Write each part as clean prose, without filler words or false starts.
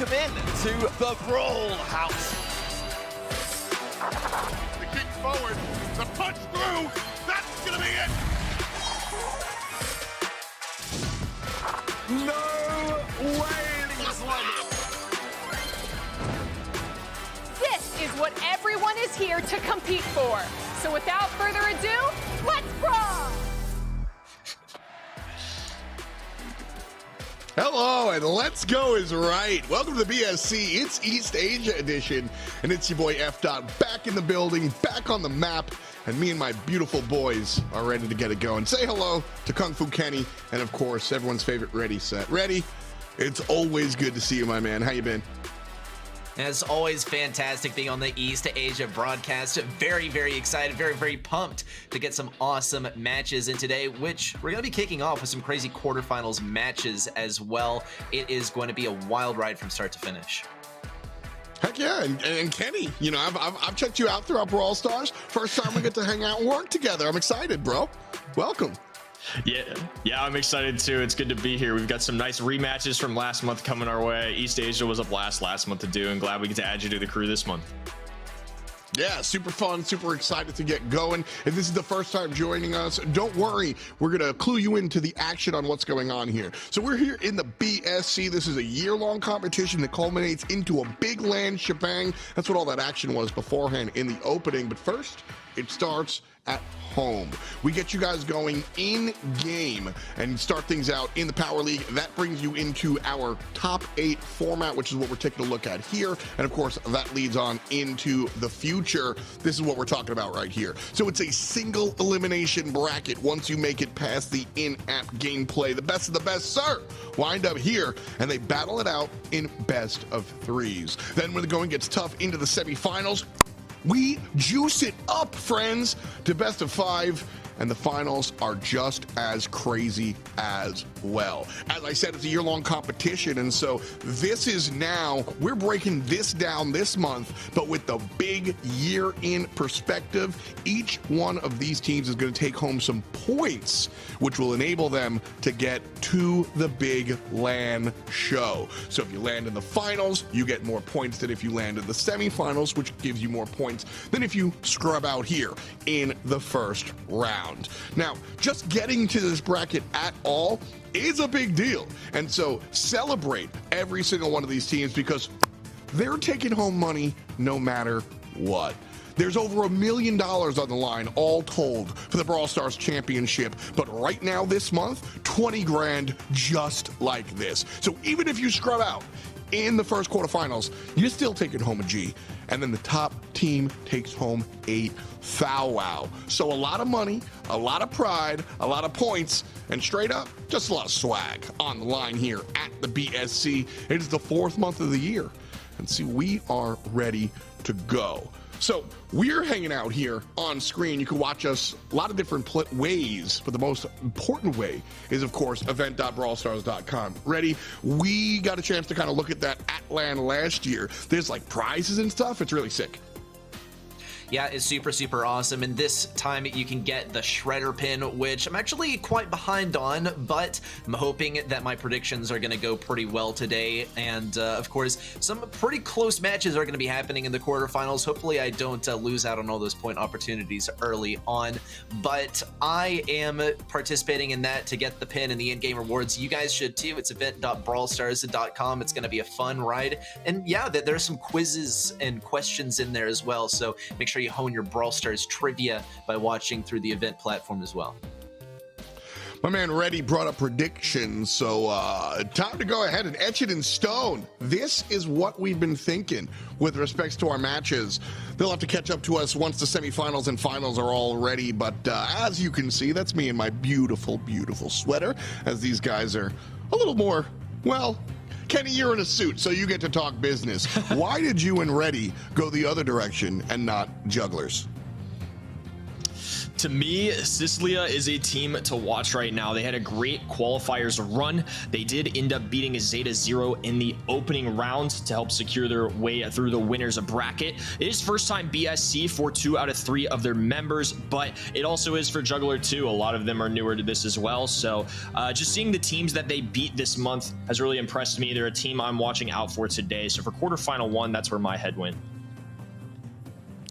welcome in to the Brawl House. The kick forward, the punch through, that's gonna be it! No way this one. This is what everyone is here to compete for. So without further ado, let's brawl! Hello, and let's go is right. Welcome to the BSC. It's East Asia edition, and it's your boy F. Dot back in the building, back on the map, and me and my beautiful boys are ready to get it going. Say hello to Kung Fu Kenny, and of course, everyone's favorite Ready Set. Ready, it's always good to see you, my man. How you been? As always, fantastic being on the East Asia broadcast. Very, very excited, very pumped to get some awesome matches in today, which we're going to be kicking off with some crazy quarterfinals matches as well. It is going to be a wild ride from start to finish. Heck yeah, and Kenny, you know, I've checked you out throughout Brawl Stars. First time we get to hang out and work together. I'm excited, bro. Welcome. Yeah, I'm excited too. It's good to be here. We've got some nice rematches from last month coming our way. East Asia was a blast last month to do, and glad we get to add you to the crew this month. Yeah, super fun, super excited to get going. If this is the first time joining us, don't worry. We're going to clue you into the action on what's going on here. So we're here in the BSC. This is a year-long competition that culminates into a big land shebang. That's what all that action was beforehand in the opening. But first, it starts at home. We get you guys going in game and start things out in the Power League. That brings you into our top 8 format, which is what we're taking a look at here. And of course, that leads on into the future. This is what we're talking about right here. So it's a single elimination bracket. Once you make it past the in-app gameplay, the best of the best, sir, wind up here, and they battle it out in best of 3s. Then when the going gets tough into the semifinals, we juice it up, friends, to best of 5, and the finals are just as crazy as well. As I said, it's a year-long competition, and so this is now, we're breaking this down this month, but with the big year in perspective. Each one of these teams is going to take home some points, which will enable them to get to the big LAN show. So if you land in the finals, you get more points than if you land in the semifinals, which gives you more points than if you scrub out here in the first round. Now, just getting to this bracket at all is a big deal. And so celebrate every single one of these teams because they're taking home money no matter what. There's over $1 million on the line, all told, for the Brawl Stars Championship. But right now, this month, 20 grand just like this. So even if you scrub out in the first quarterfinals, you're still taking home a G. And then the top team takes home a wow. So a lot of money, a lot of pride, a lot of points, and straight up, just a lot of swag on the line here at the BSC. It is the 4th month of the year. And see, we are ready to go. So we're hanging out here on screen. You can watch us a lot of different ways, but the most important way is, of course, event.brawlstars.com. Ready? We got a chance to kind of look at that at LAN last year. There's like prizes and stuff. It's really sick. Yeah, it's super awesome, and this time you can get the Shredder pin, which I'm actually quite behind on, but I'm hoping that my predictions are going to go pretty well today, and of course, some pretty close matches are going to be happening in the quarterfinals. Hopefully I don't lose out on all those point opportunities early on, but I am participating in that to get the pin and the in-game rewards. You guys should too. It's event.brawlstars.com. It's going to be a fun ride, and yeah, there's some quizzes and questions in there as well, so make sure you hone your Brawl Stars trivia by watching through the event platform as well. My man Reddy brought up predictions, so time to go ahead and etch it in stone. This is what we've been thinking with respects to our matches. They'll have to catch up to us once the semifinals and finals are all ready, but as you can see, that's me in my beautiful sweater, as these guys are a little more, well, Kenny, you're in a suit, so you get to talk business. Why did you and Reddy go the other direction and not jugglers? To me, Sicilia is a team to watch right now. They had a great qualifiers run. They did end up beating Zeta Zero in the opening round to help secure their way through the winners bracket. It is first time BSC for 2 out of 3 of their members, but it also is for Juggler too. A lot of them are newer to this as well. So just seeing the teams that they beat this month has really impressed me. They're a team I'm watching out for today. So for quarterfinal 1, that's where my head went.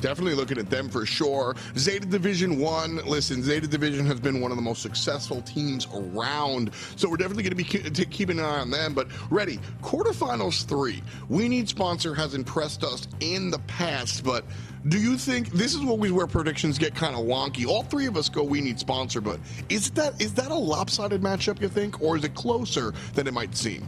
Definitely looking at them for sure. Zeta Division One. Listen, Zeta Division has been one of the most successful teams around, so we're definitely going to be keeping an eye on them. But ready, quarterfinals 3. We Need Sponsor has impressed us in the past, but do you think this is always where predictions get kind of wonky? All 3 of us go We Need Sponsor, but is that a lopsided matchup, you think, or is it closer than it might seem?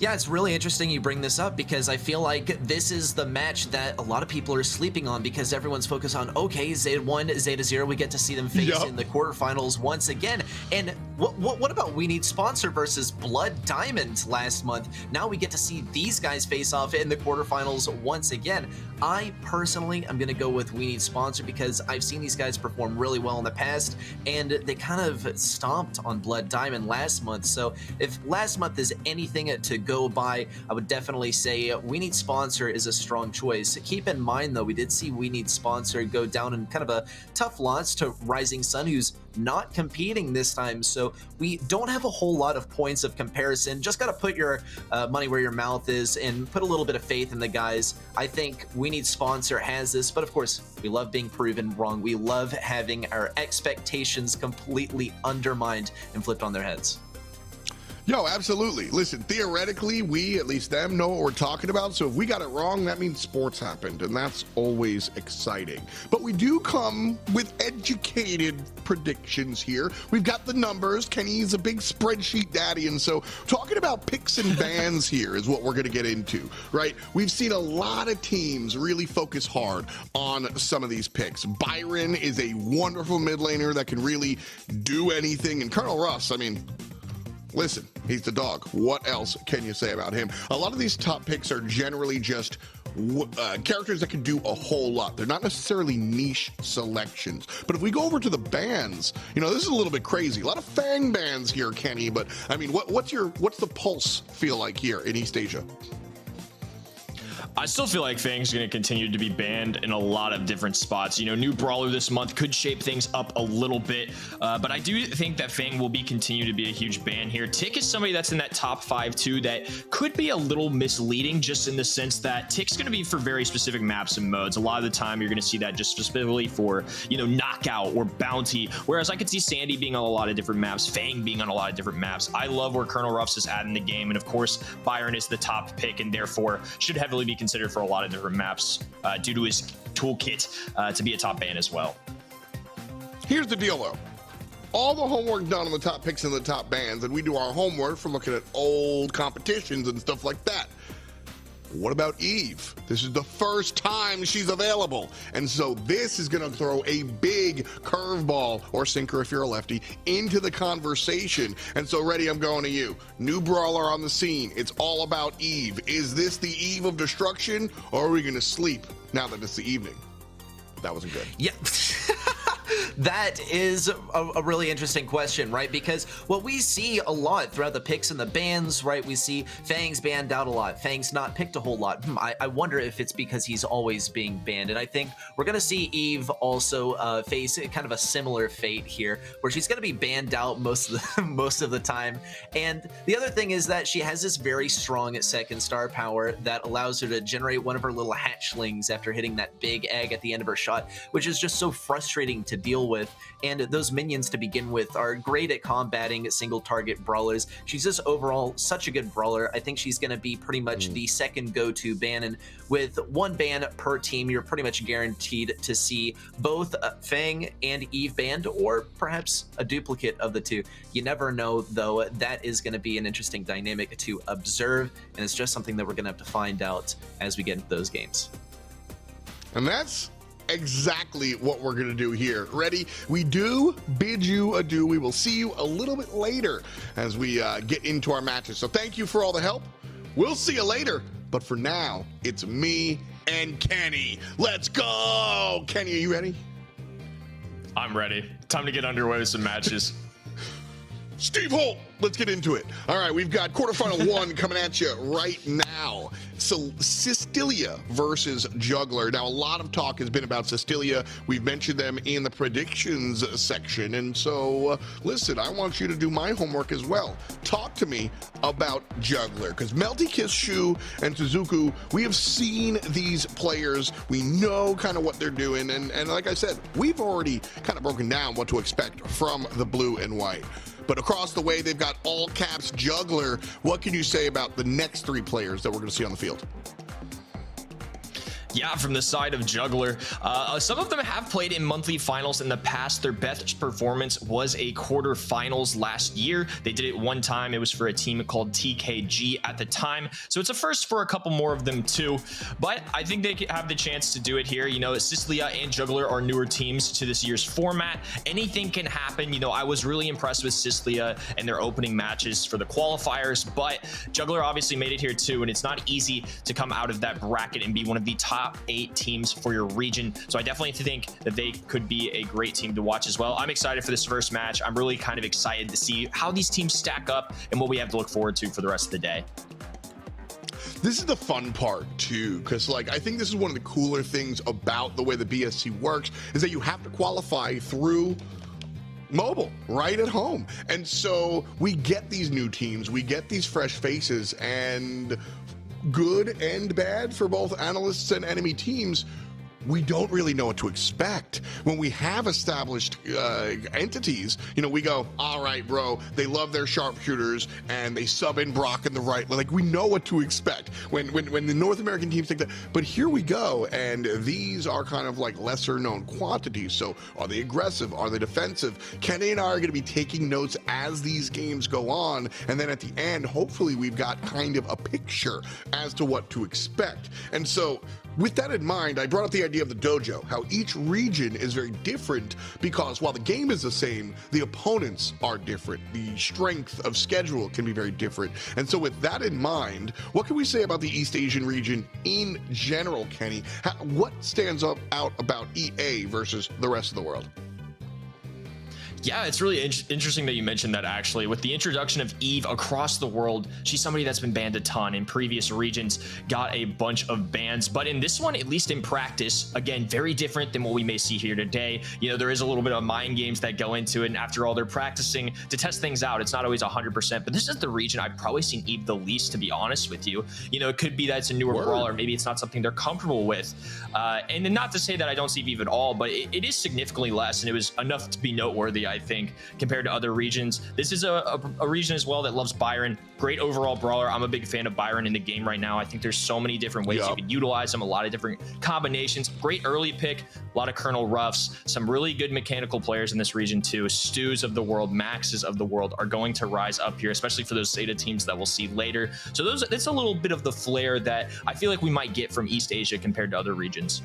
Yeah, it's really interesting you bring this up because I feel like this is the match that a lot of people are sleeping on because everyone's focused on, okay, Zeta 1, Zeta 0, we get to see them face in the quarterfinals once again. And what about We Need Sponsor versus Blood Diamond last month? Now we get to see these guys face off in the quarterfinals once again. I personally am going to go with We Need Sponsor because I've seen these guys perform really well in the past, and they kind of stomped on Blood Diamond last month. So if last month is anything to go by, I would definitely say We Need Sponsor is a strong choice. Keep in mind, though, we did see We Need Sponsor go down in kind of a tough loss to Rising Sun, who's not competing this time, so we don't have a whole lot of points of comparison. Just got to put your money where your mouth is and put a little bit of faith in the guys. I think We Need Sponsor has this, but of course, we love being proven wrong. We love having our expectations completely undermined and flipped on their heads. Yo, absolutely. Listen, theoretically, we, at least them, know what we're talking about. So if we got it wrong, that means sports happened, and that's always exciting. But we do come with educated predictions here. We've got the numbers. Kenny's a big spreadsheet daddy, and so talking about picks and bans here is what we're going to get into, right? We've seen a lot of teams really focus hard on some of these picks. Byron is a wonderful mid laner that can really do anything, and Colonel Russ, I mean, listen, he's the dog. What else can you say about him? A lot of these top picks are generally just characters that can do a whole lot. They're not necessarily niche selections. But if we go over to the bans, you know, this is a little bit crazy. A lot of Fang bans here, Kenny. But I mean, what's the pulse feel like here in East Asia? I still feel like Fang's going to continue to be banned in a lot of different spots. You know, new Brawler this month could shape things up a little bit, but I do think that Fang will continue to be a huge ban here. Tick is somebody that's in that top 5 too that could be a little misleading, just in the sense that Tick's going to be for very specific maps and modes. A lot of the time you're going to see that just specifically for, you know, knockout or bounty, whereas I could see Sandy being on a lot of different maps, Fang being on a lot of different maps. I love where Colonel Ruffs is at in the game, and of course Byron is the top pick and therefore should heavily be considered for a lot of different maps due to his toolkit to be a top ban as well. Here's the deal, though. All the homework done on the top picks and the top bans, and we do our homework from looking at old competitions and stuff like that. What about Eve? This is the first time she's available. And so this is going to throw a big curveball, or sinker if you're a lefty, into the conversation. And so, Reddy, I'm going to you. New Brawler on the scene. It's all about Eve. Is this the Eve of destruction, or are we going to sleep now that it's the evening? That wasn't good. Yeah. That is a really interesting question, right? Because what we see a lot throughout the picks and the bans, right? We see Fang's banned out a lot. Fang's not picked a whole lot. I wonder if it's because he's always being banned. And I think we're going to see Eve also face kind of a similar fate here, where she's going to be banned out most of the time. And the other thing is that she has this very strong second star power that allows her to generate one of her little hatchlings after hitting that big egg at the end of her shot, which is just so frustrating to deal with. And those minions to begin with are great at combating single target brawlers. She's just overall such a good brawler. I think she's going to be pretty much the second go-to ban, and with one ban per team, you're pretty much guaranteed to see both Fang and Eve banned, or perhaps a duplicate of the two. You never know, though. That is going to be an interesting dynamic to observe, and it's just something that we're going to have to find out as we get into those games. And that's exactly what we're going to do here. Ready? We do bid you adieu. We will see you a little bit later as we get into our matches. So thank you for all the help. We'll see you later. But for now, it's me and Kenny. Let's go. Kenny, are you ready? I'm ready. Time to get underway with some matches. Steve Holt, let's get into it. All right, we've got quarterfinal 1 coming at you right now. So Sistilia versus Juggler. Now, a lot of talk has been about Sistilia. We've mentioned them in the predictions section. And so, listen, I want you to do my homework as well. Talk to me about Juggler, because Melty Kiss Shu and Suzuku, we have seen these players. We know kind of what they're doing. And like I said, we've already kind of broken down what to expect from the blue and white. But across the way, they've got all caps Juggler. What can you say about the next 3 players that we're going to see on the field? Yeah, from the side of Juggler, some of them have played in monthly finals in the past. Their best performance was a quarterfinals last year. They did it one time. It was for a team called TKG at the time. So it's a first for a couple more of them too. But I think they have the chance to do it here. You know, Sistilia and Juggler are newer teams to this year's format. Anything can happen. You know, I was really impressed with Sistilia and their opening matches for the qualifiers, but Juggler obviously made it here too. And it's not easy to come out of that bracket and be one of the top 8 teams for your region. So I definitely think that they could be a great team to watch as well. I'm excited for this first match. I'm really kind of excited to see how these teams stack up and what we have to look forward to for the rest of the day. This is the fun part too, because like I think this is one of the cooler things about the way the BSC works is that you have to qualify through mobile right at home. And so we get these new teams, we get these fresh faces, and good and bad for both analysts and enemy teams, we don't really know what to expect. When we have established entities, you know, we go, all right, bro, they love their sharpshooters and they sub in Brock in the right. Like, we know what to expect when the North American teams think that. But here we go, and these are kind of like lesser known quantities. So are they aggressive? Are they defensive? Kenny and I are going to be taking notes as these games go on. And then at the end, hopefully we've got kind of a picture as to what to expect. And so with that in mind, I brought up the idea of the dojo, how each region is very different because while the game is the same, the opponents are different. The strength of schedule can be very different. And so with that in mind, what can we say about the East Asian region in general, Kenny? What stands out about EA versus the rest of the world? Yeah, it's really interesting that you mentioned that, actually. With the introduction of Eve across the world, she's somebody that's been banned a ton. In previous regions, got a bunch of bans. But in this one, at least in practice, again, very different than what we may see here today. You know, there is a little bit of mind games that go into it. And after all, they're practicing to test things out. It's not always 100%. But this is the region I've probably seen Eve the least, to be honest with you. You know, it could be that it's a newer brawler. Maybe it's not something they're comfortable with. And then not to say that I don't see Eve at all, but it is significantly less. And it was enough to be noteworthy, I think, compared to other regions. This is a region as well that loves Byron. Great overall brawler. I'm a big fan of Byron in the game right now. I think there's so many different ways you could utilize him, a lot of different combinations. Great early pick, a lot of Colonel Ruffs, some really good mechanical players in this region too. Stews of the world, Maxes of the world are going to rise up here, especially for those ZETA teams that we'll see later. So it's a little bit of the flair that I feel like we might get from East Asia compared to other regions.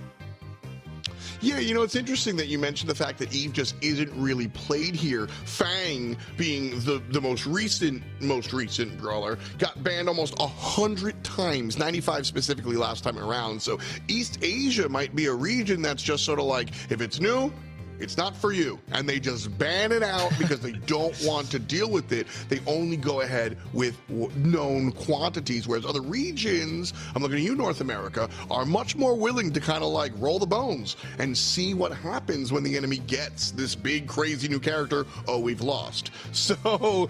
Yeah, you know, it's interesting that you mentioned the fact that Eve just isn't really played here. Fang, being the most recent brawler, got banned almost 100 times, 95 specifically last time around. So East Asia might be a region that's just sort of like, if it's new, it's not for you. And they just ban it out because they don't want to deal with it. They only go ahead with known quantities, whereas other regions, I'm looking at you, North America, are much more willing to kind of like roll the bones and see what happens when the enemy gets this big, crazy new character. Oh, we've lost. So,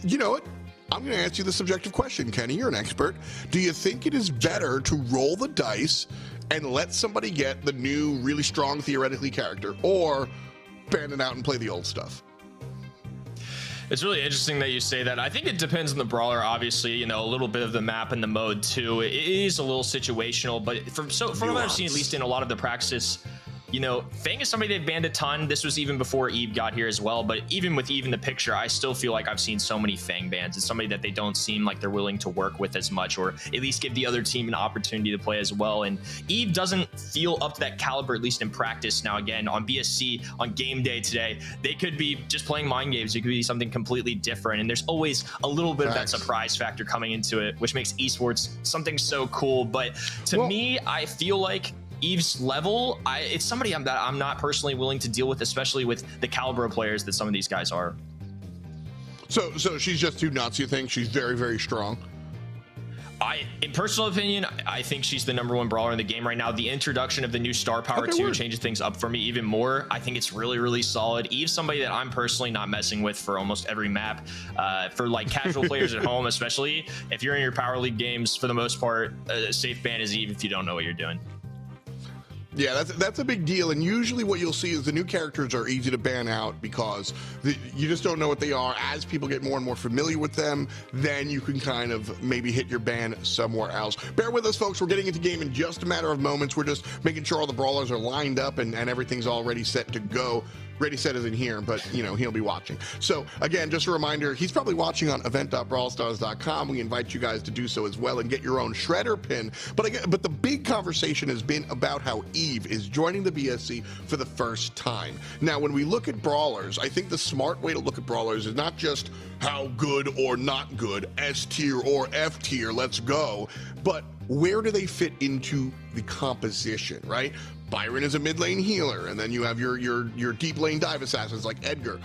you know what? I'm going to ask you the subjective question, Kenny. You're an expert. Do you think it is better to roll the dice and let somebody get the new, really strong, theoretically, character, or ban it out and play the old stuff? It's really interesting that you say that. I think it depends on the brawler, obviously, you know, a little bit of the map and the mode too. It is a little situational, but from what I've seen, at least in a lot of the practices, you know, Fang is somebody they've banned a ton. This was even before Eve got here as well. But even with Eve in the picture, I still feel like I've seen so many Fang bans. It's somebody that they don't seem like they're willing to work with as much, or at least give the other team an opportunity to play as well. And Eve doesn't feel up to that caliber, at least in practice. Now, again, on BSC, on game day today, they could be just playing mind games. It could be something completely different. And there's always a little bit of that surprise factor coming into it, which makes esports something so cool. But to me, I feel like Eve's level, it's somebody that I'm not personally willing to deal with, especially with the caliber of players that some of these guys are. So she's just too nuts, you think? She's very, very strong? In personal opinion, I think she's the #1 brawler in the game right now. The introduction of the new star power too changes things up for me even more. I think it's really, really solid. Eve's somebody that I'm personally not messing with for almost every map. For like casual players at home, especially if you're in your power league games, for the most part, a safe ban is Eve if you don't know what you're doing. Yeah, that's a big deal, and usually what you'll see is the new characters are easy to ban out because you just don't know what they are. As people get more and more familiar with them, then you can kind of maybe hit your ban somewhere else. Bear with us, folks. We're getting into game in just a matter of moments. We're just making sure all the brawlers are lined up and everything's already set to go. Ready Set isn't here, but you know he'll be watching. So again, just a reminder, he's probably watching on event.brawlstars.com. We invite you guys to do so as well and get your own shredder pin. But again, the big conversation has been about how Eve is joining the BSC for the first time. Now, when we look at brawlers, I think the smart way to look at brawlers is not just how good or not good, S tier or F tier, let's go, but where do they fit into the composition, right? Byron is a mid lane healer, and then you have your deep lane dive assassins like Edgar.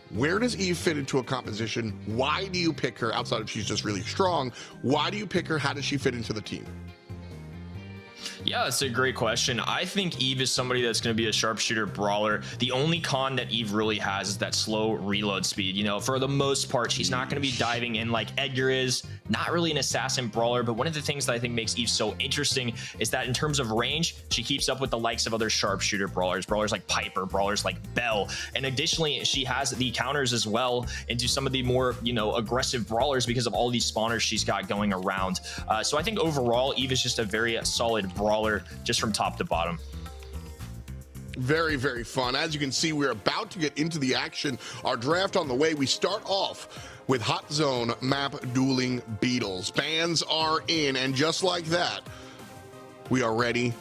Where does Eve fit into a composition? Why do you pick her outside of she's just really strong? Why do you pick her? How does she fit into the team? Yeah, it's a great question. I think Eve is somebody that's going to be a sharpshooter brawler. The only con that Eve really has is that slow reload speed. You know, for the most part, she's not going to be diving in like Edgar is. Not really an assassin brawler, but one of the things that I think makes Eve so interesting is that in terms of range, she keeps up with the likes of other sharpshooter brawlers like Piper, brawlers like Bell. And additionally, she has the counters as well into some of the more, you know, aggressive brawlers because of all these spawners she's got going around. So I think overall, Eve is just a very solid brawler just from top to bottom. Very, very fun. As you can see, we're about to get into the action. Our draft on the way. We start off with Hot Zone map dueling beetles. Bans are in, and just like that, we are ready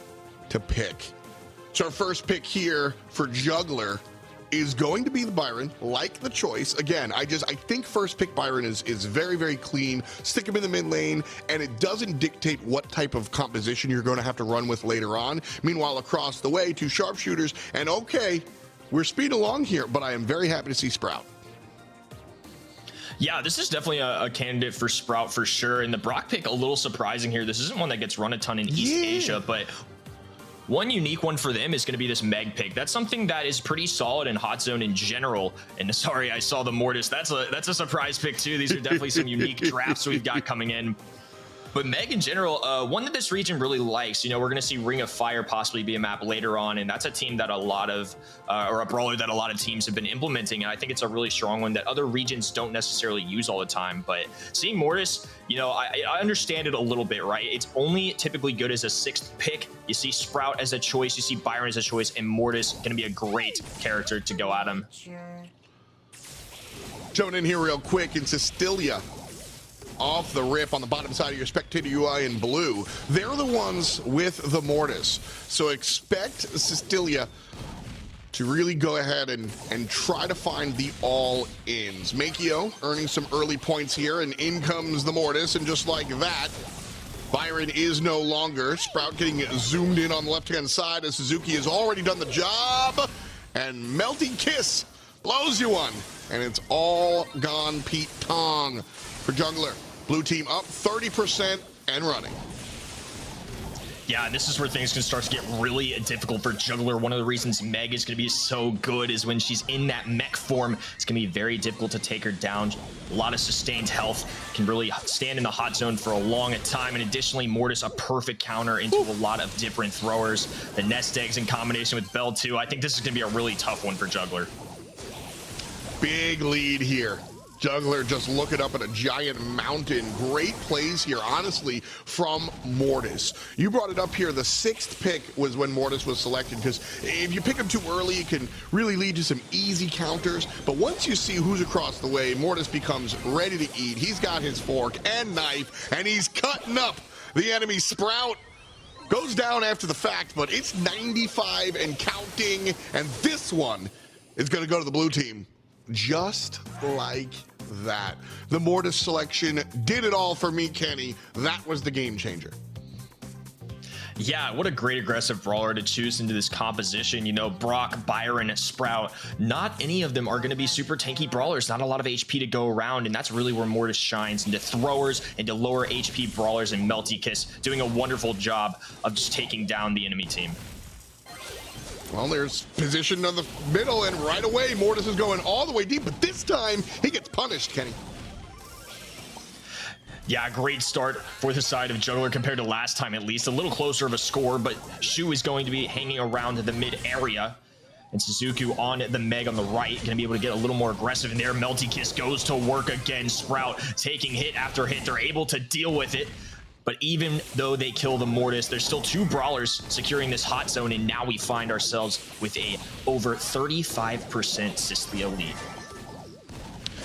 to pick. So our first pick here for Juggler is going to be the Byron. Like the choice. Again, I think first pick Byron is very, very clean. Stick him in the mid lane, and it doesn't dictate what type of composition you're going to have to run with later on. Meanwhile, across the way, 2 sharpshooters, and okay, we're speeding along here, but I am very happy to see Sprout. Yeah, this is definitely a candidate for Sprout for sure. And the Brock pick, a little surprising here. This isn't one that gets run a ton in East Asia, but one unique one for them is going to be this Meg pick. That's something that is pretty solid in Hot Zone in general. And sorry, I saw the Mortis. That's a surprise pick too. These are definitely some unique drafts we've got coming in. But Meg in general, one that this region really likes. You know, we're going to see Ring of Fire possibly be a map later on, and that's a team that a lot of, or a brawler that a lot of teams have been implementing, and I think it's a really strong one that other regions don't necessarily use all the time. But seeing Mortis, you know, I understand it a little bit, right? It's only typically good as a 6th pick. You see Sprout as a choice, you see Byron as a choice, and Mortis going to be a great character to go at him. Jumping in here real quick, and Cecilia off the rip on the bottom side of your spectator UI in blue. They're the ones with the Mortis. So expect Cecilia to really go ahead and try to find the all-ins. Makio earning some early points here, and in comes the Mortis, and just like that, Byron is no longer. Sprout getting zoomed in on the left-hand side as Suzuki has already done the job, and Melting Kiss blows you one, and it's all gone Pete Tong for Juggler. Blue team up 30% and running. Yeah, this is where things can start to get really difficult for Juggler. One of the reasons Meg is going to be so good is when she's in that mech form, it's going to be very difficult to take her down. A lot of sustained health, can really stand in the hot zone for a long time. And additionally, Mortis, a perfect counter into a lot of different throwers. The nest eggs in combination with Bell too. I think this is going to be a really tough one for Juggler. Big lead here. Juggler just looking up at a giant mountain. Great plays here, honestly, from Mortis. You brought it up here. The 6th pick was when Mortis was selected, because if you pick him too early, it can really lead to some easy counters. But once you see who's across the way, Mortis becomes ready to eat. He's got his fork and knife, and he's cutting up the enemy. Sprout goes down after the fact, but it's 95 and counting, and this one is going to go to the blue team. Just like that. The Mortis selection did it all for me, Kenny. That was the game changer. Yeah, what a great aggressive brawler to choose into this composition. You know, Brock, Byron, Sprout, not any of them are going to be super tanky brawlers. Not a lot of HP to go around, and that's really where Mortis shines, into throwers, into lower HP brawlers, and Melty Kiss doing a wonderful job of just taking down the enemy team. Well, there's position on the middle, and right away, Mortis is going all the way deep, but this time, he gets punished, Kenny. Yeah, great start for the side of Juggler compared to last time, at least. A little closer of a score, but Shu is going to be hanging around the mid area. And Suzuki on the Meg on the right, going to be able to get a little more aggressive in there. Melty Kiss goes to work again. Sprout taking hit after hit. They're able to deal with it. But even though they kill the Mortis, there's still 2 brawlers securing this hot zone, and now we find ourselves with a over 35% Siclia lead.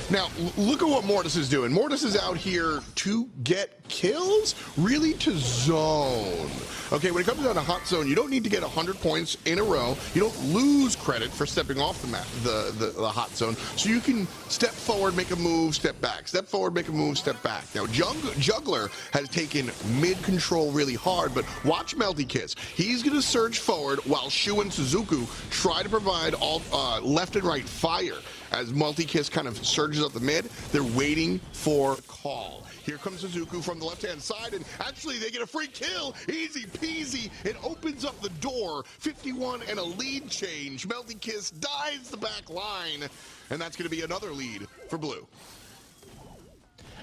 Now, look at what Mortis is doing. Mortis is out here to get kills, really to zone. Okay, when it comes down to hot zone, you don't need to get 100 points in a row. You don't lose credit for stepping off the map, the hot zone. So you can step forward, make a move, step back. Step forward, make a move, step back. Now, Juggler has taken mid control really hard, but watch Melty Kiss. He's going to surge forward while Shu and Suzuki try to provide all left and right fire. As Melty Kiss kind of surges up the mid, they're waiting for call. Here comes Suzuki from the left-hand side, and actually they get a free kill. Easy peasy. It opens up the door. 51 and a lead change. Melty Kiss dives the back line, and that's going to be another lead for Blue.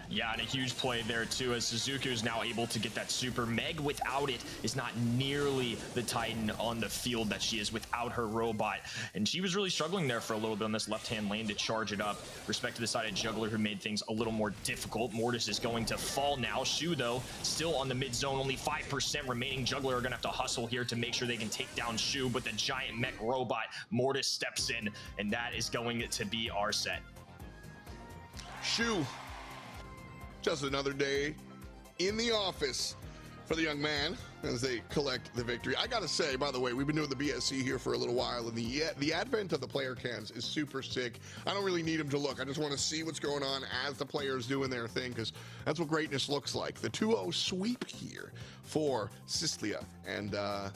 Yeah, and a huge play there too, as Suzuki is now able to get that super. Meg without it is not nearly the Titan on the field that she is without her robot, and she was really struggling there for a little bit on this left-hand lane to charge it up. Respect to the side of Juggler, who made things a little more difficult. Mortis is going to fall now. Shu, though, still on the mid zone, only 5% remaining. Juggler are gonna have to hustle here to make sure they can take down Shu, but the giant mech robot, Mortis steps in, and that is going to be our set. Shu. Just another day in the office for the young man as they collect the victory. I gotta say, by the way, we've been doing the BSC here for a little while, and the advent of the player cams is super sick. I don't really need them to look. I just want to see what's going on as the players doing their thing, because that's what greatness looks like. The 2-0 sweep here for Siclia, and I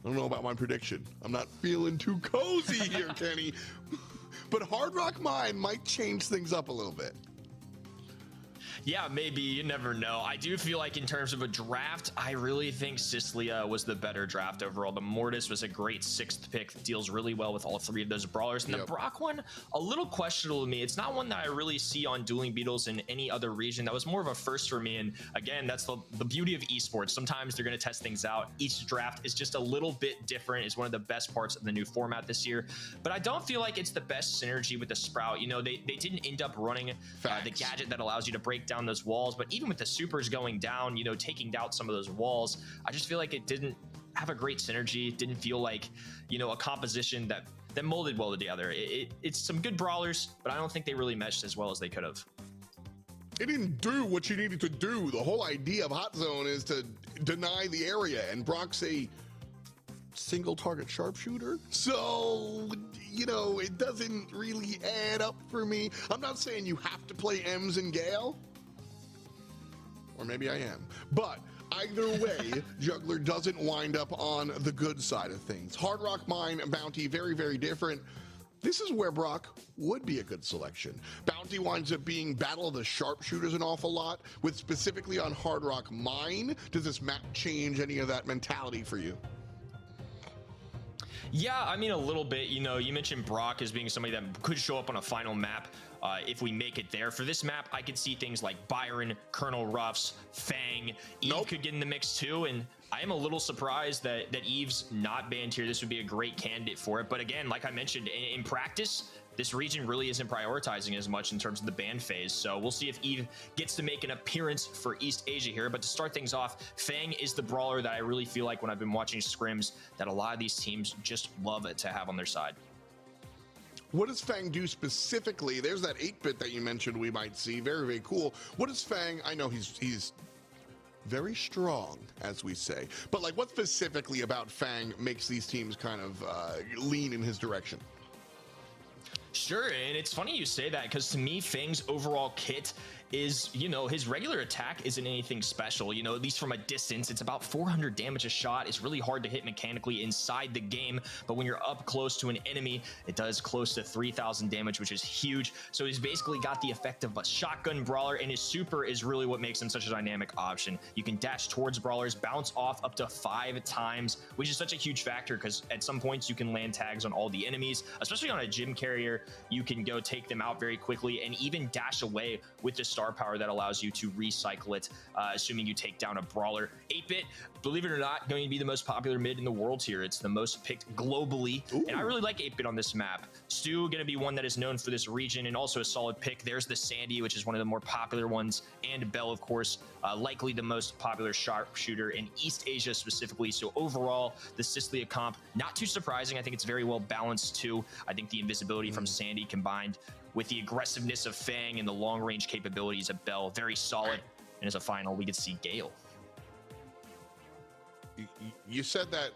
don't know about my prediction. I'm not feeling too cozy here, Kenny, but Hard Rock Mine might change things up a little bit. Yeah, maybe. You never know. I do feel like in terms of a draft, I really think Siclia was the better draft overall. The Mortis was a great 6th pick, deals really well with all 3 of those brawlers. And the Brock one, a little questionable to me. It's not one that I really see on Dueling Beetles in any other region. That was more of a first for me. And again, that's the beauty of esports. Sometimes they're going to test things out. Each draft is just a little bit different. It's one of the best parts of the new format this year. But I don't feel like it's the best synergy with the Sprout. You know, they didn't end up running the gadget that allows you to break down those walls, but even with the supers going down, you know, taking down some of those walls, I just feel like it didn't have a great synergy. It didn't feel like, you know, a composition that molded well together. It's some good brawlers, but I don't think they really meshed as well as they could have. It didn't do what you needed to do. The whole idea of Hot Zone is to deny the area, and Brock's a single target sharpshooter, so you know, it doesn't really add up for me. I'm not saying you have to play Ems and Gale, or maybe I am, but either way, Juggler doesn't wind up on the good side of things. Hard Rock Mine and Bounty, very, very different. This is where Brock would be a good selection. Bounty winds up being Battle of the Sharpshooters an awful lot, with specifically on Hard Rock Mine. Does this map change any of that mentality for you? Yeah, I mean, a little bit. You know, you mentioned Brock as being somebody that could show up on a final map if we make it there. For this map, I could see things like Byron, Colonel Ruffs, Fang. Eve could get in the mix too, and I am a little surprised that Eve's not banned here. This would be a great candidate for it. But again, like I mentioned, in practice, this region really isn't prioritizing as much in terms of the ban phase. So we'll see if Eve gets to make an appearance for East Asia here. But to start things off, Fang is the brawler that I really feel like when I've been watching scrims that a lot of these teams just love it to have on their side. What does Fang do specifically? There's that 8-bit that you mentioned we might see. Very, very cool. What does Fang, I know he's very strong, as we say, but like what specifically about Fang makes these teams kind of lean in his direction? Sure, and it's funny you say that, because to me, Fang's overall kit is, you know, his regular attack isn't anything special, you know, at least from a distance. It's about 400 damage a shot. It's really hard to hit mechanically inside the game, but when you're up close to an enemy, it does close to 3,000 damage, which is huge. So he's basically got the effect of a shotgun brawler, and his super is really what makes him such a dynamic option. You can dash towards brawlers, bounce off up to 5 times, which is such a huge factor because at some points you can land tags on all the enemies, especially on a gym carrier. You can go take them out very quickly and even dash away with the star power that allows you to recycle it, assuming you take down a brawler. 8-Bit, believe it or not, going to be the most popular mid in the world here. It's the most picked globally. Ooh. And I really like 8-Bit on this map. Stu going to be one that is known for this region and also a solid pick. There's the Sandy, which is one of the more popular ones, and Bell, of course, likely the most popular sharpshooter in East Asia specifically. So overall, the Sicily comp, not too surprising. I think it's very well balanced too. I think the invisibility from Sandy combined with the aggressiveness of Fang and the long-range capabilities of Bell, very solid. And as a final, we could see Gale. You said that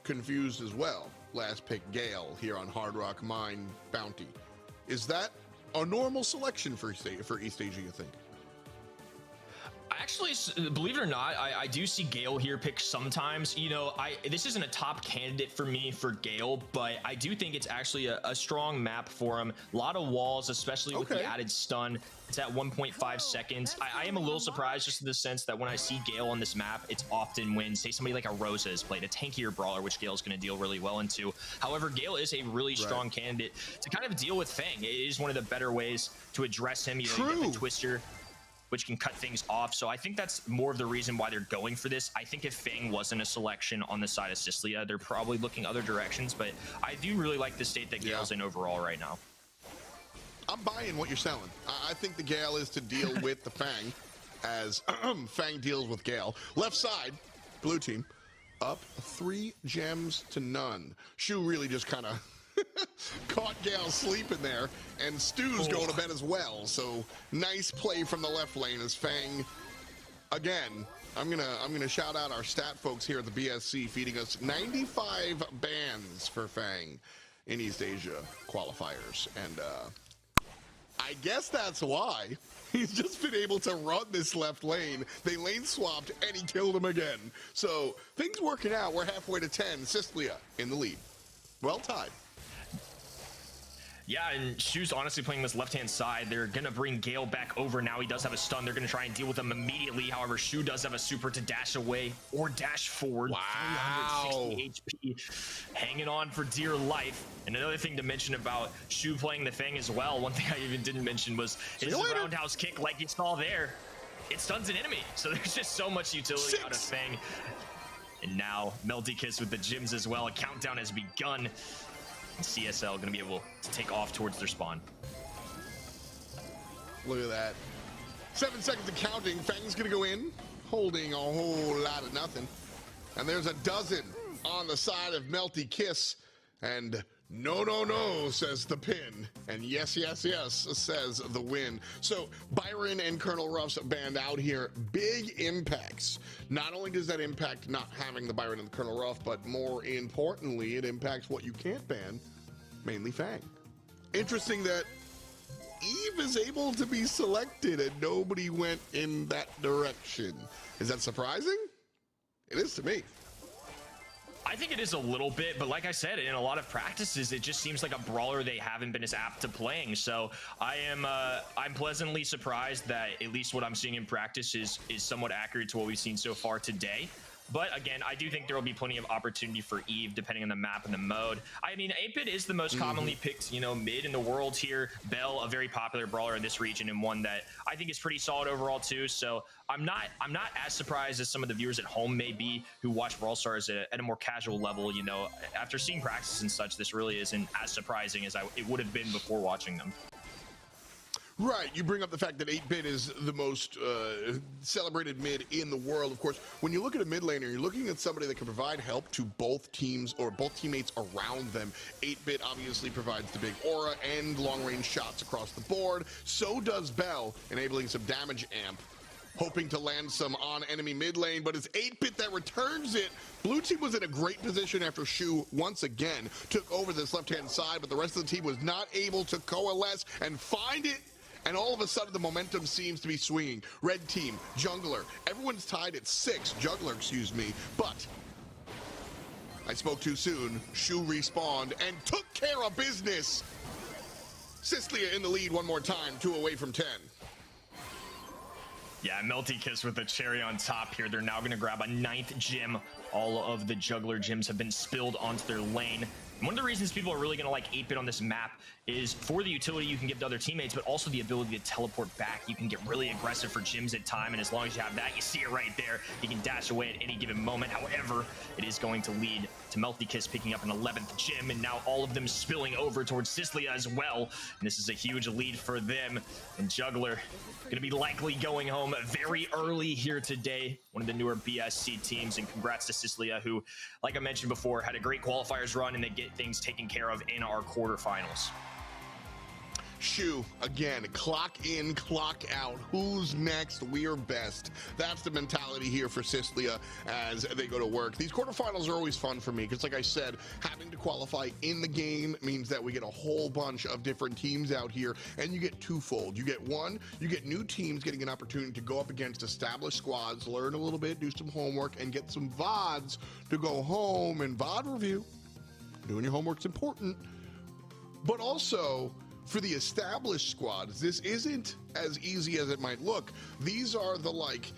confused as well. Last pick Gale here on Hard Rock Mine Bounty. Is that a normal selection for East Asia, you think? Actually, believe it or not, I do see Gale here picked sometimes. You know, this isn't a top candidate for me for Gale, but I do think it's actually a strong map for him. A lot of walls, especially with the added stun. It's at 1.5 seconds. I am a little surprised just in the sense that when I see Gale on this map, it's often when, say, somebody like a Rosa has played a tankier brawler, which Gale's going to deal really well into. However, Gale is a really strong candidate to kind of deal with Fang. It is one of the better ways to address him. You know, you get the Twister, which can cut things off. So I think that's more of the reason why they're going for this. I think if Fang wasn't a selection on the side of Sicily, they're probably looking other directions, but I do really like the state that Gale's in overall right now. I'm buying what you're selling. I think the Gale is to deal with the Fang as Fang deals with Gale. Left side, blue team, up 3 gems to none. Shu really just kind of caught Gale sleeping there, and Stu's going to bed as well. So nice play from the left lane as Fang, again, I'm gonna shout out our stat folks here at the BSC, feeding us 95 bans for Fang in East Asia qualifiers, and I guess that's why he's just been able to run this left lane. They lane swapped and he killed him again. So things working out. We're halfway to 10. Sicily in the lead. Well tied. Yeah, and Shu's honestly playing this left-hand side. They're going to bring Gale back over. Now he does have a stun. They're going to try and deal with him immediately. However, Shu does have a super to dash away or dash forward. Wow. 360 HP, hanging on for dear life. And another thing to mention about Shu playing the Fang as well, one thing I even didn't mention was his roundhouse kick, like you saw there. It stuns an enemy. So there's just so much utility out of Fang. And now Melty Kiss with the gems as well. A countdown has begun. CSL going to be able to take off towards their spawn. Look at that. 7 seconds of counting. Fang's going to go in, holding a whole lot of nothing. And there's a dozen on the side of Melty Kiss. And no, no, no, says the pin. And yes, yes, yes, says the win. So Byron and Colonel Ruff's banned out here. Big impacts. Not only does that impact not having the Byron and the Colonel Ruff, but more importantly, it impacts what you can't ban, mainly Fang. Interesting that Eve is able to be selected and nobody went in that direction. Is that surprising? It is to me. I think it is a little bit, but like I said, in a lot of practices, it just seems like a brawler they haven't been as apt to playing. So I'm pleasantly surprised that at least what I'm seeing in practice is somewhat accurate to what we've seen so far today. But again, I do think there will be plenty of opportunity for Eve depending on the map and the mode. I mean, 8-Bit is the most commonly picked, you know, mid in the world here. Bell, a very popular brawler in this region and one that I think is pretty solid overall too. So I'm not as surprised as some of the viewers at home may be who watch Brawl Stars at a more casual level. You know, after seeing practice and such, this really isn't as surprising as it would have been before watching them. Right, you bring up the fact that 8-Bit is the most celebrated mid in the world. Of course, when you look at a mid laner, you're looking at somebody that can provide help to both teams or both teammates around them. 8-Bit obviously provides the big aura and long-range shots across the board. So does Bell, enabling some damage amp, hoping to land some on enemy mid lane, but it's 8-Bit that returns it. Blue team was in a great position after Shu once again took over this left-hand side, but the rest of the team was not able to coalesce and find it. And all of a sudden, the momentum seems to be swinging. Red team, jungler, everyone's tied at 6. Juggler, excuse me. But I spoke too soon. Shu respawned and took care of business. Ciclia in the lead one more time, 2 away from 10. Yeah, Melty Kiss with the cherry on top here. They're now going to grab a 9th gym. All of the juggler gyms have been spilled onto their lane. And one of the reasons people are really going to like 8-bit on this map is for the utility you can give to other teammates, but also the ability to teleport back. You can get really aggressive for gyms at time, and as long as you have that, you see it right there. You can dash away at any given moment. However, it is going to lead to Melty Kiss picking up an 11th gym, and now all of them spilling over towards Ciclia as well. And this is a huge lead for them. And Juggler going to be likely going home very early here today. One of the newer BSC teams, and congrats to Ciclia, who, like I mentioned before, had a great qualifiers run, and they get things taken care of in our quarterfinals. Shu, again, clock in, clock out. Who's next? We're best. That's the mentality here for Ciclia as they go to work. These quarterfinals are always fun for me because, like I said, having to qualify in the game means that we get a whole bunch of different teams out here, and you get twofold. You get one, you get new teams getting an opportunity to go up against established squads, learn a little bit, do some homework, and get some VODs to go home and VOD review. Doing your homework's important, but also for the established squads, this isn't as easy as it might look. These are the, like,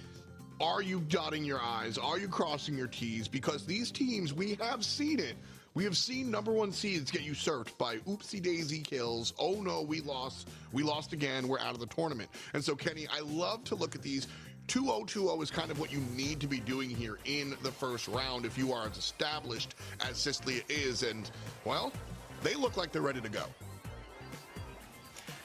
are you dotting your I's? Are you crossing your T's? Because these teams, we have seen it. We have seen #1 seeds get usurped by oopsie daisy kills. Oh no, we lost. We lost again. We're out of the tournament. And so, Kenny, I love to look at these. 2-0-2-0 is kind of what you need to be doing here in the first round if you are as established as Ciclia is. And, well, they look like they're ready to go.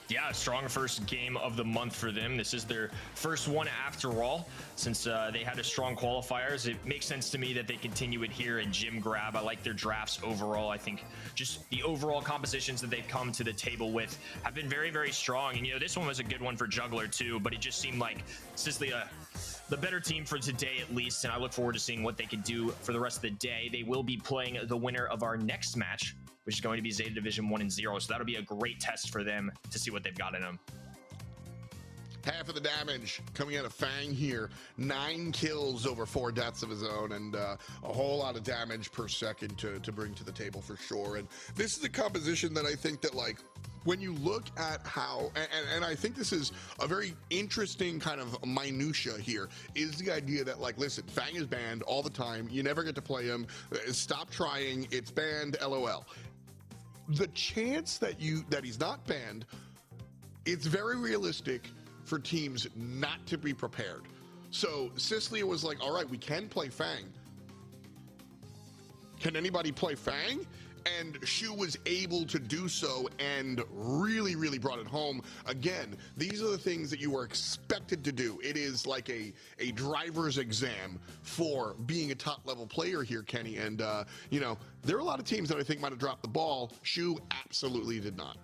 Yeah, a strong first game of the month for them. This is their first one after all. Since they had a strong qualifiers, it makes sense to me that they continue it here in Gym Grab. I like their drafts overall. I think just the overall compositions that they've come to the table with have been very, very strong. And, you know, this one was a good one for Juggler too, but it just seemed like Ciclia the better team for today at least, and I look forward to seeing what they can do for the rest of the day. They will be playing the winner of our next match, which is going to be ZETA Division 1 and 0, so that'll be a great test for them to see what they've got in them. Half of the damage coming out of Fang here. 9 kills over 4 deaths of his own, and a whole lot of damage per second to bring to the table for sure. And this is a composition that I think that, like, when you look at how, and I think this is a very interesting kind of minutia here, is the idea that, like, listen, Fang is banned all the time. You never get to play him. Stop trying. It's banned, LOL. The chance that he's not banned, it's very realistic for teams not to be prepared. So Ciclia was like, all right, we can play Fang. Can anybody play Fang? And Shu was able to do so and really, really brought it home. Again, these are the things that you are expected to do. It is like a driver's exam for being a top-level player here, Kenny. And, you know, there are a lot of teams that I think might have dropped the ball. Shu absolutely did not.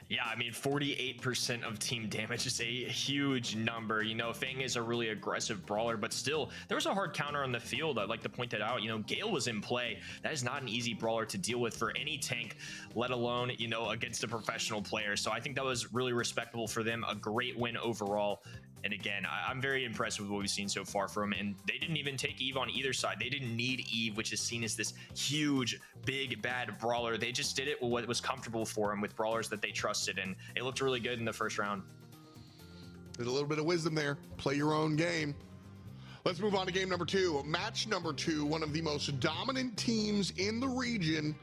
Yeah, I mean, 48% of team damage is a huge number. You know, Fang is a really aggressive brawler, but still, there was a hard counter on the field. I'd like to point that out. You know, Gale was in play. That is not an easy brawler to deal with for any tank, let alone, you know, against a professional player. So I think that was really respectable for them. A great win overall. And again, I'm very impressed with what we've seen so far from him. And they didn't even take Eve on either side. They didn't need Eve, which is seen as this huge, big, bad brawler. They just did it with what was comfortable for him with brawlers that they trusted. And it looked really good in the first round. There's a little bit of wisdom there. Play your own game. Let's move on to game number 2. Match number 2, one of the most dominant teams in the region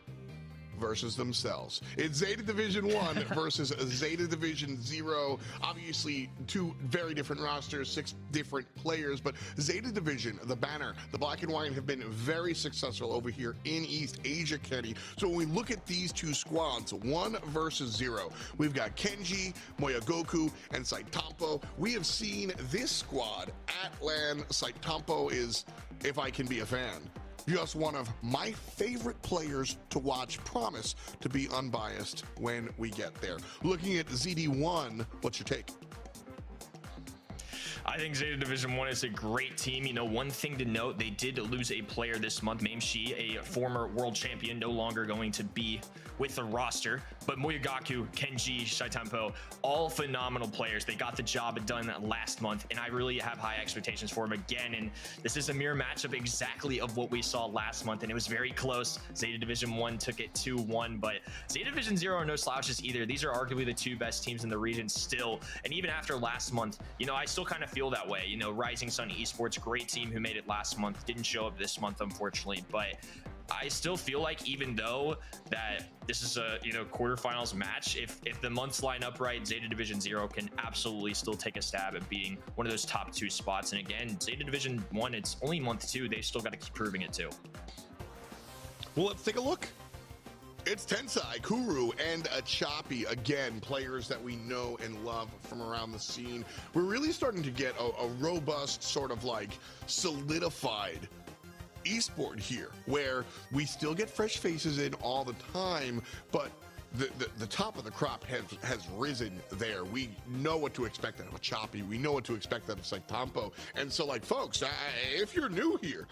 versus themselves. It's ZETA Division 1 versus ZETA Division 0. Obviously, 2 very different rosters, 6 different players, but ZETA Division, the banner, the black and white, have been very successful over here in East Asia, Kenny. So when we look at these 2 squads, 1 versus 0, we've got Kenji, Moyagoku, and Saitampo. We have seen this squad at LAN. Saitampo is, if I can be a fan, just one of my favorite players to watch. Promise to be unbiased when we get there. Looking at ZD1, what's your take? I think Zeta Division 1 is a great team. You know, one thing to note, they did lose a player this month, Mamshi, a former world champion, no longer going to be with the roster. But Moyogaku, Kenji, Shaitampo, all phenomenal players. They got the job done last month, and I really have high expectations for them again. And this is a mirror matchup exactly of what we saw last month, and it was very close. Zeta Division 1 took it 2-1, but Zeta Division 0 are no slouches either. These are arguably the two best teams in the region still. And even after last month, you know, I still kind of feel that way. You know, Rising Sun Esports, great team who made it last month, didn't show up this month, unfortunately, but I still feel like even though that this is a, you know, quarterfinals match, if the months line up right, Zeta Division 0 can absolutely still take a stab at being one of those top 2 spots. And again, Zeta Division 1, it's only month 2. They still got to keep proving it too. Well, let's take a look. It's Tensai, Kuru, and Achapi, again, players that we know and love from around the scene. We're really starting to get a robust, sort of like solidified esport here, where we still get fresh faces in all the time, but the top of the crop has risen there. We know what to expect out of Achapi. We know what to expect out of Saitampo. And so, like, folks, if you're new here,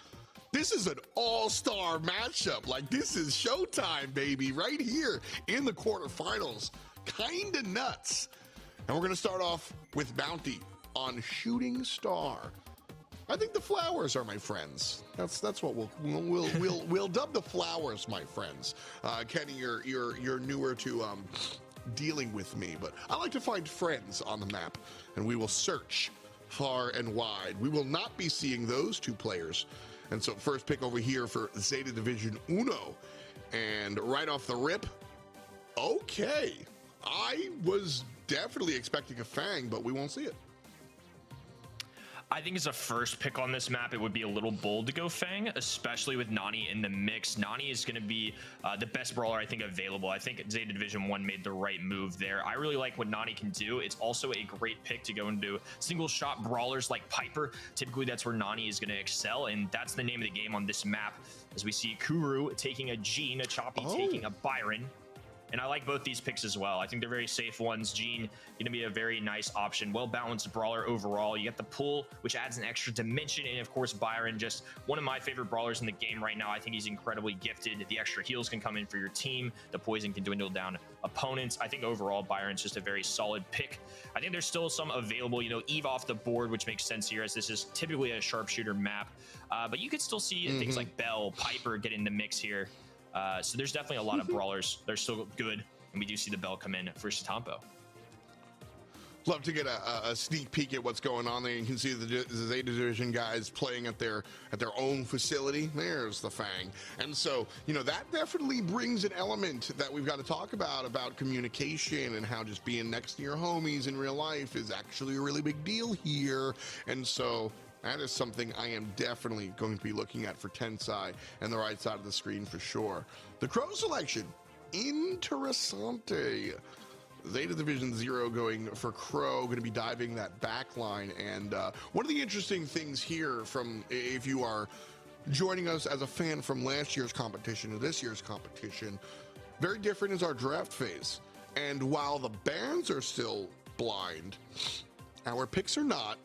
this is an all-star matchup. Like, this is showtime, baby, right here in the quarterfinals. Kinda nuts. And we're gonna start off with Bounty on Shooting Star. I think the flowers are my friends. That's what we'll dub the flowers, my friends. Kenny, you're newer to dealing with me, but I like to find friends on the map, and we will search far and wide. We will not be seeing those two players. And so first pick over here for Zeta Division Uno. And right off the rip, okay. I was definitely expecting a Fang, but we won't see it. I think as a first pick on this map, it would be a little bold to go Fang, especially with Nani in the mix. Nani is going to be the best brawler, I think, available. I think Zeta Division 1 made the right move there. I really like what Nani can do. It's also a great pick to go into single shot brawlers like Piper. Typically, that's where Nani is going to excel, and that's the name of the game on this map, as we see Kuru taking a Jean, Achapi taking a Byron. And I like both these picks as well. I think they're very safe ones. Jean, going to be a very nice option. Well-balanced brawler overall. You get the pull, which adds an extra dimension. And, of course, Byron, just one of my favorite brawlers in the game right now. I think he's incredibly gifted. The extra heals can come in for your team. The poison can dwindle down opponents. I think overall, Byron's just a very solid pick. I think there's still some available, you know, Eve off the board, which makes sense here, as this is typically a sharpshooter map. But you could still see things like Bell, Piper get in the mix here. So there's definitely a lot of brawlers. They're still good, and we do see the Bell come in for Saitampo. Love to get a sneak peek at what's going on there. You can see the Zeta Division guys playing at their own facility. There's the Fang. And so, you know, that definitely brings an element that we've got to talk about communication and how just being next to your homies in real life is actually a really big deal here. And so that is something I am definitely going to be looking at for Tensai and the right side of the screen for sure. The Crow selection, interessante. Zeta Division 0 going for Crow, going to be diving that back line. And one of the interesting things here, from if you are joining us as a fan from last year's competition to this year's competition, very different is our draft phase. And while the bans are still blind, our picks are not.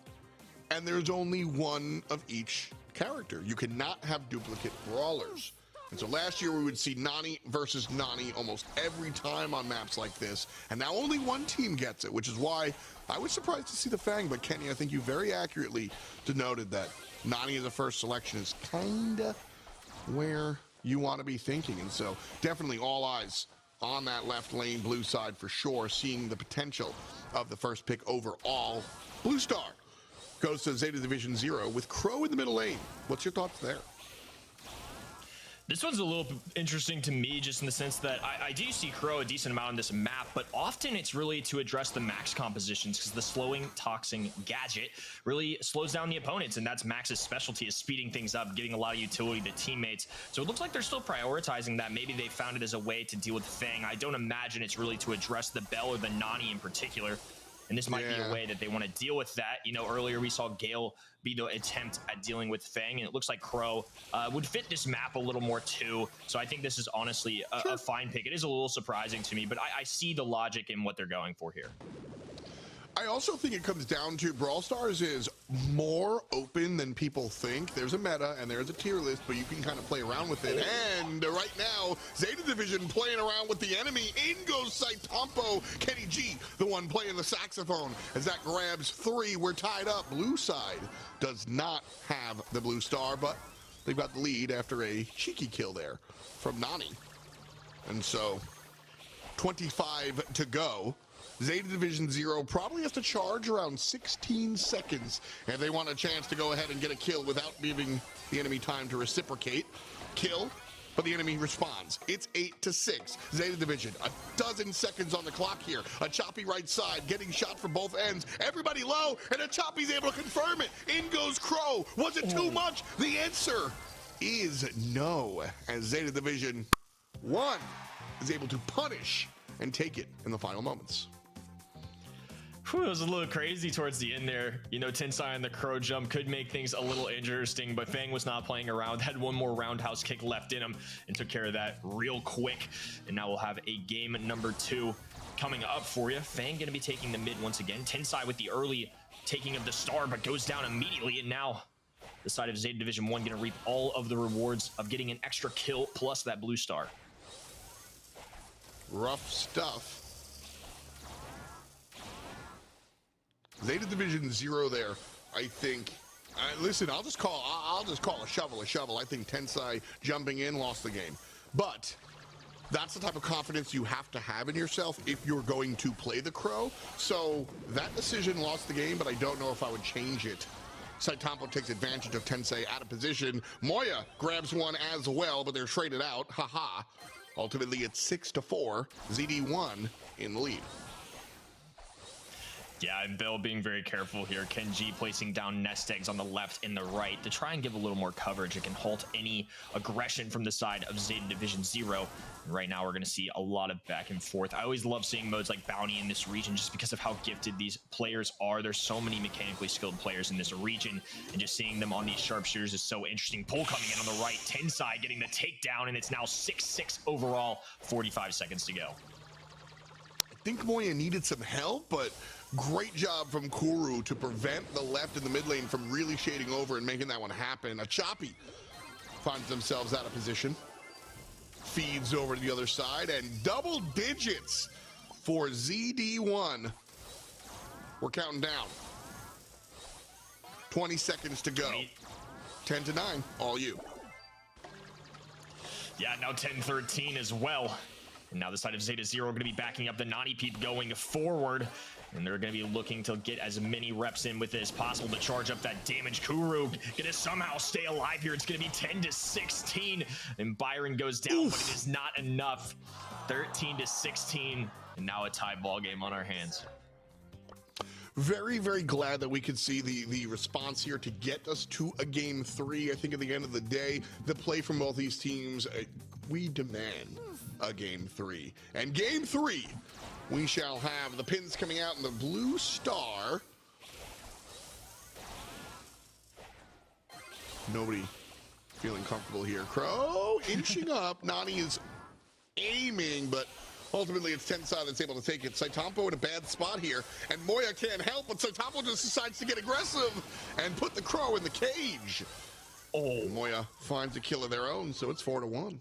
And there's only one of each character. You cannot have duplicate brawlers. And so last year we would see Nani versus Nani almost every time on maps like this. And now only one team gets it, which is why I was surprised to see the Fang. But Kenny, I think you very accurately denoted that Nani as a first selection is kinda where you want to be thinking. And so definitely all eyes on that left lane blue side for sure, seeing the potential of the first pick overall. Blue Star goes to Zeta Division 0 with Crow in the middle lane. What's your thoughts there? This one's a little interesting to me, just in the sense that I do see Crow a decent amount on this map, but often it's really to address the Max compositions, because the slowing toxin gadget really slows down the opponents, and that's Max's specialty, is speeding things up, giving a lot of utility to teammates. So it looks like they're still prioritizing that. Maybe they found it as a way to deal with Fang. I don't imagine it's really to address the Bell or the Nani in particular. And this might be a way that they want to deal with that. You know, earlier we saw Gale be the attempt at dealing with Fang, and it looks like Crow would fit this map a little more too. So I think this is honestly a fine pick. It is a little surprising to me, but I see the logic in what they're going for here. I also think it comes down to Brawl Stars is more open than people think. There's a meta and there's a tier list, but you can kind of play around with it. And right now, Zeta Division playing around with the enemy. In goes Saitampo. Kenny G, the one playing the saxophone. As that grabs 3, we're tied up. Blue side does not have the blue star, but they've got the lead after a cheeky kill there from Nani. And so, 25 to go. Zeta Division 0 probably has to charge around 16 seconds if they want a chance to go ahead and get a kill without giving the enemy time to reciprocate. Kill, but the enemy responds. It's 8-6. Zeta Division, a dozen seconds on the clock here. A choppy right side, getting shot from both ends. Everybody low, and a choppy's able to confirm it. In goes Crow. Was it too much? The answer is no, as Zeta Division 1 is able to punish and take it in the final moments. Whew, it was a little crazy towards the end there. You know, Tensai and the Crow jump could make things a little interesting, but Fang was not playing around, had one more roundhouse kick left in him and took care of that real quick. And now we'll have a game number 2 coming up for you. Fang going to be taking the mid once again. Tensai with the early taking of the star, but goes down immediately. And now the side of Zeta Division 1 going to reap all of the rewards of getting an extra kill plus that blue star. Rough stuff. Zeta Division 0 there, I think. Listen, I'll just call a shovel a shovel. I think Tensai jumping in lost the game. But that's the type of confidence you have to have in yourself if you're going to play the Crow. So that decision lost the game, but I don't know if I would change it. Saitampo takes advantage of Tensai out of position. Moya grabs one as well, but they're traded out. Haha. Ultimately, it's 6-4. ZD1 in the lead. Yeah, and Bill being very careful here. Kenji placing down nest eggs on the left and the right to try and give a little more coverage. It can halt any aggression from the side of Zeta Division 0. And right now, we're going to see a lot of back and forth. I always love seeing modes like Bounty in this region just because of how gifted these players are. There's so many mechanically skilled players in this region, and just seeing them on these sharpshooters is so interesting. Pull coming in on the right, Tensai getting the takedown, and it's now 6-6 overall, 45 seconds to go. I think Moya needed some help, but great job from Kuru to prevent the left and the mid lane from really shading over and making that one happen. A choppy finds themselves out of position. Feeds over to the other side, and double digits for ZD1. We're counting down. 20 seconds to go. 10-9, all you. Yeah, now 10-13 as well. And now the side of Zeta 0 are going to be backing up the Nani Peep going forward. And they're going to be looking to get as many reps in with it as possible to charge up that damage. Kuru going to somehow stay alive here. It's going to be 10-16. And Byron goes down, but it is not enough. 13-16. And now a tie ball game on our hands. Very, very glad that we could see the response here to get us to a game 3. I think at the end of the day, the play from both these teams, we demand a game 3. And game 3, we shall have the pins coming out in the blue star. Nobody feeling comfortable here. Crow inching up. Nani is aiming, but ultimately it's Tensai that's able to take it. Saitampo in a bad spot here, and Moya can't help, but Saitampo just decides to get aggressive and put the Crow in the cage. Oh, Moya finds a kill of their own, so it's 4-1.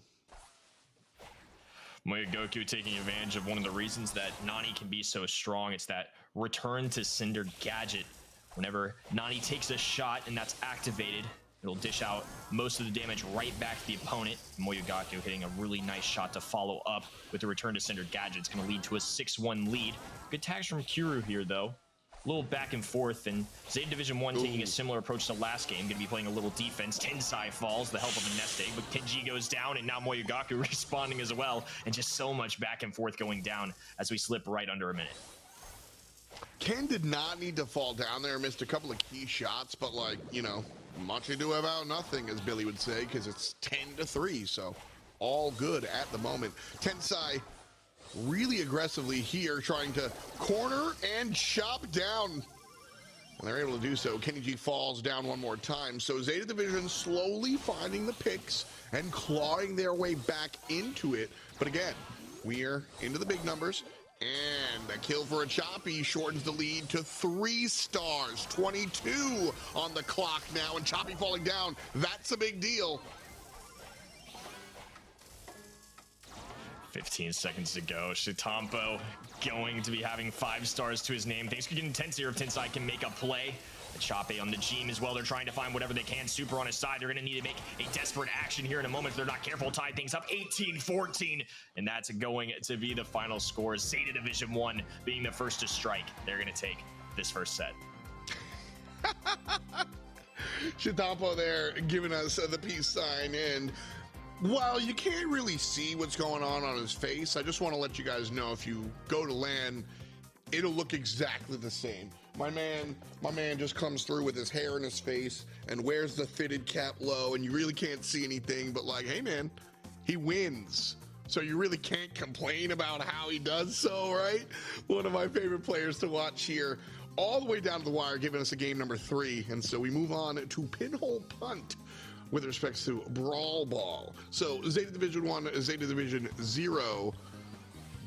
Moya Goku taking advantage of one of the reasons that Nani can be so strong. It's that return to Cinder gadget. Whenever Nani takes a shot and that's activated, it'll dish out most of the damage right back to the opponent. Moya Goku hitting a really nice shot to follow up with the return to Cinder gadget. It's going to lead to a 6-1 lead. Good tags from Kuru here, though. A little back and forth, and Zeta Division 1 taking a similar approach to last game. Going to be playing a little defense. Tensai falls, the help of a nest egg, but Kenji goes down, and now Moya Goku responding as well. And just so much back and forth going down as we slip right under a minute. Ken did not need to fall down there. Missed a couple of key shots, but like, you know, much ado about nothing, as Billy would say, because it's 10-3, so all good at the moment. Tensai really aggressively here, trying to corner and chop down. And they're able to do so. Kenny G falls down one more time. So Zeta Division slowly finding the picks and clawing their way back into it. But again, we're into the big numbers. And a kill for a Choppy shortens the lead to 3 stars. 22 on the clock now, and Choppy falling down. That's a big deal. 15 seconds to go. Shitampo going to be having 5 stars to his name. Things could get intense here if Tensai can make a play. Choppy on the Gene as well. They're trying to find whatever they can. Super on his side. They're going to need to make a desperate action here in a moment if they're not careful. Tie things up 18-14. And that's going to be the final score. ZETA Division 1 being the first to strike. They're going to take this first set. Shitampo there giving us the peace sign, and while you can't really see what's going on his face, I just want to let you guys know if you go to LAN, it'll look exactly the same. My man just comes through with his hair in his face and wears the fitted cap low, and you really can't see anything, but like, hey man, he wins. So you really can't complain about how he does so, right? One of my favorite players to watch here, all the way down to the wire, giving us a game number 3. And so we move on to Pinhole Punt with respect to Brawl Ball. So ZETA Division 1, ZETA Division 0,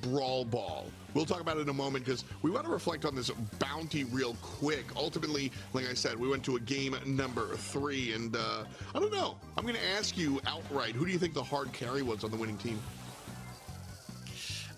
Brawl Ball. We'll talk about it in a moment because we want to reflect on this bounty real quick. Ultimately, like I said, we went to a game number 3, and I don't know. I'm going to ask you outright, who do you think the hard carry was on the winning team?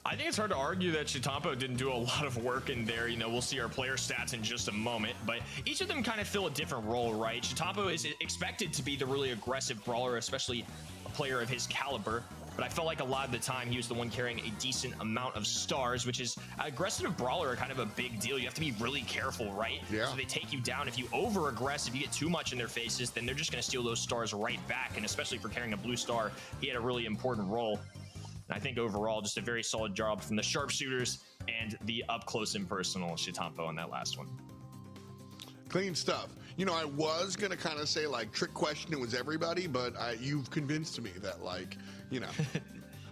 I think it's hard to argue that Shitampo didn't do a lot of work in there. You know, we'll see our player stats in just a moment, but each of them kind of fill a different role, right? Shitampo is expected to be the really aggressive brawler, especially a player of his caliber. But I felt like a lot of the time he was the one carrying a decent amount of stars, which is aggressive brawler are kind of a big deal. You have to be really careful, right? Yeah. So they take you down. If you over aggress, if you get too much in their faces, then they're just going to steal those stars right back. And especially for carrying a blue star, he had a really important role. And I think overall, just a very solid job from the sharpshooters and the up close and personal Shitampo on that last one. Clean stuff. You know, I was going to kind of say, like, trick question, it was everybody, but you've convinced me that, like, you know,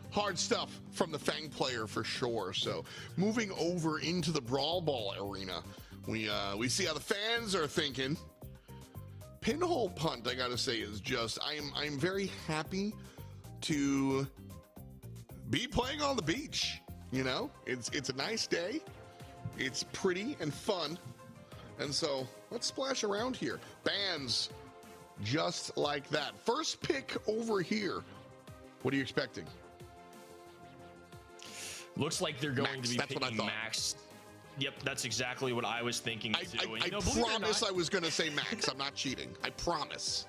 hard stuff from the Fang player for sure. So moving over into the Brawl Ball arena, we see how the fans are thinking. Pinhole Punt, I got to say, is just, I'm very happy to be playing on the beach. You know, it's a nice day. It's pretty and fun. And so let's splash around here. Bans just like that. First pick over here. What are you expecting? Looks like they're going Max, to be that's picking what I Max. Yep, that's exactly what I was thinking too. I promise I was going to say Max. I'm not cheating. I promise.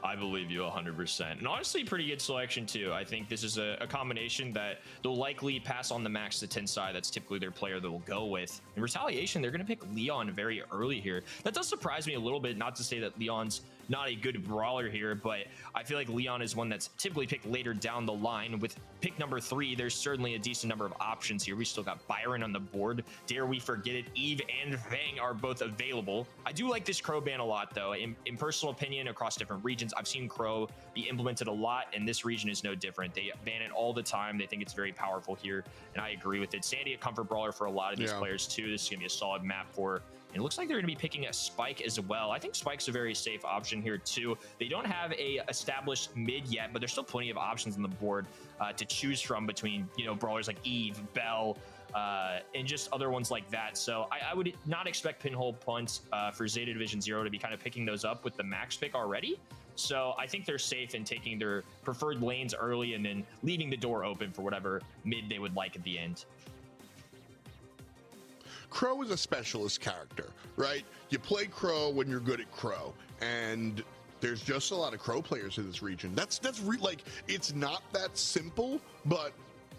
I believe you 100%. And honestly, pretty good selection too. I think this is a combination that they'll likely pass on the Max to Tensai. That's typically their player they'll go with. In retaliation, they're going to pick Leon very early here. That does surprise me a little bit, not to say that Leon's not a good brawler here, but I feel like Leon is one that's typically picked later down the line. With pick number 3, there's certainly a decent number of options here. We still got Byron on the board. Dare we forget it, Eve and Fang are both available. I do like this Crow ban a lot, though. In personal opinion, across different regions, I've seen Crow be implemented a lot, and this region is no different. They ban it all the time. They think it's very powerful here, and I agree with it. Sandy, a comfort brawler for a lot of these players, too. This is going to be a solid map for. And it looks like they're going to be picking a Spike as well. I think Spike's a very safe option here, too. They don't have a established mid yet, but there's still plenty of options on the board to choose from between, you know, brawlers like Eve, Belle, and just other ones like that. So I would not expect Pinhole Punt for ZETA Division 0 to be kind of picking those up with the Max pick already. So I think they're safe in taking their preferred lanes early and then leaving the door open for whatever mid they would like at the end. Crow is a specialist character, right? You play Crow when you're good at Crow, and there's just a lot of Crow players in this region. That's like, it's not that simple, but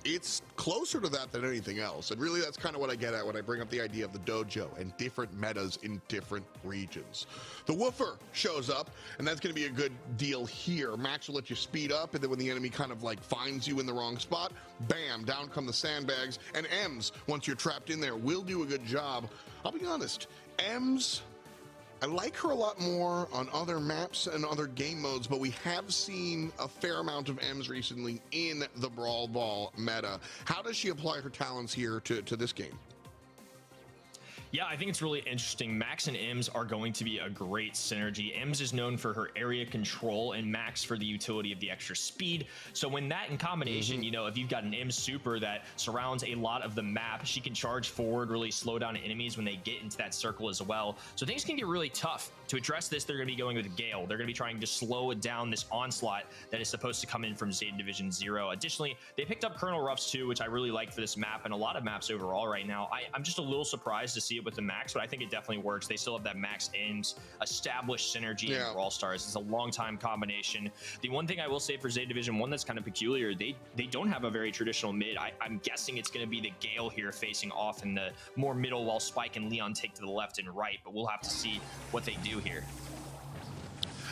it's closer to that than anything else. And really, that's kind of what I get at when I bring up the idea of the dojo and different metas in different regions. The Woofer shows up, and that's going to be a good deal here. Max will let you speed up, and then when the enemy kind of like finds you in the wrong spot, bam, down come the sandbags. And Ems, once you're trapped in there, will do a good job. I'll be honest, Ems, I like her a lot more on other maps and other game modes, but we have seen a fair amount of Ems recently in the Brawl Ball meta. How does she apply her talents here to this game? Yeah, I think it's really interesting. Max and Ems are going to be a great synergy. Ems is known for her area control and Max for the utility of the extra speed. So when that in combination, you know, if you've got an Ems super that surrounds a lot of the map, she can charge forward, really slow down enemies when they get into that circle as well. So things can get really tough. To address this, they're going to be going with Gale. They're going to be trying to slow down this onslaught that is supposed to come in from ZETA Division 0. Additionally, they picked up Colonel Ruffs too, which I really like for this map and a lot of maps overall right now. I'm just a little surprised to see it with the Max, but I think it definitely works. They still have that Max Ems established synergy in Brawl Stars. It's a long time combination. The one thing I will say for ZETA Division 1 that's kind of peculiar, they don't have a very traditional mid. I'm guessing it's going to be the Gale here facing off in the more middle while Spike and Leon take to the left and right, but we'll have to see what they do here.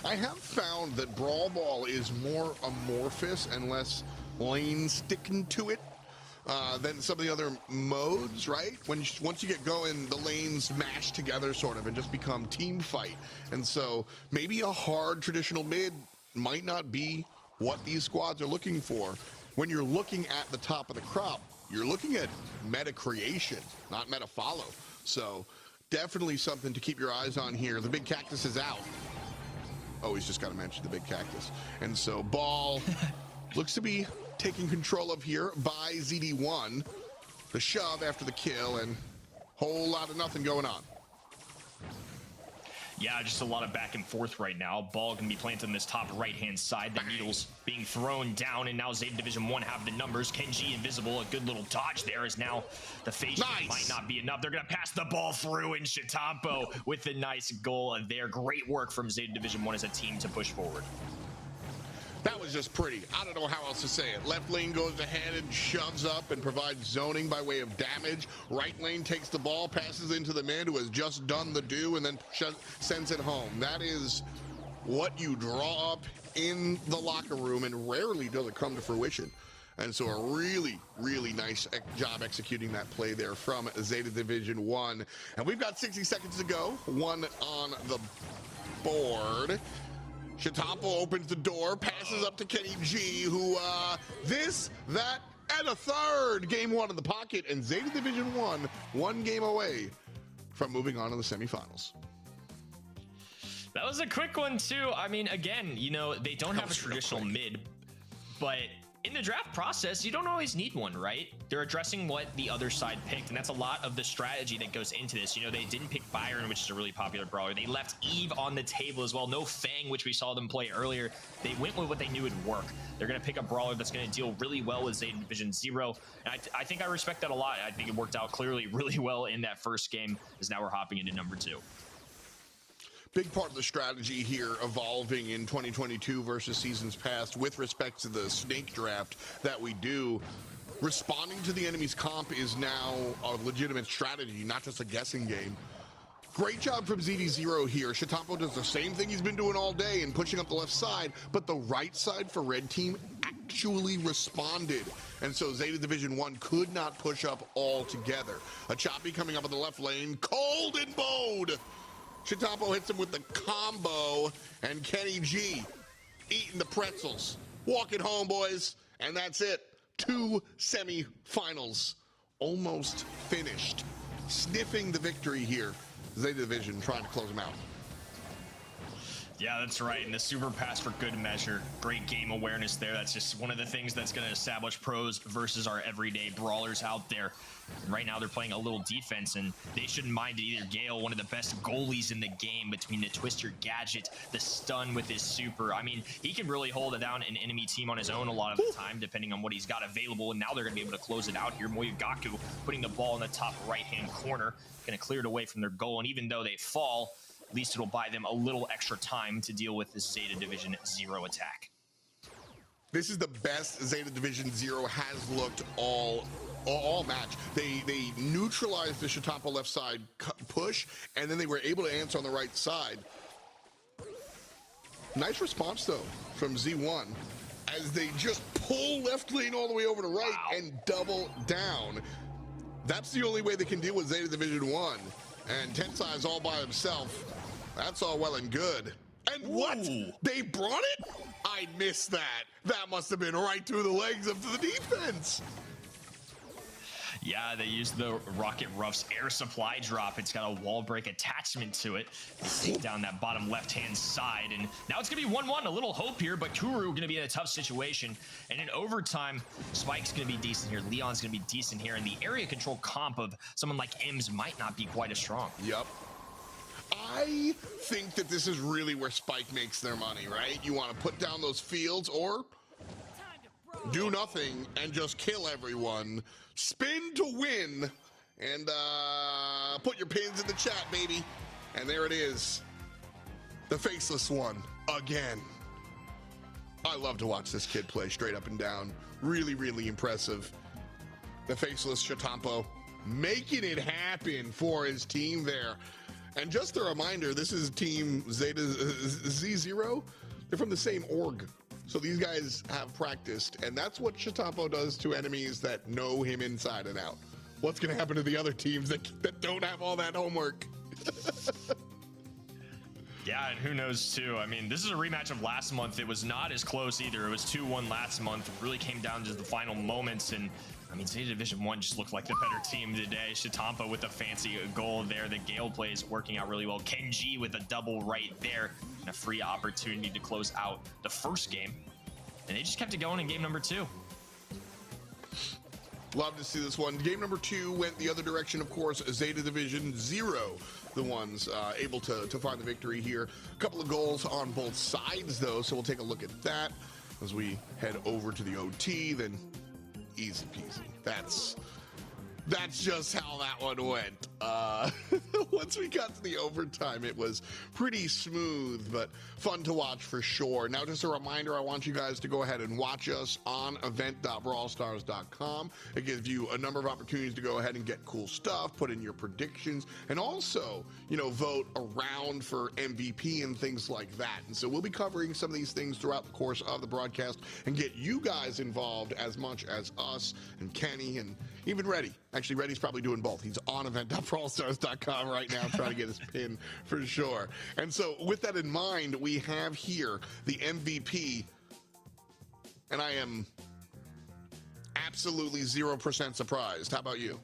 I have found that Brawl Ball is more amorphous and less lane sticking to it than some of the other modes, right? Once you get going, the lanes mash together sort of and just become team fight. And so maybe a hard traditional mid might not be what these squads are looking for. When you're looking at the top of the crop, you're looking at meta creation, not meta follow. So definitely something to keep your eyes on here. The big cactus is out. Always just got to mention the big cactus. And so Ball looks to be taken control of here by ZD1. The shove after the kill and whole lot of nothing going on. Yeah, just a lot of back and forth right now. Ball can be planted on this top right-hand side. The needles being thrown down, and now ZETA Division 1 have the numbers. Kenji invisible, a good little dodge there as now the phase might not be enough. They're going to pass the ball through, and Shitampo with the nice goal there. Great work from ZETA Division 1 as a team to push forward. That was just pretty. I don't know how else to say it. Left lane goes ahead and shoves up and provides zoning by way of damage. Right lane takes the ball, passes into the man who has just done the do, and then sends it home. That is what you draw up in the locker room, and rarely does it come to fruition. And so a really, really nice job executing that play there from ZETA Division 1. And we've got 60 seconds to go. One on the board. Shitampo opens the door, passes up to Kenny G, who this, that, and a third. Game one in the pocket, and ZETA Division 1, one game away from moving on to the semifinals. That was a quick one, too. I mean, again, you know, they don't have a traditional mid, but in the draft process, you don't always need one, right? They're addressing what the other side picked, and that's a lot of the strategy that goes into this. You know, they didn't pick Byron, which is a really popular brawler. They left Eve on the table as well. No Fang, which we saw them play earlier. They went with what they knew would work. They're going to pick a brawler that's going to deal really well with ZETA Division 0, and I think I respect that a lot. I think it worked out clearly really well in that first game, as now we're hopping into number 2. Big part of the strategy here evolving in 2022 versus seasons past with respect to the snake draft that we do. Responding to the enemy's comp is now a legitimate strategy, not just a guessing game. Great job from ZD0 here. Shitampo does the same thing he's been doing all day and pushing up the left side, but the right side for Red Team actually responded. And so ZETA Division 1 could not push up altogether. A choppy coming up in the left lane, cold and bowed. Shitampo hits him with the combo, and Kenny G eating the pretzels. Walk it home, boys, and that's it. 2 semifinals almost finished. Sniffing the victory here. ZETA Division trying to close them out. Yeah, that's right. And the super pass for good measure. Great game awareness there. That's just one of the things that's going to establish pros versus our everyday brawlers out there. And right now they're playing a little defense, and they shouldn't mind it either. Gale, one of the best goalies in the game, between the Twister gadget, the stun with his super. I mean, he can really hold it down an enemy team on his own a lot of the time, depending on what he's got available. And now they're going to be able to close it out here. Moyugaku putting the ball in the top right-hand corner, going to clear it away from their goal. And even though they fall, at least it'll buy them a little extra time to deal with this ZETA Division 0 attack. This is the best ZETA Division 0 has looked all match. They neutralized the Shitampo left side push, and then they were able to answer on the right side. Nice response, though, from Z1, as they just pull left lane all the way over to right and double down. That's the only way they can deal with ZETA Division 1. And Tensai is all by himself. That's all well and good. And what? They brought it? I missed that. That must have been right through the legs of the defense. Yeah, they used the Rocket Ruff's air supply drop. It's got a wall break attachment to it. Take down that bottom left-hand side, and now it's going to be 1-1. A little hope here, but Kuru going to be in a tough situation. And in overtime, Spike's going to be decent here. Leon's going to be decent here, and the area control comp of someone like Ims might not be quite as strong. Yep. I think that this is really where Spike makes their money, right? You want to put down those fields or do nothing and just kill everyone. Spin to win. And put your pins in the chat, baby. And there it is. The faceless one again. I love to watch this kid play straight up and down. Really, really impressive. The faceless Chatampo making it happen for his team there. And just a reminder, this is team Zeta Z0. They're from the same org. So these guys have practiced, and that's what Chatampo does to enemies that know him inside and out. What's going to happen to the other teams that don't have all that homework? Yeah, and who knows too. I mean, this is a rematch of last month. It was not as close either. It was 2-1 last month. It really came down to the final moments, and I mean, Zeta Division 1 just looked like the better team today. Chatampo with a fancy goal there. The Gale play is working out really well. Kenji with a double right there, and a free opportunity to close out the first game. And they just kept it going in game number 2. Love to see this one. Game number 2 went the other direction, of course. Zeta Division 0, the ones able to find the victory here. A couple of goals on both sides, though, so we'll take a look at that as we head over to the OT. Then easy peasy. That's just how that one went. Once we got to the overtime, it was pretty smooth, but fun to watch for sure. Now, just a reminder, I want you guys to go ahead and watch us on event.brawlstars.com. It gives you a number of opportunities to go ahead and get cool stuff, put in your predictions, and also, you know, vote around for MVP and things like that. And so we'll be covering some of these things throughout the course of the broadcast and get you guys involved as much as us and Kenny and even Reddy. Actually, Reddy's probably doing both. He's on event.brawlstars.com right now trying to get his pin for sure. And so with that in mind, we have here the MVP, and I am absolutely 0% surprised. How about you?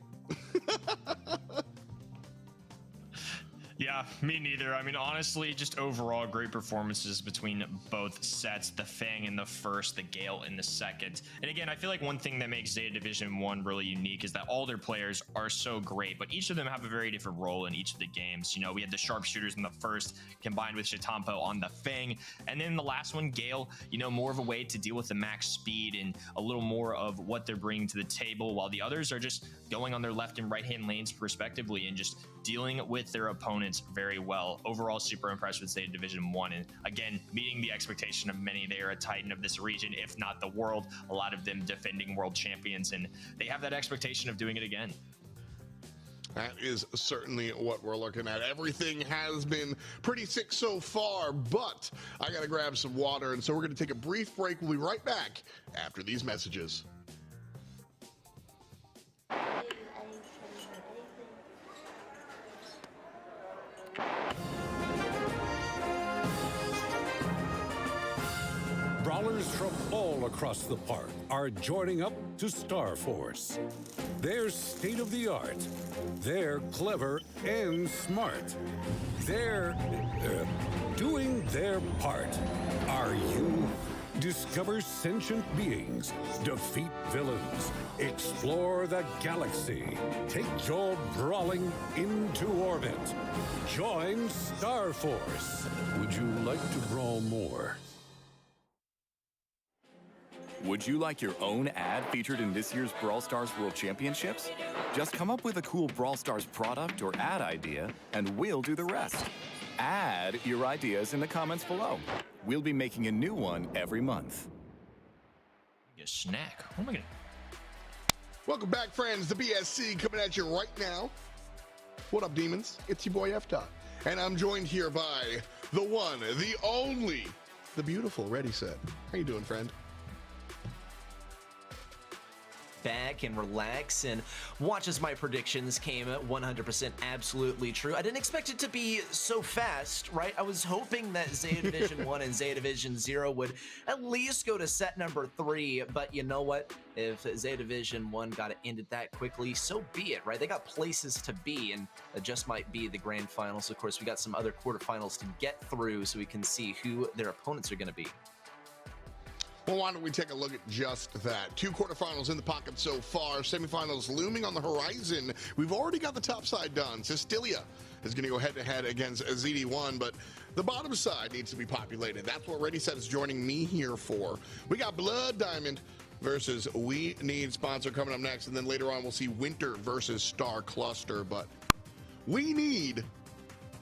Yeah, me neither. I mean, honestly, just overall great performances between both sets, the Fang in the first, the Gale in the second. And again, I feel like one thing that makes Zeta Division 1 really unique is that all their players are so great, but each of them have a very different role in each of the games. You know, we had the sharpshooters in the first combined with Chatampo on the Fang. And then the last one, Gale, you know, more of a way to deal with the max speed and a little more of what they're bringing to the table, while the others are just going on their left and right hand lanes respectively and just dealing with their opponents very well. Overall, super impressed with Zeta Division 1, and again, meeting the expectation of many. They are a titan of this region, if not the world. A lot of them defending world champions, and they have that expectation of doing it again. That is certainly what we're looking at. Everything has been pretty sick so far, but I gotta grab some water, and so we're gonna take a brief break. We'll be right back after these messages. Brawlers from all across the park are joining up to Star Force. They're state-of-the-art. They're clever and smart. They're doing their part. Are you? Discover sentient beings, defeat villains, explore the galaxy, take your brawling into orbit. Join Star Force. Would you like to brawl more? Would you like your own ad featured in this year's Brawl Stars World Championships? Just come up with a cool Brawl Stars product or ad idea, and we'll do the rest. Add your ideas in the comments below. We'll be making a new one every month. Get a snack. What am I gonna? Welcome back, friends. The BSC coming at you right now. What up, demons? It's your boy F-Dot. And I'm joined here by the one, the only, the beautiful Ready Set. How you doing, friend? back and relax and watch as my predictions came 100% absolutely true. I didn't expect it to be so fast, right? I was hoping that ZETA Division 1 and ZETA Division 0 would at least go to set number 3, but you know what? If ZETA Division 1 got it ended that quickly, so be it, right? They got places to be, and it just might be the grand finals. Of course, we got some other quarterfinals to get through so we can see who their opponents are going to be. Well, why don't we take a look at just that? 2 quarterfinals in the pocket so far, semifinals looming on the horizon. We've already got the top side done. Sistilia is going to go head-to-head against ZD1, but the bottom side needs to be populated. That's what Ready Set is joining me here for. We got Blood Diamond versus We Need Sponsor coming up next, and then later on we'll see Winter versus Star Cluster, but we need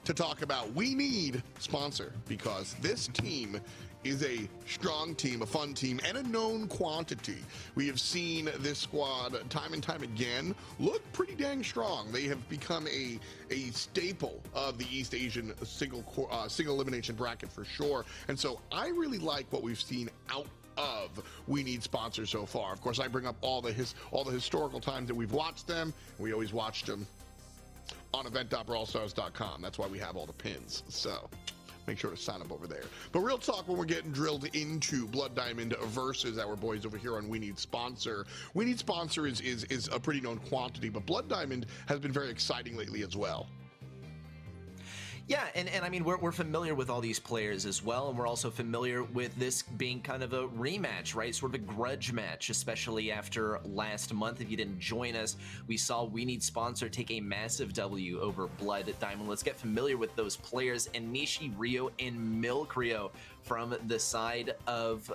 to talk about We Need Sponsor, because this team is a strong team, a fun team, and a known quantity. We have seen this squad time and time again look pretty dang strong. They have become a staple of the East Asian single elimination bracket for sure. And so I really like what we've seen out of We Need Sponsors so far. Of course, I bring up all the historical times that we've watched them. We always watched them on event.brawlstars.com. That's why we have all the pins. So make sure to sign up over there. But real talk, when we're getting drilled into Blood Diamond versus our boys over here on We Need Sponsor. We Need Sponsor is a pretty known quantity, but Blood Diamond has been very exciting lately as well. Yeah, and I mean, we're familiar with all these players as well, and we're also familiar with this being kind of a rematch, right? Sort of a grudge match, especially after last month. If you didn't join us, we saw We Need Sponsor take a massive W over Blood Diamond. Let's get familiar with those players, and Nishi, Rio, and Milk Rio from the side of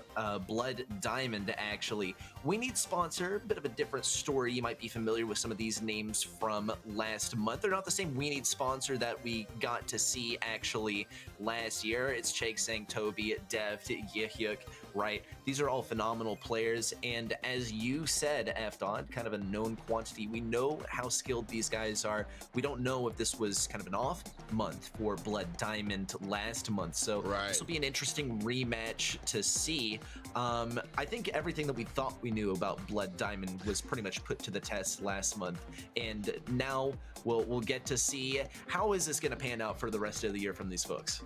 Blood Diamond, actually. We Need Sponsor, a bit of a different story. You might be familiar with some of these names from last month. They're not the same We Need Sponsor that we got to see actually last year. It's Chake Sang, Toby, Deft, Yihyuk, right? These are all phenomenal players, and as you said, Afdon, kind of a known quantity. We know how skilled these guys are. We don't know if this was kind of an off month for Blood Diamond last month, so this will be an interesting rematch to see. I think everything that we thought we knew about Blood Diamond was pretty much put to the test last month, and now we'll get to see how is this going to pan out for the rest of the year from these folks.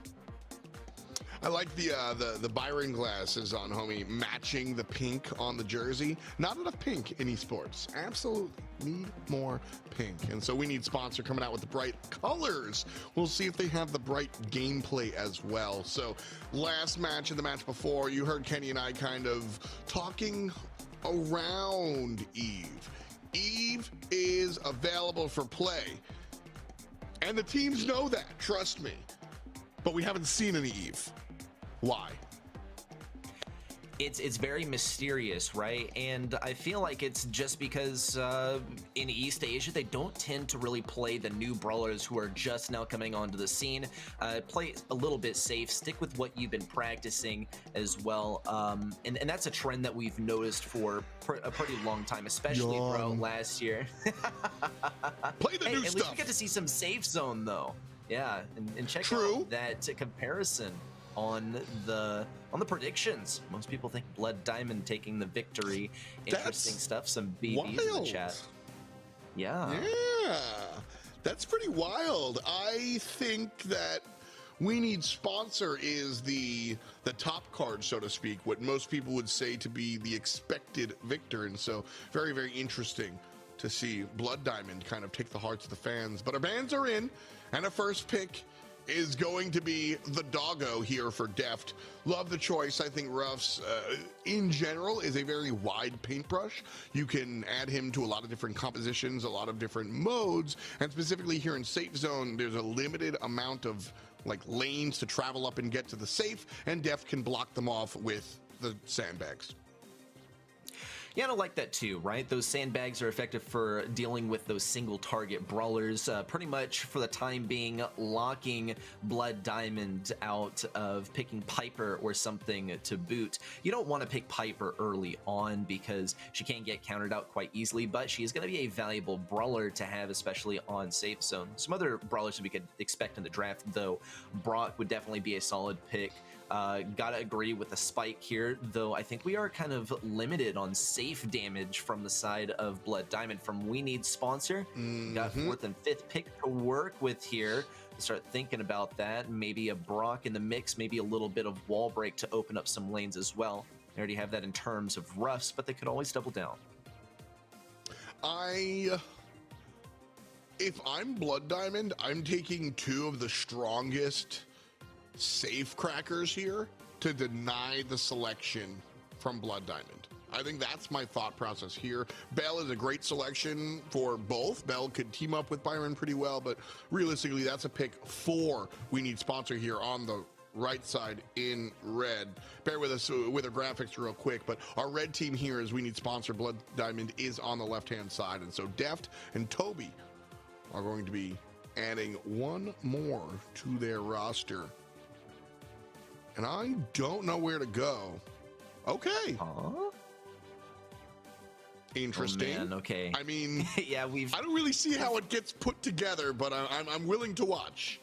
I like the Byron glasses on homie, matching the pink on the jersey. Not enough pink in esports. Absolutely need more pink. And so We Need Sponsor coming out with the bright colors. We'll see if they have the bright gameplay as well. So last match and the match before, you heard Kenny and I kind of talking around Eve. Eve is available for play. And the teams know that, trust me. But we haven't seen any Eve. Why? It's very mysterious, right? And I feel like it's just because in East Asia, they don't tend to really play the new brawlers who are just now coming onto the scene. Play a little bit safe, stick with what you've been practicing as well. And that's a trend that we've noticed for a pretty long time, especially last year. Play the new at stuff. least we get to see some safe zone though. Yeah, and check out that comparison on the predictions. Most people think Blood Diamond taking the victory. Interesting stuff. Some BBs in the chat. Yeah, that's pretty wild. I think that We Need Sponsor is the top card, so to speak, what most people would say to be the expected victor, and so very, very interesting to see Blood Diamond kind of take the hearts of the fans. But our bans are in, and a first pick is going to be the doggo here for Deft. Love the choice. I think Ruffs, in general, is a very wide paintbrush. You can add him to a lot of different compositions, a lot of different modes, and specifically here in Safe Zone, there's a limited amount of like lanes to travel up and get to the safe, and Deft can block them off with the sandbags. Yeah, I like that too, right? Those sandbags are effective for dealing with those single target brawlers, pretty much for the time being, locking Blood Diamond out of picking Piper or something to boot. You don't want to pick Piper early on because she can get countered out quite easily, but she is going to be a valuable brawler to have, especially on Safe Zone. Some other brawlers that we could expect in the draft, though, Brock would definitely be a solid pick. Gotta agree with the spike here, though I think we are kind of limited on safe damage from the side of Blood Diamond from We Need Sponsor. Got 4th and 5th pick to work with here. Start thinking about that. Maybe a Brock in the mix, maybe a little bit of wall break to open up some lanes as well. They already have that in terms of roughs, but they could always double down. If I'm Blood Diamond, I'm taking 2 of the strongest safe crackers here to deny the selection from Blood Diamond. I think that's my thought process here. Bell is a great selection for both. Bell could team up with Byron pretty well, but realistically, that's a pick 4. We Need Sponsor here on the right side in red. Bear with us with our graphics real quick, but our red team here is We Need Sponsor. Blood Diamond is on the left-hand side, and so Deft and Toby are going to be adding 1 more to their roster. And I don't know where to go. Okay. Interesting. Oh, man, okay. I mean, yeah, I don't really see how it gets put together, but I'm willing to watch.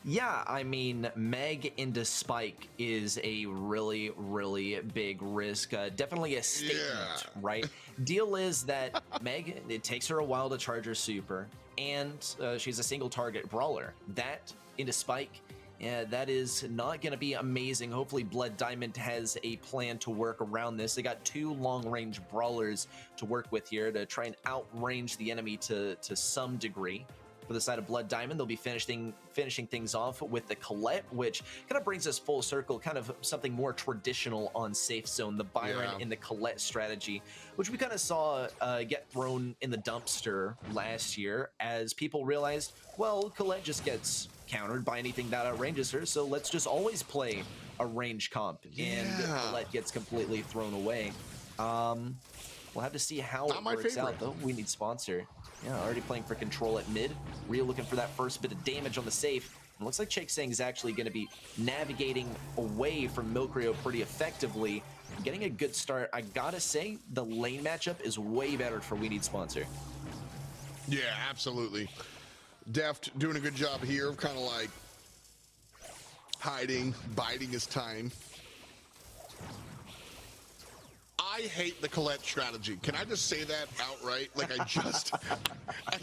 Yeah, I mean, Meg into Spike is a really, really big risk. Definitely a statement, right? Deal is that Meg, it takes her a while to charge her super, and she's a single target brawler. That into Spike, yeah, that is not going to be amazing. Hopefully Blood Diamond has a plan to work around this. They got 2 long-range brawlers to work with here to try and outrange the enemy to some degree. For the side of Blood Diamond, they'll be finishing things off with the Colette, which kind of brings us full circle, kind of something more traditional on Safe Zone, the Byron and the Colette strategy, which we kind of saw get thrown in the dumpster last year as people realized, well, Colette just gets countered by anything that outranges her, so let's just always play a range comp, and Colette gets completely thrown away. We'll have to see how it works out, though. We Need Sponsor. Yeah, already playing for control at mid. Rio looking for that first bit of damage on the safe. It looks like Chake Sang is actually going to be navigating away from Milkrio pretty effectively. Getting a good start. I gotta say, the lane matchup is way better for We Need Sponsor. Yeah, absolutely. Deft doing a good job here of kind of like hiding, biding his time. I hate the Colette strategy. Can I just say that outright? Like, I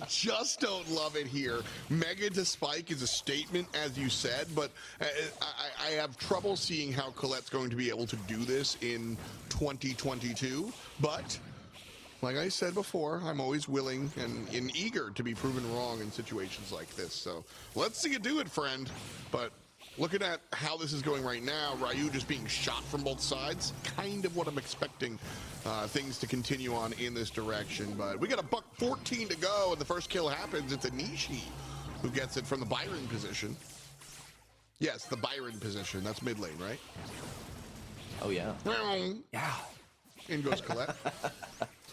just don't love it here. Mega to Spike is a statement, as you said, but I have trouble seeing how Colette's going to be able to do this in 2022. But, like I said before, I'm always willing and eager to be proven wrong in situations like this. So, let's see you do it, friend. But looking at how this is going right now, Ryu just being shot from both sides, kind of what I'm expecting things to continue on in this direction. But we got a $1:14 to go, and the first kill happens. It's Anishi who gets it from the Byron position. Yes, the Byron position. That's mid lane, right? Oh, yeah. Yeah. In goes Colette.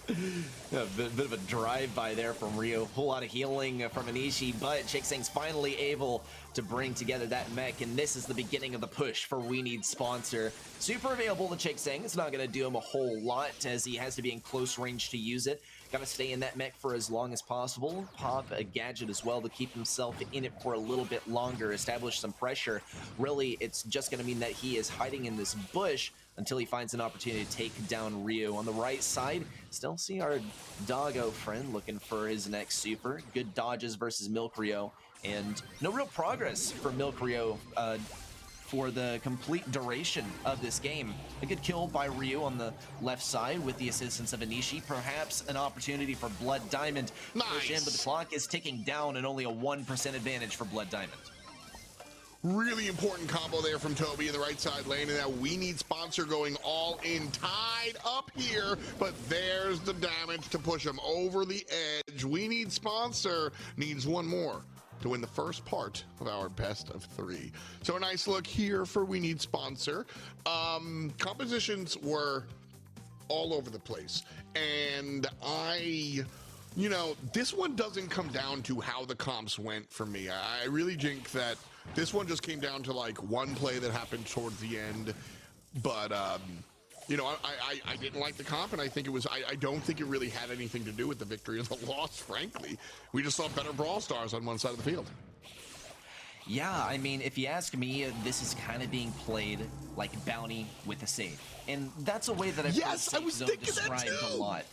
A bit of a drive-by there from Rio. Whole lot of healing from Anishi, but Chake Sang's finally able to bring together that mech, and this is the beginning of the push for We Need Sponsor. Super available to Chake Sang. It's not going to do him a whole lot as he has to be in close range to use it. Got to stay in that mech for as long as possible. Pop a gadget as well to keep himself in it for a little bit longer, establish some pressure. Really, it's just going to mean that he is hiding in this bush until he finds an opportunity to take down Ryu. On the right side, still see our doggo friend looking for his next super. Good dodges versus Milkrio, and no real progress for Milkrio for the complete duration of this game. A good kill by Ryu on the left side with the assistance of Anishi. Perhaps an opportunity for Blood Diamond. Push in, but the clock is ticking down and only a 1% advantage for Blood Diamond. Really important combo there from Toby in the right side lane, and now We Need Sponsor going all in, tied up here, but there's the damage to push him over the edge. We Need Sponsor needs one more to win the first part of our best of 3. So a nice look here for We Need Sponsor. Compositions were all over the place, and you know, this one doesn't come down to how the comps went for me. I really think that this one just came down to like one play that happened towards the end. But, you know, I didn't like the comp, and I think it was, I don't think it really had anything to do with the victory or the loss, frankly. We just saw better Brawl Stars on one side of the field. Yeah, I mean, if you ask me, this is kind of being played like bounty with a save. And that's a way that I've heard Safe Zone described a lot.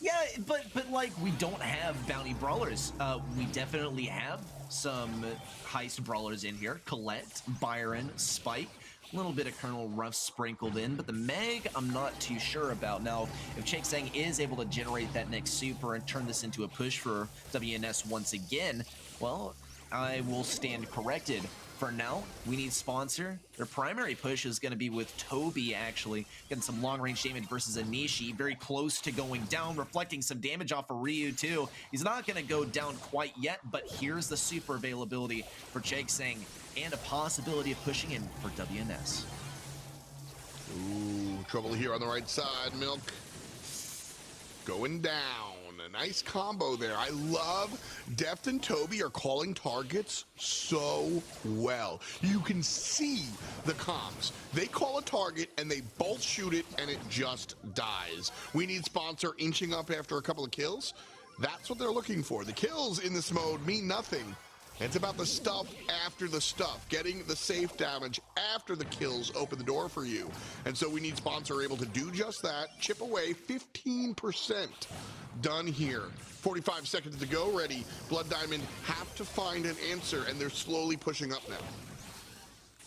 Yeah, but like, we don't have bounty brawlers. We definitely have some heist brawlers in here. Colette, Byron, Spike. A little bit of Colonel Ruff sprinkled in, but the Meg, I'm not too sure about. Now, if Chakesang is able to generate that next super and turn this into a push for WNS once again, well, I will stand corrected. For now, we need sponsor. Their primary push is going to be with Toby, actually. Getting some long-range damage versus Anishi. Very close to going down, reflecting some damage off of Ryu, too. He's not going to go down quite yet, but here's the super availability for Chakesang and a possibility of pushing in for WNS. Ooh, trouble here on the right side, Milk. Going down. A nice combo there. I love Deft and Toby are calling targets so well. You can see the comms. They call a target and they both shoot it and it just dies. We need sponsor inching up after a couple of kills. That's what they're looking for. The kills in this mode mean nothing. It's about the stuff after the stuff. Getting the safe damage after the kills open the door for you. And so we need sponsor able to do just that. Chip away 15%. Done here. 45 seconds to go. Ready. Blood Diamond have to find an answer, and they're slowly pushing up now.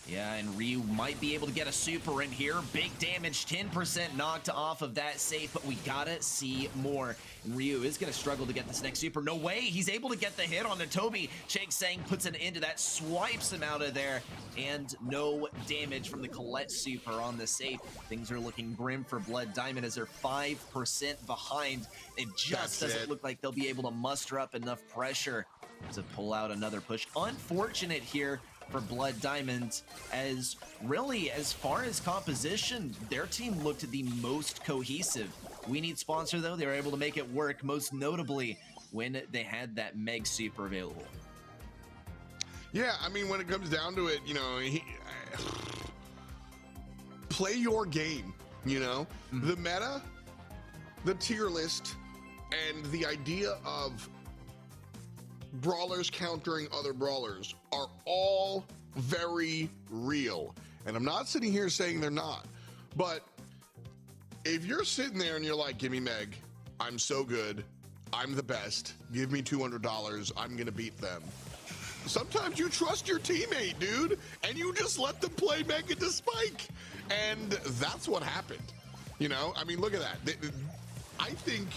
Yeah, and Ryu might be able to get a super in here. Big damage, 10% knocked off of that safe, but we gotta see more. And Ryu is gonna struggle to get this next super. No way, he's able to get the hit on the Toby. Chakesang puts an end to that, swipes him out of there, and no damage from the Colette super on the safe. Things are looking grim for Blood Diamond as they're 5% behind. It just doesn't look like they'll be able to muster up enough pressure to pull out another push. Unfortunate here for Blood Diamond, as really, as far as composition, their team looked the most cohesive. We need sponsor, though. They were able to make it work, most notably when they had that Meg super available. Yeah, I mean, when it comes down to it, you know, play your game, you know? The meta, the tier list, and the idea of brawlers countering other brawlers are all very real. And I'm not sitting here saying they're not, but if you're sitting there and you're like, give me Meg, I'm so good, I'm the best, give me $200, I'm gonna beat them. Sometimes you trust your teammate, dude, and you just let them play Meg into Spike. And that's what happened. You know, I mean, look at that. I think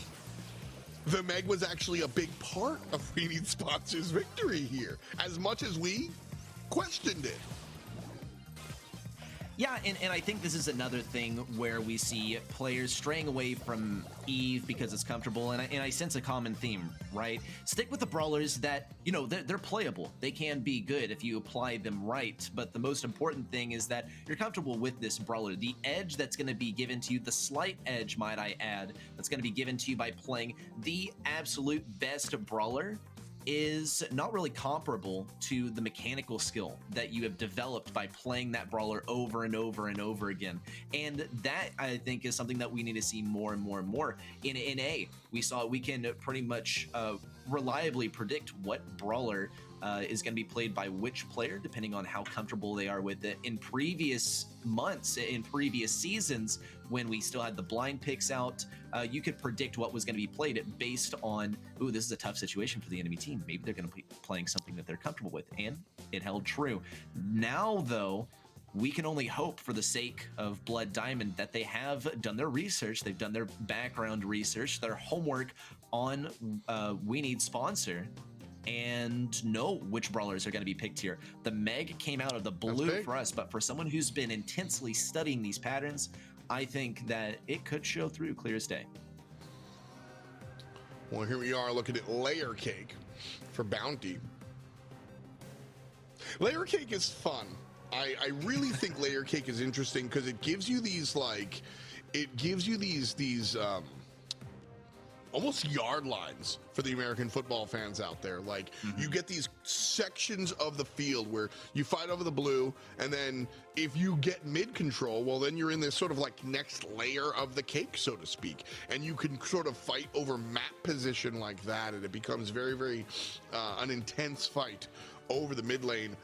the Meg was actually a big part of We Need Sponsor's victory here, as much as we questioned it. Yeah, and I think this is another thing where we see players straying away from Eve because it's comfortable, and I sense a common theme, right? Stick with the brawlers that, you know, they're playable. They can be good if you apply them right, but the most important thing is that you're comfortable with this brawler. The edge that's going to be given to you, the slight edge, might I add, that's going to be given to you by playing the absolute best brawler is not really comparable to the mechanical skill that you have developed by playing that brawler over and over and over again. And that, I think, is something that we need to see more and more and more. In NA, we can pretty much reliably predict what brawler is going to be played by which player, depending on how comfortable they are with it. In previous months, in previous seasons, when we still had the blind picks out, you could predict what was going to be played based on, ooh, this is a tough situation for the enemy team. Maybe they're going to be playing something that they're comfortable with, and it held true. Now, though, we can only hope for the sake of Blood Diamond that they have done their research, they've done their background research, their homework on We Need Sponsor, and know which brawlers are going to be picked here. The Meg came out of the blue for us, but for someone who's been intensely studying these patterns, I think that it could show through clear as day. Well, here we are looking at Layer Cake for Bounty. Layer Cake is fun. I really think Layer Cake is interesting because it gives you these, like, almost yard lines for the American football fans out there. Like, you get these sections of the field where you fight over the blue, and then if you get mid control, well, then you're in this sort of like next layer of the cake, so to speak, and you can sort of fight over map position like that, and it becomes very, very an intense fight over the mid lane.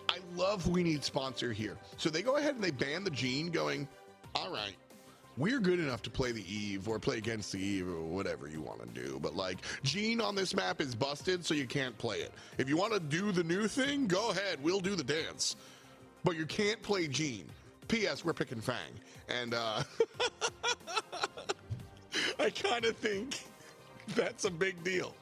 I love We Need Sponsor here. So they go ahead and they ban the Gene, going, all right, we're good enough to play the Eve or play against the Eve or whatever you want to do. But like, Gene on this map is busted, so you can't play it. If you want to do the new thing, go ahead, we'll do the dance. But you can't play Gene. P.S. We're picking Fang. And I kind of think that's a big deal.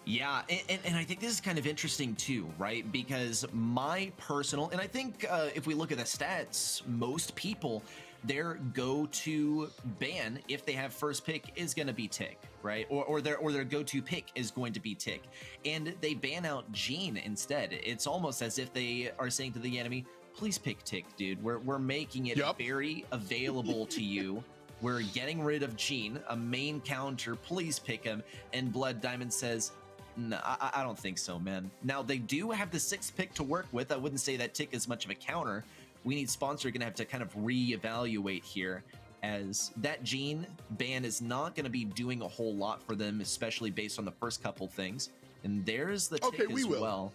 Yeah, and I think this is kind of interesting too, right? Because my personal, and I think if we look at the stats, most people, their go-to ban, if they have first pick, is going to be Tick, right? Or their go-to pick is going to be Tick. And they ban out Gene instead. It's almost as if they are saying to the enemy, please pick Tick, dude. We're making it very available to you. We're getting rid of Gene, a main counter, please pick him. And Blood Diamond says, no, I don't think so, man. Now, they do have the 6th pick to work with. I wouldn't say that Tick is much of a counter. We Need Sponsor going to have to kind of reevaluate here, as that Gene ban is not going to be doing a whole lot for them, especially based on the first couple things. And there's the Tick as well.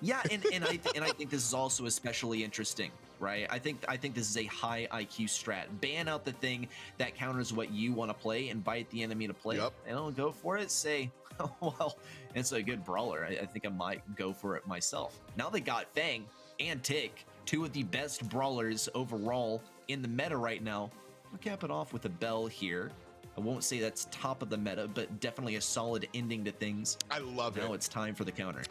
Yeah, and I think this is also especially interesting, right? I think this is a high IQ strat. Ban out the thing that counters what you want to play, invite the enemy to play. And don't go for it. Say, oh, well, it's a good brawler. I think I might go for it myself. Now they got Fang and Tick, 2 of the best brawlers overall in the meta right now. We'll cap it off with a Bell here. I won't say that's top of the meta, but definitely a solid ending to things. I love it. Now it's time for the counter.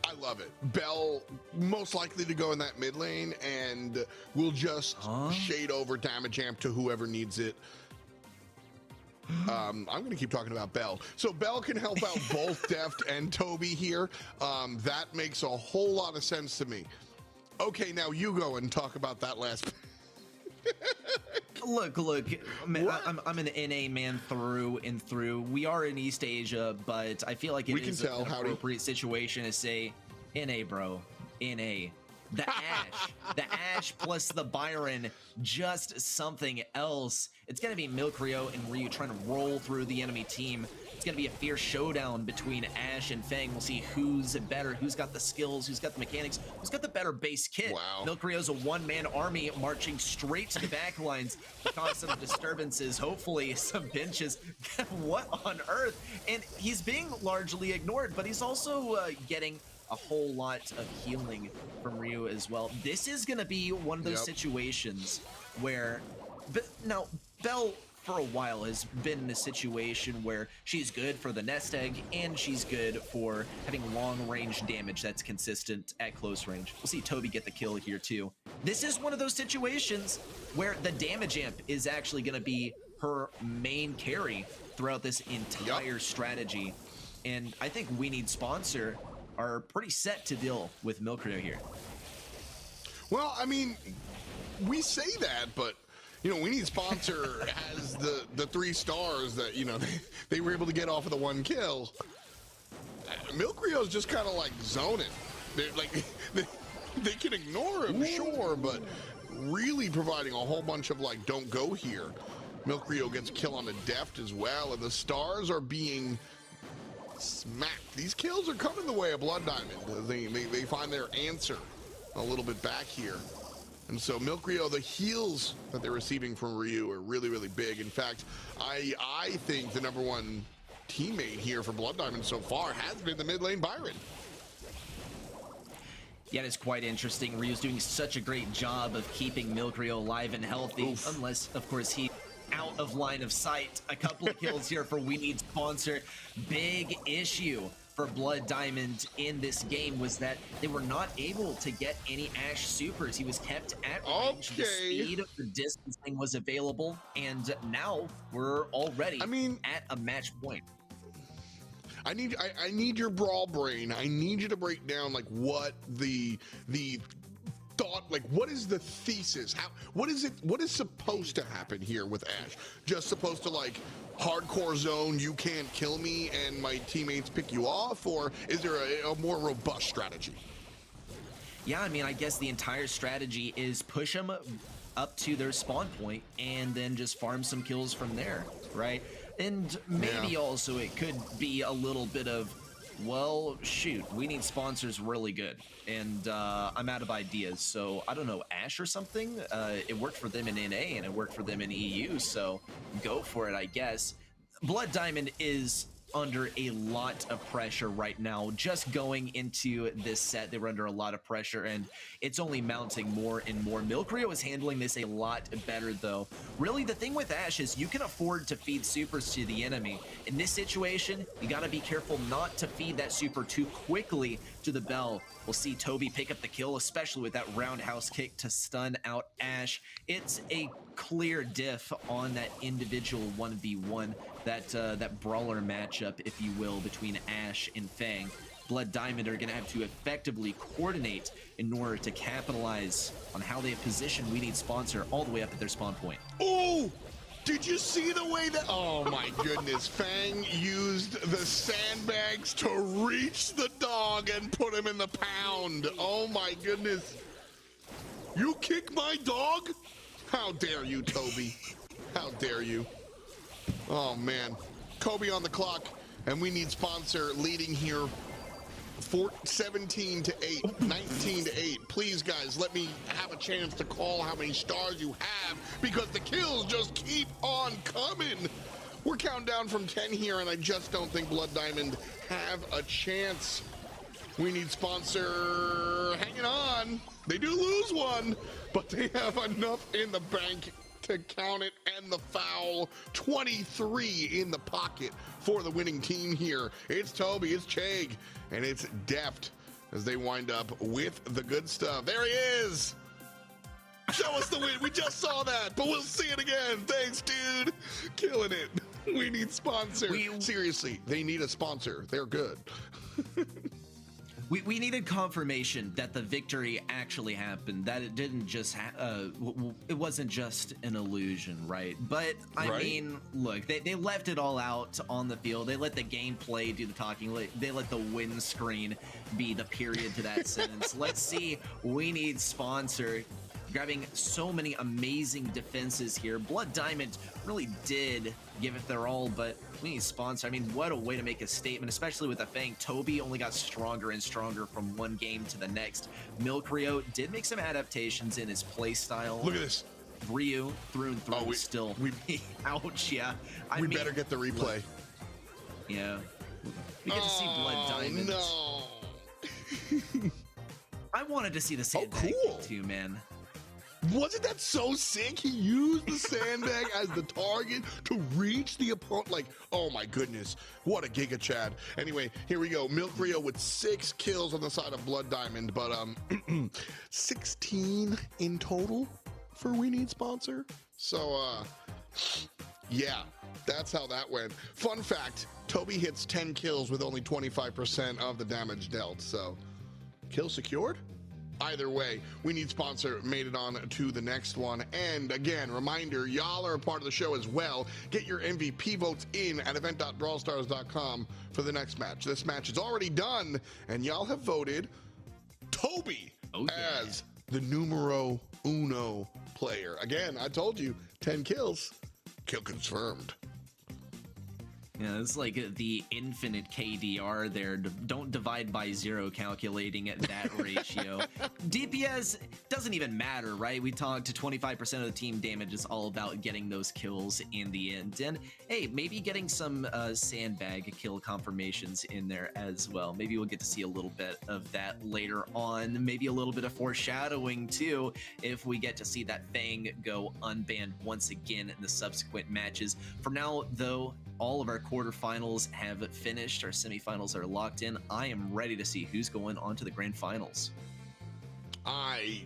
I love it. Bell most likely to go in that mid lane and will just shade over damage amp to whoever needs it. I'm going to keep talking about Bell. So Bell can help out both Deft and Toby here. That makes a whole lot of sense to me. Okay, now you go and talk about that last. Look, I'm an NA man through and through. We are in East Asia, but I feel like it is an appropriate situation to say NA, bro. NA. The Ash plus the Byron, just something else. It's going to be Milkrio and Ryu trying to roll through the enemy team. It's going to be a fierce showdown between Ash and Fang. We'll see who's better, who's got the skills, who's got the mechanics, who's got the better base kit. Wow. Milkrio's a one-man army marching straight to the back lines to cause some disturbances, hopefully some benches. What on earth? And he's being largely ignored, but he's also getting a whole lot of healing from Ryu as well. This is going to be one of those situations where, now, Bell for a while has been in a situation where she's good for the nest egg and she's good for having long range damage that's consistent at close range. We'll see Toby get the kill here too. This is one of those situations where the damage amp is actually going to be her main carry throughout this entire strategy. And I think We Need Sponsor are pretty set to deal with Milkrio here. Well, I mean, we say that, but you know, We Need Sponsor has the 3 stars that, you know, they were able to get off of the 1 kill. Milkrio's just kind of like zoning. They're like, they can ignore him, sure, but really providing a whole bunch of like, don't go here. Milkrio gets a kill on the Deft as well, and the stars are being smacked. These kills are coming the way of Blood Diamond. They find their answer a little bit back here. And so Milkrio, the heals that they're receiving from Ryu are really, really big. In fact, I think the #1 teammate here for Blood Diamond so far has been the mid lane Byron. Yeah, it's quite interesting. Ryu's doing such a great job of keeping Milkrio alive and healthy, unless, of course, he out of line of sight. A couple of kills here for We Need Sponsor. Big issue for Blood Diamond in this game was that they were not able to get any Ash supers. He was kept at range. The speed of the distancing was available, and now we're already at a match point. I need your Brawl brain. I need you to break down like what the thought, like what is the thesis? What is supposed to happen here with Ash? Just supposed to like hardcore zone, you can't kill me and my teammates pick you off, or is there a more robust strategy? Yeah, I mean, I guess the entire strategy is push them up to their spawn point and then just farm some kills from there, right? And maybe also it could be a little bit of Well, shoot, we need sponsors really good, and I'm out of ideas, so I don't know, Ash or something? It worked for them in NA, and it worked for them in EU, so go for it, I guess. Blood Diamond is under a lot of pressure right now. Just going into this set, they were under a lot of pressure, and it's only mounting more and more. Milkrio is handling this a lot better, though. Really, the thing with Ash is you can afford to feed supers to the enemy. In this situation, you gotta be careful not to feed that super too quickly to the Bell. We'll see Toby pick up the kill, especially with that roundhouse kick to stun out Ash. It's a clear diff on that individual 1v1, that brawler matchup, if you will, between Ash and Fang. Blood Diamond are going to have to effectively coordinate in order to capitalize on how they have positioned We Need Sponsor all the way up at their spawn point. Oh! Did you see the way that... Oh my goodness. Fang used the sandbags to reach the dog and put him in the pound. Oh my goodness. You kick my dog? How dare you, Toby? How dare you? Oh man. Kobe on the clock, and We Need Sponsor leading here 17 to 8, 19 to 8. Please, guys, let me have a chance to call how many stars you have, because the kills just keep on coming. We're counting down from 10 here, and I just don't think Blood Diamond have a chance. We Need Sponsor hanging on. They do lose one, but they have enough in the bank to count it, and the foul. 23 in the pocket for the winning team here. It's Toby, it's Chag, and it's Deft as they wind up with the good stuff. There he is. Show us the win. We just saw that, but we'll see it again. Thanks, dude. Killing it. We need sponsor. Seriously, they need a sponsor. They're good. We needed confirmation that the victory actually happened, that it didn't just it wasn't just an illusion, right? But I mean, look, they left it all out on the field. They let the gameplay do the talking. They let the win screen be the period to that sentence. Let's see. We need sponsor. Grabbing so many amazing defenses here. Blood Diamond really did give it their all, but We Need Sponsor. I mean, what a way to make a statement, especially with a Fang. Toby only got stronger and stronger from one game to the next. Milkrio did make some adaptations in his play style. Look at this. Ryu through and through still. Ouch, yeah. I mean, better get the replay. Yeah. We get to see Blood Diamond. No. I wanted to see the sandbag too, man. Wasn't that so sick? He used the sandbag as the target to reach the opponent. Like, oh my goodness, what a Giga Chad. Anyway, here we go. Milkrio with 6 kills on the side of Blood Diamond, but 16 in total for We Need Sponsor. So, yeah, that's how that went. Fun fact, Toby hits 10 kills with only 25% of the damage dealt. So, kill secured? Either way, We Need Sponsor made it on to the next one. And again, reminder, y'all are a part of the show as well. Get your MVP votes in at event.brawlstars.com for the next match. This match is already done, and y'all have voted Toby as the numero uno player. Again, I told you, 10 kills. Kill confirmed. Yeah, it's like the infinite KDR there. Don't divide by 0 calculating at that ratio. DPS doesn't even matter, right? We talked to 25% of the team damage is all about getting those kills in the end. And hey, maybe getting some sandbag kill confirmations in there as well. Maybe we'll get to see a little bit of that later on. Maybe a little bit of foreshadowing too, if we get to see that Fang go unbanned once again in the subsequent matches. For now, though, all of our quarterfinals have finished. Our semifinals are locked in. I am ready to see who's going on to the grand finals. I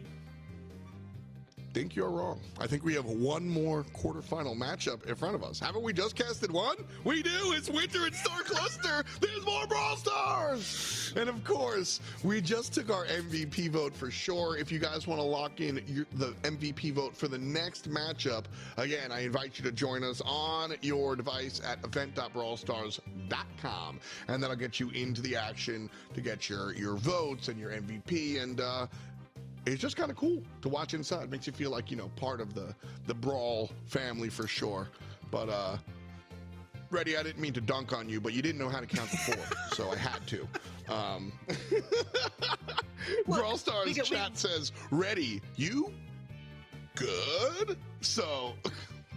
think you're wrong. I think we have one more quarterfinal matchup in front of us. Haven't we just casted one? We do. It's Winter and Star Cluster. There's more Brawl Stars. And of course, we just took our MVP vote for sure. If you guys want to lock in the MVP vote for the next matchup, again, I invite you to join us on your device at event.brawlstars.com, and that'll get you into the action to get your votes and your MVP. And it's just kind of cool to watch inside. Makes you feel like, you know, part of the Brawl family for sure. But Ready, I didn't mean to dunk on you, but you didn't know how to count to 4, so I had to. Brawl Stars chat says, ready, you good? So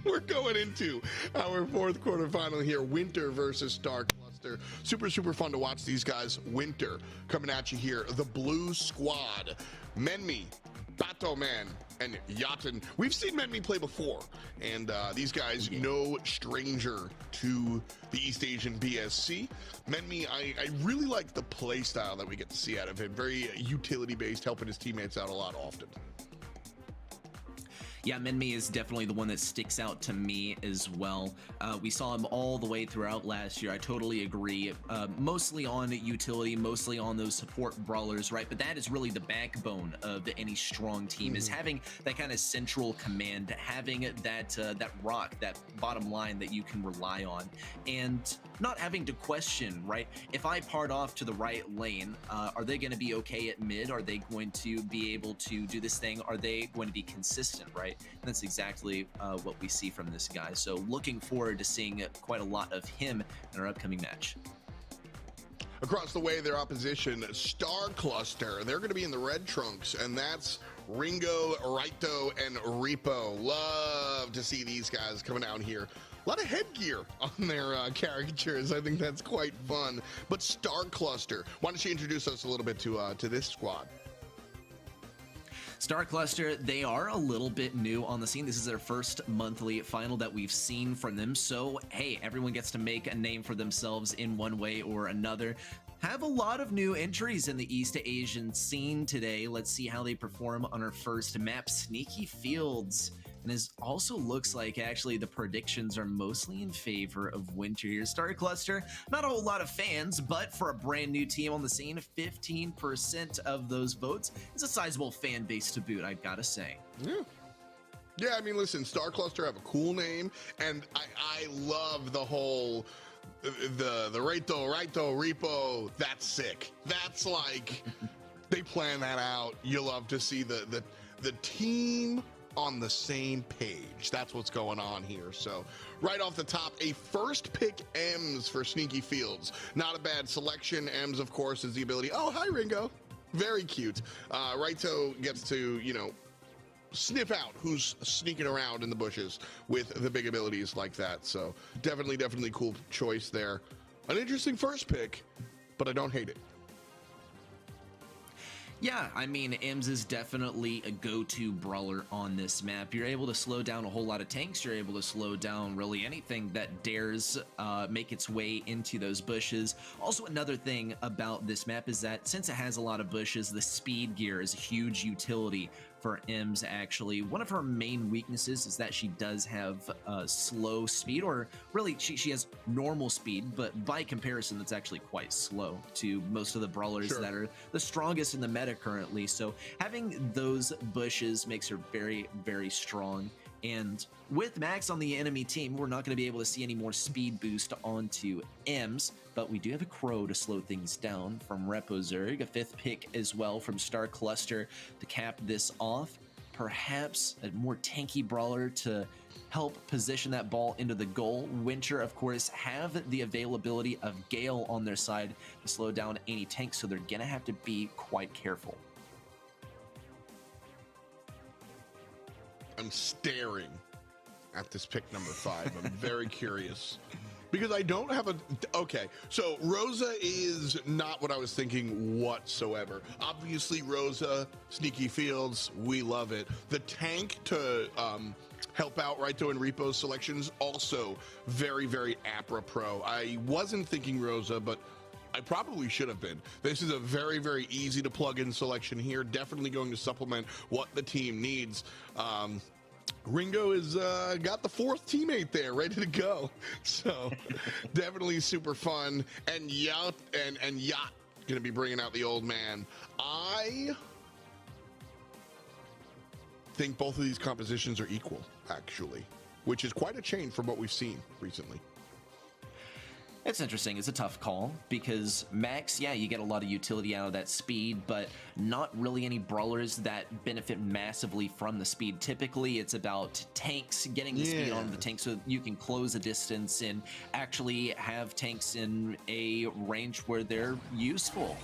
we're going into our 4th quarterfinal here, Winter versus Star Cluster. Super, super fun to watch these guys. Winter coming at you here. The Blue Squad, Menmi, Batoman, and Yaten. We've seen Menmi play before, and these guys no stranger to the East Asian BSC. Menmi, I really like the play style that we get to see out of him. Very utility-based, helping his teammates out a lot often. Yeah, Menmi is definitely the one that sticks out to me as well. We saw him all the way throughout last year. I totally agree. Mostly on utility, mostly on those support brawlers, right? But that is really the backbone of any strong team, is having that kind of central command, having that rock, that bottom line that you can rely on, and not having to question, right? If I part off to the right lane, are they going to be okay at mid? Are they going to be able to do this thing? Are they going to be consistent, right? And that's exactly what we see from this guy. So looking forward to seeing quite a lot of him in our upcoming match. Across the way, their opposition, Star Cluster. They're going to be in the red trunks, and that's Ringo, Raito, and Repo. Love to see these guys coming out here. A lot of headgear on their caricatures. I think that's quite fun. But Star Cluster, why don't you introduce us a little bit to this squad? Star Cluster, they are a little bit new on the scene. This is their first monthly final that we've seen from them. So, hey, everyone gets to make a name for themselves in one way or another. Have a lot of new entries in the East Asian scene today. Let's see how they perform on our first map, Sneaky Fields. And it also looks like actually the predictions are mostly in favor of Winter here. Star Cluster, not a whole lot of fans, but for a brand new team on the scene, 15% of those votes is a sizable fan base to boot, I've got to say. Yeah, I mean, listen, Star Cluster have a cool name, and I love the whole the Raito, Repo. That's sick. That's like they plan that out. You love to see the team on the same page. That's what's going on here. So right off the top, a first pick M's for Sneaky Fields. Not a bad selection. M's, of course, is the ability. Oh, hi, Ringo. Very cute. Raito gets to, you know, sniff out who's sneaking around in the bushes with the big abilities like that. So definitely cool choice there. An interesting first pick, but I don't hate it. Yeah, I mean, Ems is definitely a go-to brawler on this map. You're able to slow down a whole lot of tanks. You're able to slow down really anything that dares make its way into those bushes. Also, another thing about this map is that since it has a lot of bushes, the speed gear is a huge utility for Ems, actually. One of her main weaknesses is that she does have slow speed, or really she has normal speed, but by comparison that's actually quite slow to most of the brawlers that are the strongest in the meta currently. So having those bushes makes her very strong. And with Max on the enemy team, we're not going to be able to see any more speed boost onto Ems, but we do have a Crow to slow things down from Repo Zerg, a 5th pick as well from Star Cluster to cap this off. Perhaps a more tanky brawler to help position that ball into the goal. Winter, of course, have the availability of Gale on their side to slow down any tanks, so they're going to have to be quite careful. I'm staring at this pick number 5. I'm very curious because I don't have a... Okay, so Rosa is not what I was thinking whatsoever. Obviously, Rosa, Sneaky Fields, we love it. The tank to help out Raito and Repo's selections, also very apropos. I wasn't thinking Rosa, but I probably should have been. This is a very easy to plug in selection here. Definitely going to supplement what the team needs. Ringo is got the 4th teammate there ready to go. So definitely super fun. And Yacht gonna be bringing out the old man. I think both of these compositions are equal, actually, which is quite a change from what we've seen recently. It's interesting. It's a tough call because Max, yeah, you get a lot of utility out of that speed, but not really any brawlers that benefit massively from the speed. Typically, it's about tanks, getting the speed on the tank so you can close a distance and actually have tanks in a range where they're useful.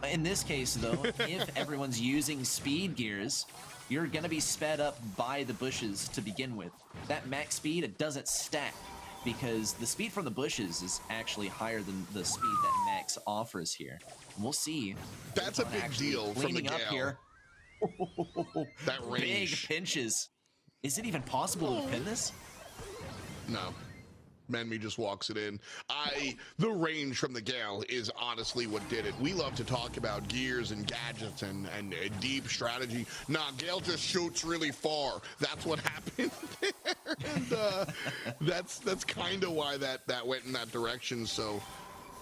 In this case, though, if everyone's using speed gears, you're going to be sped up by the bushes to begin with. That max speed, it doesn't stack, because the speed from the bushes is actually higher than the speed that Max offers here. We'll see. That's a big deal from the up Gale. here. That range. Big pinches. Is it even possible to pin this? No. Menmi just walks it in. The range from the Gale is honestly what did it. We love to talk about gears and gadgets and deep strategy. Nah, Gale just shoots really far. That's what happened there. And that's kind of why that went in that direction. So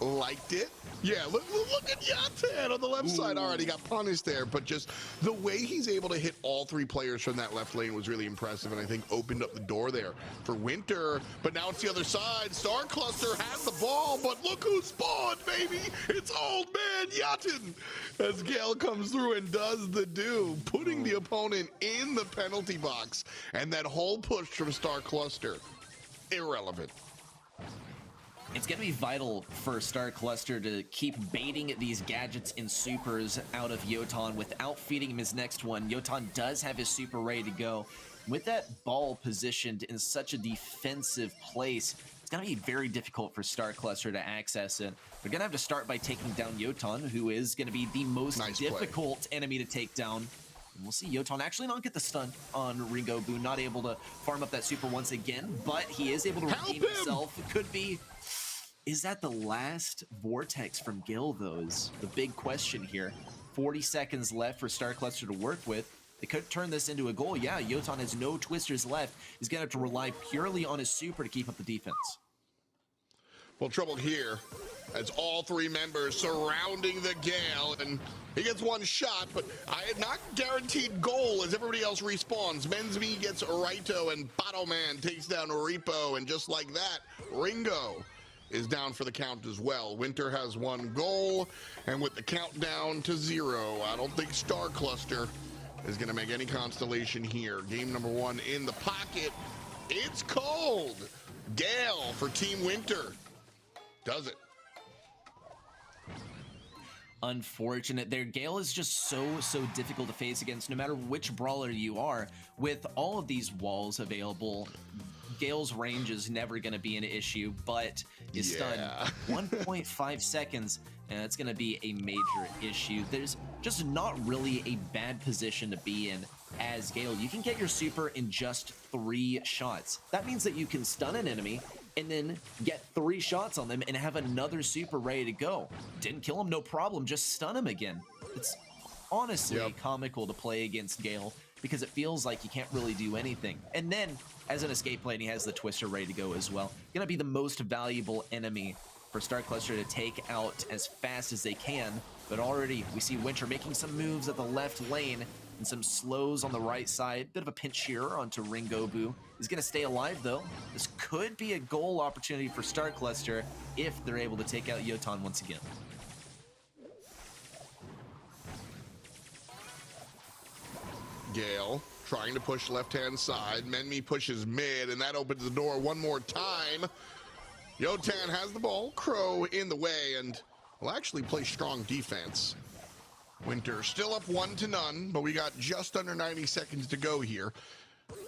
liked it. Yeah, look at Yatan on the left side. All right, he got punished there, but just the way he's able to hit all three players from that left lane was really impressive, and I think opened up the door there for Winter. But now it's the other side. Star Cluster has the ball, but look who spawned, baby! It's old man Yatan as Gale comes through and does the do, putting the opponent in the penalty box, and that whole push from Star Cluster, irrelevant. It's going to be vital for Star Cluster to keep baiting these gadgets and supers out of Yotan without feeding him his next one. Yotan does have his super ready to go. With that ball positioned in such a defensive place, it's going to be very difficult for Star Cluster to access it. They're going to have to start by taking down Yotan, who is going to be the most difficult enemy to take down. And we'll see Yotan actually not get the stun on Ringo Boo, not able to farm up that super once again, but he is able to redeem himself. It could be... Is that the last Vortex from Gil, though, is the big question here. 40 seconds left for Star Cluster to work with. They could turn this into a goal. Yeah, Yotan has no twisters left. He's going to have to rely purely on his super to keep up the defense. Well, trouble here as all three members surrounding the Gale, and he gets one shot, but I had not guaranteed goal as everybody else respawns. Mensmi gets Raito, and Battleman takes down Repo, and just like that, Ringo is down for the count as well. Winter has one goal, and with the countdown to 0, I don't think Star Cluster is going to make any constellation here. Game number 1 in the pocket. It's cold. Gale for Team Winter. Does it. Unfortunate there. Gale is just so difficult to face against no matter which brawler you are. With all of these walls available, Gale's range is never going to be an issue, but his stun 1.5 seconds, and it's going to be a major issue. There's just not really a bad position to be in as Gale. You can get your super in just 3 shots. That means that you can stun an enemy and then get 3 shots on them and have another super ready to go. Didn't kill him, no problem, just stun him again. It's honestly comical to play against Gale because it feels like you can't really do anything. And then, as an escape lane, he has the Twister ready to go as well. Gonna be the most valuable enemy for Star Cluster to take out as fast as they can. But already, we see Winter making some moves at the left lane and some slows on the right side. Bit of a pinch here onto Ringo Boo. He's gonna stay alive though. This could be a goal opportunity for Star Cluster if they're able to take out Yotan once again. Gale trying to push left-hand side. Menmi pushes mid, and that opens the door one more time. Yotan has the ball. Crow in the way, and will actually play strong defense. Winter still up 1-0, but we got just under 90 seconds to go here.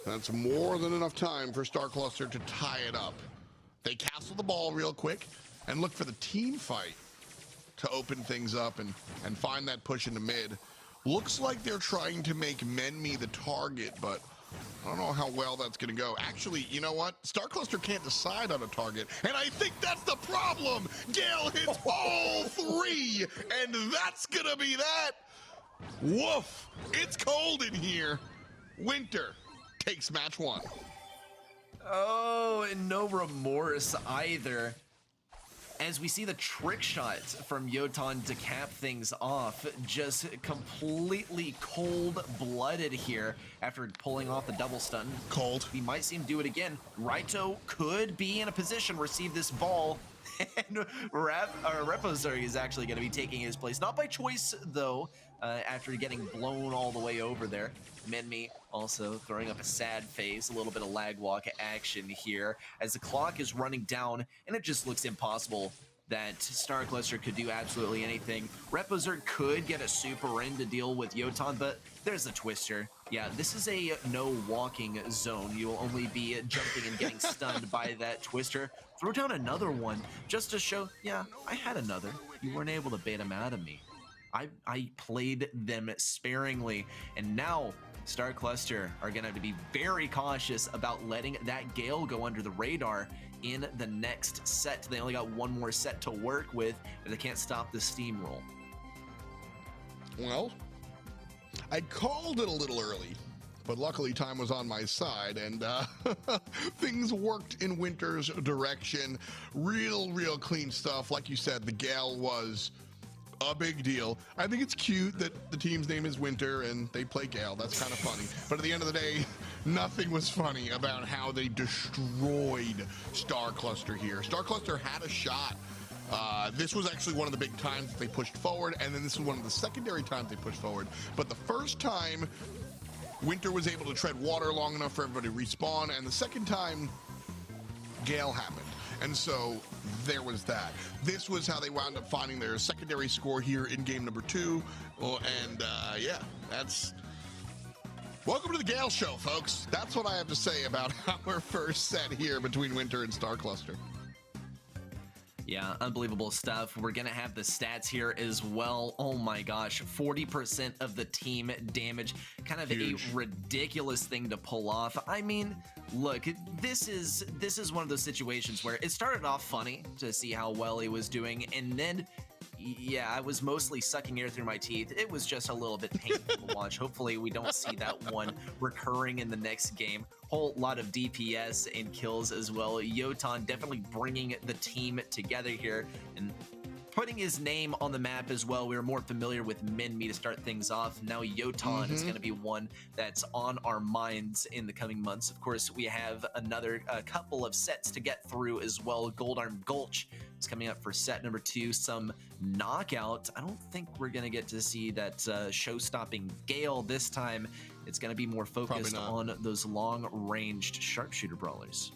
That's more than enough time for Star Cluster to tie it up. They castle the ball real quick and look for the team fight to open things up and find that push into mid. Looks like they're trying to make Menmi the target, but I don't know how well that's going to go. Actually, you know what? Star Cluster can't decide on a target, and I think that's the problem. Gale hits all 3, and that's going to be that. Woof. It's cold in here. Winter takes match 1. Oh, and no remorse either. As we see the trick shot from Yotan to cap things off, just completely cold-blooded here after pulling off the double stun. Cold. We might see him do it again. Raito could be in a position to receive this ball. And Repozerg is actually going to be taking his place. Not by choice, though, after getting blown all the way over there. Menmi also throwing up a sad face, a little bit of lag walk action here as the clock is running down, and it just looks impossible that Star Cluster could do absolutely anything. Repozerg could get a super in to deal with Yotan, but there's a Twister. Yeah, this is a no walking zone. You'll only be jumping and getting stunned by that Twister. Throw down another one just to show, yeah, I had another. You weren't able to bait him out of me. I played them sparingly, and now Star Cluster are going to have to be very cautious about letting that Gale go under the radar in the next set. They only got one more set to work with, but they can't stop the steamroll. Well, I called it a little early, but luckily time was on my side, and things worked in Winter's direction. Real clean stuff. Like you said, the Gale was a big deal. I think it's cute that the team's name is Winter and they play Gale. That's kind of funny. But at the end of the day, nothing was funny about how they destroyed Star Cluster here. Star Cluster had a shot. This was actually one of the big times that they pushed forward, and then this was one of the secondary times they pushed forward. But the first time, Winter was able to tread water long enough for everybody to respawn, and the second time, Gale happened. And so there was that. This was how they wound up finding their secondary score here in game number 2. And yeah, that's... Welcome to the Gale Show, folks. That's what I have to say about our first set here between Winter and Star Cluster. Yeah, unbelievable stuff. We're going to have the stats here as well. Oh my gosh, 40% of the team damage. Kind of huge. A ridiculous thing to pull off. I mean, look, this is one of those situations where it started off funny to see how well he was doing, and then yeah, I was mostly sucking air through my teeth. It was just a little bit painful to watch. Hopefully we don't see that one recurring in the next game. Whole lot of DPS and kills as well. Yotan definitely bringing the team together here and putting his name on the map as well. We were more familiar with Menmi to start things off. Now Yotan is going to be one that's on our minds in the coming months. Of course, we have another couple of sets to get through as well. Goldarm Gulch is coming up for set number 2. Some knockout. I don't think we're going to get to see that show-stopping Gale this time. It's going to be more focused on those long-ranged sharpshooter brawlers.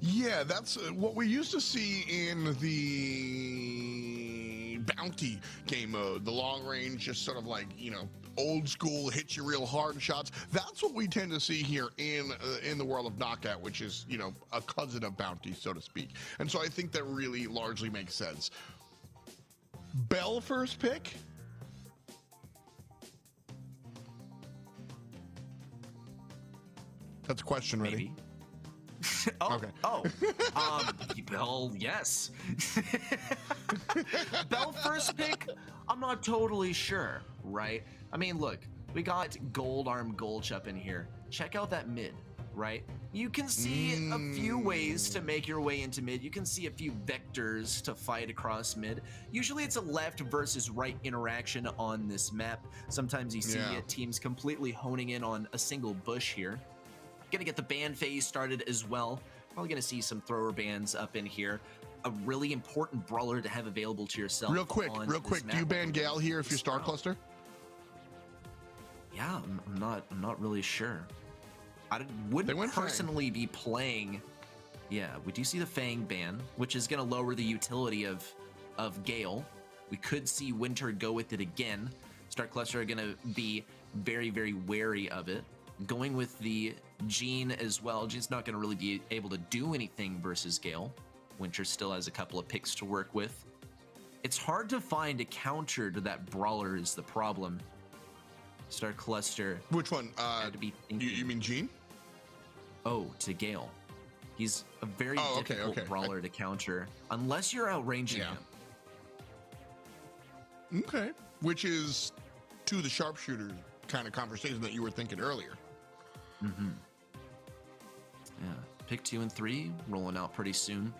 Yeah, that's what we used to see in the bounty game mode, the long range, just sort of like, you know, old school, hit you real hard shots. That's what we tend to see here in the world of Knockout, which is, you know, a cousin of bounty, so to speak. And so I think that really largely makes sense. Bell first pick? That's a question, ready? Maybe. Oh, okay. Bell, yes. Bell first pick, I'm not totally sure, right? I mean, look, we got Goldarm Gulch up in here. Check out that mid, right? You can see a few ways to make your way into mid. You can see a few vectors to fight across mid. Usually it's a left versus right interaction on this map. Sometimes you see teams completely honing in on a single bush here. Gonna get the ban phase started as well. Probably gonna see some thrower bans up in here. A really important brawler to have available to yourself. Real quick, do you ban Gale here if you're Star Cluster? Yeah, I'm not really sure. I wouldn't personally be playing. Yeah, we do see the Fang ban, which is gonna lower the utility of Gale. We could see Winter go with it again. Star Cluster are gonna be very wary of it. Going with the Jean as well. Jean's not going to really be able to do anything versus Gale. Winter still has a couple of picks to work with. It's hard to find a counter to that brawler is the problem. Star Cluster. Which one? Had to be you mean Jean? Oh, to Gale. He's a very difficult brawler to counter unless you're outranging him. Okay. Which is to the sharpshooter kind of conversation that you were thinking earlier. Yeah, pick 2 and 3 rolling out pretty soon.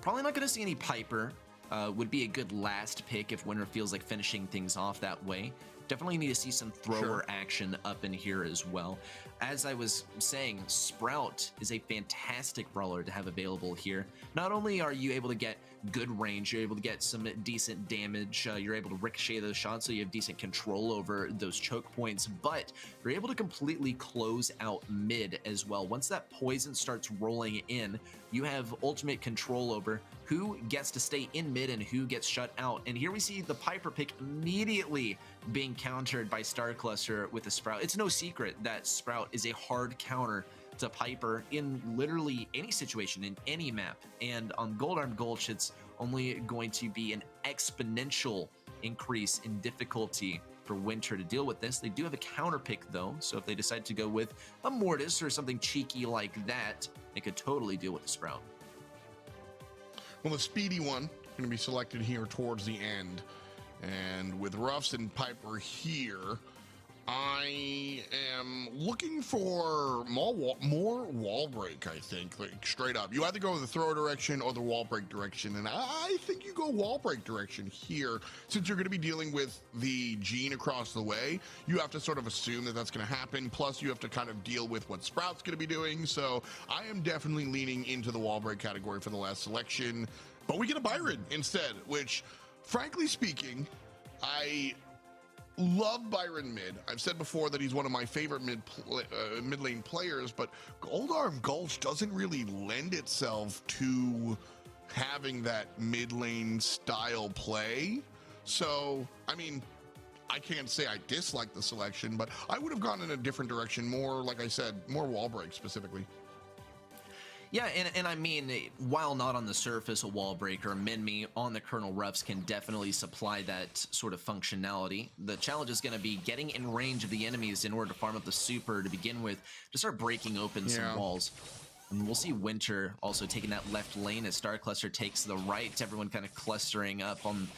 Probably not going to see any Piper. Would be a good last pick if Winter feels like finishing things off that way. definitely need to see some thrower action up in here as well. As I was saying, Sprout is a fantastic brawler to have available here. Not only are you able to get good range, you're able to get some decent damage, you're able to ricochet those shots, so you have decent control over those choke points, but you're able to completely close out mid as well. Once that poison starts rolling in, you have ultimate control over who gets to stay in mid and who gets shut out. And here we see the Piper pick immediately being countered by Star Cluster with the Sprout. It's no secret that Sprout is a hard counter to Piper in literally any situation, in any map. And on Gold Arm Gulch, it's only going to be an exponential increase in difficulty for Winter to deal with this. They do have a counter pick though, so if they decide to go with a Mortis or something cheeky like that, they could totally deal with the Sprout. Well, the speedy one going to be selected here towards the end. And with Ruffs and Piper here, I am looking for more wall break, I think, like straight up. You either go the throw direction or the wall break direction, and I think you go wall break direction here. Since you're going to be dealing with the Gene across the way, you have to sort of assume that that's going to happen, plus you have to kind of deal with what Sprout's going to be doing, so I am definitely leaning into the wall break category for the last selection, but we get a Byron instead, which, frankly speaking, I love Byron mid. I've said before that he's one of my favorite mid lane players, but Gold Arm Gulch doesn't really lend itself to having that mid lane style play. So, I mean, I can't say I dislike the selection, but I would have gone in a different direction, more, like I said, more wall break specifically. Yeah, and I mean, while not on the surface a wall breaker, Minmi on the Colonel Ruffs can definitely supply that sort of functionality. The challenge is going to be getting in range of the enemies in order to farm up the super to begin with, to start breaking open some walls. And we'll see Winter also taking that left lane as Star Cluster takes the right, everyone kind of clustering up on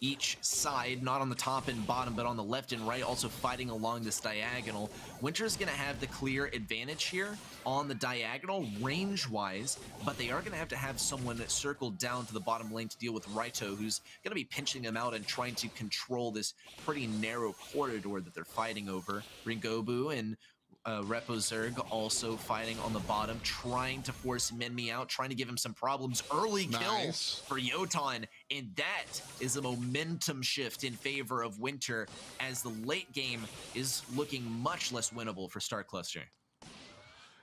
each side, not on the top and bottom, but on the left and right, also fighting along this diagonal. Winter's going to have the clear advantage here on the diagonal, range-wise, but they are going to have someone that circled down to the bottom lane to deal with Raito, who's going to be pinching them out and trying to control this pretty narrow corridor that they're fighting over. Ringobu and Repo Zerg also fighting on the bottom, trying to force Minmi out, trying to give him some problems. Early kill for Yotan, and that is a momentum shift in favor of Winter as the late game is looking much less winnable for Star Cluster.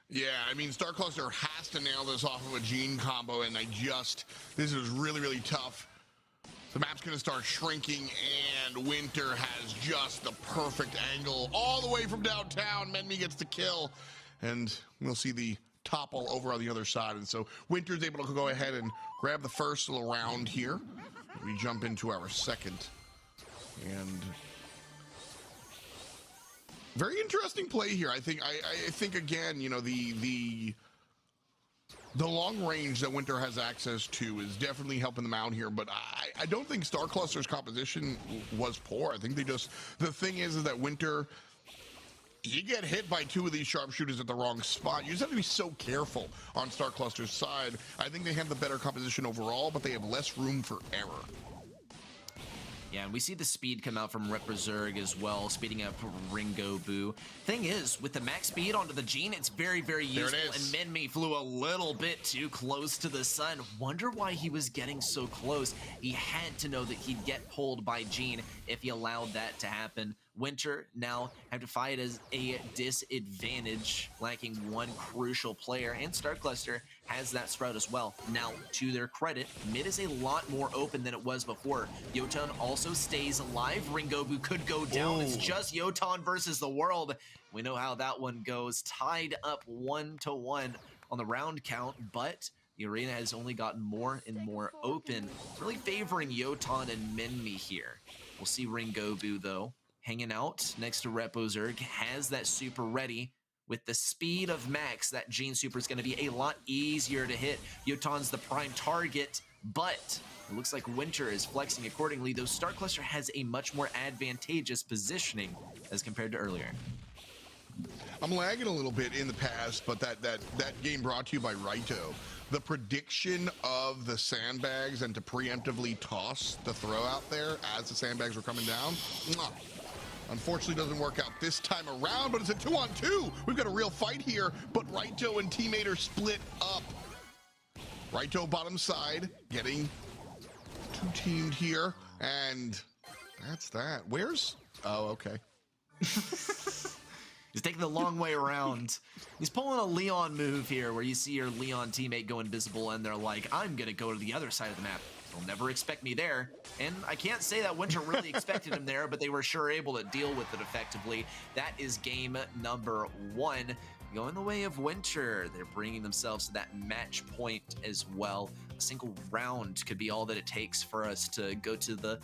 Yeah, I mean, Star Cluster has to nail this off of a Gene combo, and this is really, really tough. The map's going to start shrinking, and Winter has just the perfect angle all the way from downtown. Minmi gets the kill, and we'll see the topple over on the other side. And so Winter's able to go ahead and grab the first round here. We jump into our second. And very interesting play here. I think again, you know, the long range that Winter has access to is definitely helping them out here, but I don't think Star Cluster's composition was poor. I think the thing is that Winter, you get hit by two of these sharpshooters at the wrong spot. You just have to be so careful on Star Cluster's side. I think they have the better composition overall, but they have less room for error. Yeah, and we see the speed come out from Repo Zerg as well, speeding up Ringobu. Thing is, with the max speed onto the Gene, it's very, very useful, and Minmi flew a little bit too close to the sun. Wonder why he was getting so close. He had to know that he'd get pulled by Gene if he allowed that to happen. Winter now have to fight as a disadvantage, lacking one crucial player, and Star Cluster has that Sprout as well. Now, to their credit, mid is a lot more open than it was before. Yotan also stays alive. Ringobu could go down. It's just Yotan versus the world. We know how that one goes. Tied up 1-1 on the round count, but the arena has only gotten more and more open, really favoring Yotan and Minmi here. We'll see Ringobu, though, hanging out next to Repo Zerg, has that super ready. With the speed of Max, that Gene super is going to be a lot easier to hit. Yotan's the prime target, but it looks like Winter is flexing accordingly, though Star Cluster has a much more advantageous positioning as compared to earlier. I'm lagging a little bit in the past, but that game brought to you by Raito. The prediction of the sandbags and to preemptively toss the throw out there as the sandbags were coming down. Unfortunately, doesn't work out this time around, but it's a 2-on-2. We've got a real fight here, but Raito and teammate are split up. Raito bottom side, getting two-teamed here, and that's that. Where's... Oh, okay. He's taking the long way around. He's pulling a Leon move here where you see your Leon teammate go invisible and they're like, I'm going to go to the other side of the map. They'll never expect me there. And I can't say that Winter really expected him there, but they were sure able to deal with it effectively. That is game number 1. Going the way of Winter. They're bringing themselves to that match point as well. A single round could be all that it takes for us to go to the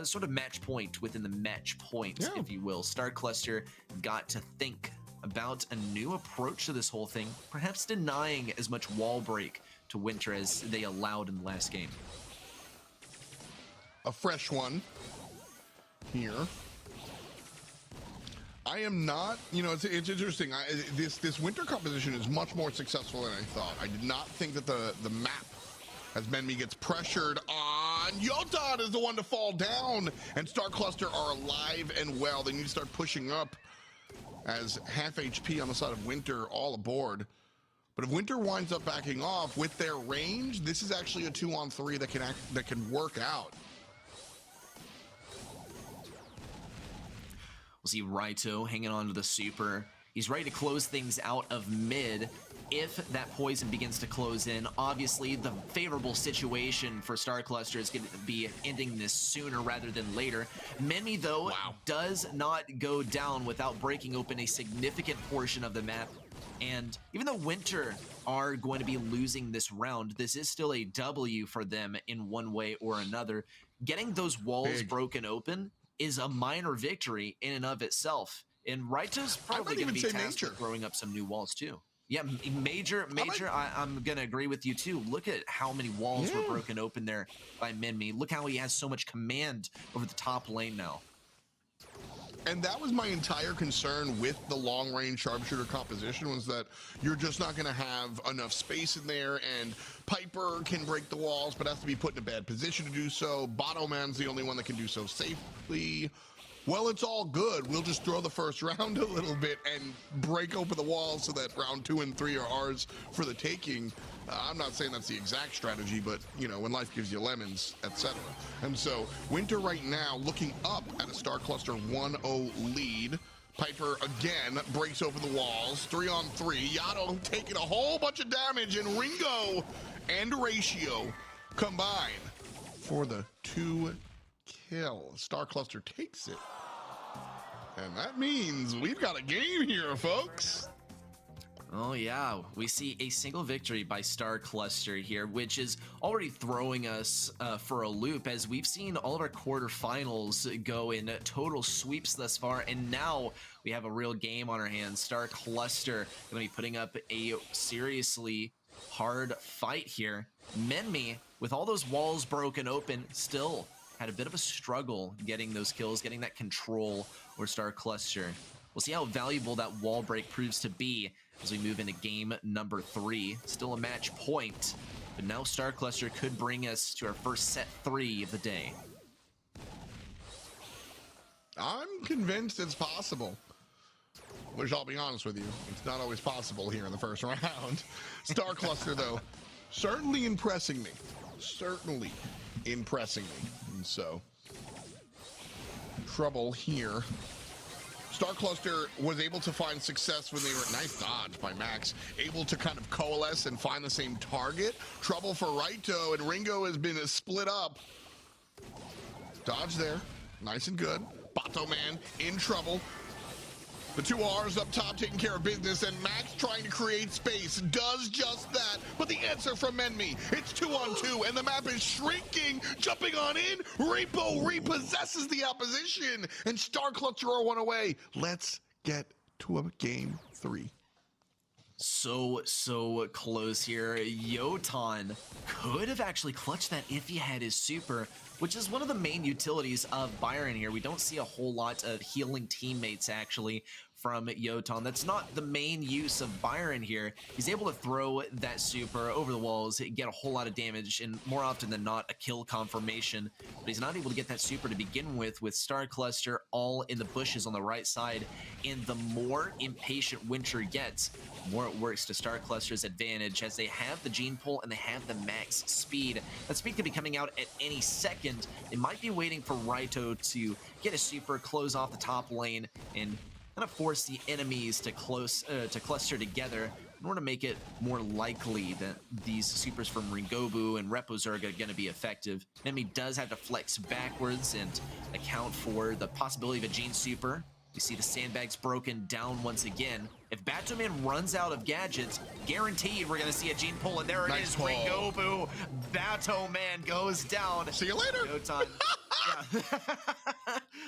sort of match point within the match point, if you will. Star Cluster got to think about a new approach to this whole thing, perhaps denying as much wall break to Winter as they allowed in the last game. A fresh one here. I am not, you know, it's interesting. This Winter composition is much more successful than I thought. I did not think that the map, as Menmi gets pressured on, Yotan is the one to fall down, and Star Cluster are alive and well. They need to start pushing up as half HP on the side of Winter all aboard. But if Winter winds up backing off with their range, this is actually a 2-on-3 that can work out. We'll see Raito hanging on to the super. He's ready to close things out of mid. If that poison begins to close in, obviously the favorable situation for Star Cluster is going to be ending this sooner rather than later. Menmi, though, does not go down without breaking open a significant portion of the map. And even though Winter are going to be losing this round, this is still a W for them in one way or another. Getting those walls broken open is a minor victory in and of itself. And Raito's probably going to be tasked with throwing up some new walls too. Yeah, major. I'm going to agree with you too. Look at how many walls were broken open there by Menmi. Look how he has so much command over the top lane now. And that was my entire concern with the long-range sharpshooter composition, was that you're just not going to have enough space in there, and Piper can break the walls, but has to be put in a bad position to do so. Bottoman's the only one that can do so safely. Well, it's all good. We'll just throw the first round a little bit and break open the walls so that round 2 and 3 are ours for the taking. I'm not saying that's the exact strategy, but, you know, when life gives you lemons, etc. And so, Winter right now looking up at a Star Cluster 1-0 lead. Piper again breaks open the walls. 3-on-3. Yato taking a whole bunch of damage, and Ringo and Ratio combine for the 2 kill. Star Cluster takes it. And that means we've got a game here, folks. Oh yeah, we see a single victory by Star Cluster here, which is already throwing us for a loop, as we've seen all of our quarterfinals go in total sweeps thus far, and now we have a real game on our hands. Star Cluster going to be putting up a seriously hard fight here. Menmi, with all those walls broken open, still had a bit of a struggle getting those kills, getting that control over Star Cluster. We'll see how valuable that wall break proves to be as we move into game number 3. Still a match point, but now Star Cluster could bring us to our first set 3 of the day. I'm convinced it's possible. Which, I'll be honest with you, it's not always possible here in the first round. Star Cluster, though, certainly impressing me. Certainly impressing me. And so, trouble here. Star Cluster was able to find success when they were, nice dodge by Max, able to kind of coalesce and find the same target. Trouble for Raito, and Ringo has been split up. Dodge there, nice and good. Bato Man in trouble. The 2 R's up top taking care of business, and Max trying to create space does just that. But the answer from Menmi, it's 2-on-2, and the map is shrinking. Jumping on in, Repo repossesses the opposition, and Star Cluster are 1 away. Let's get to a game 3. So close here. Yotan could have actually clutched that if he had his super, which is one of the main utilities of Byron here. We don't see a whole lot of healing teammates actually from Yoton. That's not the main use of Byron here. He's able to throw that super over the walls, get a whole lot of damage, and more often than not, a kill confirmation. But he's not able to get that super to begin with Star Cluster all in the bushes on the right side. And the more impatient Winter gets, the more it works to Star Cluster's advantage, as they have the gene pull and they have the max speed. That speed could be coming out at any second. They might be waiting for Raito to get a super, close off the top lane, and kind of force the enemies to cluster together in order to make it more likely that these supers from Ringobu and Repozer are going to be effective. Enemy does have to flex backwards and account for the possibility of a Gene super. You see the sandbags broken down once again. If Batoman runs out of gadgets, guaranteed we're going to see a Gene pull, and there it is. Ringobu, Batoman goes down. See you later. Yoton.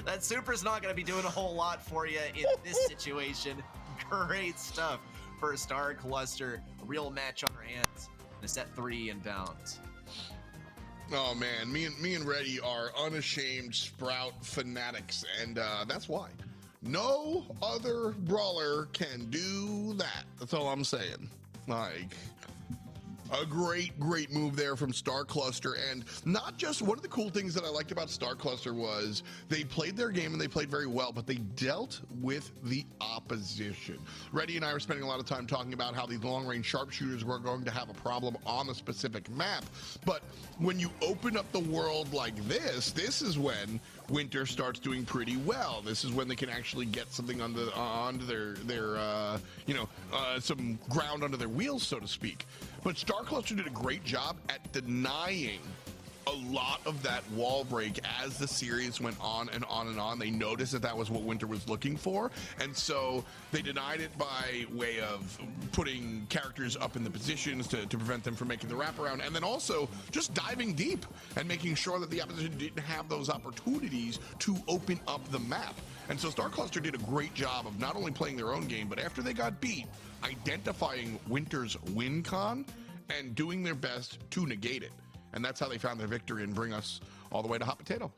That super's not going to be doing a whole lot for you in this situation. Great stuff for Star Cluster. A real match on our hands. And a set 3 inbound. Oh man, me and Reddy are unashamed Sprout fanatics, and that's why. No other brawler can do that. That's all I'm saying. Like, a great move there from Star Cluster. And not just, one of the cool things that I liked about Star Cluster was they played their game and they played very well, but they dealt with the opposition. Reddy and I were spending a lot of time talking about how these long-range sharpshooters were going to have a problem on a specific map. But when you open up the world like this is when Winter starts doing pretty well. This is when they can actually get something onto their some ground under their wheels, so to speak. But Star Cluster did a great job at denying a lot of that wall break as the series went on and on and on. They noticed that that was what Winter was looking for, and so they denied it by way of putting characters up in the positions to prevent them from making the wraparound, and then also just diving deep and making sure that the opposition didn't have those opportunities to open up the map. And so Star Cluster did a great job of not only playing their own game, but after they got beat, identifying Winter's win con and doing their best to negate it. And that's how they found their victory and bring us all the way to Hot Potato.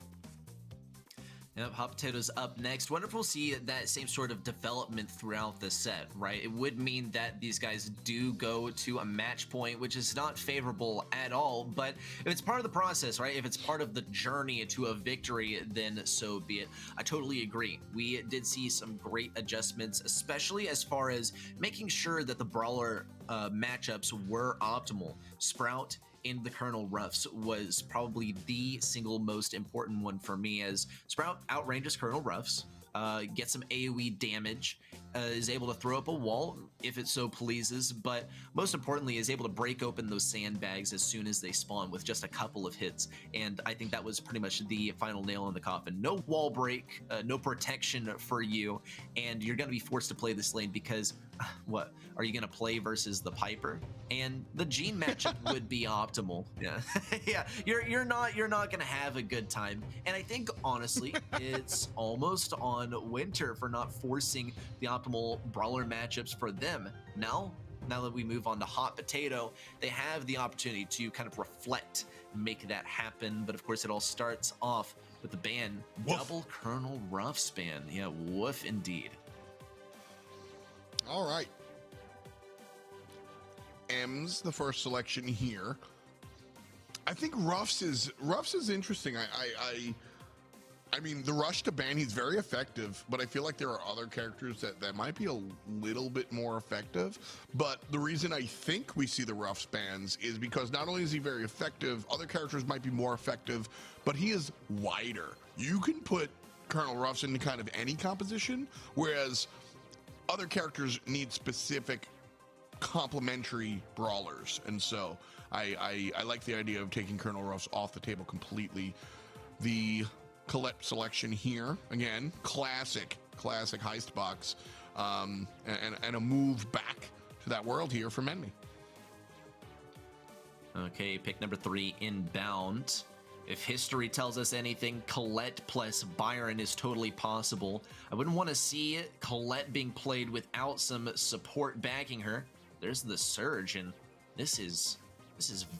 Yep, Hot Potato's up next. Wonder if we'll see that same sort of development throughout the set, right? It would mean that these guys do go to a match point, which is not favorable at all. But if it's part of the process, right? If it's part of the journey to a victory, then so be it. I totally agree. We did see some great adjustments, especially as far as making sure that the Brawler matchups were optimal. Sprout in the Colonel Ruffs was probably the single most important one for me, as Sprout outranges Colonel Ruffs, gets some AoE damage, is able to throw up a wall if it so pleases, but most importantly is able to break open those sandbags as soon as they spawn with just a couple of hits. And I think that was pretty much the final nail in the coffin. No wall break, no protection for you, and you're going to be forced to play this lane because what are you going to play versus the Piper? And the Gene matchup would be optimal. Yeah. Yeah, you're not going to have a good time. And I think honestly it's almost on Winter for not forcing the optimal Brawler matchups for them. Now that we move on to Hot Potato, they have the opportunity to kind of reflect, make that happen. But of course it all starts off with the ban. Woof. Double Colonel Ruffs ban. Yeah, woof indeed. All right. M's the first selection here. I think Ruffs is interesting. I mean, the rush to ban, he's very effective, but I feel like there are other characters that might be a little bit more effective. But the reason I think we see the Ruffs bans is because not only is he very effective, other characters might be more effective, but he is wider. You can put Colonel Ruffs into kind of any composition, whereas other characters need specific complementary brawlers. And so I like the idea of taking Colonel Ruffs off the table completely. The Colette selection here, again, classic heist box, and a move back to that world here from Enemy. Okay, pick number 3 inbound. If history tells us anything, Colette plus Byron is totally possible. I wouldn't want to see Colette being played without some support backing her. There's the Surge, and this is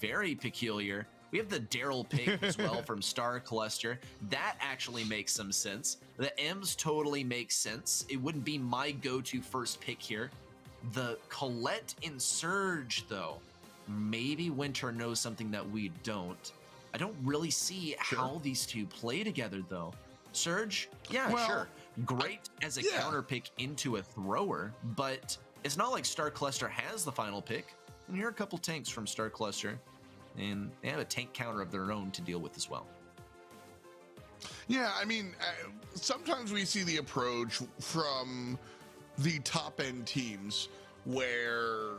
very peculiar. We have the Daryl pick as well from Star Cluster. That actually makes some sense. The M's totally makes sense. It wouldn't be my go-to first pick here. The Colette and Surge, though. Maybe Winter knows something that we don't. I don't really see how these two play together, though. Surge, yeah, sure. Great as a counter pick into a thrower, but it's not like Star Cluster has the final pick. And here are a couple tanks from Star Cluster, and they have a tank counter of their own to deal with as well. Yeah, I mean, sometimes we see the approach from the top end teams where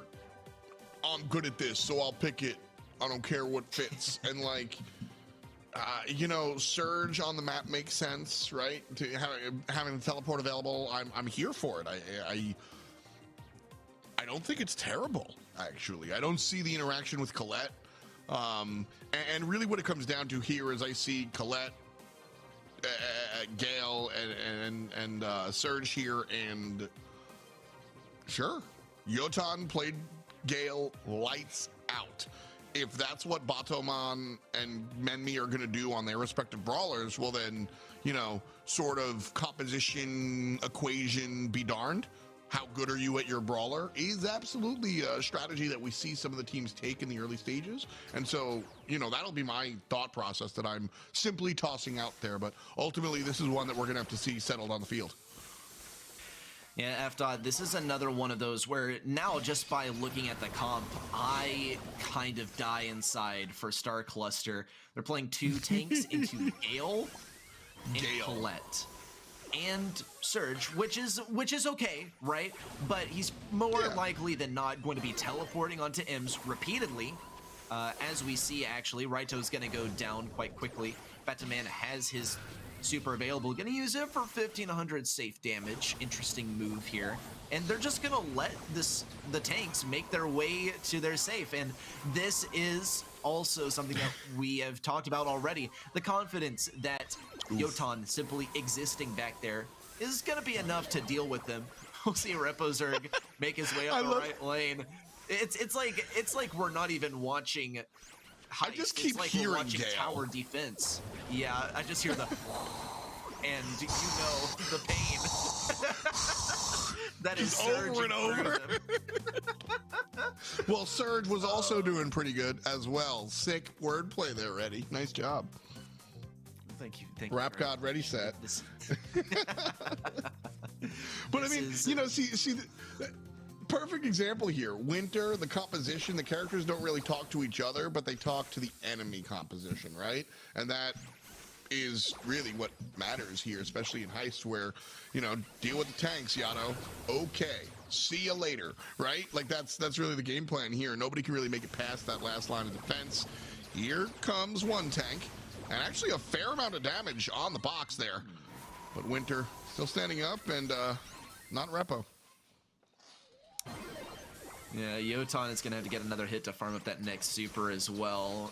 I'm good at this, so I'll pick it. I don't care what fits. And like, you know, Surge on the map makes sense, right? To having the teleport available, I'm here for it. I don't think it's terrible, actually. I don't see the interaction with Colette. And really what it comes down to here is I see Colette, Gale, and Surge here, and sure, Yotan played Gale lights out. If that's what Batoman and Menmi are going to do on their respective brawlers, well then, you know, sort of composition equation be darned. How good are you at your brawler is absolutely a strategy that we see some of the teams take in the early stages. And so, you know, that'll be my thought process that I'm simply tossing out there. But ultimately, this is one that we're going to have to see settled on the field. Yeah, F-Dot, this is another one of those where now just by looking at the comp, I kind of die inside for Star Cluster. They're playing two tanks into Gale and Colette and Surge, which is okay, right? But he's more likely than not going to be teleporting onto Ems repeatedly. As we see, actually, Raito's going to go down quite quickly. Batman has his super available, gonna use it for 1500 safe damage. Interesting move here, and they're just gonna let the tanks make their way to their safe. And this is also something that we have talked about already. The confidence that Yotan simply existing back there is gonna be enough to deal with them. We'll see Repozerg make his way up the right lane. It's like we're not even watching heist. I just keep like hearing we're watching Gale. Tower defense. Yeah, I just hear the and you know the pain that is over and over. Well, Surge was also doing pretty good as well. Sick wordplay there, Reddy. Nice job. Thank you. Rap God, ready, set. But I mean, you know, see the perfect example here. Winter, the composition, the characters don't really talk to each other, but they talk to the enemy composition, right? And that is really what matters here, especially in Heist, where, you know, deal with the tanks, Yato. Okay, see you later, right? Like that's really the game plan here. Nobody can really make it past that last line of defense. Here comes one tank, and actually a fair amount of damage on the box there. But Winter still standing up and not Repo. Yeah, Yotan is going to have to get another hit to farm up that next super as well.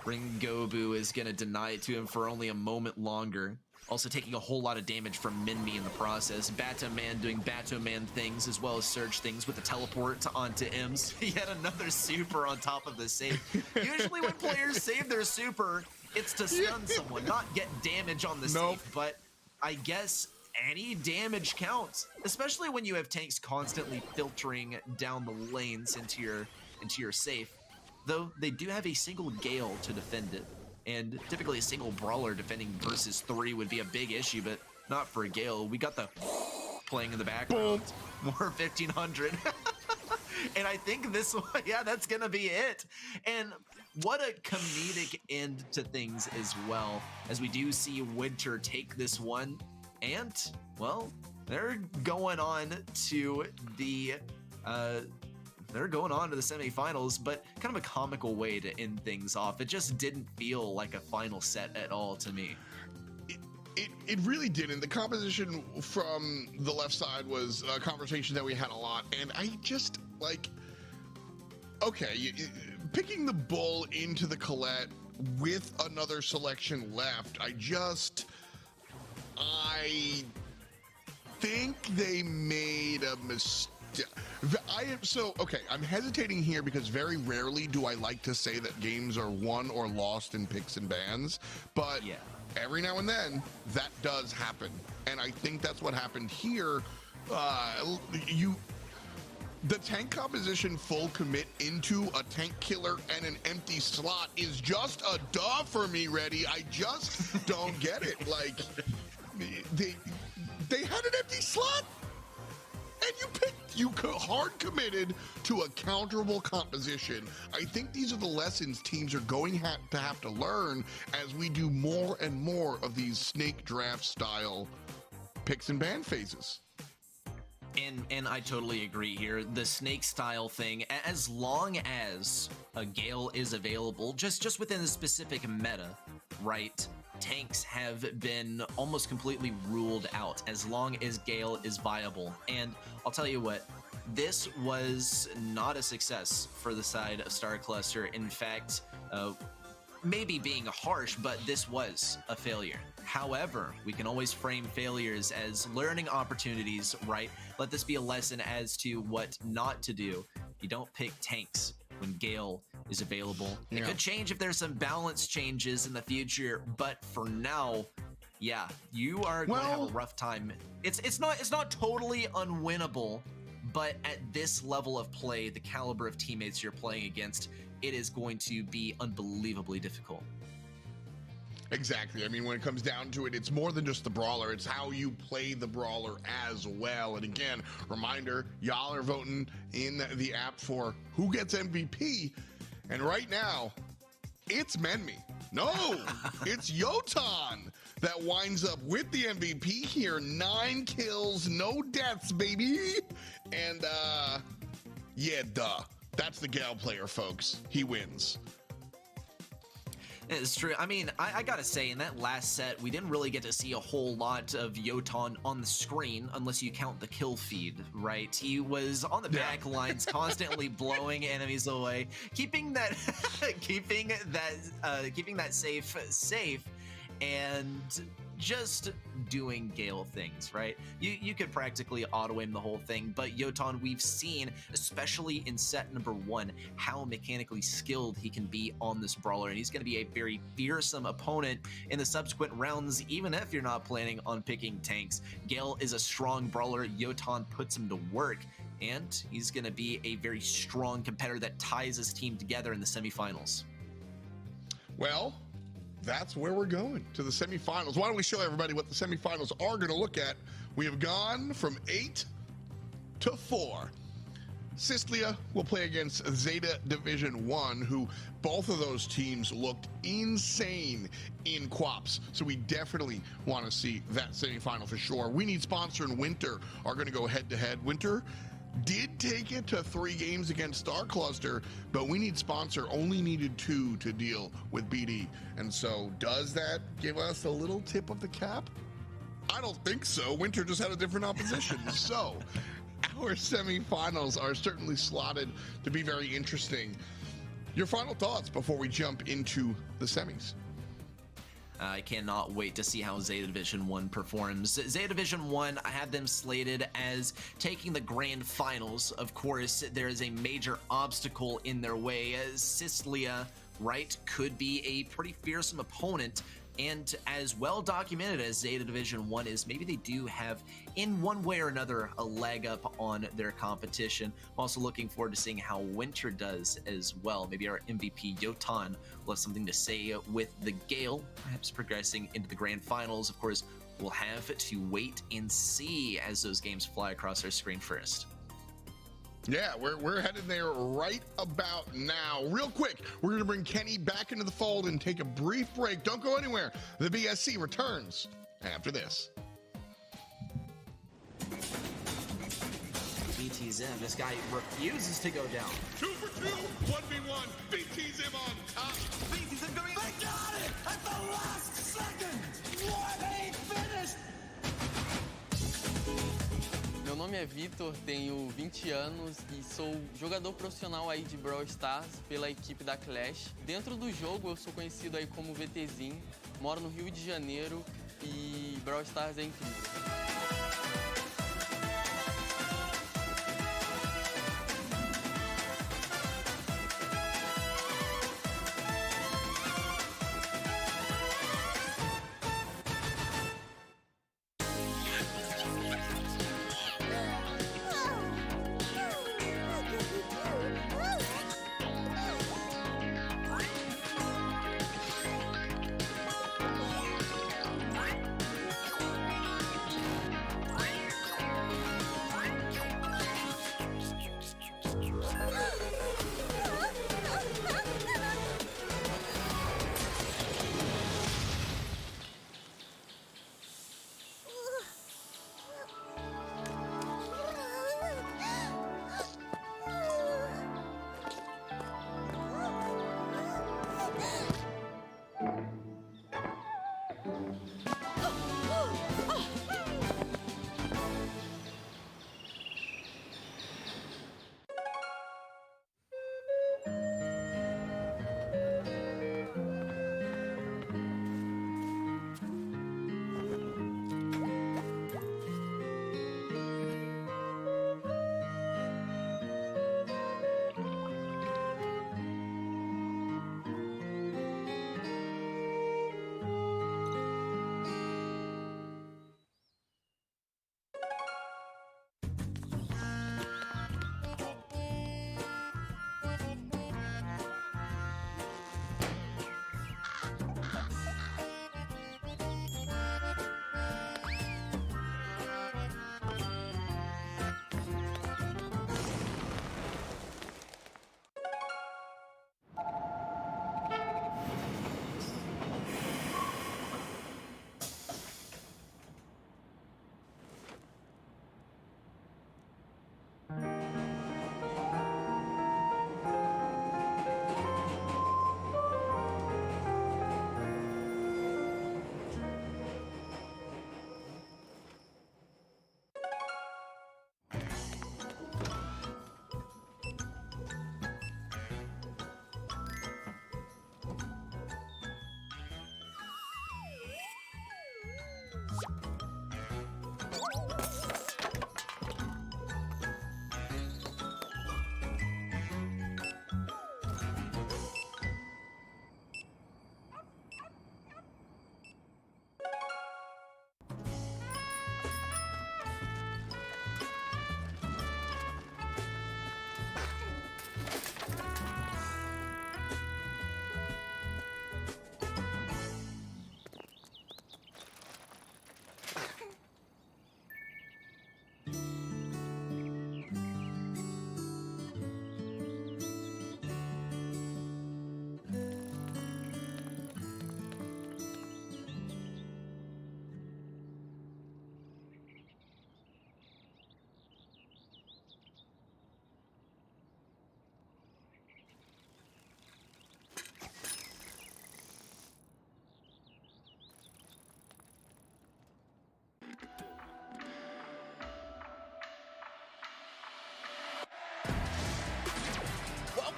Ringobu is going to deny it to him for only a moment longer. Also taking a whole lot of damage from Minmi in the process. Batoman doing Batoman things as well as Surge things with the teleport onto Ems. Yet another super on top of the save. Usually when players save their super, it's to stun someone, not get damage on the save. But I guess any damage counts, especially when you have tanks constantly filtering down the lanes into your safe. Though they do have a single Gale to defend it, and typically a single brawler defending versus 3 would be a big issue, but not for a Gale. We got the playing in the background. More 1500. And I think this one, yeah, that's gonna be it. And what a comedic end to things as well, as we do see Winter take this one. And, well, they're going on to the semifinals, but kind of a comical way to end things off. It just didn't feel like a final set at all to me. It really didn't. The composition from the left side was a conversation that we had a lot, and I just, like, okay, picking the Bull into the Colette with another selection left, I think they made a mistake I am so okay. I'm hesitating here because very rarely do I like to say that games are won or lost in picks and bans, but Yeah. every now and then that does happen, and I think that's what happened here. The tank composition full commit into a tank killer and an empty slot is just a duh for me, Reddy. I just don't get it. Like, they had an empty slot, and you hard committed to a counterable composition. I think these are the lessons teams are going to have to learn as we do more and more of these snake draft style picks and ban phases. And I totally agree here. The snake style thing, as long as a Gale is available, just within the specific meta, right? Tanks have been almost completely ruled out as long as Gale is viable. And I'll tell you what, this was not a success for the side of Star Cluster. In fact, maybe being harsh, but this was a failure. However, we can always frame failures as learning opportunities, right? Let this be a lesson as to what not to do. You don't pick tanks when Gale is available. It could change if there's some balance changes in the future, but for now, yeah, you are going to have a rough time. It's not totally unwinnable, but at this level of play, the caliber of teammates you're playing against, it is going to be unbelievably difficult. Exactly. I mean, when it comes down to it, it's more than just the brawler. It's how you play the brawler as well. And again, reminder, y'all are voting in the app for who gets MVP. And right now, it's Menmi. No, it's Yotan that winds up with the MVP here. 9 kills, no deaths, baby. And yeah, duh. That's the Gale player, folks. He wins. It's true. I mean, I gotta say, in that last set, we didn't really get to see a whole lot of Yotan on the screen, unless you count the kill feed, right? He was on the back lines, constantly blowing enemies away, keeping that safe, and just doing Gale things, right? You could practically auto-aim the whole thing, but Yotan, we've seen, especially in set number 1, how mechanically skilled he can be on this brawler, and he's going to be a very fearsome opponent in the subsequent rounds, even if you're not planning on picking tanks. Gale is a strong brawler. Yotan puts him to work, and he's going to be a very strong competitor that ties his team together in the semifinals. Well, that's where we're going, to the semifinals. Why don't we show everybody what the semifinals are going to look at? We have gone from 8 to 4. Sicily will play against ZETA Division One, who both of those teams looked insane in Quaps. So we definitely want to see that semifinal for sure. We Need Sponsor and Winter are going to go head-to-head. Winter did take it to 3 games against Star Cluster, but We Need Sponsor only needed 2 to deal with BD. And so does that give us a little tip of the cap? I don't think so. Winter just had a different opposition. So our semifinals are certainly slotted to be very interesting. Your final thoughts before we jump into the semis? I cannot wait to see how ZETA Division 1 performs. ZETA Division 1, I have them slated as taking the grand finals. Of course, there is a major obstacle in their way. Sicily, right, could be a pretty fearsome opponent. And as well documented as ZETA Division 1 is, maybe they do have, in one way or another, a leg up on their competition. I'm also looking forward to seeing how Winter does as well. Maybe our MVP, Yotan, will have something to say with the Gale, perhaps progressing into the grand finals. Of course, we'll have to wait and see as those games fly across our screen first. Yeah, we're headed there right about now. Real quick, we're going to bring Kenny back into the fold and take a brief break. Don't go anywhere. The BSC returns after this. BT's in. This guy refuses to go down. 2 for 2, 1v1. BT's him on top. BT's him going. They got it at the last second. What a finish! Meu nome é Vitor, tenho 20 anos e sou jogador profissional aí de Brawl Stars pela equipe da Clash. Dentro do jogo eu sou conhecido aí como VTzinho, moro no Rio de Janeiro e Brawl Stars é incrível.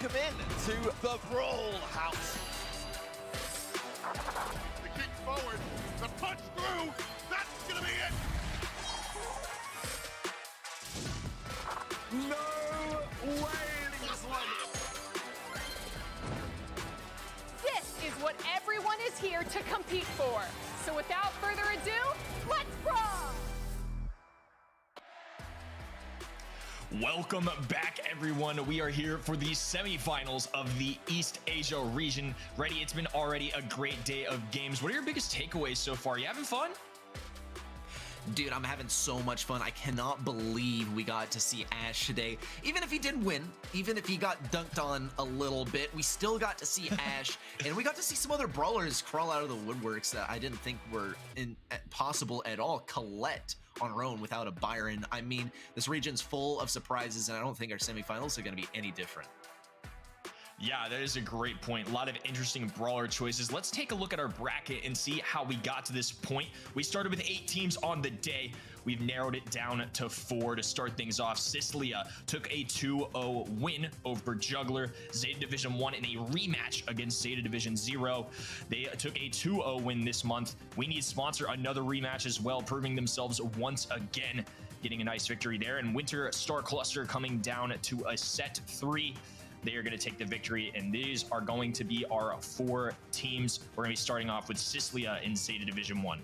Welcome in to the Brawl house. The kick forward, the punch through, that's gonna be it! No way this one. This is what everyone is here to compete for. So without further ado, let's brawl! Welcome back, everyone. We are here for the semifinals of the East Asia region. Ready? It's been already a great day of games. What are your biggest takeaways so far? You having fun? Dude, I'm having so much fun. I cannot believe we got to see Ash today. Even if he didn't win, even if he got dunked on a little bit, we still got to see Ash, and we got to see some other brawlers crawl out of the woodworks that I didn't think were possible at all. Colette on her own without a Byron. I mean, this region's full of surprises, and I don't think our semifinals are going to be any different. Yeah, that is a great point. A lot of interesting brawler choices. Let's take a look at our bracket and see how we got to this point. We started with 8 teams on the day. We've narrowed it down to 4 to start things off. Sicilia took a 2-0 win over Juggler. Zeta Division 1 in a rematch against Zeta Division 0. They took a 2-0 win this month. We Need Sponsor another rematch as well, proving themselves once again, getting a nice victory there. And Winter Star Cluster coming down to a set 3. They are going to take the victory, and these are going to be our 4 teams. We're going to be starting off with Sicilia in Zeta Division 1.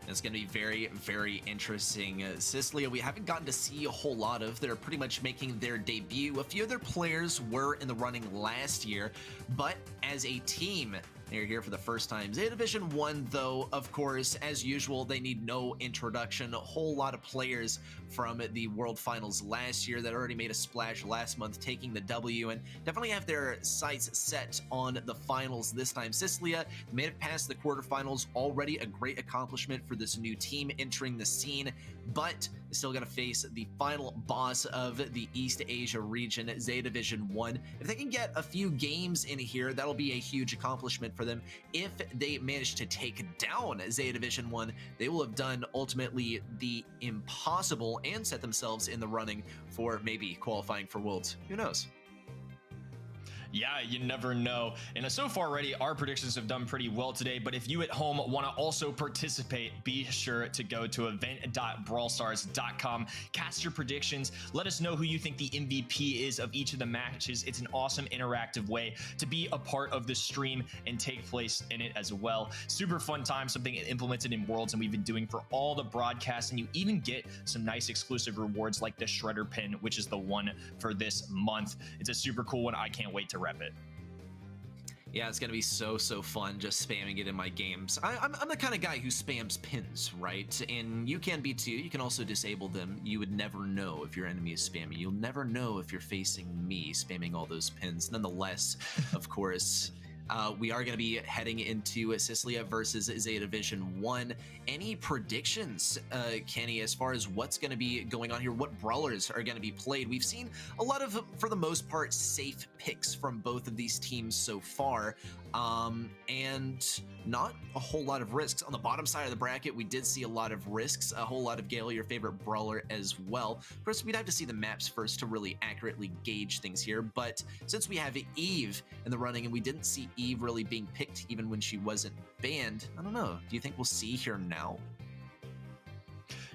It's going to be very, very interesting. Sicilia, we haven't gotten to see a whole lot of. They're pretty much making their debut. A few of their players were in the running last year, but as a team, they're here for the first time. Zeta Division 1, though, of course, as usual, they need no introduction. A whole lot of players from the World Finals last year that already made a splash last month, taking the W, and definitely have their sights set on the finals this time. Sicilia may have passed the quarterfinals already, a great accomplishment for this new team entering the scene, but still going to face the final boss of the East Asia region, Zeta Division 1. If they can get a few games in here, that'll be a huge accomplishment for them. If they manage to take down ZETA Division 1, they will have done ultimately the impossible and set themselves in the running for maybe qualifying for Worlds. Who knows? Yeah, you never know. And so far already, our predictions have done pretty well today. But if you at home want to also participate, be sure to go to event.brawlstars.com. Cast your predictions. Let us know who you think the MVP is of each of the matches. It's an awesome interactive way to be a part of the stream and take place in it as well. Super fun time, something implemented in Worlds, and we've been doing for all the broadcasts. And you even get some nice exclusive rewards like the Shredder pin, which is the one for this month. It's a super cool one. I can't wait to rep it. Yeah, it's gonna be so fun just spamming it in my games. I'm the kind of guy who spams pins, right? And you can be too. You can also disable them. You would never know if your enemy is spamming. You'll never know if you're facing me spamming all those pins. Nonetheless, of course, we are going to be heading into Sicilia versus ZETA Division 1. Any predictions, Kenny, as far as what's going to be going on here? What brawlers are going to be played? We've seen a lot of, for the most part, safe picks from both of these teams so far, and not a whole lot of risks. On the bottom side of the bracket, we did see a lot of risks, a whole lot of Gale, your favorite brawler, as well. Of course, we'd have to see the maps first to really accurately gauge things here, but since we have Eve in the running and we didn't see Eve really being picked even when she wasn't banned, I don't know. Do you think we'll see here now?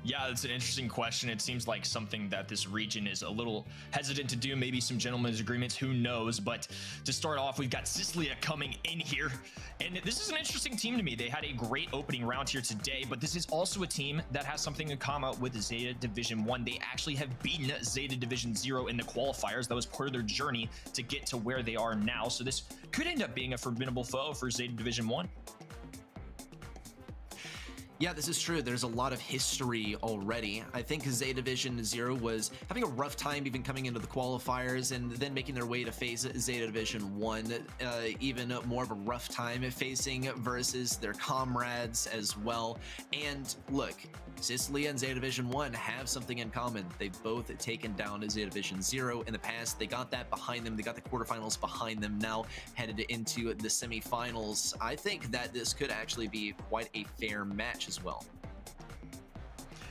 Yeah, that's an interesting question. It seems like something that this region is a little hesitant to do. Maybe some gentlemen's agreements, who knows? But to start off, we've got Sicilia coming in here. And this is an interesting team to me. They had a great opening round here today, but this is also a team that has something in common with ZETA Division 1. They actually have beaten ZETA Division 0 in the qualifiers. That was part of their journey to get to where they are now. So this could end up being a formidable foe for ZETA Division 1. Yeah, this is true. There's a lot of history already. I think ZETA Division 0 was having a rough time even coming into the qualifiers and then making their way to face ZETA Division 1. Even more of a rough time facing versus their comrades as well. And look, Sicilia and ZETA Division 1 have something in common. They've both taken down ZETA Division 0 in the past. They got that behind them. They got the quarterfinals behind them. Now headed into the semifinals. I think that this could actually be quite a fair match as well.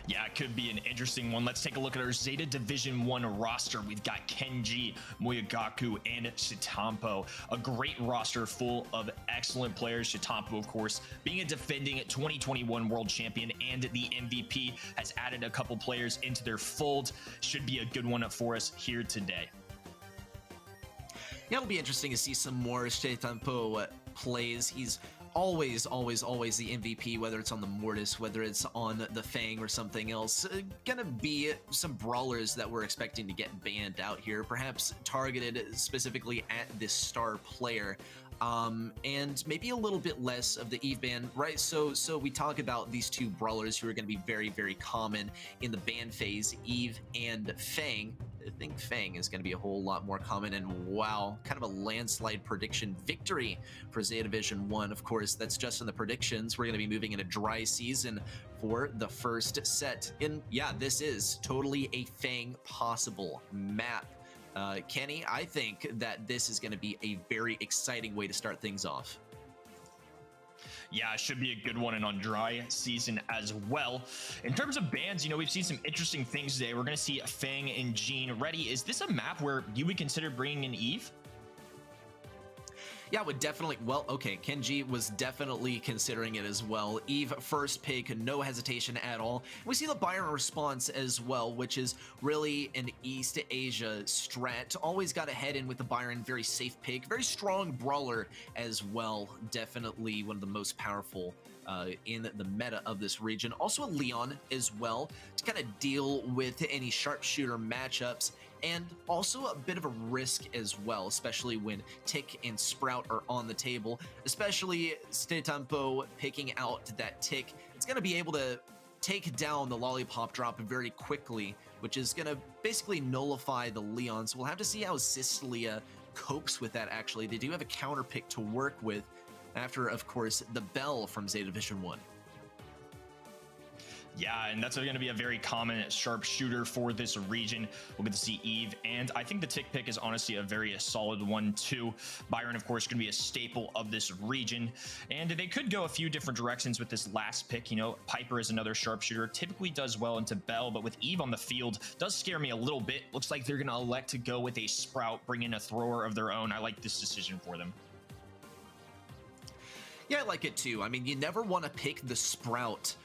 Yeah, it could be an interesting one. Let's take a look at our ZETA Division 1 roster. We've got Kenji, Moyagaku, and Shitampo. A great roster full of excellent players. Shitampo, of course, being a defending 2021 world champion and the MVP, has added a couple players into their fold. Should be a good one for us here today. Yeah, it'll be interesting to see some more Shitampo plays. He's always the MVP, whether it's on the Mortis, whether it's on the Fang or something else. Gonna be some brawlers that we're expecting to get banned out here, perhaps targeted specifically at this star player. And maybe a little bit less of the Eve ban, right? So we talk about these two brawlers who are going to be very common in the ban phase, Eve and Fang. I think Fang is going to be a whole lot more common, and wow, kind of a landslide prediction victory for ZETA Division 1. Of course, that's just in the predictions. We're going to be moving into dry season for the first set. And yeah, this is totally a Fang possible map. Kenny, I think that this is going to be a very exciting way to start things off. Yeah, it should be a good one and on dry season as well. In terms of bans, you know, we've seen some interesting things today. We're going to see Fang and Jean ready. Is this a map where you would consider bringing in Eve? Yeah, would definitely. Well, okay, Kenji was definitely considering it as well. Eve first pick, no hesitation at all. We see the Byron response as well, which is really an East Asia strat. Always got to head in with the Byron, very safe pick, very strong brawler as well. Definitely one of the most powerful in the meta of this region. Also a Leon as well to kind of deal with any sharpshooter matchups. And also a bit of a risk as well, especially when Tick and Sprout are on the table, especially Shitampo picking out that Tick. It's going to be able to take down the Lollipop drop very quickly, which is going to basically nullify the Leon. So we'll have to see how Sicilia copes with that, actually. They do have a counter pick to work with after, of course, the Bell from ZETA Division 1. Yeah, and that's going to be a very common sharpshooter for this region. We'll get to see Eve, and I think the tick pick is honestly a very solid one too. Byron, of course, going to be a staple of this region, and they could go a few different directions with this last pick. You know, Piper is another sharpshooter, typically does well into Bell, but with Eve on the field, does scare me a little bit. Looks like they're going to elect to go with a Sprout, bring in a thrower of their own. I like this decision for them. Yeah, I like it too. I mean, you never want to pick the Sprout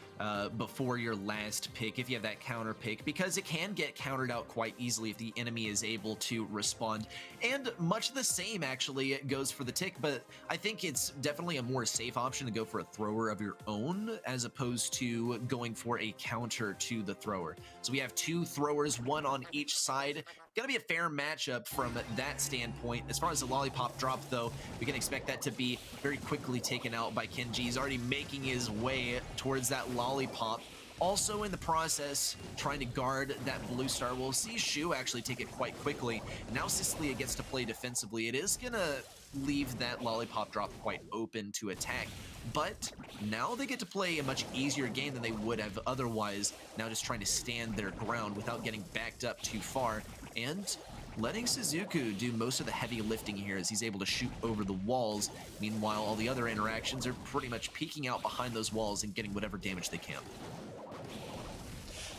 before your last pick if you have that counter pick, because it can get countered out quite easily if the enemy is able to respond. And much the same actually goes for the tick, but I think it's definitely a more safe option to go for a thrower of your own as opposed to going for a counter to the thrower. So we have two throwers, one on each side. Gonna be a fair matchup from that standpoint. As far as the lollipop drop, though, we can expect that to be very quickly taken out by Kenji. He's already making his way towards that lollipop. Also in the process, trying to guard that blue star. We'll see Shu actually take it quite quickly. And now Cecilia gets to play defensively. It is gonna leave that lollipop drop quite open to attack. But now they get to play a much easier game than they would have otherwise. Now just trying to stand their ground without getting backed up too far. And letting Suzuku do most of the heavy lifting here as he's able to shoot over the walls. Meanwhile, all the other interactions are pretty much peeking out behind those walls and getting whatever damage they can.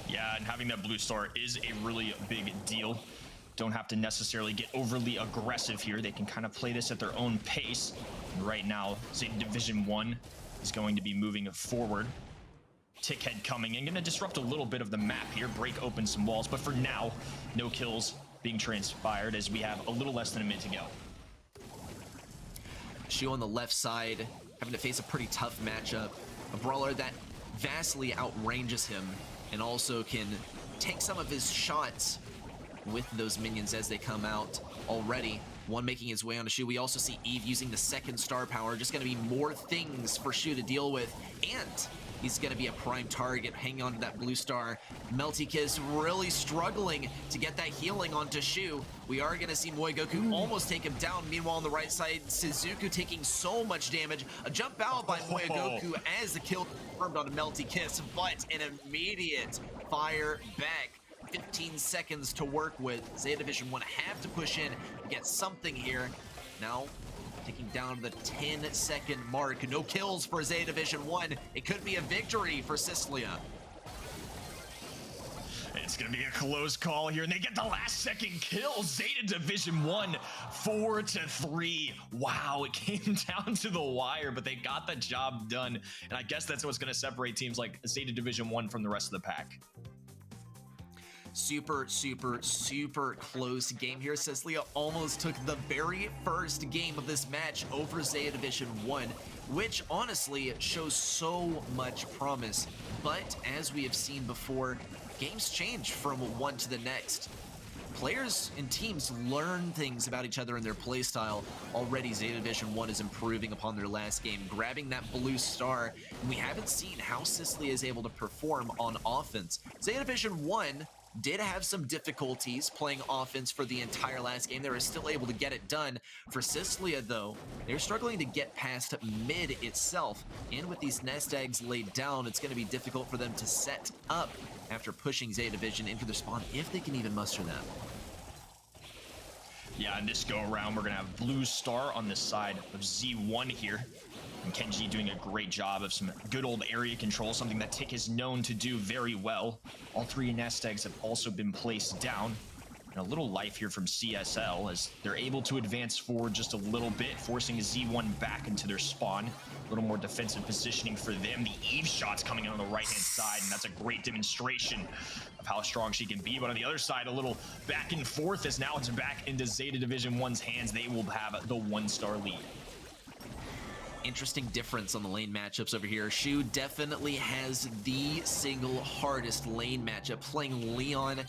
Yeah, and having that blue star is a really big deal. Don't have to necessarily get overly aggressive here. They can kind of play this at their own pace. And right now, ZETA Division One is going to be moving forward. Tickhead coming in, gonna disrupt a little bit of the map here, break open some walls, but for now, no kills being transpired as we have a little less than a minute to go. Shu on the left side, having to face a pretty tough matchup. A brawler that vastly outranges him and also can take some of his shots with those minions as they come out already. One making his way onto Shu. We also see Eve using the second star power. Just going to be more things for Shu to deal with. And he's going to be a prime target, hanging on to that blue star. Melty Kiss really struggling to get that healing onto Shu. We are going to see Moe Goku almost take him down. Meanwhile, on the right side, Suzuku taking so much damage. A jump out by Moe Goku as the kill confirmed on a Melty Kiss, but an immediate fire back. 15 seconds to work with. ZETA Division One have to push in to get something here. Now, taking down the 10-second mark. No kills for ZETA Division One. It could be a victory for Cecilia. It's going to be a close call here, and they get the last second kill. ZETA Division One, 4-3. Wow, it came down to the wire, but they got the job done. And I guess that's what's going to separate teams like ZETA Division One from the rest of the pack. Super close game here. Cecilia almost took the very first game of this match over ZETA Division 1, which honestly shows so much promise. But as we have seen before, games change from one to the next. Players and teams learn things about each other and their playstyle. Already ZETA Division 1 is improving upon their last game, grabbing that blue star, and we haven't seen how Cecilia is able to perform on offense. ZETA Division 1 did have some difficulties playing offense for the entire last game. They were still able to get it done. For Cecilia, though, they're struggling to get past mid itself. And with these nest eggs laid down, it's going to be difficult for them to set up after pushing ZETA Division into their spawn, if they can even muster that. Yeah, and this go around, we're going to have blue star on the side of Z1 here. And Kenji doing a great job of some good old area control, something that Tick is known to do very well. All three nest eggs have also been placed down. And a little life here from CSL as they're able to advance forward just a little bit, forcing Z1 back into their spawn. A little more defensive positioning for them. The Eve shot's coming in on the right-hand side, and that's a great demonstration of how strong she can be. But on the other side, a little back and forth as now it's back into ZETA Division 1's hands. They will have the one-star lead. Interesting difference on the lane matchups over here. Shu definitely has the single hardest lane matchup, playing Leon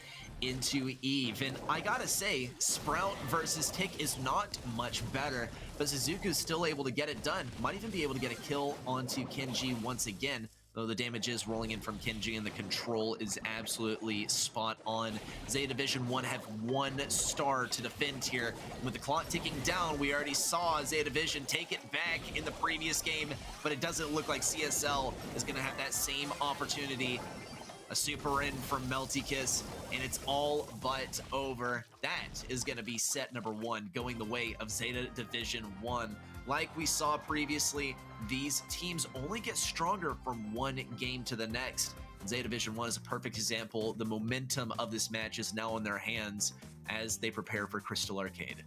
into Eve. And I gotta say, Sprout versus Tick is not much better, but Suzuku's still able to get it done. Might even be able to get a kill onto Kenji once again. Though the damage is rolling in from Kenji, and the control is absolutely spot on. ZETA Division 1 have 1 star to defend here. With the clock ticking down, we already saw ZETA Division take it back in the previous game, but it doesn't look like CSL is going to have that same opportunity. A super in from Melty Kiss, and it's all but over. That is going to be set number 1, going the way of ZETA Division 1. Like we saw previously, these teams only get stronger from one game to the next. ZETA Division 1 is a perfect example. The momentum of this match is now in their hands as they prepare for Crystal Arcade.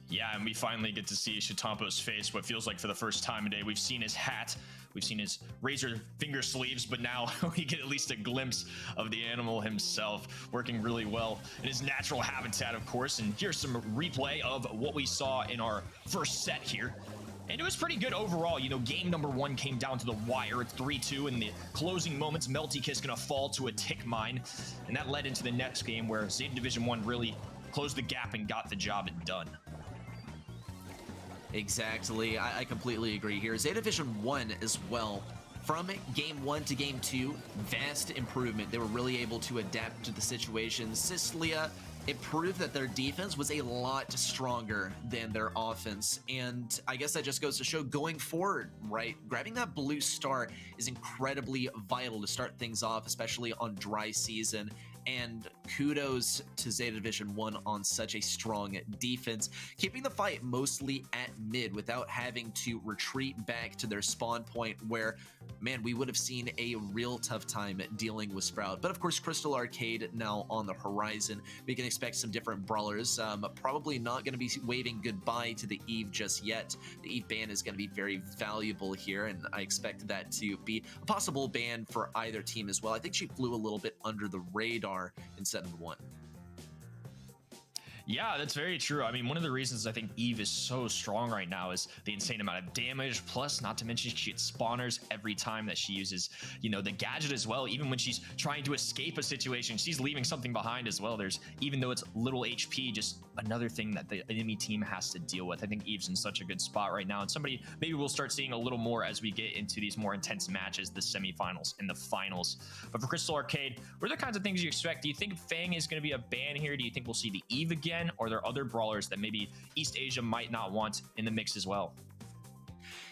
Yeah, and we finally get to see Shitampo's face, what feels like for the first time today. We've seen his hat, we've seen his razor finger sleeves, but now we get at least a glimpse of the animal himself, working really well in his natural habitat, of course. And here's some replay of what we saw in our first set here. And it was pretty good overall. You know, game number 1 came down to the wire at 3-2. In the closing moments, Melty Kiss gonna fall to a tick mine. And that led into the next game where ZETA Division 1 really closed the gap and got the job done. Exactly. I completely agree here. ZETA Division 1 as well. From game 1 to game 2, vast improvement. They were really able to adapt to the situation. Sicily, it proved that their defense was a lot stronger than their offense. And I guess that just goes to show going forward, right? Grabbing that blue star is incredibly vital to start things off, especially on dry season. And kudos to ZETA Division 1 on such a strong defense, keeping the fight mostly at mid without having to retreat back to their spawn point where, man, we would have seen a real tough time dealing with Sprout. But of course, Crystal Arcade now on the horizon. We can expect some different brawlers. Probably not going to be waving goodbye to the Eve just yet. The Eve ban is going to be very valuable here, and I expect that to be a possible ban for either team as well. I think she flew a little bit under the radar in set number 1. Yeah, that's very true. I mean, one of the reasons I think Eve is so strong right now is the insane amount of damage, plus not to mention she gets spawners every time that she uses, you know, the gadget as well. Even when she's trying to escape a situation, she's leaving something behind as well. There's, even though it's little HP, just another thing that the enemy team has to deal with. I think Eve's in such a good spot right now, and somebody maybe we'll start seeing a little more as we get into these more intense matches, the semifinals and the finals. But for Crystal Arcade, what are the kinds of things you expect? Do you think Fang is going to be a ban here? Do you think we'll see the Eve again? Or are there other brawlers that maybe East Asia might not want in the mix as well?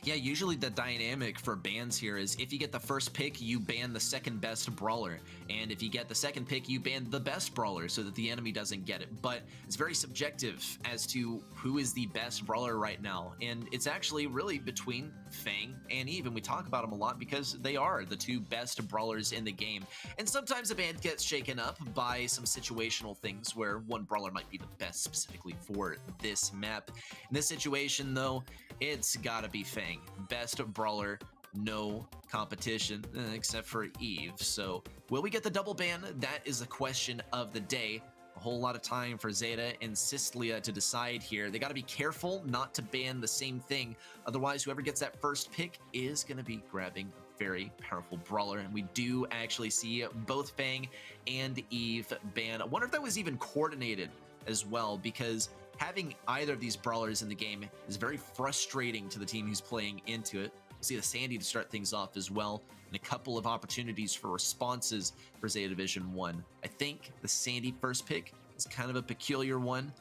Yeah, usually the dynamic for bans here is if you get the first pick, you ban the second best brawler. And if you get the second pick, you ban the best brawler so that the enemy doesn't get it. But it's very subjective as to who is the best brawler right now. And it's actually really between Fang and Eve. And we talk about them a lot because they are the 2 best brawlers in the game. And sometimes a ban gets shaken up by some situational things where one brawler might be the best specifically for this map. In this situation, though, it's gotta be Fang. Best brawler, no competition, except for Eve. So will we get the double ban? That is the question of the day. A whole lot of time for ZETA and Sicily to decide here. They got to be careful not to ban the same thing. Otherwise, whoever gets that first pick is going to be grabbing a very powerful brawler. And we do actually see both Fang and Eve ban. I wonder if that was even coordinated as well, because having either of these brawlers in the game is very frustrating to the team who's playing into it. We'll see the Sandy to start things off as well, and a couple of opportunities for responses for ZETA Division 1. I think the Sandy first pick is kind of a peculiar one.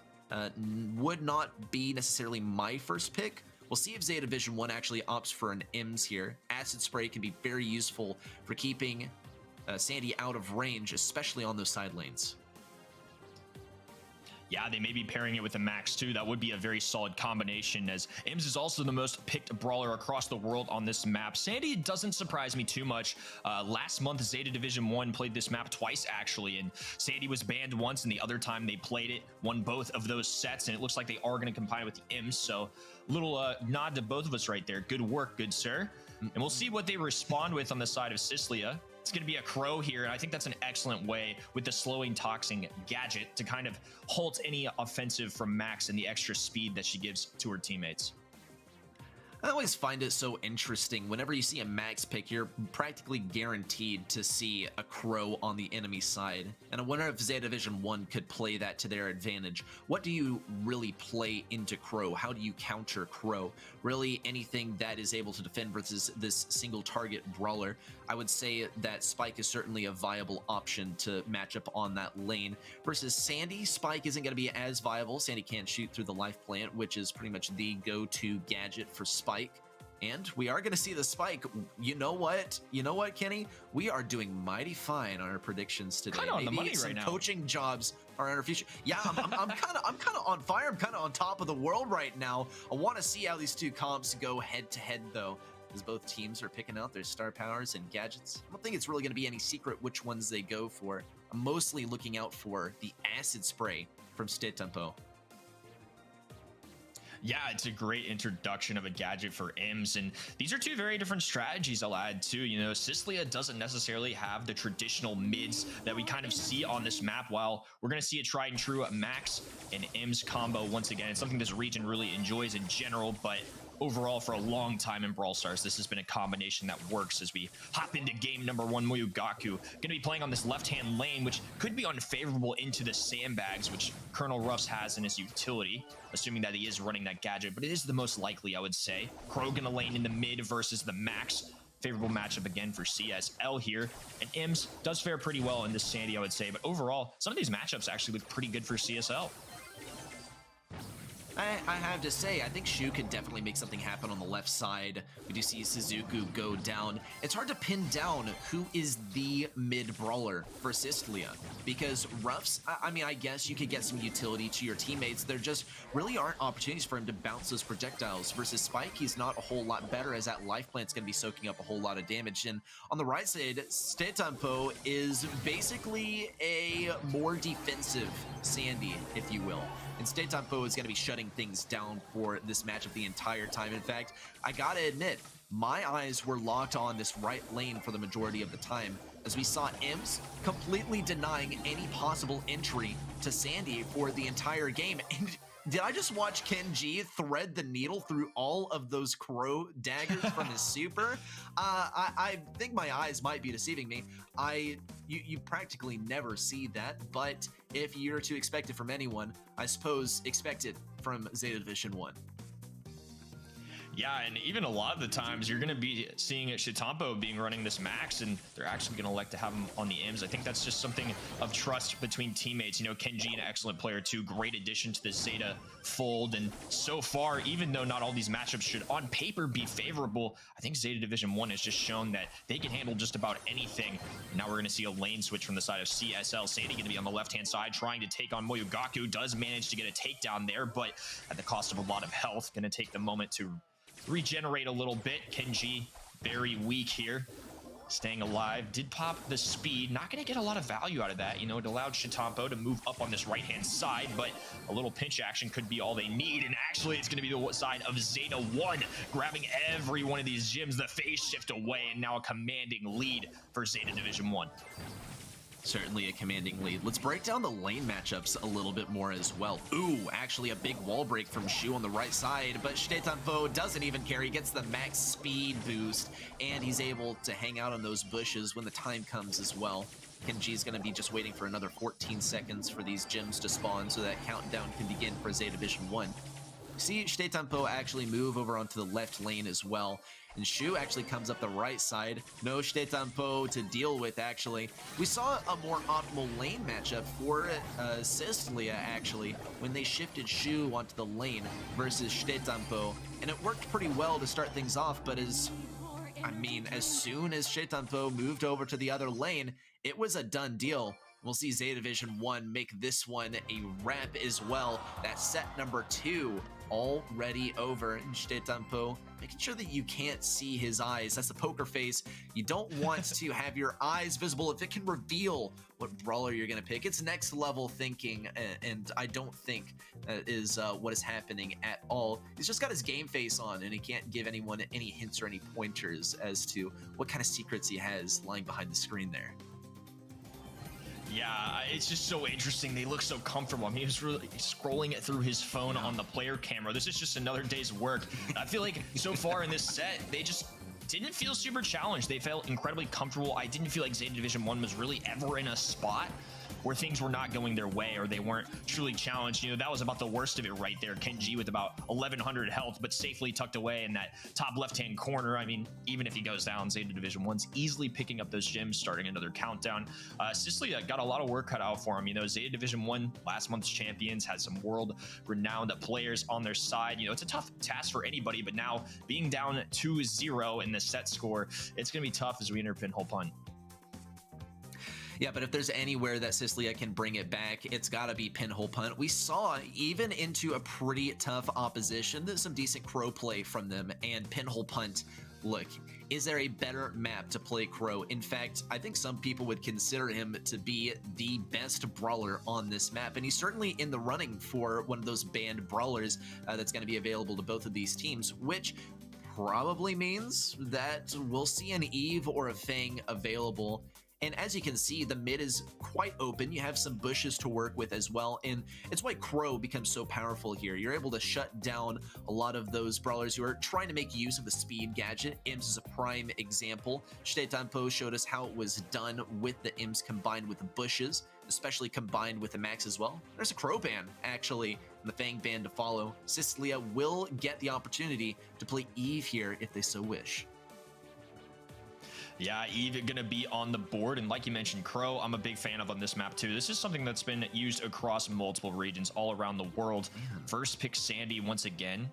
Would not be necessarily my first pick. We'll see if ZETA Division 1 actually opts for an IMS here. Acid Spray can be very useful for keeping Sandy out of range, especially on those side lanes. Yeah, they may be pairing it with a Max too. That would be a very solid combination, as Ims is also the most picked brawler across the world on this map. Sandy doesn't surprise me too much. Last month, ZETA Division 1 played this map twice, actually, and Sandy was banned once, and the other time they played it, won both of those sets, and it looks like they are going to combine with the Ims, so little nod to both of us right there. Good work, good sir. And we'll see what they respond with on the side of Sicily. It's going to be a Crow here, and I think that's an excellent way with the slowing toxin gadget to kind of halt any offensive from Max and the extra speed that she gives to her teammates. I always find it so interesting. Whenever you see a max pick, you're practically guaranteed to see a Crow on the enemy side. And I wonder if ZETA Division 1 could play that to their advantage. What do you really play into Crow? How do you counter Crow? Really anything that is able to defend versus this single target brawler. I would say that Spike is certainly a viable option to match up on that lane. Versus Sandy, Spike isn't going to be as viable. Sandy can't shoot through the life plant, which is pretty much the go-to gadget for Spike. And we are going to see the Spike. You know what? You know what, Kenny? We are doing mighty fine on our predictions today. Kind of on the money right now. Coaching jobs are in our future. Yeah, I'm kind of on fire. I'm kind of on top of the world right now. I want to see how these two comps go head to head, though, as both teams are picking out their star powers and gadgets. I don't think it's really going to be any secret which ones they go for. I'm mostly looking out for the acid spray from ZETA. Yeah, it's a great introduction of a gadget for Ims, and these are two very different strategies I'll add too. You know, Sicily doesn't necessarily have the traditional mids that we kind of see on this map, while we're going to see a tried and true Max and Ims combo once again. It's something this region really enjoys in general, but overall, for a long time in Brawl Stars, this has been a combination that works. As we hop into game number 1, Moyugaku going to be playing on this left-hand lane, which could be unfavorable into the sandbags, which Colonel Ruffs has in his utility, assuming that he is running that gadget, but it is the most likely, I would say. Crow going to lane in the mid versus the Max. Favorable matchup again for CSL here, and Ims does fare pretty well in this Sandy, I would say, but overall, some of these matchups actually look pretty good for CSL. I have to say, I think Shu could definitely make something happen on the left side. We do see Suzuku go down. It's hard to pin down who is the mid-brawler for Sicily, because Ruffs, I mean, I guess you could get some utility to your teammates. There just really aren't opportunities for him to bounce those projectiles. Versus Spike, he's not a whole lot better, as that life plant's going to be soaking up a whole lot of damage. And on the right side, ZETA is basically a more defensive Sandy, if you will. And ZETA is going to be shutting things down for this matchup the entire time. In fact, I gotta admit, my eyes were locked on this right lane for the majority of the time, as we saw Ims completely denying any possible entry to Sandy for the entire game. And did I just watch Kenji thread the needle through all of those Crow daggers from his super? I think my eyes might be deceiving me. You practically never see that, but if you're to expect it from anyone, I suppose expect it from ZETA Division 1. Yeah, and even a lot of the times you're going to be seeing ZETA being running this Max, and they're actually going to elect to have him on the Ims. I think that's just something of trust between teammates. You know, Kenji, an excellent player too, great addition to the ZETA fold, and so far, even though not all these matchups should on paper be favorable, I think ZETA Division 1 has just shown that they can handle just about anything. And now we're going to see a lane switch from the side of CSL. Sadie going to be on the left-hand side trying to take on Moyugaku, does manage to get a takedown there, but at the cost of a lot of health. Going to take the moment to regenerate a little bit. Kenji very weak here, staying alive. Did pop the speed, not going to get a lot of value out of that. You know, it allowed ZETA to move up on this right hand side, but a little pinch action could be all they need. And actually it's going to be the side of ZETA grabbing every one of these gems. The phase shift away, and now a commanding lead for ZETA Division 1. Certainly a commanding lead. Let's break down the lane matchups a little bit more as well. Ooh, actually a big wall break from Shu on the right side, but ZETA doesn't even care. He gets the max speed boost, and he's able to hang out on those bushes when the time comes as well. Kenji's going to be just waiting for another 14 seconds for these gems to spawn so that countdown can begin for ZETA Division 1. See ZETA actually move over onto the left lane as well, and Shu actually comes up the right side. No ZETA to deal with, actually. We saw a more optimal lane matchup for Sicily, actually, when they shifted Shu onto the lane versus ZETA, and it worked pretty well to start things off, but as soon as ZETA moved over to the other lane, it was a done deal. We'll see ZETA Division 1 make this one a wrap as well. That's set number 2 already over. And ZETA making sure that you can't see his eyes. That's the poker face. You don't want to have your eyes visible if it can reveal what brawler you're going to pick. It's next level thinking, and I don't think is what is happening at all. He's just got his game face on, and he can't give anyone any hints or any pointers as to what kind of secrets he has lying behind the screen there. Yeah, it's just so interesting. They look so comfortable. I mean, he was really scrolling it through his phone on the player camera. This is just another day's work. I feel like so far in this set, they just didn't feel super challenged. They felt incredibly comfortable. I didn't feel like ZETA Division 1 was really ever in a spot where things were not going their way or they weren't truly challenged. You know, that was about the worst of it right there. Kenji with about 1100 health, but safely tucked away in that top left-hand corner. I mean, even if he goes down, ZETA Division 1's easily picking up those gems, starting another countdown. Sicily got a lot of work cut out for him. You know, ZETA Division 1, last month's champions, had some world-renowned players on their side. You know, it's a tough task for anybody, but now being down 2-0 in the set score, it's going to be tough as we enter pinhole punt. Yeah, but if there's anywhere that Sicily can bring it back, it's got to be pinhole punt. We saw, even into a pretty tough opposition, there's some decent Crow play from them, and pinhole punt. Look, is there a better map to play Crow? In fact, I think some people would consider him to be the best brawler on this map, and he's certainly in the running for one of those banned brawlers that's going to be available to both of these teams, which probably means that we'll see an Eve or a Fang available. And as you can see, the mid is quite open. You have some bushes to work with as well. And it's why Crow becomes so powerful here. You're able to shut down a lot of those brawlers who are trying to make use of the speed gadget. Imps is a prime example. Shitetanpo showed us how it was done with the Imps combined with the bushes, especially combined with the Max as well. There's a Crow ban, actually, and the Fang ban to follow. Sicilia will get the opportunity to play Eve here if they so wish. Yeah, Eve gonna be on the board, and like you mentioned, Crow, I'm a big fan of on this map too. This is something that's been used across multiple regions all around the world. First pick Sandy once again.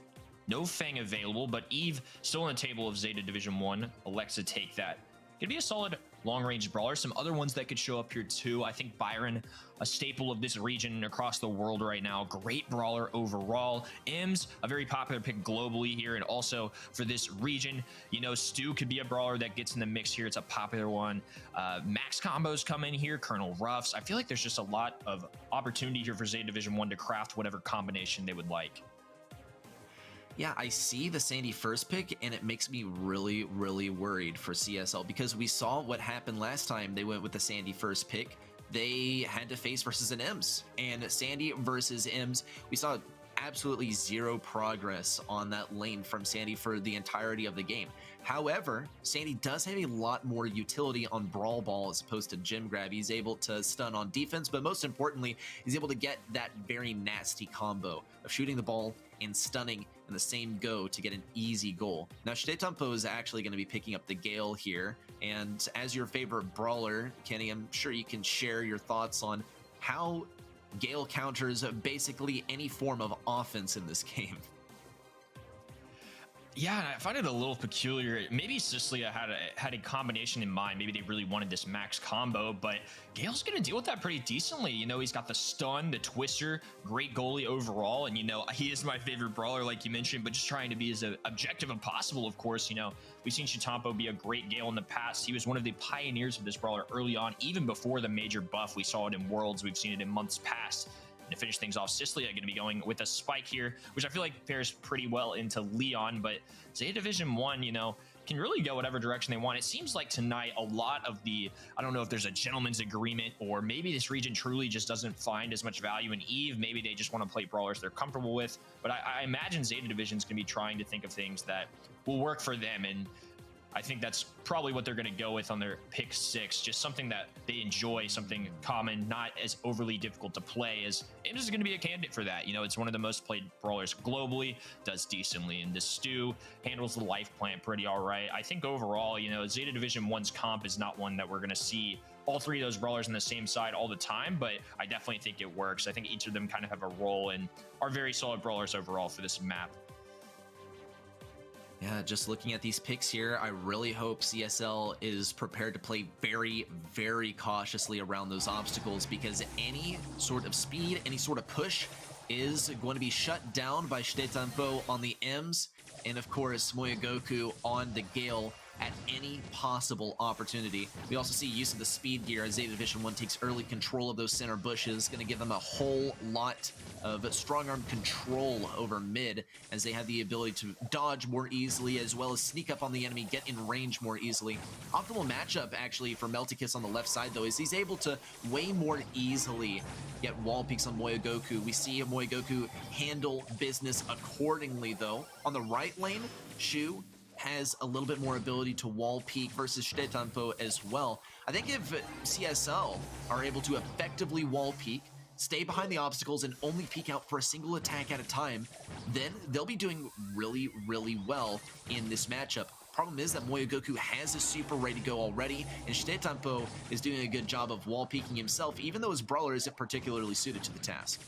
No Fang available, but Eve still on the table of ZETA Division 1. Elects to take that. Gonna be a solid long-range brawler. Some other ones that could show up here too. I think Byron, a staple of this region across the world right now. Great brawler overall. Ems, a very popular pick globally here, and also for this region. You know, Stu could be a brawler that gets in the mix here. It's a popular one. Max combos come in here. Colonel Ruffs. I feel like there's just a lot of opportunity here for ZETA Division 1 to craft whatever combination they would like. Yeah, I see the Sandy first pick, and it makes me really, really worried for CSL because we saw what happened last time they went with the Sandy first pick. They had to face versus an Ems, and Sandy versus Ems, we saw absolutely zero progress on that lane from Sandy for the entirety of the game. However, Sandy does have a lot more utility on Brawl Ball as opposed to Gem Grab. He's able to stun on defense, but most importantly, he's able to get that very nasty combo of shooting the ball and stunning in the same go to get an easy goal. Now, Shitetanpo is actually going to be picking up the Gale here, and as your favorite brawler, Kenny, I'm sure you can share your thoughts on how Gale counters basically any form of offense in this game. Yeah, and I find it a little peculiar. Maybe Sicilia had a combination in mind. Maybe they really wanted this max combo, but Gale's going to deal with that pretty decently. You know, he's got the stun, the twister, great goalie overall, and, you know, he is my favorite brawler, like you mentioned, but just trying to be as objective as possible, of course. You know, we've seen Shitetanpo be a great Gale in the past. He was one of the pioneers of this brawler early on, even before the major buff. We saw it in Worlds. We've seen it in months past. To finish things off, Sicilia going to be going with a spike here, which I feel like pairs pretty well into Leon, but ZETA Division 1, you know, can really go whatever direction they want. It seems like tonight a lot of the, I don't know if there's a gentleman's agreement, or maybe this region truly just doesn't find as much value in Eve. Maybe they just want to play brawlers they're comfortable with, but I imagine ZETA Division is going to be trying to think of things that will work for them, and I think that's probably what they're going to go with on their pick 6. Just something that they enjoy, something common, not as overly difficult to play. As Imps is going to be a candidate for that. You know, it's one of the most played brawlers globally, does decently. And this Stu handles the life plant pretty all right. I think overall, you know, ZETA Division 1's comp is not one that we're going to see all three of those brawlers on the same side all the time, but I definitely think it works. I think each of them kind of have a role and are very solid brawlers overall for this map. Yeah, just looking at these picks here, I really hope CSL is prepared to play very, very cautiously around those obstacles, because any sort of speed, any sort of push is going to be shut down by Shitetanpo on the Ems, and of course Moyogoku on the Gale. at any possible opportunity. We also see use of the speed gear as ZETA Division 1 takes early control of those center bushes, going to give them a whole lot of strong arm control over mid, as they have the ability to dodge more easily as well as sneak up on the enemy, get in range more easily. Optimal matchup actually for Meltykiss on the left side though is he's able to way more easily get wall peaks on Moyogoku. We see Moyogoku handle business accordingly though. On the right lane, Shu has a little bit more ability to wall peak versus Stetanpo as well. I think if CSL are able to effectively wall peak, stay behind the obstacles, and only peek out for a single attack at a time, then they'll be doing really, really well in this matchup. Problem is that Moyogoku has his super ready to go already, and Stetanpo is doing a good job of wall peeking himself, even though his brawler isn't particularly suited to the task.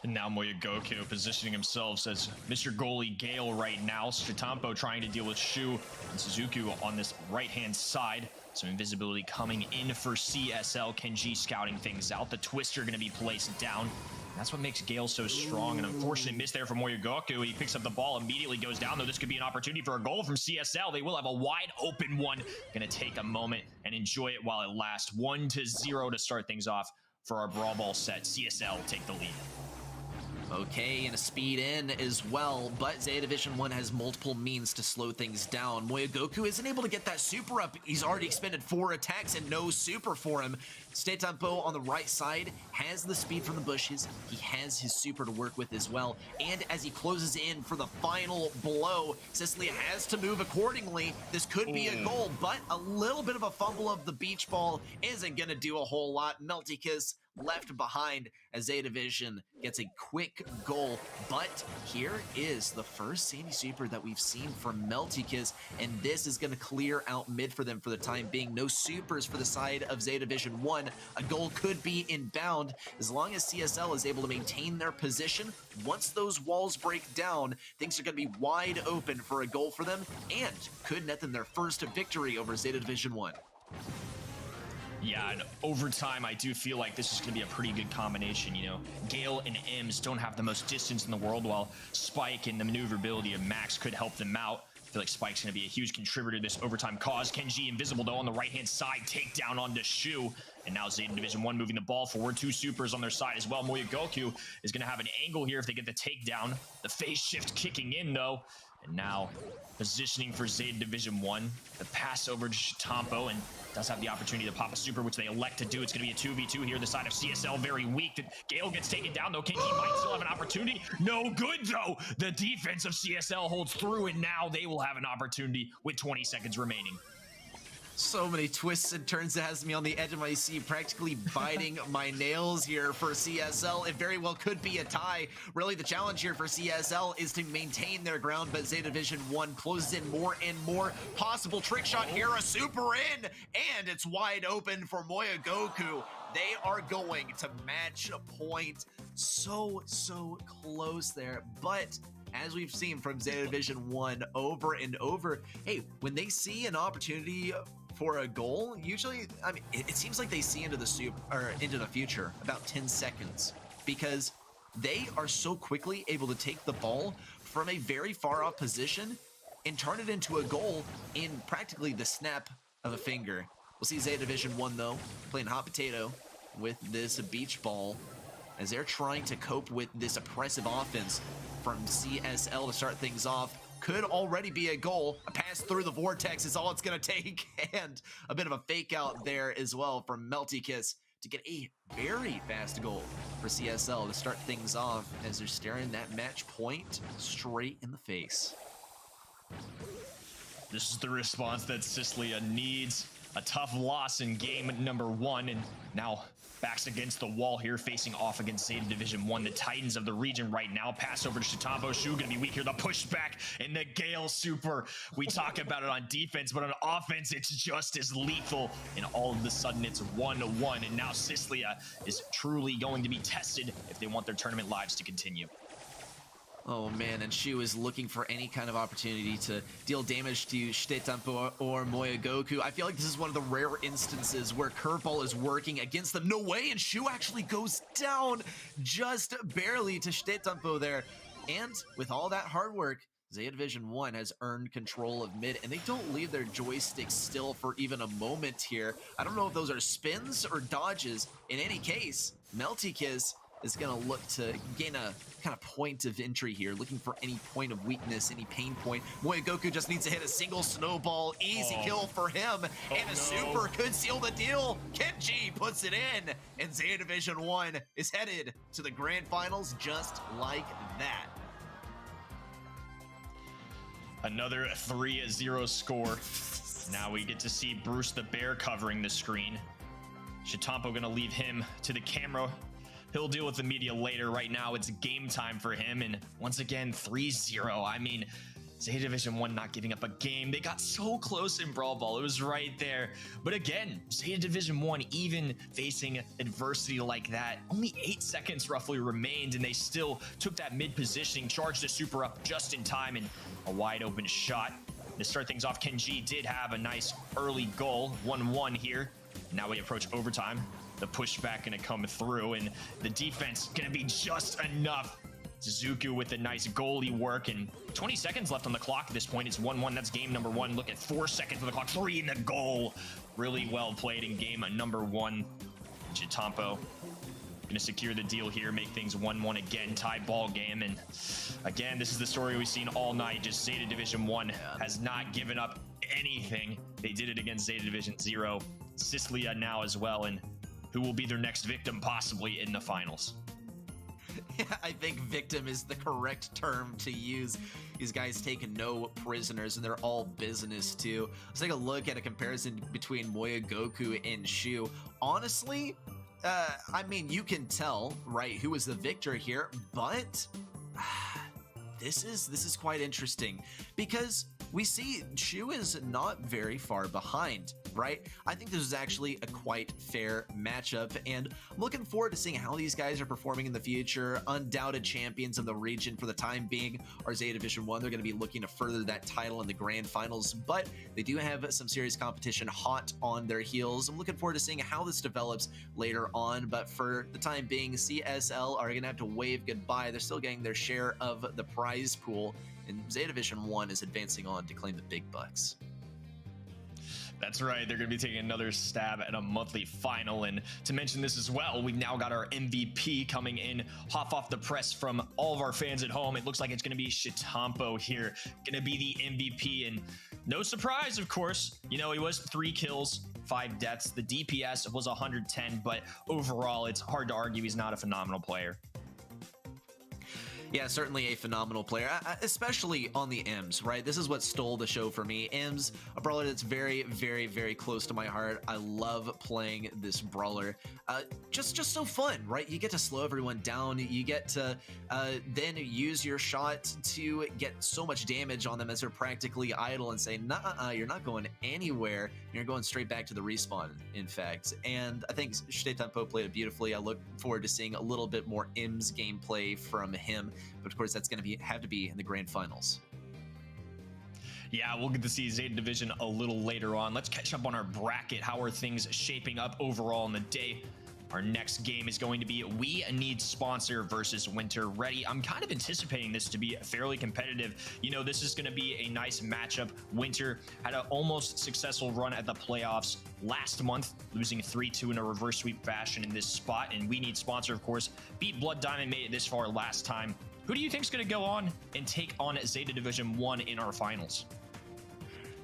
And now Moyogoku positioning himself as Mr. Goalie Gale right now. Stetanpo trying to deal with Shu and Suzuki on this right-hand side. Some invisibility coming in for CSL. Kenji scouting things out. The Twister going to be placed down. That's what makes Gale so strong. An unfortunate miss there from Moyogoku. He picks up the ball, immediately goes down, though this could be an opportunity for a goal from CSL. They will have a wide open one. Going to take a moment and enjoy it while it lasts. 1-0 to start things off for our Brawl Ball set. CSL take the lead. Okay, and a speed in as well, but ZETA Division 1 has multiple means to slow things down. Moyogoku isn't able to get that super up. He's already expended 4 attacks and no super for him. Stetanpo on the right side has the speed from the bushes. He has his super to work with as well. And as he closes in for the final blow, Cecilia has to move accordingly. This could be a goal, but a little bit of a fumble of the beach ball isn't going to do a whole lot. Meltykiss left behind as ZETA Division gets a quick goal, but here is the first Sandy Super that we've seen from Meltykiss, and this is going to clear out mid for them for the time being. No supers for the side of ZETA Division 1. A goal could be inbound as long as CSL is able to maintain their position. Once those walls break down, things are going to be wide open for a goal for them and could net them their first victory over ZETA Division 1. Yeah, and over time, I do feel like this is going to be a pretty good combination, you know. Gale and Ems don't have the most distance in the world, while Spike and the maneuverability of Max could help them out. I feel like Spike's going to be a huge contributor to this overtime cause. Kenji invisible, though, on the right-hand side. Takedown onto Shu. And now ZETA Division 1 moving the ball forward. 2 supers on their side as well. Moyogoku is going to have an angle here if they get the takedown. The phase shift kicking in, though. And now positioning for ZETA Division 1. The pass over to Stetanpo, and does have the opportunity to pop a super, which they elect to do. It's going to be a 2v2 here. The side of CSL very weak. Gale gets taken down, though. Kenji might still have an opportunity. No good, though. The defense of CSL holds through, and now they will have an opportunity with 20 seconds remaining. So many twists and turns that has me on the edge of my seat, practically biting my nails here for CSL. It very well could be a tie. Really, the challenge here for CSL is to maintain their ground, but ZETA Division 1 closes in more and more. Possible trick shot here, a super in, and it's wide open for Moyogoku. They are going to match a point. So close there, but as we've seen from ZETA Division 1 over and over, hey, when they see an opportunity for a goal, usually, I mean, it seems like they see into the future about 10 seconds, because they are so quickly able to take the ball from a very far off position and turn it into a goal in practically the snap of a finger. We'll see ZETA Division 1 though playing hot potato with this beach ball as they're trying to cope with this oppressive offense from CSL to start things off. Could already be a goal. A pass through the vortex is all it's going to take, and a bit of a fake out there as well from Meltykiss to get a very fast goal for CSL to start things off as they're staring that match point straight in the face. This is the response that Cecilia needs. A tough loss in game number 1, and now backs against the wall here, facing off against ZETA Division 1, the Titans of the region right now. Pass over to Stetanpo. Shu gonna be weak here. The pushback and the Gale super. We talk about it on defense, but on offense, it's just as lethal. And all of a sudden, it's 1-1. And now Cecilia is truly going to be tested if they want their tournament lives to continue. Oh man, and Shu is looking for any kind of opportunity to deal damage to Stetanpo or Moyogoku. I feel like this is one of the rare instances where curveball is working against them. No way, and Shu actually goes down just barely to Stetanpo there. And with all that hard work, ZETA Division One has earned control of mid, and they don't leave their joystick still for even a moment here. I don't know if those are spins or dodges. In any case, Melty Kiss is going to look to gain a kind of point of entry here, looking for any point of weakness, any pain point. Moya Goku just needs to hit a single snowball. Easy kill for him, and a super could seal the deal. Kenji puts it in, and ZETA Division One is headed to the grand finals just like that. Another 3-0 score. Now we get to see Bruce the Bear covering the screen. Shitampo gonna leave him to the camera. He'll deal with the media later. Right now, it's game time for him. And once again, 3-0. I mean, ZETA Division 1 not giving up a game. They got so close in Brawl Ball. It was right there. But again, ZETA Division 1, even facing adversity like that, only 8 seconds roughly remained, and they still took that mid positioning, charged the super up just in time, and a wide open shot. To start things off, Kenji did have a nice early goal, 1-1 here. Now we approach overtime. The pushback gonna come through, and the defense gonna be just enough. Suzuki with a nice goalie work, and 20 seconds left on the clock at this point. It's 1-1. That's game number 1. Look at 4 seconds on the clock. 3 in the goal. Really well played in game number 1. Chitampo gonna secure the deal here, make things 1-1 again, tie ball game. And again, this is the story we've seen all night. Just ZETA Division 1 has not given up anything. They did it against ZETA Division 0. Sicily now as well, and who will be their next victim possibly in the finals. Yeah, I think victim is the correct term to use. These guys take no prisoners, and they're all business too. Let's take a look at a comparison between Moya Goku and Shu. Honestly, I mean, you can tell, right, who is the victor here, but this is quite interesting because we see Shu is not very far behind, right? I think this is actually a quite fair matchup, and I'm looking forward to seeing how these guys are performing in the future. Undoubted champions of the region for the time being are ZETA Division 1. They're going to be looking to further that title in the grand finals, but they do have some serious competition hot on their heels. I'm looking forward to seeing how this develops later on, but for the time being, CSL are going to have to wave goodbye. They're still getting their share of the prize pool, and ZETA Division 1 is advancing on to claim the big bucks. That's right. They're going to be taking another stab at a monthly final. And to mention this as well, we've now got our MVP coming in, hot off the press from all of our fans at home. It looks like it's going to be Shitampo here, going to be the MVP. And no surprise, of course, you know, he was 3 kills, 5 deaths. The DPS was 110, but overall, it's hard to argue he's not a phenomenal player. Yeah, certainly a phenomenal player, especially on the M's, right? This is what stole the show for me. M's, a brawler that's very, very, very close to my heart. I love playing this brawler. Just so fun, right? You get to slow everyone down. You get to then use your shot to get so much damage on them as they're practically idle and say, nah, you're not going anywhere. You're going straight back to the respawn, in fact. And I think Shitampo played it beautifully. I look forward to seeing a little bit more M's gameplay from him. But of course, that's going to have to be in the grand finals. Yeah, we'll get to see ZETA Division a little later on. Let's catch up on our bracket. How are things shaping up overall in the day? Our next game is going to be We Need Sponsor versus Winter Ready. I'm kind of anticipating this to be fairly competitive. You know, this is going to be a nice matchup. Winter had an almost successful run at the playoffs last month, losing 3-2 in a reverse sweep fashion in this spot. And We Need Sponsor, of course, beat Blood Diamond, made it this far last time. Who do you think is going to go on and take on ZETA Division 1 in our finals?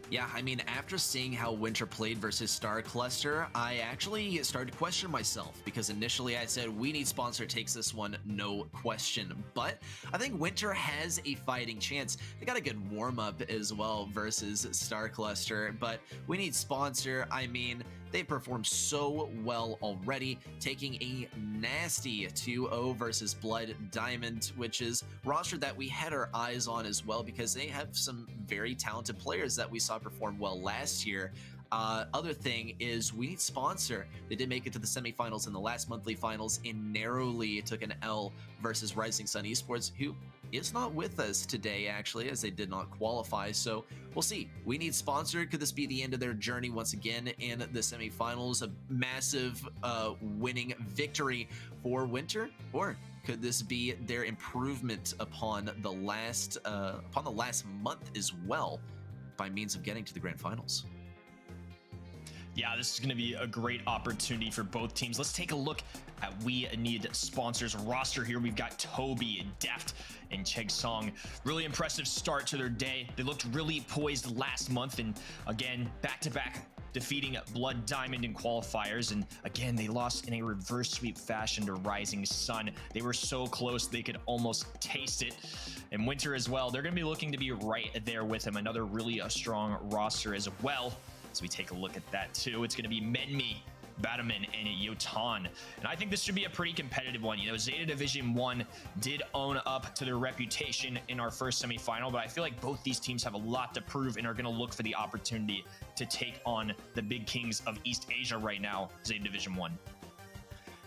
Yeah, I mean, after seeing how Winter played versus Star Cluster, I actually started to question myself, because initially I said We Need Sponsor takes this one, no question. But I think Winter has a fighting chance. They got a good warm-up as well versus Star Cluster, but We Need Sponsor, I mean, they performed so well already, taking a nasty 2-0 versus Blood Diamond, which is a roster that we had our eyes on as well, because they have some very talented players that we saw perform well last year. Other thing is We Need Sponsor. They did make it to the semifinals in the last monthly finals and narrowly took an L versus Rising Sun Esports, who is not with us today, actually, as they did not qualify. So we'll see. We Need Sponsor. Could this be the end of their journey once again in the semifinals? A massive winning victory for Winter? Or Could this be their improvement upon the last month as well, by means of getting to the grand finals? Yeah, this is going to be a great opportunity for both teams. Let's take a look at We Need Sponsors roster here. We've got Toby, Deft, and Cheg Song. Really impressive start to their day. They looked really poised last month, and again, back-to-back defeating Blood Diamond in qualifiers, and again, they lost in a reverse sweep fashion to Rising Sun. They were so close they could almost taste it. And Winter as well, they're going to be looking to be right there with him. Another really strong roster as well. So we take a look at that too. It's going to be Menmi, Bataman, and Yotan. And I think this should be a pretty competitive one. You know, Zeta Division One did own up to their reputation in our first semifinal, but I feel like both these teams have a lot to prove and are going to look for the opportunity to take on the big kings of East Asia right now, Zeta Division One.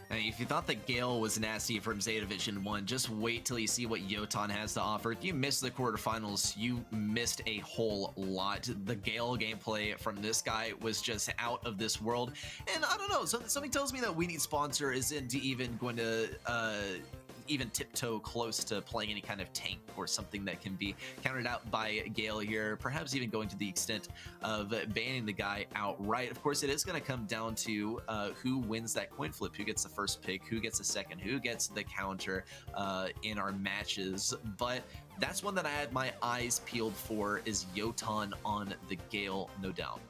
Hey, if you thought that Gale was nasty from Zeta Division 1, just wait till you see what Yotan has to offer. If you missed the quarterfinals, you missed a whole lot. The Gale gameplay from this guy was just out of this world. And I don't know, something tells me that We Need Sponsor isn't even going to even tiptoe close to playing any kind of tank or something that can be countered out by Gale here, perhaps even going to the extent of banning the guy outright. Of course, it is going to come down to who wins that coin flip, who gets the first pick, who gets the second, who gets the counter in our matches. But that's one that I had my eyes peeled for, is Yotan on the Gale, no doubt.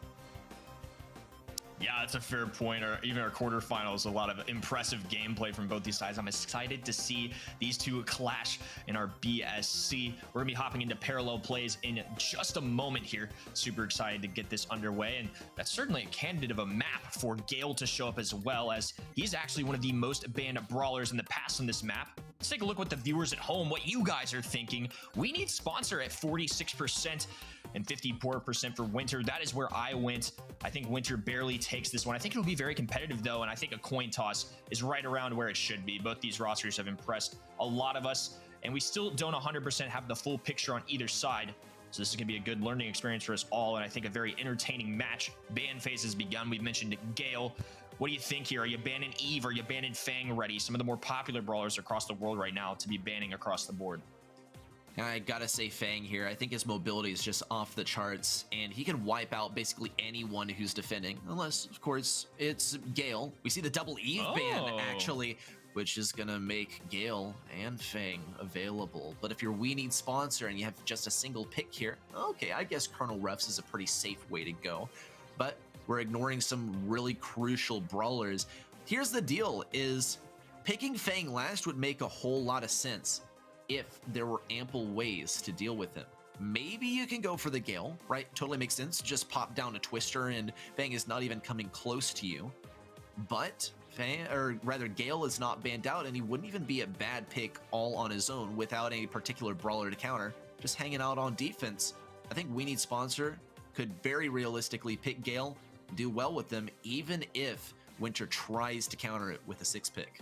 Yeah, that's a fair point. Or even our quarterfinals, a lot of impressive gameplay from both these sides. I'm excited to see these two clash in our BSC. We're gonna be hopping into parallel plays in just a moment here. Super excited to get this underway, and that's certainly a candidate of a map for Gale to show up, as well, as he's actually one of the most banned brawlers in the past on this map. Let's take a look what the viewers at home, what you guys are thinking. We Need Sponsor at 46% and 54% for Winter. That is where I went. I think Winter barely takes this one. I think it'll be very competitive though, and I think a coin toss is right around where it should be. Both these rosters have impressed a lot of us, and we still don't 100% have the full picture on either side. So this is going to be a good learning experience for us all, and I think a very entertaining match. Ban phase has begun. We've mentioned Gale. What do you think here? Are you banning Eve? Are you banning Fang ready? Some of the more popular brawlers across the world right now to be banning across the board. I gotta say Fang here. I think his mobility is just off the charts, and he can wipe out basically anyone who's defending, unless, of course, it's Gale. We see the double Eve ban, actually, which is gonna make Gale and Fang available. But if you're We Need Sponsor and you have just a single pick here, okay, I guess Colonel Ruffs is a pretty safe way to go. But we're ignoring some really crucial brawlers. Here's the deal, is picking Fang last would make a whole lot of sense if there were ample ways to deal with him. Maybe you can go for the Gale, right? Totally makes sense. Just pop down a Twister and Fang is not even coming close to you. But Fang, or rather Gale, is not banned out, and he wouldn't even be a bad pick all on his own without any particular brawler to counter. Just hanging out on defense. I think We Need Sponsor could very realistically pick Gale, do well with them, even if Winter tries to counter it with a 6 pick.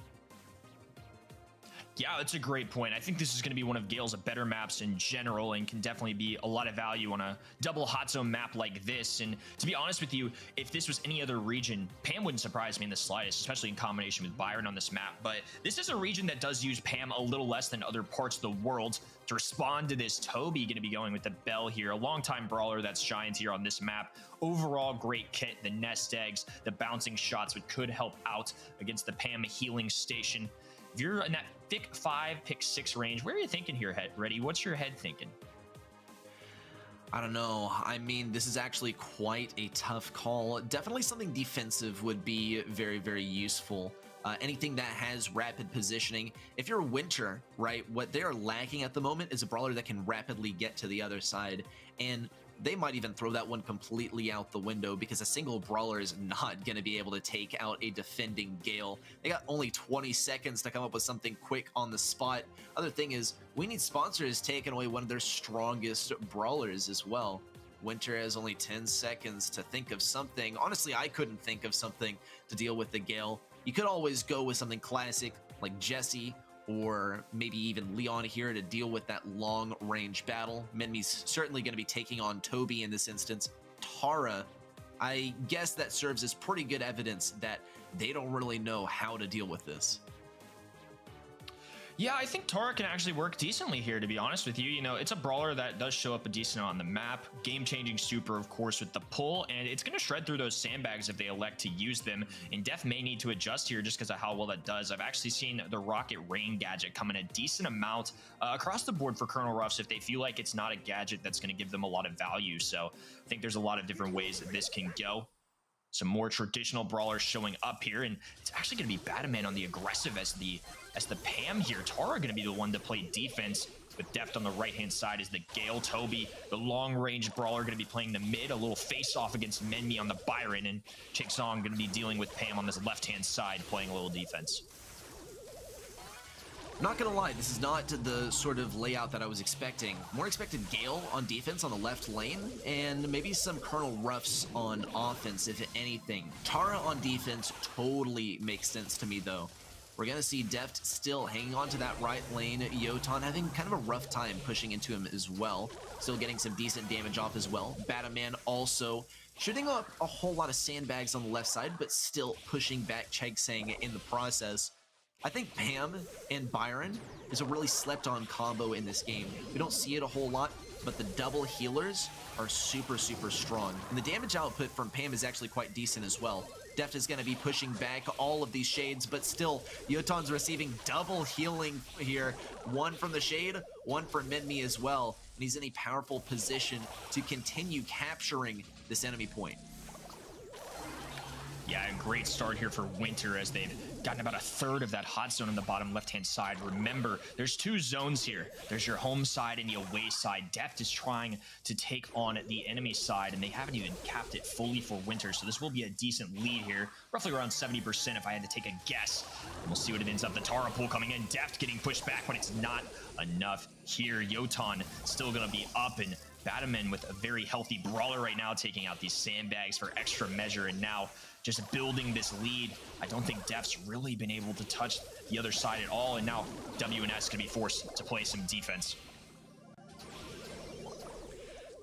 Yeah, that's a great point. I think this is going to be one of Gale's better maps in general, and can definitely be a lot of value on a double hot zone map like this. And to be honest with you, if this was any other region, Pam wouldn't surprise me in the slightest, especially in combination with Byron on this map. But this is a region that does use Pam a little less than other parts of the world. To respond to this, Toby going to be going with the Bell here, a longtime brawler that's shined here on this map. Overall, great kit, the nest eggs, the bouncing shots, which could help out against the Pam healing station. If you're in that pick 5, pick 6 range, where are you thinking here, Reddy? What's your head thinking? I don't know. I mean, this is actually quite a tough call. Definitely something defensive would be very, very useful. Anything that has rapid positioning. If you're Winter, right, what they are lacking at the moment is a brawler that can rapidly get to the other side. And they might even throw that one completely out the window, because a single brawler is not going to be able to take out a defending Gale. They got only 20 seconds to come up with something quick on the spot. Other thing is, We Need Sponsors taking away one of their strongest brawlers as well. Winter has only 10 seconds to think of something. Honestly, I couldn't think of something to deal with the Gale. You could always go with something classic like Jesse, or maybe even Leon here to deal with that long-range battle. Menmi's certainly going to be taking on Toby in this instance. Tara, I guess that serves as pretty good evidence that they don't really know how to deal with this. Yeah, I think Tara can actually work decently here, to be honest with you. You know, it's a brawler that does show up a decent amount on the map. Game-changing super, of course, with the pull, and it's going to shred through those sandbags if they elect to use them. And Def may need to adjust here just because of how well that does. I've actually seen the Rocket Rain gadget come in a decent amount across the board for Colonel Ruffs if they feel like it's not a gadget that's going to give them a lot of value. So I think there's a lot of different ways that this can go. Some more traditional brawlers showing up here, and it's actually going to be Batman on the aggressive as the Pam here. Tara going to be the one to play defense with Deft on the right-hand side is the Gale. Toby, the long-range brawler, going to be playing the mid, a little face-off against Menmi on the Byron, and Chicksong going to be dealing with Pam on this left-hand side, playing a little defense. Not gonna lie, this is not the sort of layout that I was expecting. More expected Gale on defense on the left lane, and maybe some Colonel Ruffs on offense, if anything. Tara on defense totally makes sense to me, though. We're gonna see Deft still hanging on to that right lane. Yotan having kind of a rough time pushing into him as well. Still getting some decent damage off as well. Batman also shooting up a whole lot of sandbags on the left side, but still pushing back Chegsang in the process. I think Pam and Byron is a really slept-on combo in this game. We don't see it a whole lot, but the double healers are super, super strong. And the damage output from Pam is actually quite decent as well. Deft is going to be pushing back all of these shades, but still, Yotan's receiving double healing here. One from the shade, one from Menmi as well. And he's in a powerful position to continue capturing this enemy point. Yeah, a great start here for Winter as they've gotten about a third of that hot zone on the bottom left-hand side. Remember, there's two zones here. There's your home side and the away side. Deft is trying to take on the enemy side, and they haven't even capped it fully for Winter, so this will be a decent lead here, roughly around 70% if I had to take a guess. And we'll see what it ends up. The Tara pool coming in. Deft getting pushed back, but it's not enough here. Yotan still going to be up, and Batman with a very healthy brawler right now, taking out these sandbags for extra measure, and now just building this lead. I don't think Deft's really been able to touch the other side at all, and now WNS can be forced to play some defense.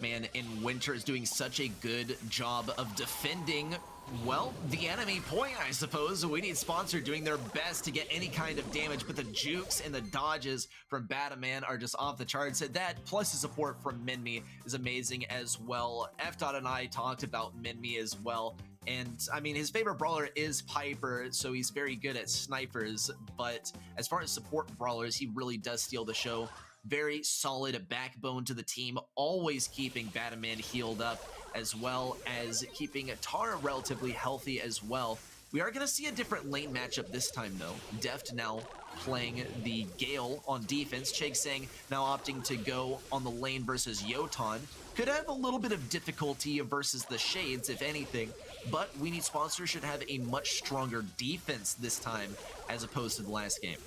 Man, and Winter is doing such a good job of defending, well, the enemy point, I suppose. We need Sponsor doing their best to get any kind of damage, but the jukes and the dodges from Batman are just off the charts. That, plus the support from Menmi, is amazing as well. F-Dot and I talked about Menmi as well. And, I mean, his favorite brawler is Piper, so he's very good at snipers. But as far as support brawlers, he really does steal the show. Very solid backbone to the team, always keeping Batman healed up, as well as keeping Tara relatively healthy as well. We are going to see a different lane matchup this time, though. Deft now playing the Gale on defense. Chegsang now opting to go on the lane versus Yotan. Could have a little bit of difficulty versus the Shades, if anything, but We Need Sponsor should have a much stronger defense this time as opposed to the last game.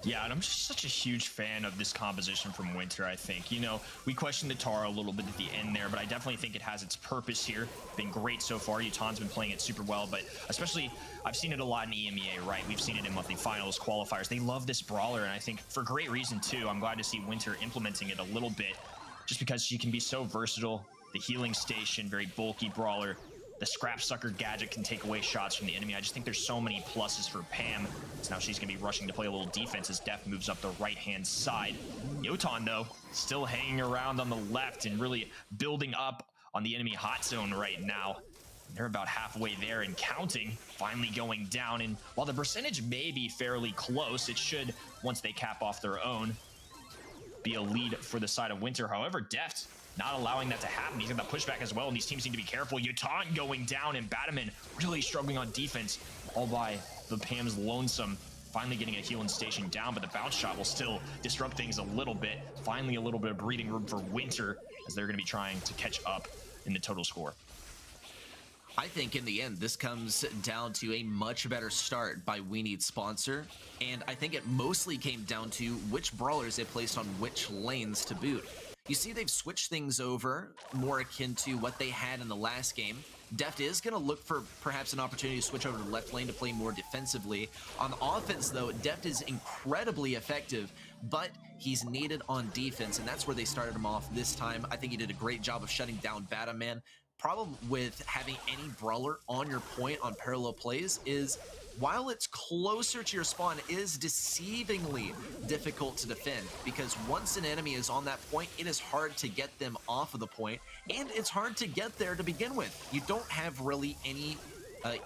Yeah, and I'm just such a huge fan of this composition from Winter, I think. You know, we questioned the Tara a little bit at the end there, but I definitely think it has its purpose here. Been great so far. Yotan's been playing it super well, but especially, I've seen it a lot in EMEA, right? We've seen it in monthly finals, qualifiers. They love this brawler, and I think for great reason, too. I'm glad to see Winter implementing it a little bit, just because she can be so versatile. The healing station, very bulky brawler. The Scrap Sucker gadget can take away shots from the enemy. I just think there's so many pluses for Pam. So now she's going to be rushing to play a little defense as Deft moves up the right-hand side. Yotan, though, still hanging around on the left and really building up on the enemy hot zone right now. They're about halfway there and counting, finally going down. And while the percentage may be fairly close, it should, once they cap off their own, be a lead for the side of Winter. However, Deft not allowing that to happen. He's got the pushback as well, and these teams need to be careful. Yotan going down, and Batman really struggling on defense, all by the Pam's lonesome. Finally getting a healing station down, but the bounce shot will still disrupt things a little bit. Finally, a little bit of breathing room for Winter, as they're going to be trying to catch up in the total score. I think in the end, this comes down to a much better start by We Need Sponsor, and I think it mostly came down to which brawlers they placed on which lanes to boot. You see they've switched things over, more akin to what they had in the last game. Deft is going to look for perhaps an opportunity to switch over to the left lane to play more defensively. On offense, though, Deft is incredibly effective, but he's needed on defense, and that's where they started him off this time. I think he did a great job of shutting down Batman. problem with having any brawler on your point on parallel plays is while it's closer to your spawn, it is deceivingly difficult to defend because once an enemy is on that point, it is hard to get them off of the point, and it's hard to get there to begin with. You don't have really any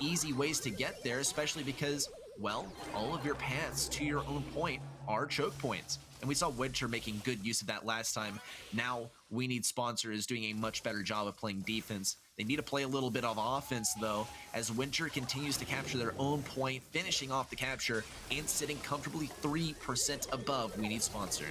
easy ways to get there, especially because, well, all of your paths to your own point are choke points. And we saw Winter making good use of that last time. Now, We Need Sponsor is doing a much better job of playing defense. They need to play a little bit of offense, though, as Winter continues to capture their own point, finishing off the capture and sitting comfortably 3% above We Need Sponsor.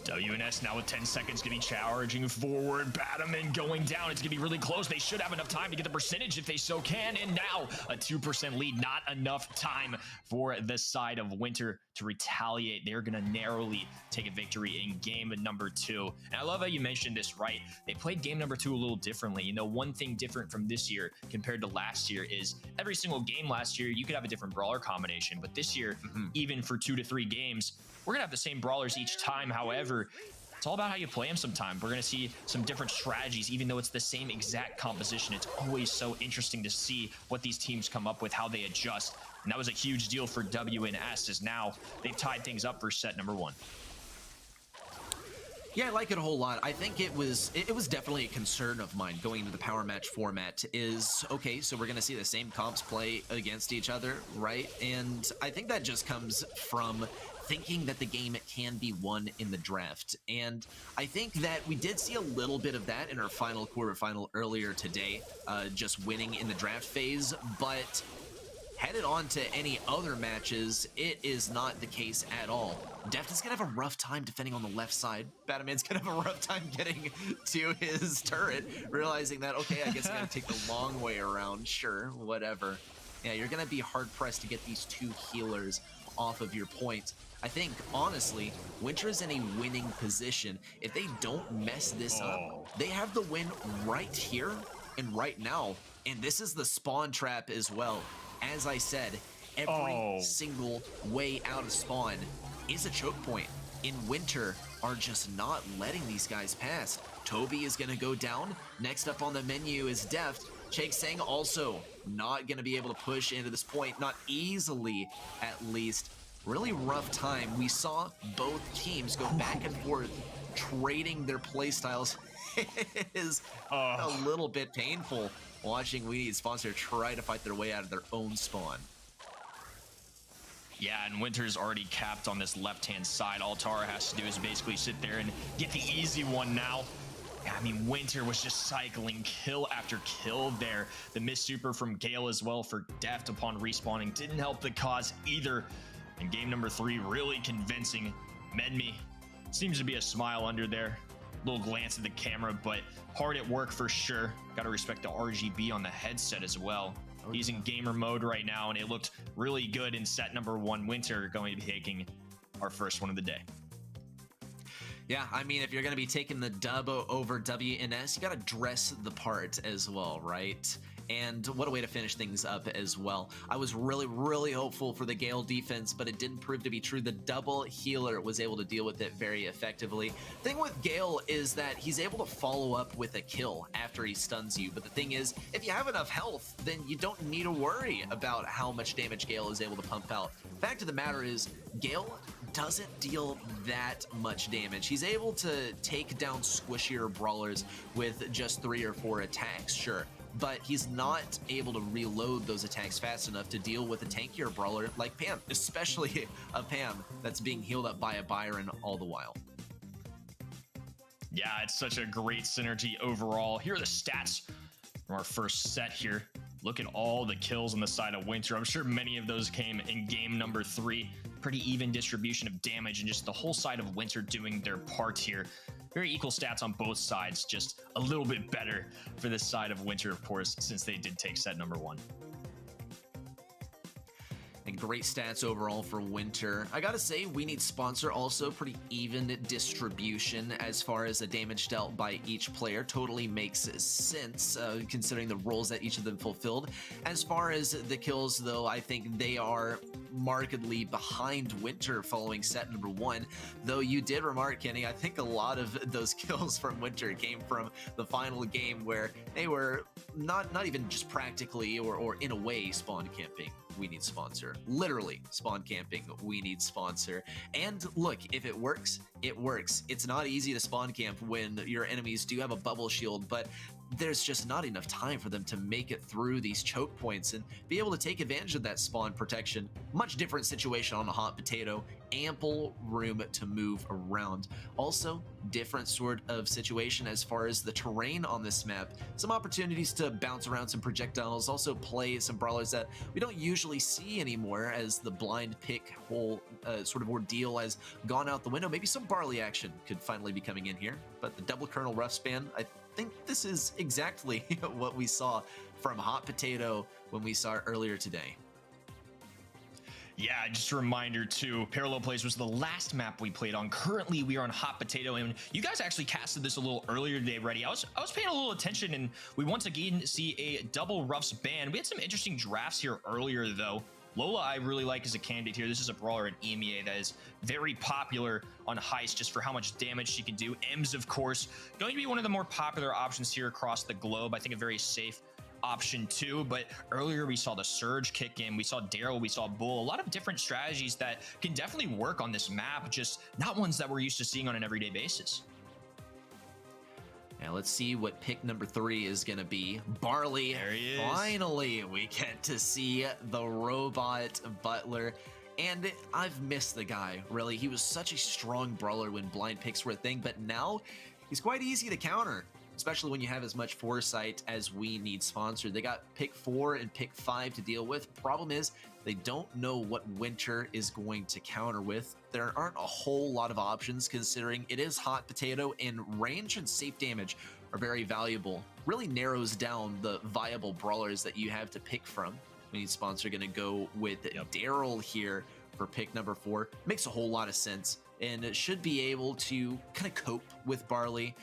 WNS now with 10 seconds going to be charging forward. Batman going down. It's going to be really close. They should have enough time to get the percentage if they so can. And now a 2% lead. Not enough time for the side of Winter to retaliate. They're going to narrowly take a victory in game number 2. And I love how you mentioned this, right? They played game number 2 a little differently. You know, one thing different from this year compared to last year is every single game last year, you could have a different brawler combination. But this year, even for 2 to 3 games, we're going to have the same brawlers each time. However, it's all about how you play them sometimes. We're going to see some different strategies, even though it's the same exact composition. It's always so interesting to see what these teams come up with, how they adjust. And that was a huge deal for WNS, as now they've tied things up for set number 1. Yeah, I like it a whole lot. I think it was definitely a concern of mine going into the power match format is, okay, so we're going to see the same comps play against each other, right? And I think that just comes from thinking that the game can be won in the draft. And I think that we did see a little bit of that in our final quarterfinal earlier today, just winning in the draft phase, but headed on to any other matches, it is not the case at all. Deft is going to have a rough time defending on the left side. Batman's going to have a rough time getting to his turret, realizing that, okay, I guess I'm going to take the long way around. Sure, whatever. Yeah, you're going to be hard-pressed to get these 2 healers off of your point. I think, honestly, Winter is in a winning position. If they don't mess this up, they have the win right here and right now. And this is the spawn trap as well. As I said, every single way out of spawn is a choke point. In Winter are just not letting these guys pass. Toby is going to go down. Next up on the menu is Deft. Chaiksang also not going to be able to push into this point, not easily at least. Really rough time. We saw both teams go back and forth, trading their playstyles. It is a little bit painful watching We Need Sponsor try to fight their way out of their own spawn. Yeah, and Winter's already capped on this left-hand side. All Tara has to do is basically sit there and get the easy one now. Yeah, I mean, Winter was just cycling kill after kill there. The miss super from Gale as well for Deft upon respawning didn't help the cause either. And game number 3, really convincing. Medme seems to be a smile under there. Little glance at the camera, but hard at work for sure. Got to respect the RGB on the headset as well. He's in gamer mode right now, and it looked really good in set number 1. Winter going to be taking our first one of the day. Yeah, I mean, if you're going to be taking the dub over WNS, you got to dress the part as well, right? And what a way to finish things up as well. I was really hopeful for the Gale defense, but it didn't prove to be true. The double healer was able to deal with it very effectively. Thing with Gale is that he's able to follow up with a kill after he stuns you. But the thing is, if you have enough health, then you don't need to worry about how much damage Gale is able to pump out. Fact of the matter is, Gale doesn't deal that much damage. He's able to take down squishier brawlers with just 3 or 4 attacks, sure. But he's not able to reload those attacks fast enough to deal with a tankier brawler like Pam, especially a Pam that's being healed up by a Byron all the while. Yeah, it's such a great synergy overall. Here are the stats from our first set here. Look at all the kills on the side of Winter. I'm sure many of those came in game number 3. Pretty even distribution of damage and just the whole side of Winter doing their part here. Very equal stats on both sides, just a little bit better for this side of Winter, of course, since they did take set number 1. And great stats overall for Winter. I gotta say, We Need Sponsor also pretty even distribution as far as the damage dealt by each player. Totally makes sense considering the roles that each of them fulfilled. As far as the kills, though, I think they are markedly behind Winter following set number 1. Though you did remark, Kenny, I think a lot of those kills from Winter came from the final game where they were not even just practically or in a way spawn camping. We need sponsor. Literally spawn camping. We need sponsor. And look, if it works, it works. It's not easy to spawn camp when your enemies do have a bubble shield, but there's just not enough time for them to make it through these choke points and be able to take advantage of that spawn protection. Much different situation on a hot potato. Ample room to move around. Also, different sort of situation as far as the terrain on this map. Some opportunities to bounce around some projectiles, also play some brawlers that we don't usually see anymore as the blind pick whole sort of ordeal has gone out the window. Maybe some Barley action could finally be coming in here, but the double Colonel rough span, I think this is exactly what we saw from Hot Potato when we saw it earlier today. Yeah, just a reminder too, Parallel Plays was the last map we played on. Currently, we are on Hot Potato, and you guys actually casted this a little earlier today, Reddy. I was paying a little attention, and we once again see a double Ruffs ban. We had some interesting drafts here earlier, though. Lola, I really like as a candidate here. This is a brawler in EMEA that is very popular on Heist just for how much damage she can do. Ems, of course, going to be one of the more popular options here across the globe. I think a very safe option too, but earlier we saw the Surge kick in, we saw Daryl, we saw Bull, a lot of different strategies that can definitely work on this map, just not ones that we're used to seeing on an everyday basis. Now let's see what pick number 3 is going to be. Barley. There he is. Finally, we get to see the robot butler. And I've missed the guy, really. He was such a strong brawler when blind picks were a thing, but now he's quite easy to counter, especially when you have as much foresight as we need sponsored. They got pick 4 and pick 5 to deal with. Problem is, they don't know what Winter is going to counter with. There aren't a whole lot of options considering it is Hot Potato, and range and safe damage are very valuable. Really narrows down the viable brawlers that you have to pick from. We need sponsor going to go with Daryl here for pick number 4. Makes a whole lot of sense, and it should be able to kind of cope with Barley.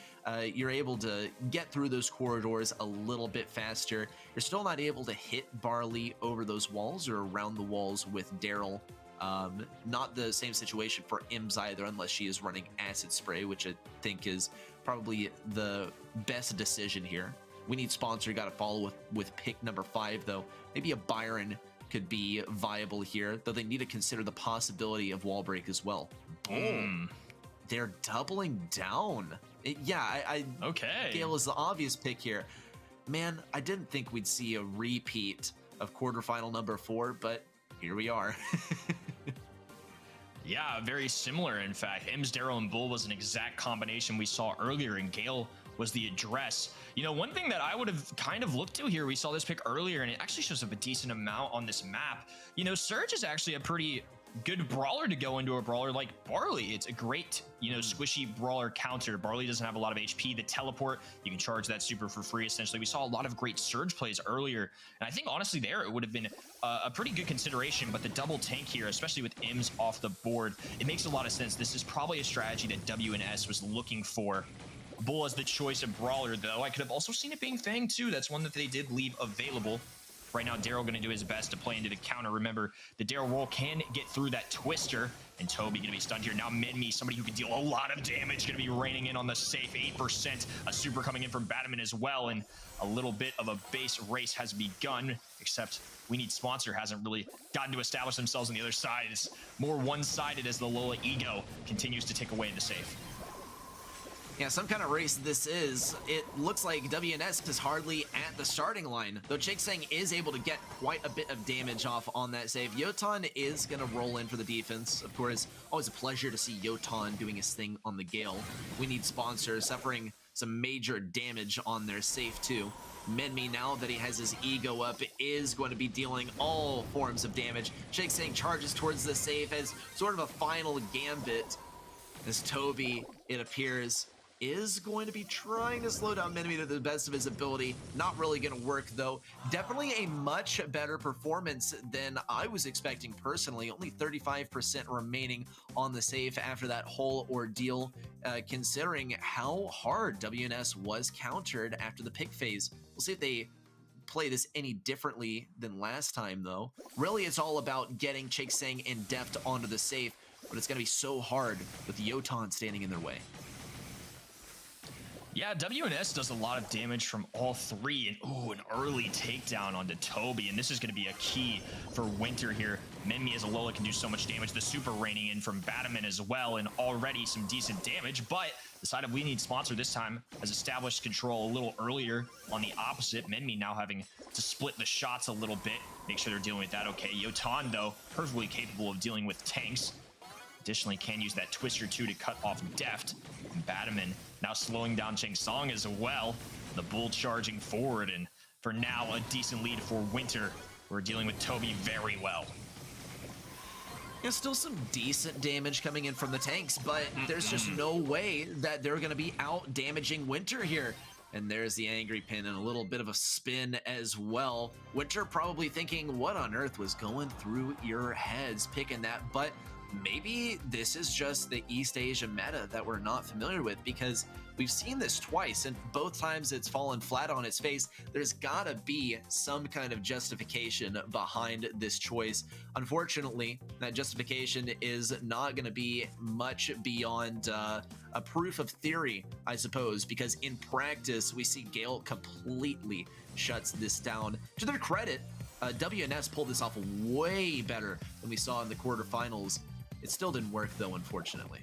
You're able to get through those corridors a little bit faster. You're still not able to hit Barley over those walls or around the walls with Daryl. Not the same situation for Ems either, unless she is running Acid Spray, which I think is probably the best decision here. We need sponsor, got to follow with pick number 5 though. Maybe a Byron could be viable here, though they need to consider the possibility of wall break as well. Boom. They're doubling down. Okay. Gale is the obvious pick here. Man, I didn't think we'd see a repeat of quarterfinal number 4, but here we are. Yeah, very similar, in fact. Ems, Daryl, and Bull was an exact combination we saw earlier, and Gale was the address. You know, one thing that I would have kind of looked to here, we saw this pick earlier, and it actually shows up a decent amount on this map. You know, Surge is actually a pretty good brawler to go into a brawler like Barley. It's a great, you know, squishy brawler counter. Barley doesn't have a lot of HP. The teleport, you can charge that super for free, essentially. We saw a lot of great Surge plays earlier, and I think, honestly, there it would have been a pretty good consideration, but the double tank here, especially with Ems off the board, it makes a lot of sense. This is probably a strategy that WNS was looking for. Bull as the choice of brawler, though. I could have also seen it being Fang, too. That's one that they did leave available. Right now, Daryl going to do his best to play into the counter. Remember, the Daryl roll can get through that Twister, and Toby going to be stunned here. Now, Minmi, somebody who can deal a lot of damage, going to be raining in on the safe 8%. A super coming in from Batman as well, and a little bit of a base race has begun, except we need sponsor hasn't really gotten to establish themselves on the other side. It's more one-sided as the Lola ego continues to take away the safe. Yeah, some kind of race this is. It looks like WNS is hardly at the starting line, though Jake Sang is able to get quite a bit of damage off on that save. Yotan is going to roll in for the defense. Of course, always a pleasure to see Yotan doing his thing on the Gale. We need sponsors suffering some major damage on their safe too. Minmi, now that he has his ego up, is going to be dealing all forms of damage. Jake Sang charges towards the safe as sort of a final gambit, as Toby, it appears, is going to be trying to slow down Minmi to the best of his ability. Not really going to work, though. Definitely a much better performance than I was expecting personally. Only 35% remaining on the save after that whole ordeal, considering how hard WNS was countered after the pick phase. We'll see if they play this any differently than last time, though. Really, it's all about getting Chiksang and Deft onto the safe, but it's going to be so hard with Yotan standing in their way. Yeah, WNS does a lot of damage from all three, and ooh, an early takedown onto Toby, and this is going to be a key for Winter here. Menmi as a Lola can do so much damage, the super raining in from Bataman as well, and already some decent damage, but the side of We Need Sponsor this time has established control a little earlier on the opposite. Menmi now having to split the shots a little bit, make sure they're dealing with that okay. Yotan, though, perfectly capable of dealing with tanks. Additionally, can use that Twister 2 to cut off Deft. And Bataman now slowing down Changsong as well. The Bull charging forward, and for now, a decent lead for Winter. We're dealing with Toby very well. There's still some decent damage coming in from the tanks, but there's just no way that they're going to be out damaging Winter here. And there's the angry pin and a little bit of a spin as well. Winter probably thinking, what on earth was going through your heads picking that? But maybe this is just the East Asia meta that we're not familiar with, because we've seen this twice, and both times it's fallen flat on its face. There's gotta be some kind of justification behind this choice. Unfortunately, that justification is not going to be much beyond a proof of theory, I suppose, because in practice, we see Gale completely shuts this down. To their credit, WNS pulled this off way better than we saw in the quarterfinals. It still didn't work, though, unfortunately.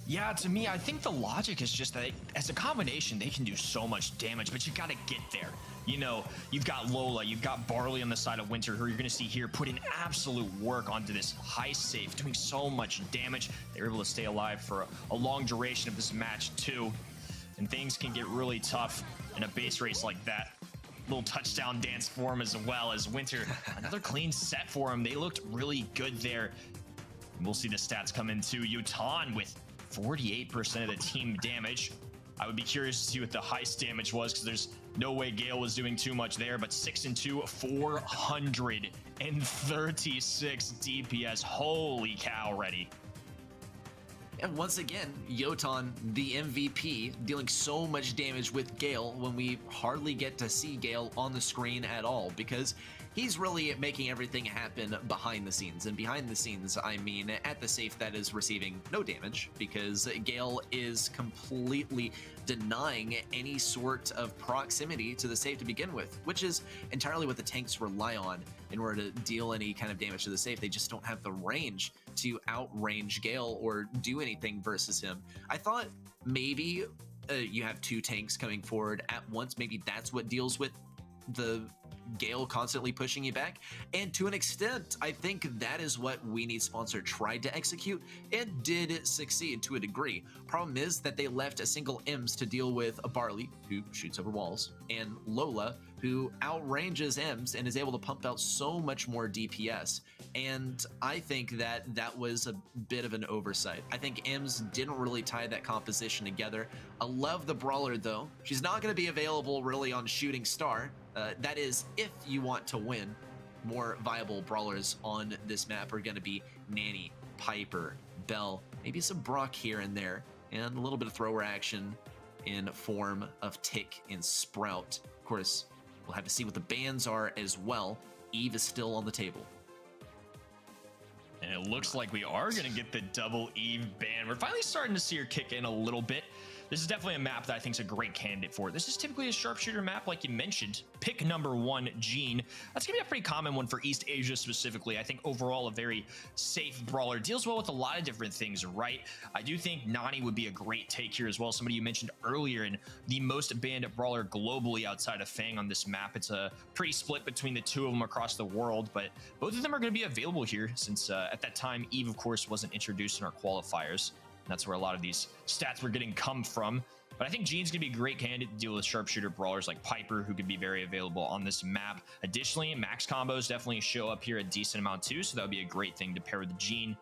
Yeah, to me, I think the logic is just that as a combination, they can do so much damage, but you got to get there. You know, you've got Lola, you've got Barley on the side of Winter, who you're going to see here put in absolute work onto this high safe, doing so much damage. They were able to stay alive for a long duration of this match, too. And things can get really tough in a base race like that. Little touchdown dance for him as well as Winter. Another clean set for him. They looked really good there. And we'll see the stats come into Yotan with 48% of the team damage. I would be curious to see what the highest damage was, because there's no way Gale was doing too much there, but 6 and 2, 436 DPS. Holy cow, already. And once again, Yotan, the MVP, dealing so much damage with Gale when we hardly get to see Gale on the screen at all, because he's really making everything happen behind the scenes. And behind the scenes, I mean at the safe that is receiving no damage, because Gale is completely denying any sort of proximity to the safe to begin with, which is entirely what the tanks rely on in order to deal any kind of damage to the safe. They just don't have the range to outrange Gale or do anything versus him. I thought maybe you have two tanks coming forward at once. Maybe that's what deals with the Gale constantly pushing you back. And to an extent, I think that is what We Need Sponsor tried to execute and did succeed to a degree. Problem is that they left a single Ems to deal with a Barley, who shoots over walls, and Lola, who outranges Ems and is able to pump out so much more DPS. And I think that that was a bit of an oversight. I think Ems didn't really tie that composition together. I love the Brawler, though. She's not going to be available really on Shooting Star. That is, if you want to win. More viable brawlers on this map are going to be Nanny, Piper, Bell, maybe some Brock here and there, and a little bit of thrower action in form of Tick and Sprout. Of course, we'll have to see what the bans are as well. Eve is still on the table. And it looks like we are going to get the double Eve ban. We're finally starting to see her kick in a little bit. This is definitely a map that I think is a great candidate for it. This is typically a sharpshooter map, like you mentioned. Pick number 1, Jean. That's going to be a pretty common one for East Asia specifically. I think overall a very safe brawler. Deals well with a lot of different things, right? I do think Nani would be a great take here as well. Somebody you mentioned earlier, and the most banned brawler globally outside of Fang on this map. It's a pretty split between the two of them across the world, but both of them are going to be available here since at that time, Eve, of course, wasn't introduced in our qualifiers. That's where a lot of these stats we're getting come from. But I think Jean's going to be a great candidate to deal with sharpshooter brawlers like Piper, who could be very available on this map. Additionally, max combos definitely show up here a decent amount too, so that would be a great thing to pair with Jean.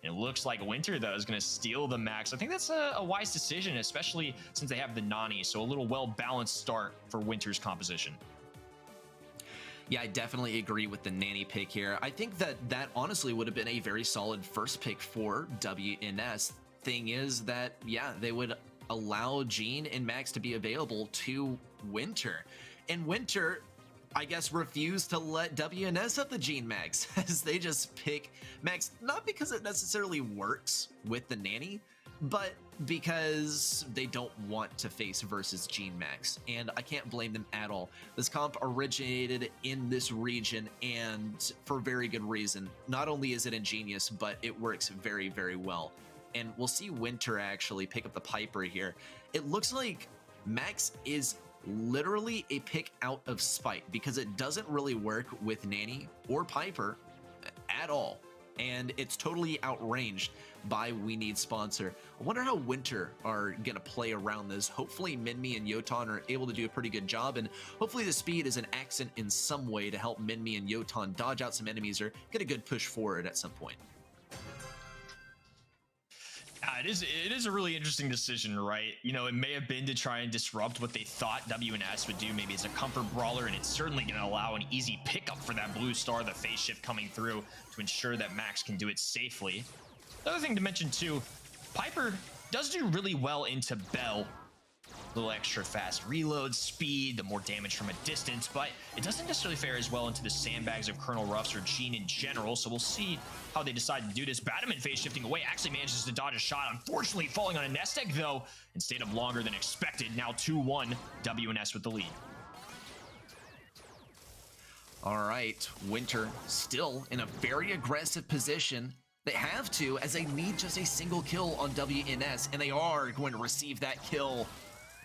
And it looks like Winter, though, is going to steal the max. I think that's a wise decision, especially since they have the Nani, so a little well-balanced start for Winter's composition. Yeah, I definitely agree with the Nanny pick here. I think that honestly would have been a very solid first pick for WNS. Thing is that, yeah, they would allow Jean and Max to be available to Winter. And Winter, I guess, refused to let WNS have the Gene Max, as they just pick Max, not because it necessarily works with the Nanny, but because they don't want to face versus Gene Max, and I can't blame them at all. This comp originated in this region, and for very good reason. Not only is it ingenious, but it works very, very well. And we'll see Winter actually pick up the Piper here. It looks like Max is literally a pick out of spite, because it doesn't really work with Nanny or Piper at all. And it's totally outranged by We Need Sponsor. I wonder how Winter are going to play around this. Hopefully Minmi and Yotan are able to do a pretty good job, and hopefully the speed is an accent in some way to help Minmi and Yotan dodge out some enemies or get a good push forward at some point. It is a really interesting decision, right? You know, it may have been to try and disrupt what they thought WNS would do, maybe as a comfort brawler, and it's certainly going to allow an easy pickup for that blue star, the phase shift coming through to ensure that Max can do it safely. The other thing to mention too, Piper does do really well into Bell. A little extra fast reload speed, the more damage from a distance, but it doesn't necessarily fare as well into the sandbags of Colonel Ruffs or Gene in general, so we'll see how they decide to do this. Batman phase shifting away actually manages to dodge a shot, unfortunately falling on a nest egg though, and stayed up longer than expected. Now 2-1, WNS with the lead. All right, Winter still in a very aggressive position. They have to, as they need just a single kill on WNS, and they are going to receive that kill.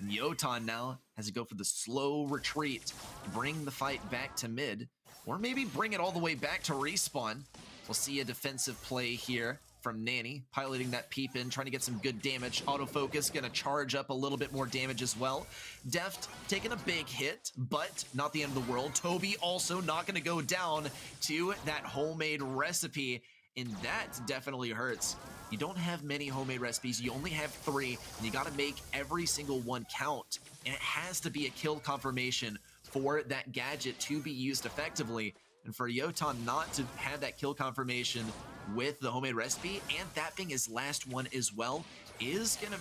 Yotan now has to go for the slow retreat, bring the fight back to mid, or maybe bring it all the way back to respawn. We'll see a defensive play here from Nanny, piloting that peep in, trying to get some good damage. Autofocus gonna charge up a little bit more damage as well. Deft taking a big hit, but not the end of the world. Toby also not gonna go down to that homemade recipe, and that definitely hurts. You don't have many homemade recipes, you only have 3, and you gotta make every single one count. And it has to be a kill confirmation for that gadget to be used effectively. And for Yotan not to have that kill confirmation with the homemade recipe, and that being his last one as well, is gonna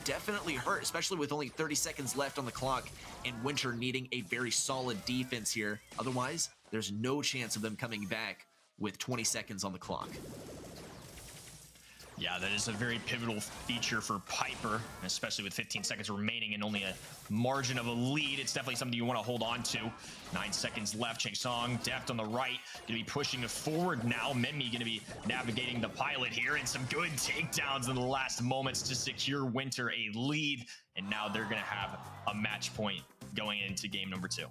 definitely hurt, especially with only 30 seconds left on the clock, and Winter needing a very solid defense here. Otherwise, there's no chance of them coming back with 20 seconds on the clock. Yeah, that is a very pivotal feature for Piper, especially with 15 seconds remaining and only a margin of a lead. It's definitely something you want to hold on to. 9 seconds left. Changsong, Deft on the right, going to be pushing it forward now. Minmi going to be navigating the pilot here, and some good takedowns in the last moments to secure Winter a lead. And now they're going to have a match point going into game number 2.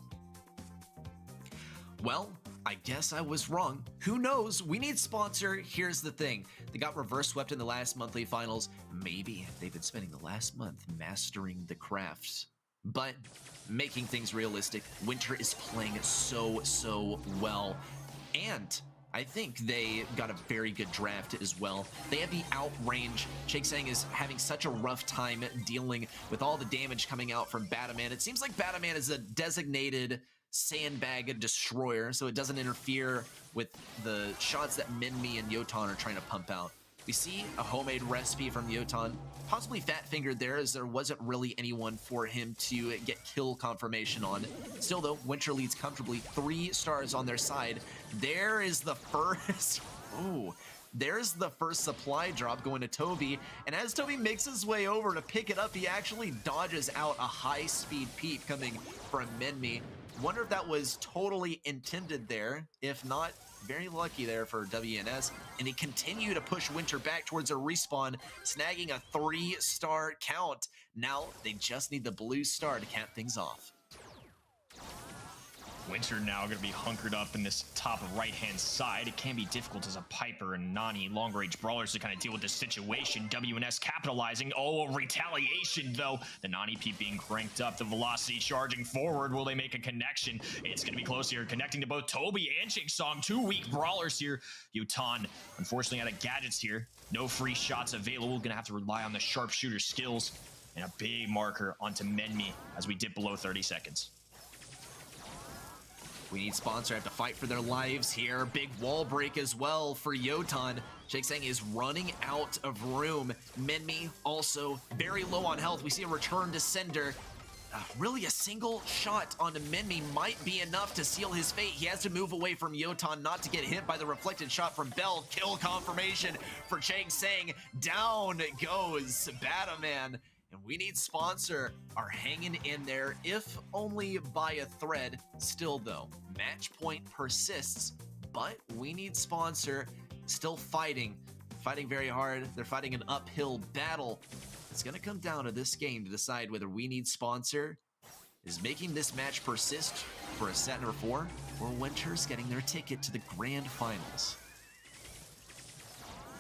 Well, I guess I was wrong. Who knows? We need sponsor. Here's the thing. They got reverse swept in the last monthly finals. Maybe they've been spending the last month mastering the crafts. But making things realistic, Winter is playing so well. And I think they got a very good draft as well. They have the outrange. Changsang is having such a rough time dealing with all the damage coming out from Bataman. It seems like Bataman is a designated sandbag destroyer, so it doesn't interfere with the shots that Minmi and Yotan are trying to pump out. We see a homemade recipe from Yotan, possibly fat-fingered there, as there wasn't really anyone for him to get kill confirmation on. Still though, Winter leads comfortably, 3 stars on their side. There is the first... Ooh. There's the first supply drop going to Toby, and as Toby makes his way over to pick it up, he actually dodges out a high-speed peep coming from Minmi. Wonder if that was totally intended there. If not, very lucky there for WNS. And they continue to push Winter back towards a respawn, snagging a 3-star count. Now they just need the blue star to cap things off. Winter now going to be hunkered up in this top right-hand side. It can be difficult as a Piper and Nani long-range brawlers to kind of deal with this situation. WNS capitalizing. Oh, a retaliation, though. The Nani peep being cranked up. The velocity charging forward. Will they make a connection? It's going to be close here. Connecting to both Toby and Changsong. 2 weak brawlers here. Yotan, unfortunately, out of gadgets here. No free shots available. Going to have to rely on the sharpshooter skills. And a big marker onto Minmi as we dip below 30 seconds. We need sponsor, have to fight for their lives here. Big wall break as well for Yotan. Changsang is running out of room. Minmi also very low on health. We see a return to sender. really a single shot on Menmi might be enough to seal his fate. He has to move away from Yotan not to get hit by the reflected shot from Bell. Kill confirmation for Chang Sang. Down goes Bataman. And We Need Sponsor are hanging in there, if only by a thread. Still though, match point persists, but We Need Sponsor still fighting very hard. They're fighting an uphill battle. It's going to come down to this game to decide whether We Need Sponsor is making this match persist for a set number 4, or Winter's getting their ticket to the grand finals.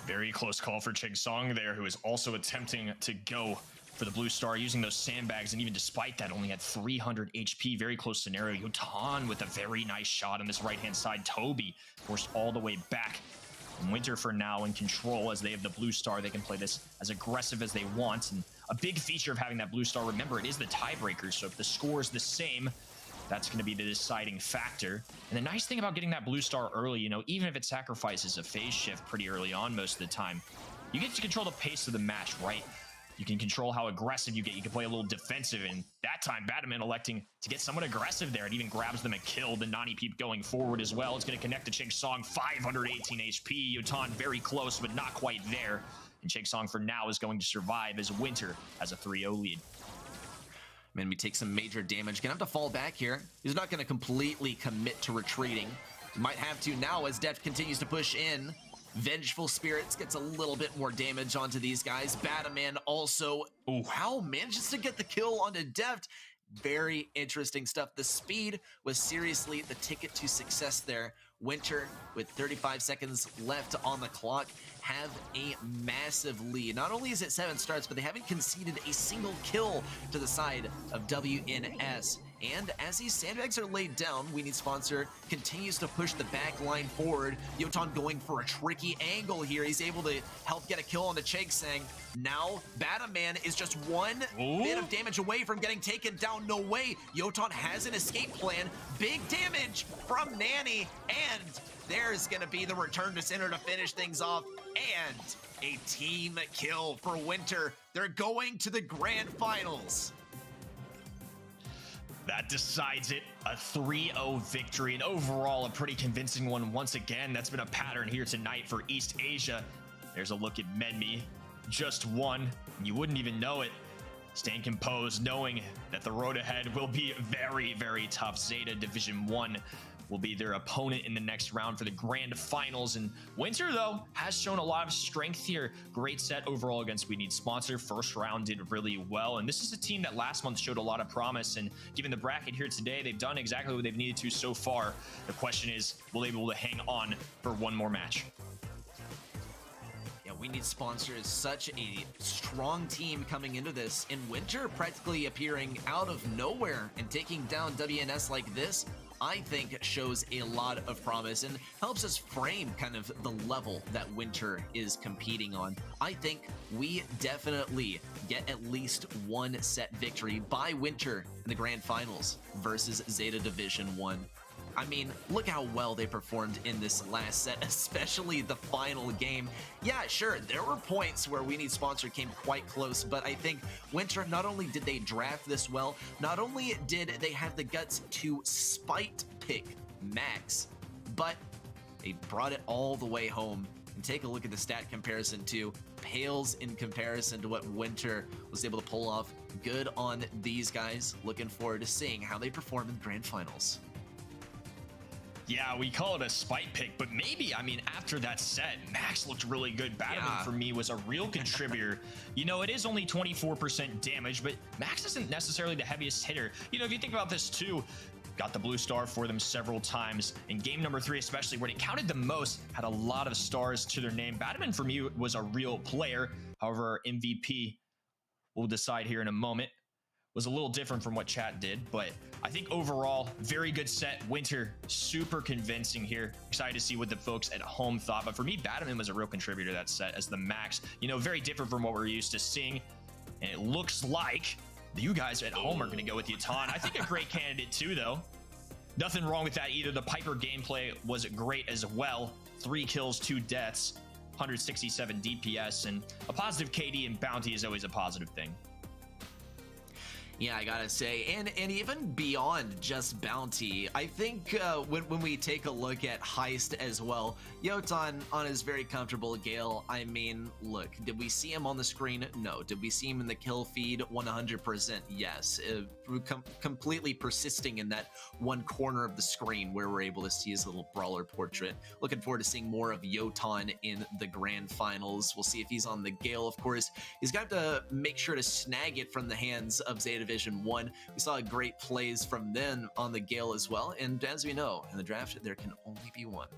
Very close call for Chig Song there, who is also attempting to go for the blue star using those sandbags, and even despite that, only had 300 HP. Very close scenario. Yotan with a very nice shot on this right-hand side. Toby forced all the way back. And Winter for now in control as they have the blue star. They can play this as aggressive as they want. And a big feature of having that blue star, remember, it is the tiebreaker. So if the score is the same, that's going to be the deciding factor. And the nice thing about getting that blue star early, you know, even if it sacrifices a phase shift pretty early on most of the time, you get to control the pace of the match, right? You can control how aggressive you get. You can play a little defensive, and that time Bataman electing to get somewhat aggressive there. It even grabs them a kill. The Nani Peep going forward as well. It's going to connect to Chig Song, 518 HP. Yotan very close, but not quite there. And Chig Song for now is going to survive as Winter has a 3-0 lead. Man, we take some major damage. Gonna have to fall back here. He's not gonna completely commit to retreating. Might have to now as Deft continues to push in. Vengeful Spirits gets a little bit more damage onto these guys. Bataman also, wow, manages to get the kill onto Deft. Very interesting stuff. The speed was seriously the ticket to success there. Winter, with 35 seconds left on the clock, have a massive lead. Not only is it 7 starts, but they haven't conceded a single kill to the side of WNS. And as these sandbags are laid down, We Need Sponsor continues to push the back line forward. Yotan going for a tricky angle here. He's able to help get a kill on the Chig Sang. Now, Bataman is just one bit of damage away from getting taken down. No way. Yotan has an escape plan. Big damage from Nanny. And there's going to be the return to center to finish things off. And a team kill for Winter. They're going to the grand finals. That decides it, a 3-0 victory, and overall a pretty convincing one once again. That's been a pattern here tonight for East Asia. There's a look at Menmi, just one, and you wouldn't even know it. Staying composed, knowing that the road ahead will be very, very tough. ZETA Division One will be their opponent in the next round for the grand finals. And Winter, though, has shown a lot of strength here. Great set overall against We Need Sponsor. First round did really well. And this is a team that last month showed a lot of promise. And given the bracket here today, they've done exactly what they've needed to so far. The question is, will they be able to hang on for one more match? Yeah, We Need Sponsor is such a strong team coming into this. And Winter practically appearing out of nowhere and taking down WNS like this, I think shows a lot of promise and helps us frame kind of the level that Winter is competing on. I think we definitely get at least one set victory by Winter in the grand finals versus ZETA Division One. I mean, look how well they performed in this last set, especially the final game. Yeah, sure, there were points where We Need Sponsor came quite close, but I think Winter, not only did they draft this well, not only did they have the guts to spite pick Max, but they brought it all the way home. And take a look at the stat comparison too. Pales in comparison to what Winter was able to pull off. Good on these guys. Looking forward to seeing how they perform in the grand finals. Yeah, we call it a spite pick, but maybe, I mean, after that set, Max looked really good. Bataman for me was a real contributor. You know, it is only 24% damage, but Max isn't necessarily the heaviest hitter. You know, if you think about this too, got the blue star for them several times. In game number 3, especially, when it counted the most, had a lot of stars to their name. Bataman, for me, was a real player. However, MVP, we'll decide here in a moment, was a little different from what chat did, but I think overall, very good set. Winter, super convincing here. Excited to see what the folks at home thought, but for me, Bataman was a real contributor to that set as the Max. You know, very different from what we're used to seeing, and it looks like you guys at home are going to go with Yotan. I think a great candidate too, though. Nothing wrong with that either. The Piper gameplay was great as well. 3 kills, 2 deaths, 167 DPS, and a positive KD and bounty is always a positive thing. Yeah, I gotta say, and even beyond just bounty, I think when we take a look at heist as well, Yotan on his very comfortable Gale, I mean, look, did we see him on the screen? No. Did we see him in the kill feed? 100% yes. Completely persisting in that one corner of the screen where we're able to see his little brawler portrait. Looking forward to seeing more of Yotan in the grand finals. We'll see if he's on the Gale, of course. He's got to make sure to snag it from the hands of ZETA Division One. We saw great plays from them on the Gale as well, and as we know, in the draft, there can only be one.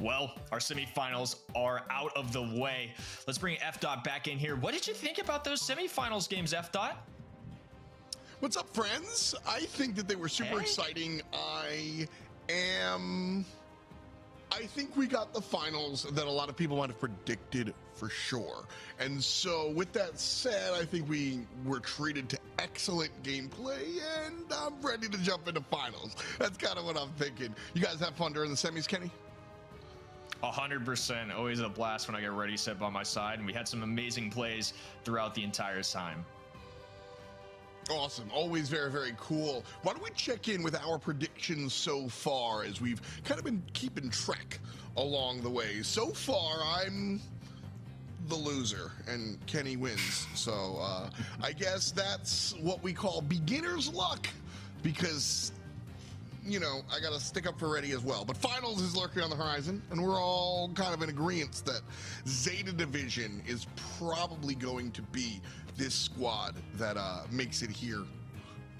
Well, our semifinals are out of the way. Let's bring F-Dot back in here. What did you think about those semifinals games, F-Dot? What's up, friends? I think that they were super exciting. I think we got the finals that a lot of people might have predicted for sure. And so with that said, I think we were treated to excellent gameplay, and I'm ready to jump into finals. That's kind of what I'm thinking. You guys have fun during the semis, Kenny? 100%. Always a blast when I get Ready Set by my side, and we had some amazing plays throughout the entire time. Awesome. Always very, very cool. Why don't we check in with our predictions so far, as we've kind of been keeping track along the way. So far, I'm the loser and Kenny wins. So I guess that's what we call beginner's luck, because, you know, I got to stick up for Ready as well. But finals is lurking on the horizon, and we're all kind of in agreement that ZETA Division is probably going to be this squad that makes it here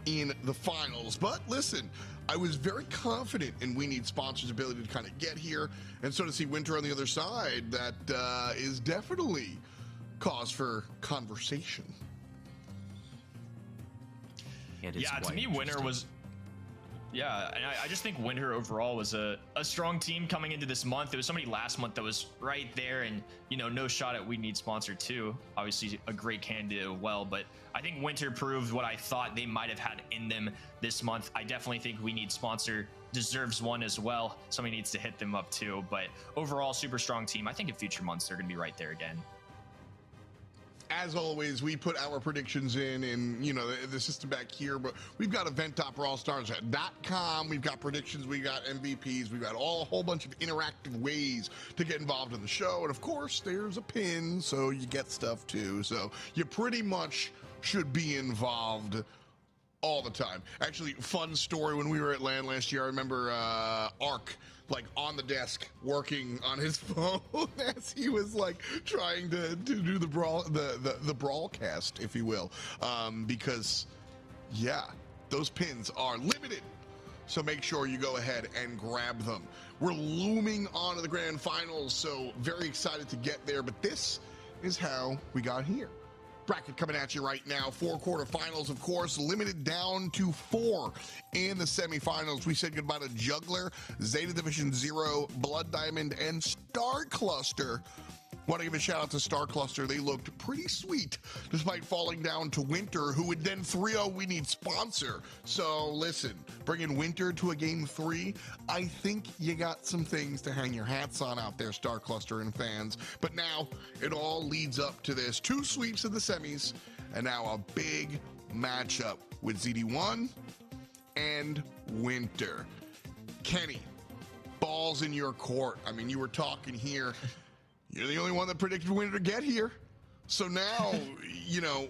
in the finals. But listen, I was very confident in We Need Sponsors' ability to kind of get here, and so to see Winter on the other side, that is definitely cause for conversation. Yeah, to me, Winter was... Yeah, and I just think Winter overall was a strong team coming into this month. There was somebody last month that was right there, and, you know, no shot at We Need Sponsor too. Obviously a great candidate as well, but I think Winter proved what I thought they might have had in them this month. I definitely think We Need Sponsor deserves one as well. Somebody needs to hit them up too, but overall, super strong team. I think in future months, they're going to be right there again. As always, we put our predictions in, you know, the system back here, but we've got event.brawlstars.com. We've got predictions, we got MVPs, we've got a whole bunch of interactive ways to get involved in the show. And of course, there's a pin, so you get stuff too. So you pretty much should be involved all the time. Actually, fun story, when we were at LAN last year, I remember Ark, like, on the desk working on his phone as he was like trying to do the brawl, the Brawlcast, if you will, because yeah, those pins are limited, so make sure you go ahead and grab them. We're looming on to the grand finals, so very excited to get there, but this is how we got here. Bracket coming at you right now. 4 quarterfinals, of course, limited down to 4 in the semifinals. We said goodbye to Juggler, ZETA Division 0, Blood Diamond, and Star Cluster. Want to give a shout out to Star Cluster. They looked pretty sweet despite falling down to Winter, who would then 3-0 We Need Sponsor. So listen, bringing Winter to a game 3, I think you got some things to hang your hats on out there, Star Cluster and fans. But now it all leads up to this. 2 sweeps in the semis, and now a big matchup with ZD1 and Winter. Kenny, balls in your court. I mean, you were talking here. You're the only one that predicted Winter to get here. So now, you know,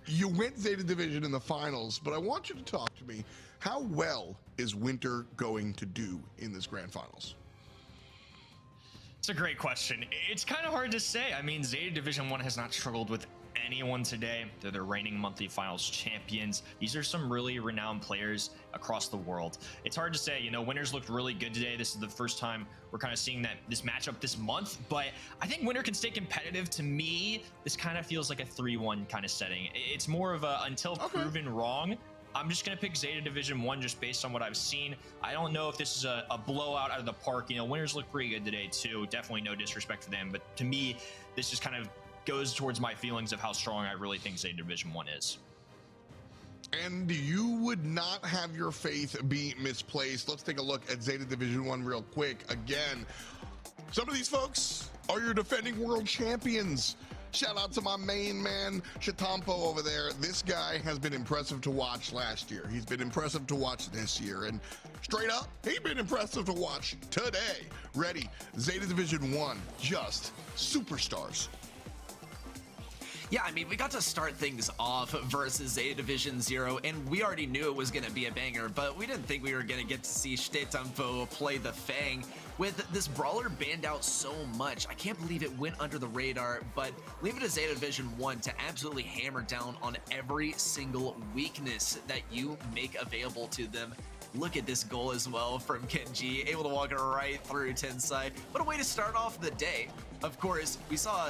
you went ZETA Division in the finals, but I want you to talk to me. How well is Winter going to do in this grand finals? It's a great question. It's kind of hard to say. I mean, ZETA Division 1 has not struggled with anyone today. They're the reigning monthly finals champions. These are some really renowned players across the world. It's hard to say, you know, Winners looked really good today. This is the first time we're kind of seeing this matchup this month, but I think Winter can stay competitive. To me, this kind of feels like a 3-1 kind of setting. It's more of a until proven wrong. I'm just going to pick ZETA Division 1 just based on what I've seen. I don't know if this is a blowout out of the park. You know, Winners look pretty good today too. Definitely no disrespect for them, but to me, this just kind of goes towards my feelings of how strong I really think ZETA Division 1 is. And you would not have your faith be misplaced. Let's take a look at ZETA Division 1 real quick. Again, some of these folks are your defending world champions. Shout out to my main man, Chatampo over there. This guy has been impressive to watch last year. He's been impressive to watch this year. And straight up, he's been impressive to watch today. Ready, Zeta Division 1, just superstars. Yeah, I mean, we got to start things off versus Zeta Division 0, and we already knew it was going to be a banger, but we didn't think we were going to get to see Chatampo play the Fang. With this brawler banned out so much, I can't believe it went under the radar, but leave it to Zeta Division 1 to absolutely hammer down on every single weakness that you make available to them. Look at this goal as well from Kenji, able to walk right through Tensai. What a way to start off the day. Of course, we saw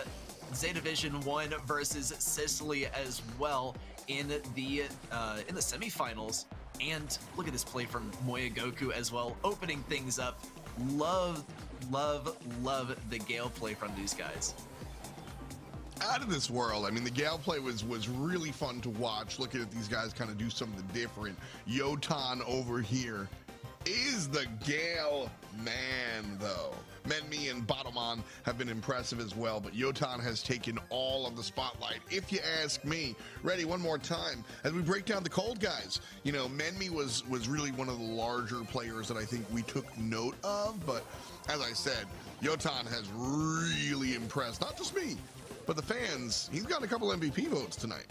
Zeta Division 1 versus Sicily as well in the semifinals. And look at this play from Moya Goku as well, opening things up. Love the Gale play from these guys. Out of this world. I mean, the Gale play was really fun to watch, looking at these guys kind of do something different. Yotan over here is the Gale man, though. Menmi and Batomon have been impressive as well, but Yotan has taken all of the spotlight, if you ask me. Ready, one more time, as we break down the cold guys. You know, Menmi was really one of the larger players that I think we took note of, but as I said, Yotan has really impressed, not just me, but the fans. He's got a couple MVP votes tonight.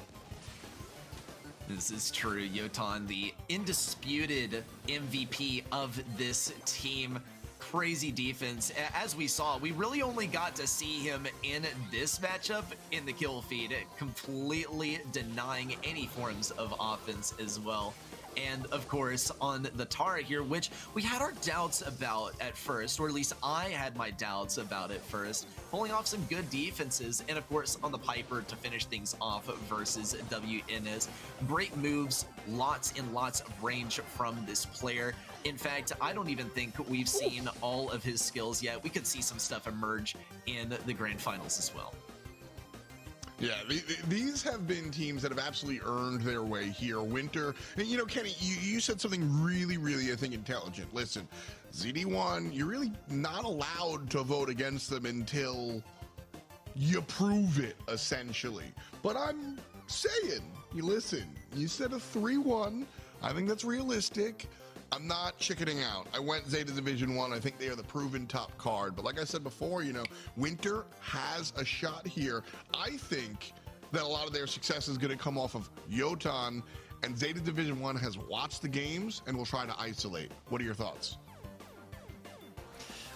This is true. Yotan, the indisputed MVP of this team. Crazy defense. As we saw, we really only got to see him in this matchup in the kill feed, completely denying any forms of offense as well. And of course, on the Tara here, which we had our doubts about at first, or at least I had my doubts about it first, pulling off some good defenses, and of course on the Piper to finish things off versus WNS. Great moves, lots and lots of range from this player. In fact, I don't even think we've seen all of his skills yet. We could see some stuff emerge in the grand finals as well. Yeah, these have been teams that have absolutely earned their way here. Winter, and you know, Kenny, you said something really, I think, intelligent. Listen, ZD1, you're really not allowed to vote against them until you prove it, essentially. But I'm saying, you listen, you said a 3-1. I think that's realistic. I'm not chickening out. I went Zeta Division 1. I think they are the proven top card. But like I said before, you know, Winter has a shot here. I think that a lot of their success is going to come off of Yotan, and Zeta Division 1 has watched the games and will try to isolate. What are your thoughts?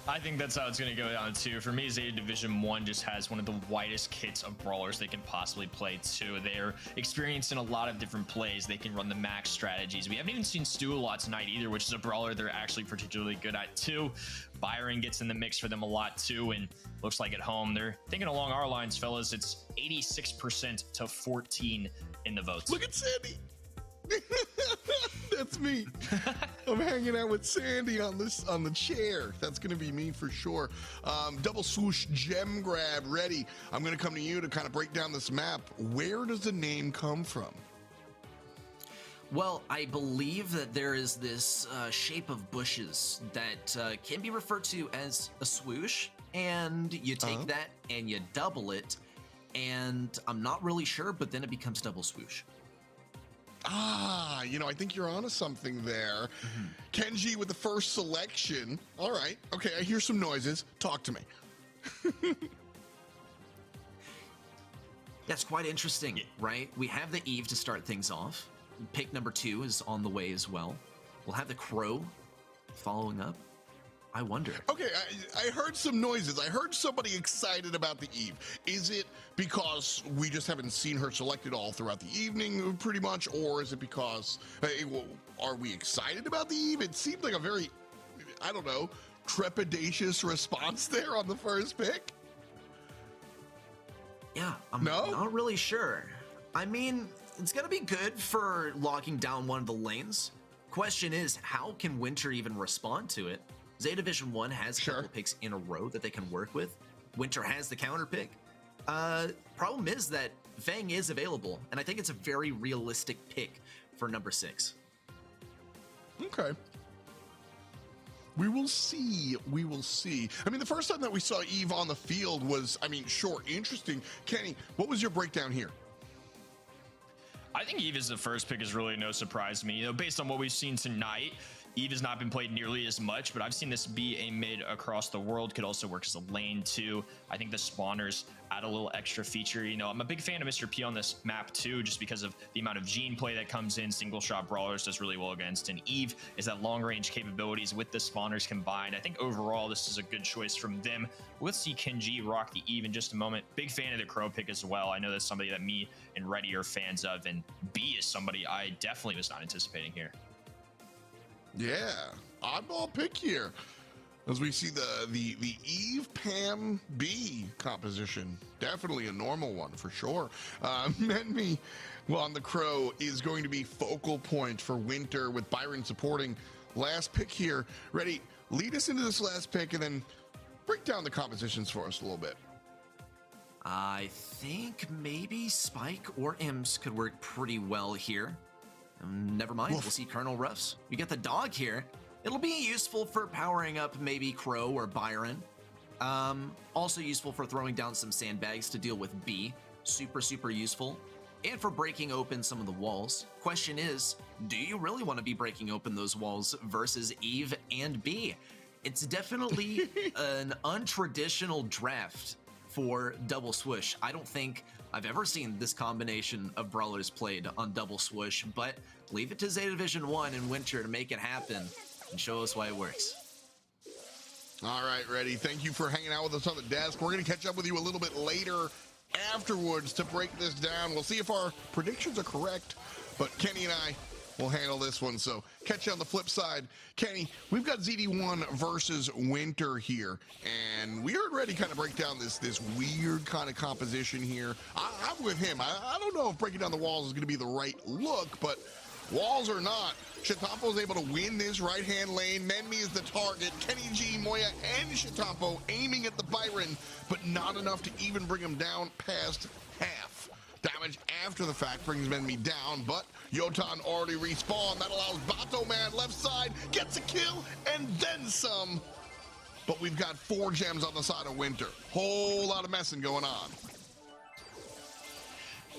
I think that's how it's going to go down too. For me, Zeta Division 1 just has one of the widest kits of brawlers they can possibly play too. They're experienced in a lot of different plays. They can run the max strategies. We haven't even seen Stu a lot tonight either, which is a brawler they're actually particularly good at too. Byron gets in the mix for them a lot too, and looks like at home they're thinking along our lines, fellas. It's 86% to 14 in the votes. Look at Sandy. That's me. I'm hanging out with Sandy on the chair. That's gonna be me for sure. Double swoosh gem grab ready. I'm gonna come to you to kind of break down this map. Where does the name come from? Well, I believe that there is this shape of bushes that can be referred to as a swoosh, and you take that and you double it, and I'm not really sure, but then it becomes double swoosh. Ah, you know, I think you're onto something there. Kenji with the first selection. All right. Okay, I hear some noises. Talk to me. That's quite interesting, right? We have the Eve to start things off. Pick number 2 is on the way as well. We'll have the Crow following up. I wonder. Okay, I heard some noises. I heard somebody excited about the Eve. Is it because we just haven't seen her selected all throughout the evening, pretty much? Or is it because, are we excited about the Eve? It seemed like a very, I don't know, trepidatious response there on the first pick. Yeah, I'm not really sure. I mean, it's going to be good for locking down one of the lanes. Question is, how can Winter even respond to it? Zeta Division 1 has a couple picks in a row that they can work with. Winter has the counter pick. Problem is that Fang is available, and I think it's a very realistic pick for number 6. Okay. We will see. We will see. I mean, the first time that we saw Eve on the field was, I mean, sure, interesting. Kenny, what was your breakdown here? I think Eve as the first pick is really no surprise to me. You know, based on what we've seen tonight, Eve has not been played nearly as much, but I've seen this be a mid across the world. Could also work as a lane too. I think the spawners add a little extra feature. You know, I'm a big fan of Mr. P on this map too, just because of the amount of gene play that comes in. Single shot brawlers does really well against, and Eve is that long range capabilities with the spawners combined. I think overall this is a good choice from them. Let's see Kenji rock the Eve in just a moment. Big fan of the Crow pick as well. I know that's somebody that me and Reddy are fans of, and B is somebody I definitely was not anticipating here. Yeah, oddball pick here. As we see the Eve Pam B composition, definitely a normal one for sure. Menme, well, on the Crow is going to be focal point for Winter with Byron supporting. Last pick here. Ready? Lead us into this last pick and then break down the compositions for us a little bit. I think maybe Spike or Imps could work pretty well here. Never mind, we'll see Colonel Ruffs. We get the dog here. It'll be useful for powering up maybe Crow or Byron. Also useful for throwing down some sandbags to deal with B. Super, super useful. And for breaking open some of the walls. Question is, do you really want to be breaking open those walls versus Eve and B? It's definitely an untraditional draft for Double Swoosh. I don't think I've ever seen this combination of brawlers played on Double Swoosh, but leave it to ZETA Division One and Winter to make it happen and show us why it works. All right, Reddy. Thank you for hanging out with us on the desk. We're going to catch up with you a little bit later afterwards to break this down. We'll see if our predictions are correct, but Kenny and I will handle this one. So catch you on the flip side. Kenny, we've got ZD1 versus Winter here, and we heard Reddy kind of break down this weird kind of composition here. I'm with him. I don't know if breaking down the walls is going to be the right look, but walls or not, Chitampo is able to win this right-hand lane. Menme is the target. Kenny G, Moya, and Chitampo aiming at the Byron, but not enough to even bring him down past half. Damage after the fact brings Menme down, but Yotan already respawned. That allows Bato Man left side, gets a kill, and then some. But we've got 4 gems on the side of Winter. Whole lot of messing going on.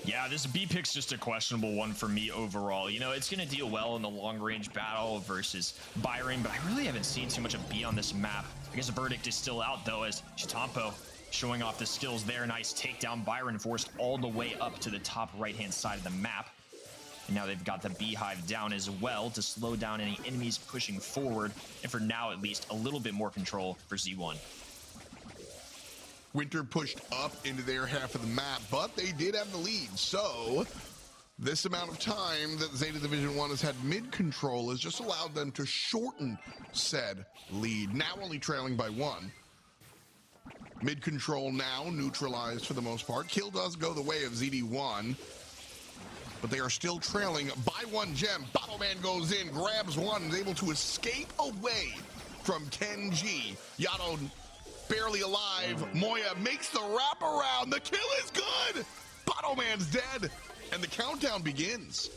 Yeah, this B pick's just a questionable one for me overall. You know, it's going to deal well in the long-range battle versus Byron, but I really haven't seen too much of B on this map. I guess the verdict is still out, though, as Chitampo showing off the skills there. Nice takedown. Byron forced all the way up to the top right-hand side of the map. And now they've got the beehive down as well to slow down any enemies pushing forward. And for now, at least, a little bit more control for Z1. Winter pushed up into their half of the map, but they did have the lead. So this amount of time that ZETA Division One has had mid-control has just allowed them to shorten said lead. Now only trailing by 1. Mid-control now neutralized for the most part. Kill does go the way of ZD1, but they are still trailing by 1 gem. Bottle Man goes in, grabs one, is able to escape away from Kenji. Yato barely alive. Moya makes the wraparound. The kill is good. Bottle Man's dead, and the countdown begins.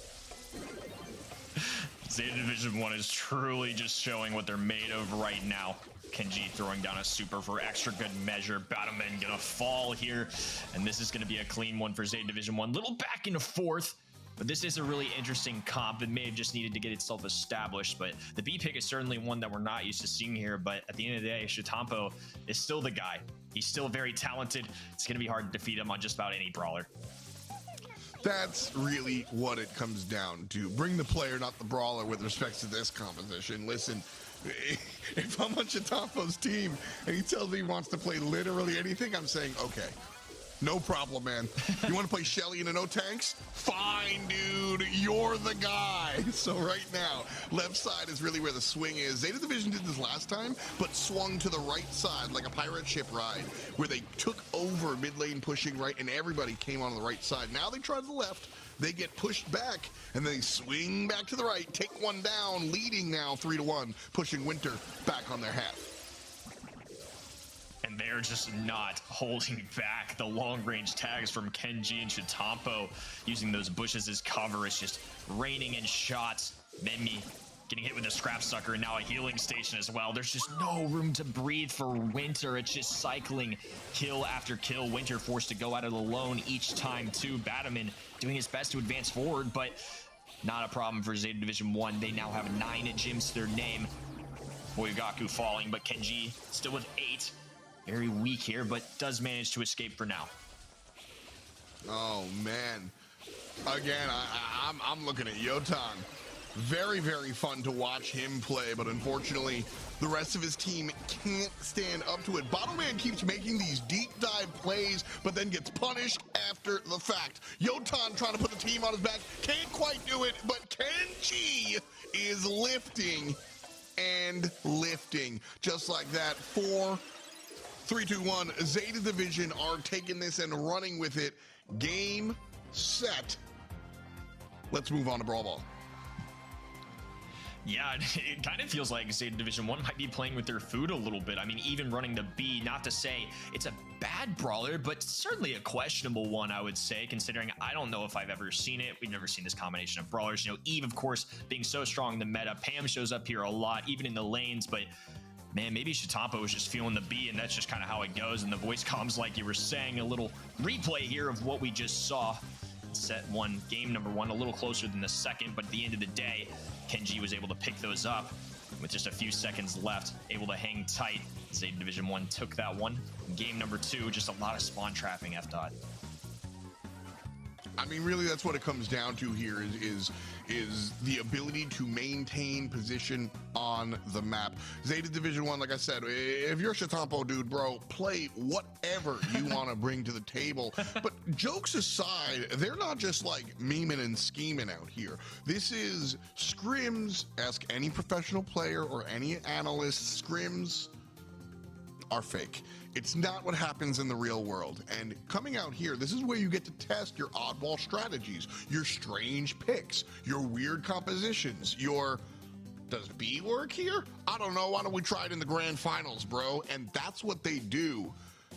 ZETA Division 1 is truly just showing what they're made of right now. Kenji throwing down a super for extra good measure. Battleman gonna fall here, and this is gonna be a clean one for ZETA Division 1. Little back and forth, but this is a really interesting comp. It may have just needed to get itself established, but the B pick is certainly one that we're not used to seeing here. But at the end of the day, Chitampo is still the guy. He's still very talented. It's gonna be hard to defeat him on just about any brawler. That's really what it comes down to. Bring the player, not the brawler, with respect to this composition. Listen, if I'm on Chitampo's team and he tells me he wants to play literally anything, I'm saying, okay, no problem, man. You want to play Shelly in a no tanks? Fine, dude, you're the guy. So right now, left side is really where the swing is. ZETA Division did this last time, but swung to the right side like a pirate ship ride, where they took over mid lane pushing right, and everybody came on the right side. Now they try to the left, they get pushed back, and then they swing back to the right, take one down, leading now 3-1, pushing Winter back on their half. And they're just not holding back. The long-range tags from Kenji and Chitampo using those bushes as cover is just raining in shots. Menme getting hit with a scrap sucker and now a healing station as well. There's just no room to breathe for Winter. It's just cycling kill after kill. Winter forced to go out of the lone each time too. Bataman doing his best to advance forward, but not a problem for Zeta Division 1. They now have 9 gyms to their name. Boygaku falling, but Kenji still with 8. Very weak here, but does manage to escape for now. Oh, man. Again, I'm looking at Yotan. Very, very fun to watch him play, but unfortunately, the rest of his team can't stand up to it. Bottleman keeps making these deep dive plays, but then gets punished after the fact. Yotan trying to put the team on his back, can't quite do it, but Kenji is lifting and lifting. Just like that, 4, 3, 2, 1. Zeta Division are taking this and running with it. Game, set. Let's move on to Brawl Ball. Yeah, it kind of feels like Zeta Division 1 might be playing with their food a little bit. I mean, even running the B, not to say it's a bad brawler, but certainly a questionable one, I would say, considering I don't know if I've ever seen it. We've never seen this combination of brawlers. You know, Eve, of course, being so strong in the meta. Pam shows up here a lot, even in the lanes, but man, maybe Shatampo was just feeling the B, and that's just kind of how it goes. And the voice comms, like you were saying, a little replay here of what we just saw. Set 1, game number 1, a little closer than the second, but at the end of the day, Kenji was able to pick those up with just a few seconds left, able to hang tight. Zeta Division 1 took that one. Game number 2, just a lot of spawn trapping, F-Dot. I mean, really, that's what it comes down to here is the ability to maintain position on the map. Zeta Division 1, like I said, if you're a Shatampo dude, bro, play whatever you want to bring to the table. But jokes aside, they're not just like memeing and scheming out here. This is scrims. Ask any professional player or any analyst, scrims are fake. It's not what happens in the real world. And coming out here, this is where you get to test your oddball strategies, your strange picks, your weird compositions, your, does B work here? I don't know, why don't we try it in the grand finals, bro? And that's what they do.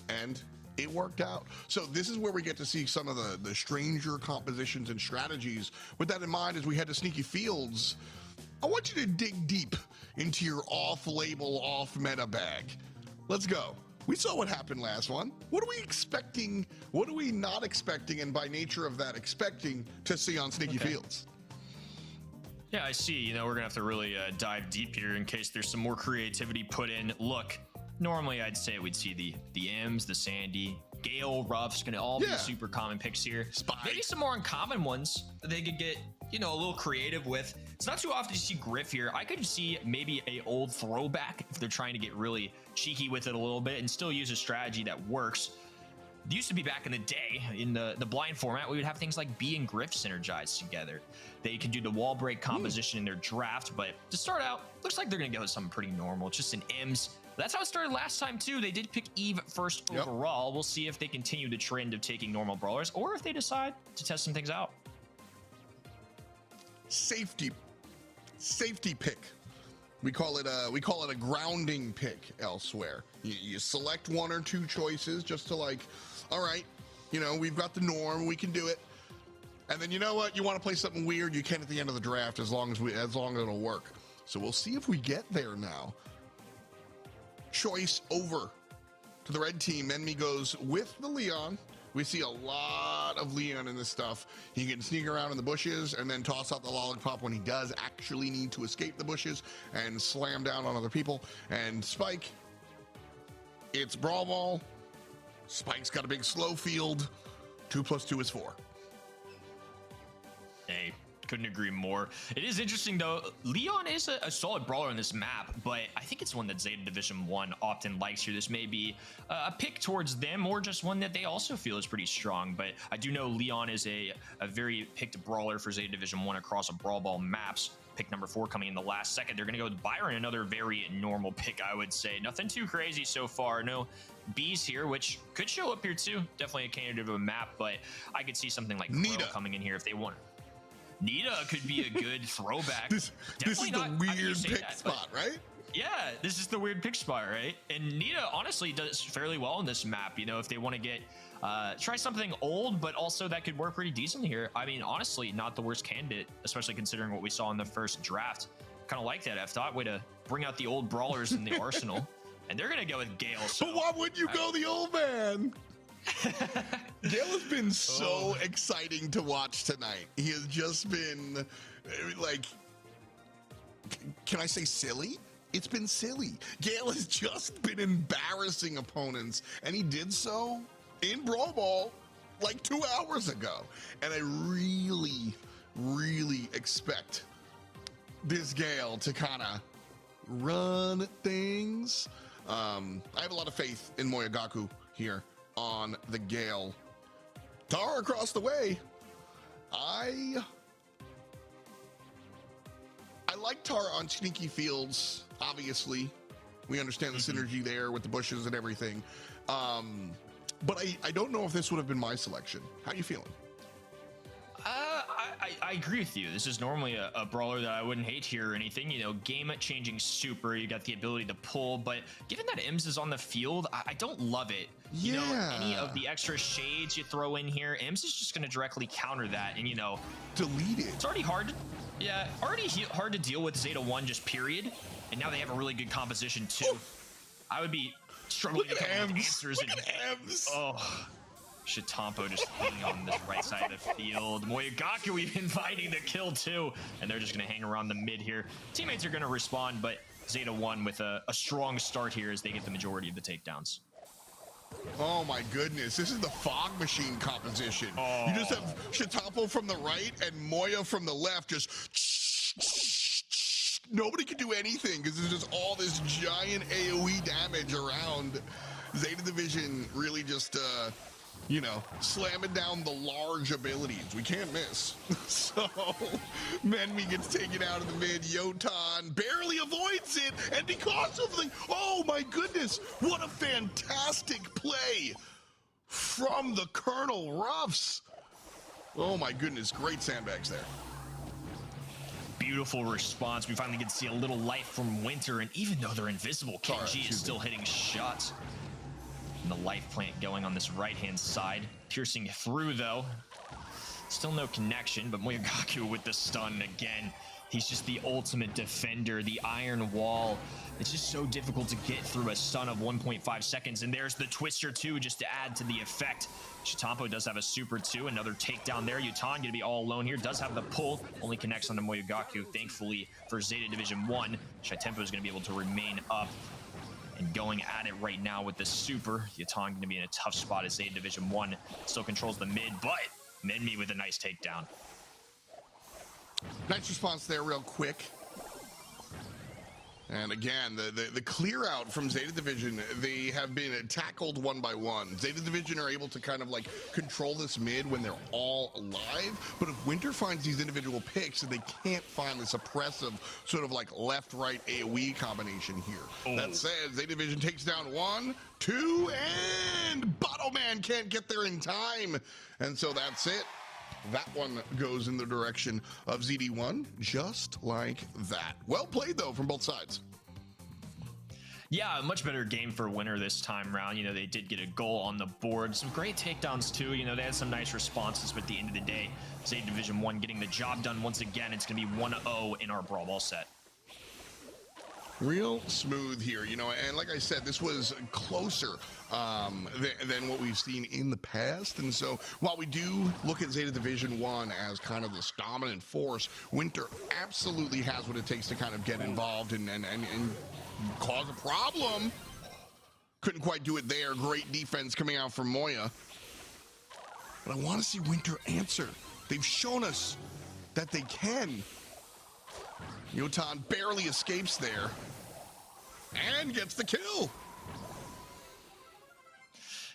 And it worked out. So this is where we get to see some of the stranger compositions and strategies. With that in mind, as we head to Sneaky Fields, I want you to dig deep into your off-label, off-meta bag. Let's go. We saw what happened last one. What are we expecting? What are we not expecting? And by nature of that, expecting to see on Sneaky Fields? Yeah, I see. You know, we're going to have to really dive deep here in case there's some more creativity put in. Look, normally I'd say we'd see the M's, the Sandy, Gale, Ruff's going to all be super common picks here. Spike. Maybe some more uncommon ones that they could get, you know, a little creative with. It's not too often you see Griff here. I could see maybe a old throwback if they're trying to get really cheeky with it a little bit and still use a strategy that works. It used to be back in the day in the blind format, we would have things like B and Griff synergized together. They could do the wall break composition in their draft, but to start out, looks like they're going to go with something pretty normal, just an M's. That's how it started last time too. They did pick Eve first overall. We'll see if they continue the trend of taking normal brawlers or if they decide to test some things out. Safety pick. We call it a grounding pick elsewhere. You select 1 or 2 choices just to like, all right, you know, we've got the norm, we can do it. And then you know what? You want to play something weird, you can at the end of the draft as long as it'll work. So we'll see if we get there now. Choice over to the red team. Enemy goes with the Leon. We see a lot of Leon in this stuff. He can sneak around in the bushes and then toss out the lollipop when he does actually need to escape the bushes and slam down on other people. And Spike, it's Brawl Ball. Spike's got a big slow field. 2 + 2 is 4. Hey, couldn't agree more. It is interesting though. Leon is a solid brawler on this map, but I think it's one that Zeta Division 1 often likes here. This may be a pick towards them or just one that they also feel is pretty strong. But I do know Leon is a very picked brawler for Zeta Division 1 across a Brawl Ball maps. Pick number 4 coming in the last second. They're going to go with Byron, another very normal pick, I would say. Nothing too crazy so far. No B's here, which could show up here too. Definitely a candidate of a map, but I could see something like Nita coming in here if they want. Nita could be a good throwback. This is the weird pick spot, right? Yeah, this is the weird pick spot, right? And Nita honestly does fairly well in this map. You know, if they want to get try something old, but also that could work pretty decently here. I mean, honestly, not the worst candidate, especially considering what we saw in the first draft. kind of like that, F-Dot. Way to bring out the old brawlers in the arsenal. And they're going to go with Gale. So, but why would you go the old man? Gale has been so exciting to watch tonight. He has just been, like, can I say silly? It's been silly. Gale has just been embarrassing opponents, and he did so in Brawl Ball like 2 hours ago. And I really, really expect this Gale to kind of run things. I have a lot of faith in Moyagaku here on the Gale. Tara across the way. I like Tara on sneaky fields, obviously. We understand the synergy there with the bushes and everything. But I don't know if this would have been my selection. How are you feeling? I agree with you. This is normally a brawler that I wouldn't hate here or anything. You know, game-changing super. You got the ability to pull. But given that Ims is on the field, I don't love it. You know, any of the extra shades you throw in here, Ims is just going to directly counter that. And, you know, delete it. It's already hard. Yeah, already hard to deal with Zeta 1 just period. And now they have a really good composition too. I would be struggling to come up with answers. Look at Ems. Oh, Shitampo just hanging on this right side of the field. Moyagaku even finding the kill too. And they're just going to hang around the mid here. Teammates are going to respond, but Zeta 1 with a strong start here as they get the majority of the takedowns. Oh my goodness, this is the fog machine composition. You just have Shitampo from the right and Moya from the left, just nobody can do anything because there's just all this giant AoE damage around. Zeta Division really just you know, slamming down the large abilities. We can't miss. So Menmi gets taken out of the mid. Yotan barely avoids it, and because of the, oh my goodness, what a fantastic play from the Colonel Ruffs. Oh my goodness, great sandbags there. Beautiful response. We finally get to see a little life from Winter, and even though they're invisible, Kenji is still hitting shots. And the life plant going on this right-hand side. Piercing through, though. Still no connection, but Moyagaku with the stun again. He's just the ultimate defender. The iron wall. It's just so difficult to get through a stun of 1.5 seconds. And there's the Twister, too, just to add to the effect. Shitampo does have a super, too. Another takedown there. Yutan going to be all alone here. Does have the pull. Only connects onto Moyagaku. Thankfully, for Zeta Division 1, Shitampo is going to be able to remain up. And going at it right now with the super. Yutan going to be in a tough spot as Zeta Division 1 still controls the mid, but Menmi with a nice takedown. Nice response there real quick. And again, the clear out from Zeta Division, they have been tackled one by one. Zeta Division are able to kind of like control this mid when they're all alive. But if Winter finds these individual picks and they can't find this oppressive sort of like left-right AoE combination here. That said, Zeta Division takes down 1, 2, and Bottle Man can't get there in time. And so that's it. That one goes in the direction of ZD1, just like that. Well played, though, from both sides. Yeah, a much better game for Winter this time around. You know, they did get a goal on the board. Some great takedowns, too. You know, they had some nice responses, but at the end of the day, Zeta Division 1 getting the job done once again. It's going to be 1-0 in our Brawl Ball set. Real smooth here, you know, and like I said, this was closer than what we've seen in the past. And so while we do look at Zeta Division 1 as kind of this dominant force, Winter absolutely has what it takes to kind of get involved and cause a problem. Couldn't quite do it there. Great defense coming out from Moya. But I want to see Winter answer. They've shown us that they can. Yotan barely escapes there and gets the kill.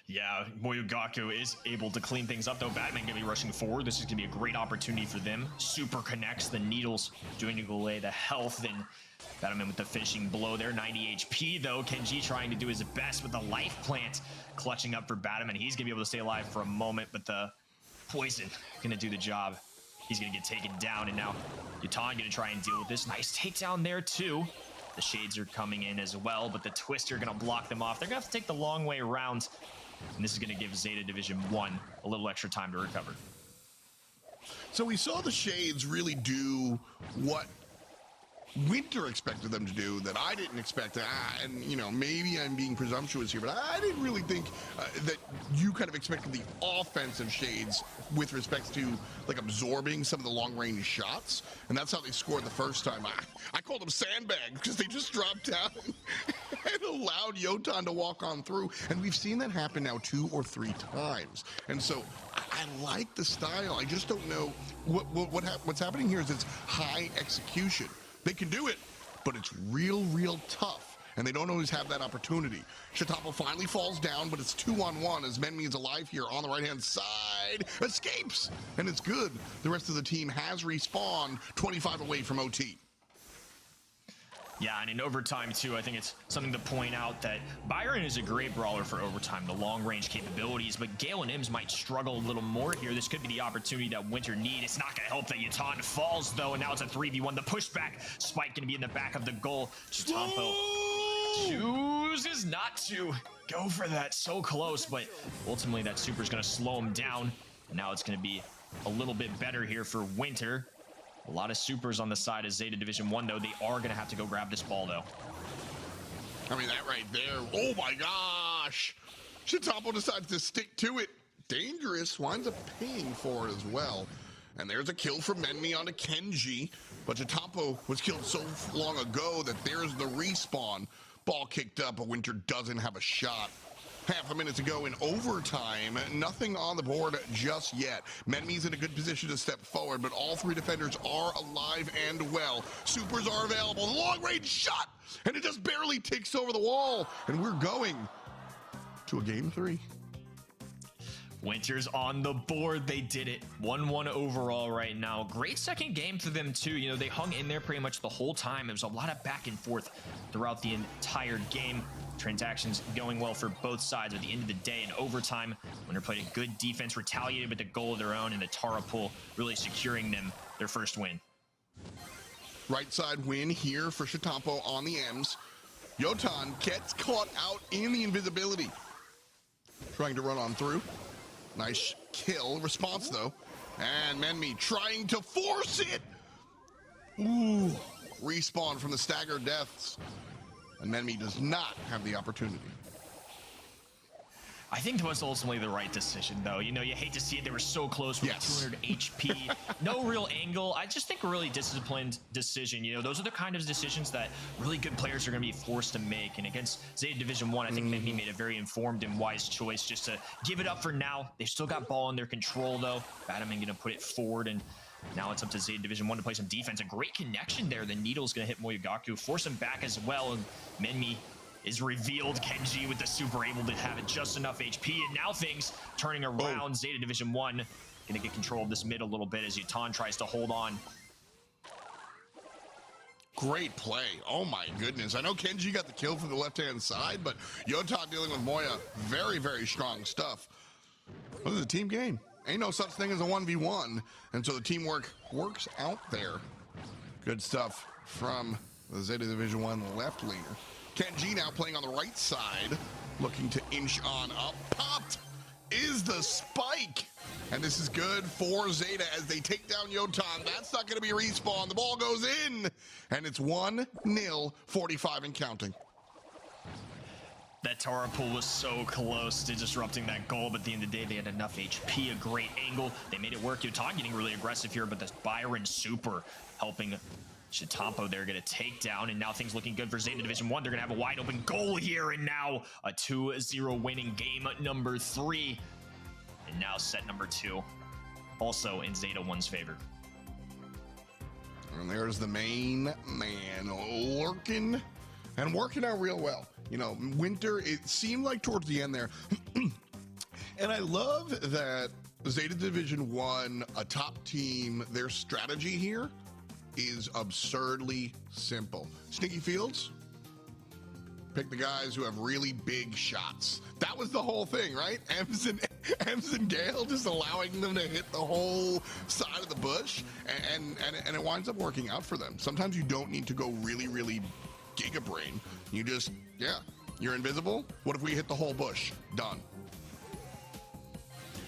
Yeah, Moyagaku is able to clean things up, though. Batman going to be rushing forward. This is going to be a great opportunity for them. Super connects the needles, doing away the health, and Batman with the finishing blow there. 90 HP, though. Kenji trying to do his best with the life plant, clutching up for Batman. He's going to be able to stay alive for a moment, but the poison going to do the job. He's going to get taken down, and now Yutan going to try and deal with this. Nice takedown there, too. The shades are coming in as well, but the Twister going to block them off. They're going to have to take the long way around, and this is going to give Zeta Division 1 a little extra time to recover. So we saw the shades really do what Winter expected them to do that I didn't expect. And, you know, maybe I'm being presumptuous here, but I didn't really think that you kind of expected the offensive shades with respect to, like, absorbing some of the long-range shots. And that's how they scored the first time. I called them sandbags because they just dropped down and allowed Yotan to walk on through. And we've seen that happen now 2 or 3 times. And so I like the style. I just don't know what's happening here is it's high execution. They can do it, but it's real tough, and they don't always have that opportunity. Chatapo finally falls down, but it's 2-on-1 as Menmi is alive here on the right-hand side. Escapes, and it's good. The rest of the team has respawned 25 away from OT. Yeah, and in overtime, too, I think it's something to point out that Byron is a great brawler for overtime, the long-range capabilities, but Gale and Imms might struggle a little more here. This could be the opportunity that Winter need. It's not going to help that Yotan falls, though, and now it's a 3v1. The pushback, Spike going to be in the back of the goal. Chatapo chooses not to go for that. So close, but ultimately that super is going to slow him down. And now it's going to be a little bit better here for Winter. A lot of supers on the side of Zeta Division 1, though. They are going to have to go grab this ball, though. I mean, that right there. Oh, my gosh. Chatapo decides to stick to it. Dangerous. Winds up paying for it as well. And there's a kill from Menmi onto Kenji. But Chatapo was killed so long ago that there's the respawn. Ball kicked up, but Winter doesn't have a shot. Half a minute to go in overtime. Nothing on the board just yet. Menmi's in a good position to step forward, but all 3 defenders are alive and well. Supers are available. Long-range shot! And it just barely ticks over the wall. And we're going to a game 3. Winter's on the board. They did it. 1-1 overall right now. Great second game for them, too. You know, they hung in there pretty much the whole time. There was a lot of back and forth throughout the entire game. Transactions going well for both sides. At the end of the day, in overtime, Winter played a good defense, retaliated with a goal of their own, and the Tara pull really securing them their first win. Right side win here for Chatapo on the M's. Yotan gets caught out in the invisibility. Trying to run on through. Nice kill response, though. And Menmi trying to force it. Ooh, respawn from the staggered deaths. And Menmi does not have the opportunity. I think that was ultimately the right decision, though. You know, you hate to see it. They were so close with 200 HP. No real angle. I just think a really disciplined decision. You know, those are the kind of decisions that really good players are going to be forced to make. And against Zeta Division 1, I think Menmi made a very informed and wise choice just to give it up for now. They've still got ball in their control, though. Badaman going to put it forward, and now it's up to Zeta Division 1 to play some defense. A great connection there. The Needle's going to hit Moyogaku, force him back as well, and Menmi is revealed. Kenji with the super able to have it just enough HP, and now things turning around. Zeta Division 1 gonna get control of this mid a little bit as Yotan tries to hold on. Great play. Oh my goodness. I know Kenji got the kill from the left-hand side, but Yotan dealing with Moya, very strong stuff. This is a team game. Ain't no such thing as a 1v1, and so the teamwork works out there. Good stuff from the Zeta Division 1 left leaner. Kenji now playing on the right side, looking to inch on up. Popped is the spike. And this is good for Zeta as they take down Yotan. That's not going to be a respawn. The ball goes in, and it's 1-0, 45 and counting. That Tara pull was so close to disrupting that goal, but at the end of the day, they had enough HP, a great angle. They made it work. Yotan getting really aggressive here, but this Byron super helping Chatapo there get a takedown, and now things looking good for Zeta Division 1. They're going to have a wide open goal here, and now a 2-0 winning game number 3. And now set number 2, also in Zeta 1's favor. And there's the main man lurking and working out real well. You know, Winter, it seemed like towards the end there, and I love that Zeta Division 1, a top team, their strategy here is absurdly simple. Sneaky Fields, pick the guys who have really big shots. That was the whole thing, right? Ems and Gale just allowing them to hit the whole side of the bush, and it winds up working out for them. Sometimes you don't need to go really gigabrain. You just, you're invisible. What if we hit the whole bush? Done.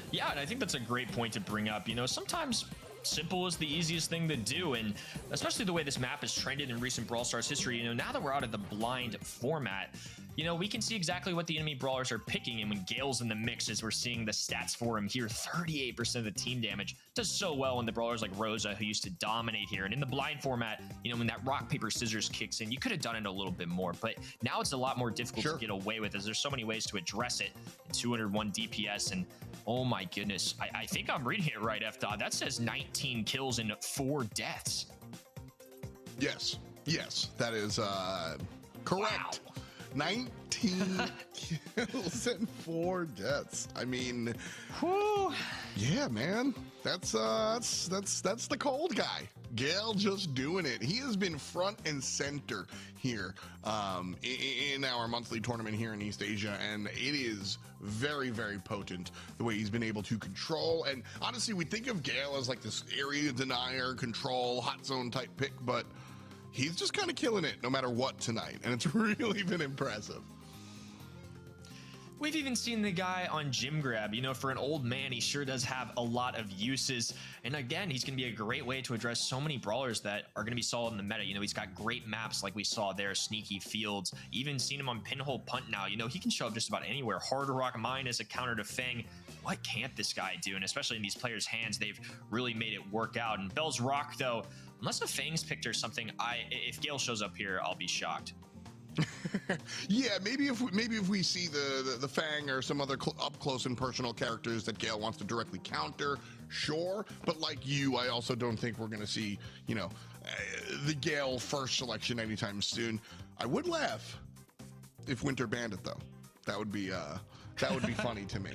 Yeah, and I think that's a great point to bring up. You know, sometimes simple is the easiest thing to do, and especially the way this map has trended in recent Brawl Stars history, you know, now that we're out of the blind format, you know, we can see exactly what the enemy brawlers are picking, and when Gale's in the mix, as we're seeing the stats for him here, 38% of the team damage, does so well when the brawlers like Rosa, who used to dominate here, and in the blind format, you know, when that rock, paper, scissors kicks in, you could have done it a little bit more, but now it's a lot more difficult to get away with, as there's so many ways to address it, and 201 DPS, and oh my goodness, I think I'm reading it right, F-Dot. That says 19 kills and 4 deaths. Yes, that is correct. Wow. 19 kills and 4 deaths. I mean, whew. Yeah, man, that's the cold guy. Gale just doing it. He has been front and center here in our monthly tournament here in East Asia, and it is very, very potent the way he's been able to control. And honestly, we think of Gale as like this area denier, control, hot zone type pick, but he's just kind of killing it no matter what tonight, and it's really been impressive. We've even seen the guy on Gym Grab. You know, for an old man, he sure does have a lot of uses. And again, he's going to be a great way to address so many brawlers that are going to be solid in the meta. You know, he's got great maps like we saw there, Sneaky Fields. Even seen him on Pinhole Punt now. You know, he can show up just about anywhere. Hard Rock Mine as a counter to Fang. What can't this guy do? And especially in these players' hands, they've really made it work out. And Bell's Rock, though, unless a Fang's picked or something, if Gale shows up here, I'll be shocked. Yeah, maybe if we see the Fang or some other up close and personal characters that Gale wants to directly counter, sure. But like you, I also don't think we're going to see, you know, the Gale first selection anytime soon. I would laugh if Winter Bandit, though. That would be funny to me.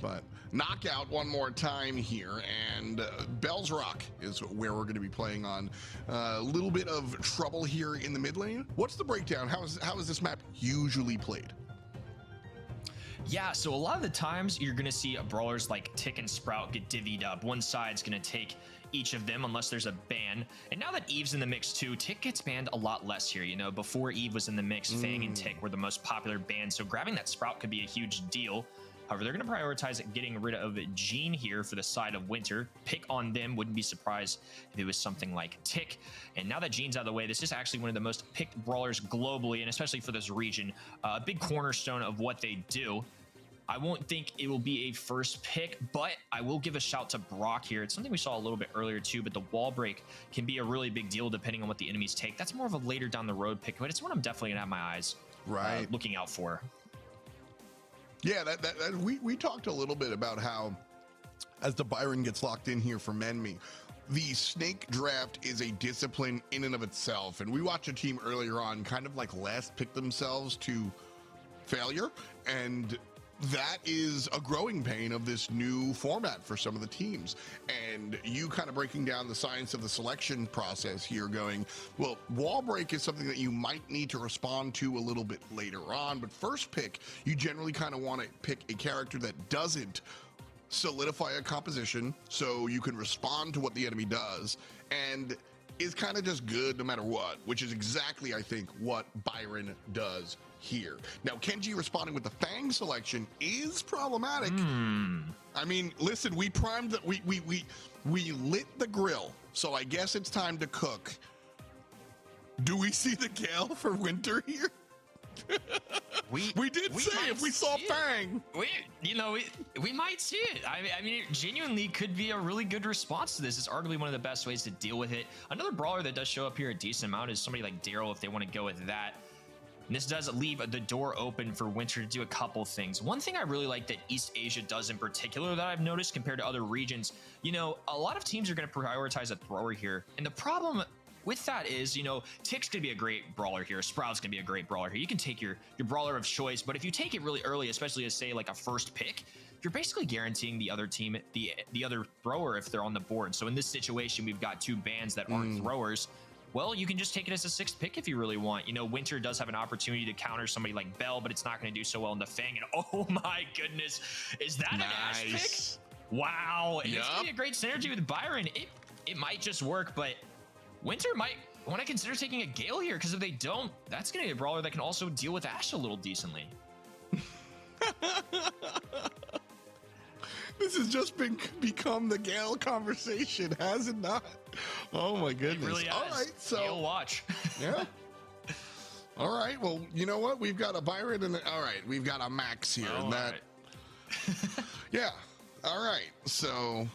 But knockout one more time here, and Bell's Rock is where we're going to be playing on. A little bit of trouble here in the mid lane. What's the breakdown? How is this map usually played? Yeah, so a lot of the times you're going to see brawlers like Tick and Sprout get divvied up. One side's going to take each of them unless there's a ban. And now that Eve's in the mix too, Tick gets banned a lot less here. You know, before Eve was in the mix, Fang and Tick were the most popular bans. So grabbing that Sprout could be a huge deal. However, they're going to prioritize getting rid of Jean here for the side of Winter. Pick on them. Wouldn't be surprised if it was something like Tick. And now that Jean's out of the way, this is actually one of the most picked brawlers globally, and especially for this region. A big cornerstone of what they do. I won't think it will be a first pick, but I will give a shout to Brock here. It's something we saw a little bit earlier too, but the wall break can be a really big deal depending on what the enemies take. That's more of a later down the road pick, but it's one I'm definitely going to have my eyes looking out for. Yeah, we talked a little bit about how, as the Byron gets locked in here for Menme, the snake draft is a discipline in and of itself. And we watched a team earlier on kind of like last pick themselves to failure. And that is a growing pain of this new format for some of the teams. And you kind of breaking down the science of the selection process here, going, well, wall break is something that you might need to respond to a little bit later on, but first pick, you generally kind of want to pick a character that doesn't solidify a composition so you can respond to what the enemy does and is kind of just good no matter what, which is exactly, I think, what Byron does here. Now, Kenji responding with the Fang selection is problematic. I mean, listen, we primed that we lit the grill, so I guess it's time to cook. Do we see the Gale for Winter here? we did say if we saw Fang. We might see it. I mean, it genuinely could be a really good response to this. It's arguably one of the best ways to deal with it. Another brawler that does show up here a decent amount is somebody like Daryl if they want to go with that. And this does leave the door open for Winter to do a couple things. One thing I really like that East Asia does in particular that I've noticed compared to other regions, you know, a lot of teams are going to prioritize a thrower here. And the problem with that is, you know, Tick's going to be a great brawler here. Sprout's going to be a great brawler here. You can take your brawler of choice, but if you take it really early, especially as, say, like a first pick, you're basically guaranteeing the other team, the other thrower if they're on the board. So in this situation, we've got two bans that aren't throwers. Well, you can just take it as a sixth pick if you really want. You know, Winter does have an opportunity to counter somebody like Bell, but it's not going to do so well in the Fang. And oh my goodness, is that an Ash pick? Wow. It's going to be a great synergy with Byron. It might just work, but Winter might want to consider taking a Gale here, because if they don't, that's going to be a brawler that can also deal with Ash a little decently. This has just become the Gale conversation, has it not? Oh my goodness. It really has. All right, so Gale watch. yeah. All right, well, you know what? We've got a Byron and all right, we've got a Max here. Oh, and that, yeah. All right, so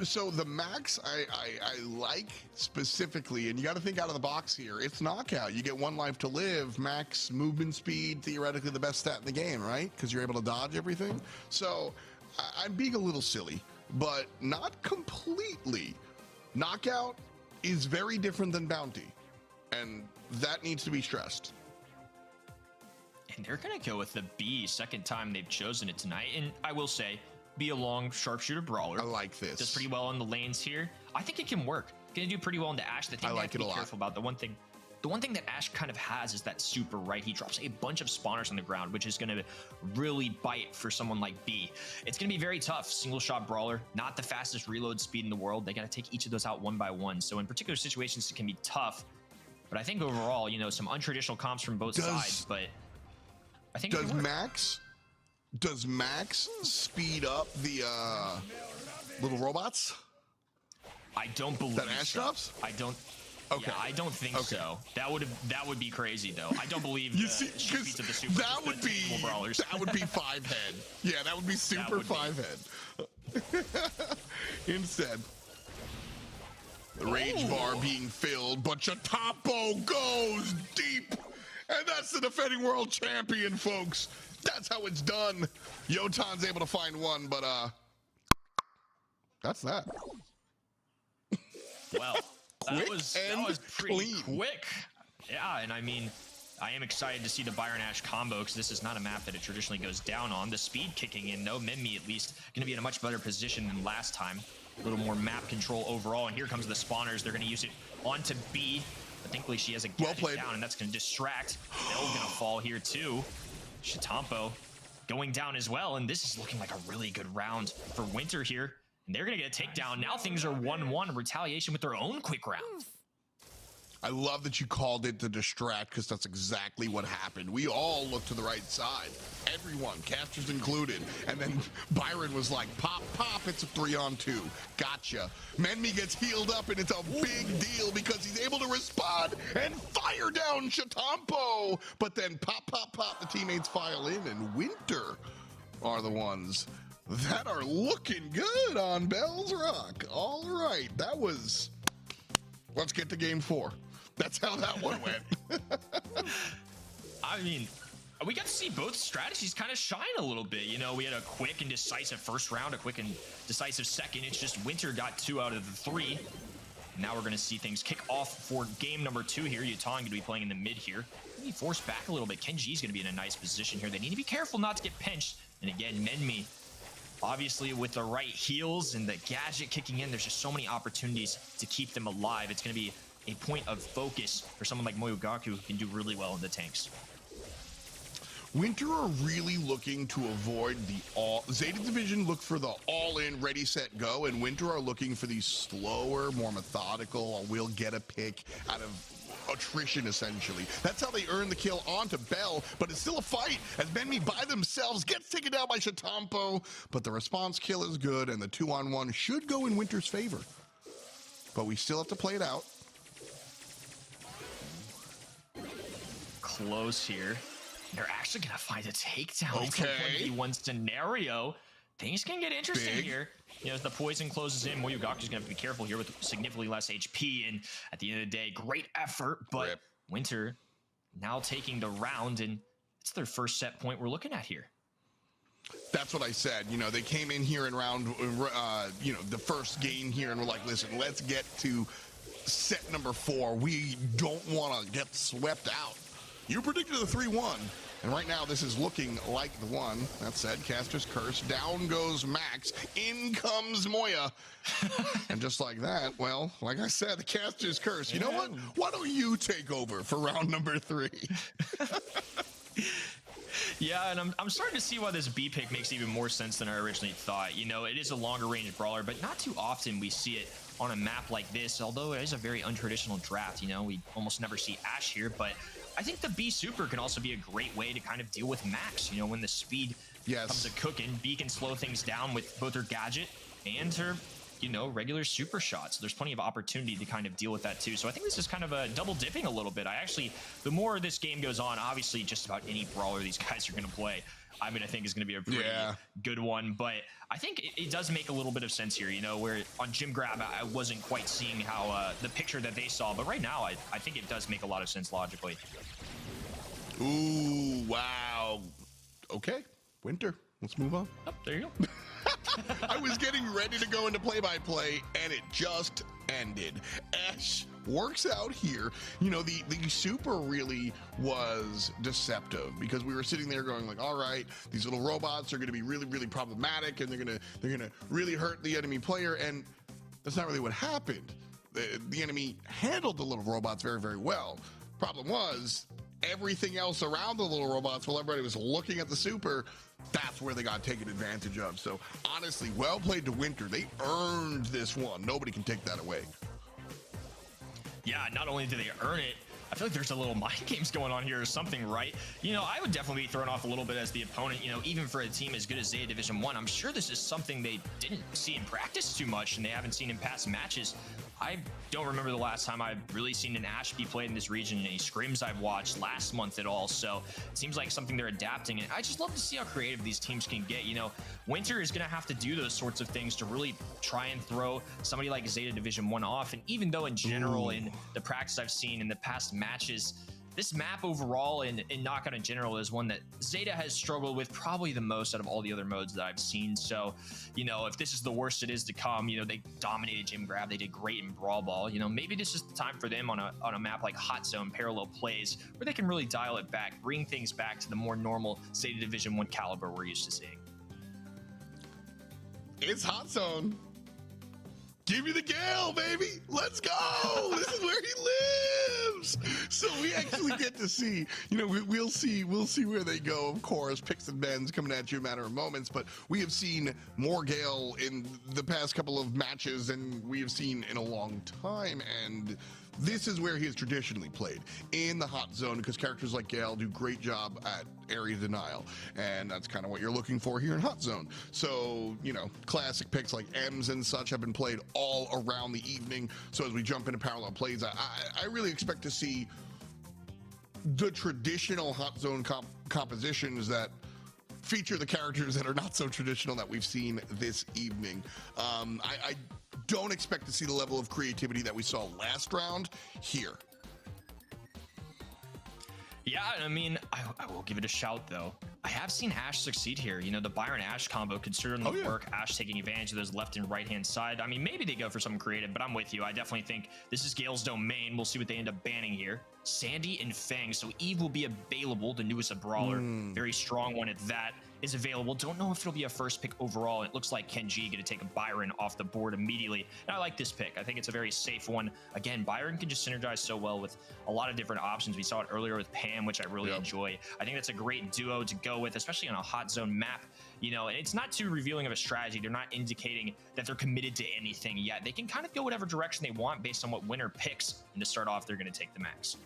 so the Max I like specifically, and you got to think out of the box here. It's knockout. You get 1 life to live, max movement speed, theoretically the best stat in the game, right? Because you're able to dodge everything. So I'm being a little silly, but not completely. Knockout is very different than bounty, and that needs to be stressed. And they're gonna go with the B, second time they've chosen it tonight. And I will say, be a long sharpshooter brawler. I like this. Does pretty well in the lanes here. I think it can work. Gonna do pretty well into Ashe. The thing I they like have to it a be lot. careful about, the one thing that Ashe kind of has is that super, right? He drops a bunch of spawners on the ground, which is gonna really bite for someone like B. It's gonna be very tough. Single shot brawler, not the fastest reload speed in the world. They gotta take each of those out one by one. So in particular situations, it can be tough. But I think overall, some untraditional comps from both sides, but I think Does Max speed up the little robots? I don't believe that Ashe so. drops? I don't. Okay. Yeah, I don't think so. That would be crazy though. I don't believe You see, speeds of the super that would be brawlers. that would be 5 head. Yeah, that would be super would be. 5 head. Instead, the rage bar being filled, but Chatompo goes deep, and that's the defending world champion, folks. That's how it's done. Yotan's able to find one, but that's that. Well, that was pretty clean. quick. Yeah, and I mean, I am excited to see the Byron Ashe combo because this is not a map that it traditionally goes down on. The speed kicking in, though, Menmi at least going to be in a much better position than last time. A little more map control overall, and here comes the spawners. They're going to use it onto B. But thankfully, she has a gadget down, and that's going to distract. Bell's going to fall here too. Chatompo going down as well, and this is looking like a really good round for Winter here. And they're going to get a takedown. Now things are 1-1. Retaliation with their own quick round. I love that you called it the distract, because that's exactly what happened. We all looked to the right side. Everyone, casters included. And then Byron was like, pop, pop, it's a 3-on-2. Gotcha. Menmi gets healed up, and it's a big deal because he's able to respond and fire down Chatompo. But then pop, pop, pop, the teammates file in, and Winter are the ones that are looking good on Bell's Rock. All right, that was... Let's get to game 4. That's how that one went. I mean, we got to see both strategies kind of shine a little bit. We had a quick and decisive first round, a quick and decisive second. It's just Winter got 2 out of the 3. Now we're going to see things kick off for game number 2 here. Yutan going to be playing in the mid here. Maybe forced back a little bit. Kenji's going to be in a nice position here. They need to be careful not to get pinched. And again, Menmi, obviously with the right heals and the gadget kicking in, there's just so many opportunities to keep them alive. It's going to be a point of focus for someone like Moyogaku who can do really well in the tanks. Winter are really looking to avoid the Zeta Division look for the all-in, ready, set, go, and Winter are looking for the slower, more methodical, we'll get a pick out of attrition, essentially. That's how they earn the kill onto Bell, but it's still a fight as Menmi by themselves gets taken down by Chatompo, but the response kill is good, and the 2-on-1 should go in Winter's favor. But we still have to play it out. Close here. They're actually going to find a takedown. Okay. It's a 1v1 scenario. Things can get interesting here. As the poison closes in, Moyogaku's going to have to be careful here with significantly less HP. And at the end of the day, great effort. But Winter now taking the round, and it's their first set point we're looking at here. That's what I said. They came in here in round, the first game here, and we're like, listen, let's get to set number 4. We don't want to get swept out. You predicted the 3-1, and right now this is looking like the one. That said, Caster's Curse. Down goes Max. In comes Moya. And just like that, well, like I said, the Caster's Curse. You know what? Why don't you take over for round number 3? Yeah, and I'm starting to see why this B pick makes even more sense than I originally thought. It is a longer range brawler, but not too often we see it on a map like this, although it is a very untraditional draft. We almost never see Ashe here, but I think the B super can also be a great way to kind of deal with Max, when the speed comes a cooking. B can slow things down with both her gadget and her, you know, regular super shots. So there's plenty of opportunity to kind of deal with that too. So I think this is kind of a double dipping a little bit. I actually, the more this game goes on, obviously just about any brawler these guys are going to play, I mean, I think is going to be a pretty good one. But I think it does make a little bit of sense here, you know, where on Gym Grab, I wasn't quite seeing how the picture that they saw. But right now, I think it does make a lot of sense logically. Ooh, wow. Okay, Winter. Let's move on. Oh, there you go. I was getting ready to go into play-by-play, and it just ended. Ash works out here. You know, the super really was deceptive because we were sitting there going like, all right, these little robots are going to be really, really problematic, and they're gonna really hurt the enemy player, and that's not really what happened. The enemy handled the little robots very, very well. Problem was, everything else around the little robots, while everybody was looking at the super, that's where they got taken advantage of. So honestly, well played to Winter. They earned this one. Nobody can take that away. Yeah, not only do they earn it, I feel like there's a little mind games going on here or something, right? You know, I would definitely be thrown off a little bit as the opponent, you know, even for a team as good as ZETA Division One. I'm sure this is something they didn't see in practice too much and they haven't seen in past matches. I don't remember the last time I've really seen an Ashe be played in this region in any scrims I've watched last month at all. So it seems like something they're adapting. And I just love to see how creative these teams can get. You know, Winter is going to have to do those sorts of things to really try and throw somebody like ZETA Division One off. And even though in general, in the practice I've seen in the past matches, this map overall and Knockout in general is one that ZETA has struggled with probably the most out of all the other modes that I've seen. So, you know, if this is the worst it is to come, you know, they dominated Gym Grab, they did great in Brawl Ball. You know, maybe this is the time for them on a map like Hot Zone, Parallel Plays, where they can really dial it back, bring things back to the more normal ZETA Division 1 caliber we're used to seeing. It's Hot Zone. Give me the Gale, baby. Let's go. This is where he lives. So we actually get to see, you know, we'll see where they go. Of course, picks and bends coming at you in a matter of moments, but we have seen more Gale in the past couple of matches than we have seen in a long time. And this is where he has traditionally played, in the Hot Zone, because characters like Gale do great job at area denial, and that's kind of what you're looking for here in Hot Zone. So, you know, classic picks like M's and such have been played all around the evening. So as we jump into Parallel Plays, I really expect to see the traditional Hot Zone compositions that feature the characters that are not so traditional that we've seen this evening. I don't expect to see the level of creativity that we saw last round here. Yeah, I mean, I will give it a shout, though. I have seen Ashe succeed here. You know, the Byron-Ashe combo could certainly work. Ashe taking advantage of those left and right-hand side. I mean, maybe they go for something creative, but I'm with you. I definitely think this is Gale's domain. We'll see what they end up banning here. Sandy and Fang. So Eve will be available, the newest brawler. Very strong one at that. Is available. Don't know if it'll be a first pick overall. It looks like Kenji going to take a Byron off the board immediately. And I like this pick. I think it's a very safe one. Again, Byron can just synergize so well with a lot of different options. We saw it earlier with Pam, which I really enjoy. I think that's a great duo to go with, especially on a Hot Zone map. You know, and it's not too revealing of a strategy. They're not indicating that they're committed to anything yet. They can kind of go whatever direction they want based on what Winter picks. And to start off, they're going to take the max.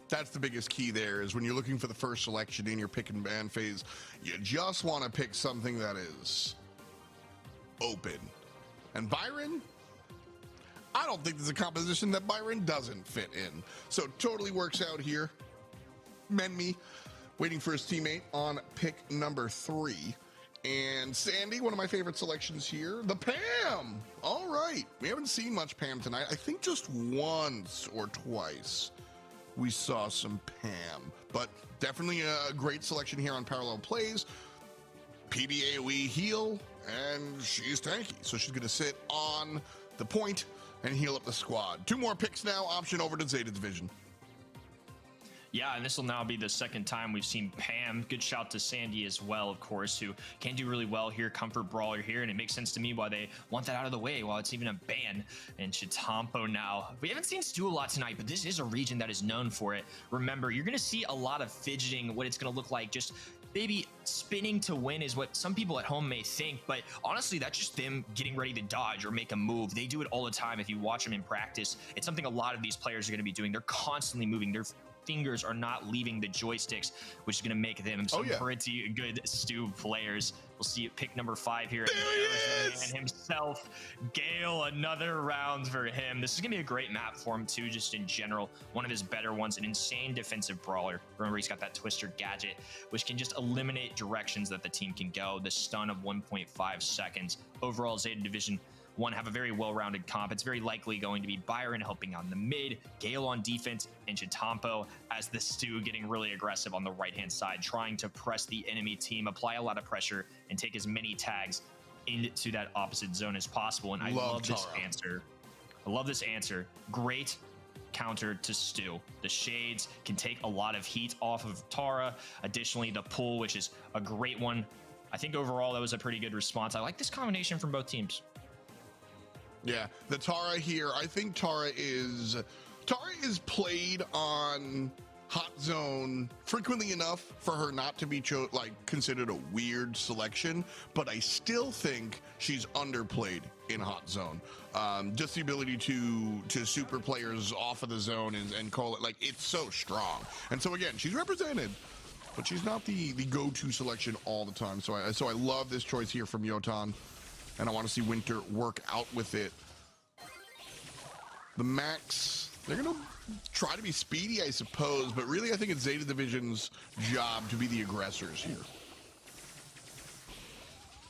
That's the biggest key there, is when you're looking for the first selection in your pick and ban phase, you just want to pick something that is open. And Byron, I don't think there's a composition that Byron doesn't fit in. So totally works out here. Menmi waiting for his teammate on pick number 3. And Sandy, one of my favorite selections here, the Pam. All right. We haven't seen much Pam tonight. I think just once or twice we saw some Pam, but definitely a great selection here on Parallel Plays. PBAOE heal, and she's tanky, so she's going to sit on the point and heal up the squad. 2 more picks now, option over to ZETA Division. Yeah, and this will now be the second time we've seen Pam. Good shout to Sandy as well, of course, who can do really well here. Comfort Brawler here, and it makes sense to me why they want that out of the way while it's even a ban. And Chitampo now. We haven't seen Stu a lot tonight, but this is a region that is known for it. Remember, you're going to see a lot of fidgeting, what it's going to look like, just maybe spinning to win is what some people at home may think, but honestly, that's just them getting ready to dodge or make a move. They do it all the time. If you watch them in practice, it's something a lot of these players are going to be doing. They're constantly moving. They're fingers are not leaving the joysticks, which is going to make them some pretty good Stu players. We'll see pick number 5 here. And himself, Gale, another round for him. This is going to be a great map for him too, just in general. One of his better ones, an insane defensive brawler. Remember, he's got that Twister gadget, which can just eliminate directions that the team can go. The stun of 1.5 seconds. Overall, Zeta Division 1 have a very well-rounded comp. It's very likely going to be Byron helping on the mid, Gale on defense, and Chitampo as the Stu getting really aggressive on the right-hand side, trying to press the enemy team, apply a lot of pressure, and take as many tags into that opposite zone as possible. And I love this answer. I love this answer. Great counter to Stu. The shades can take a lot of heat off of Tara. Additionally, the pull, which is a great one. I think overall that was a pretty good response. I like this combination from both teams. Yeah, the Tara here, I think Tara is played on Hot Zone frequently enough for her not to be considered a weird selection, but I still think she's underplayed in Hot Zone. Just the ability to super players off of the zone and call it, like, it's so strong. And so again, she's represented, but she's not the go-to selection all the time. So I love this choice here from Yotan. And I want to see Winter work out with it. The Max, they're going to try to be speedy, I suppose, but really I think it's Zeta Division's job to be the aggressors here.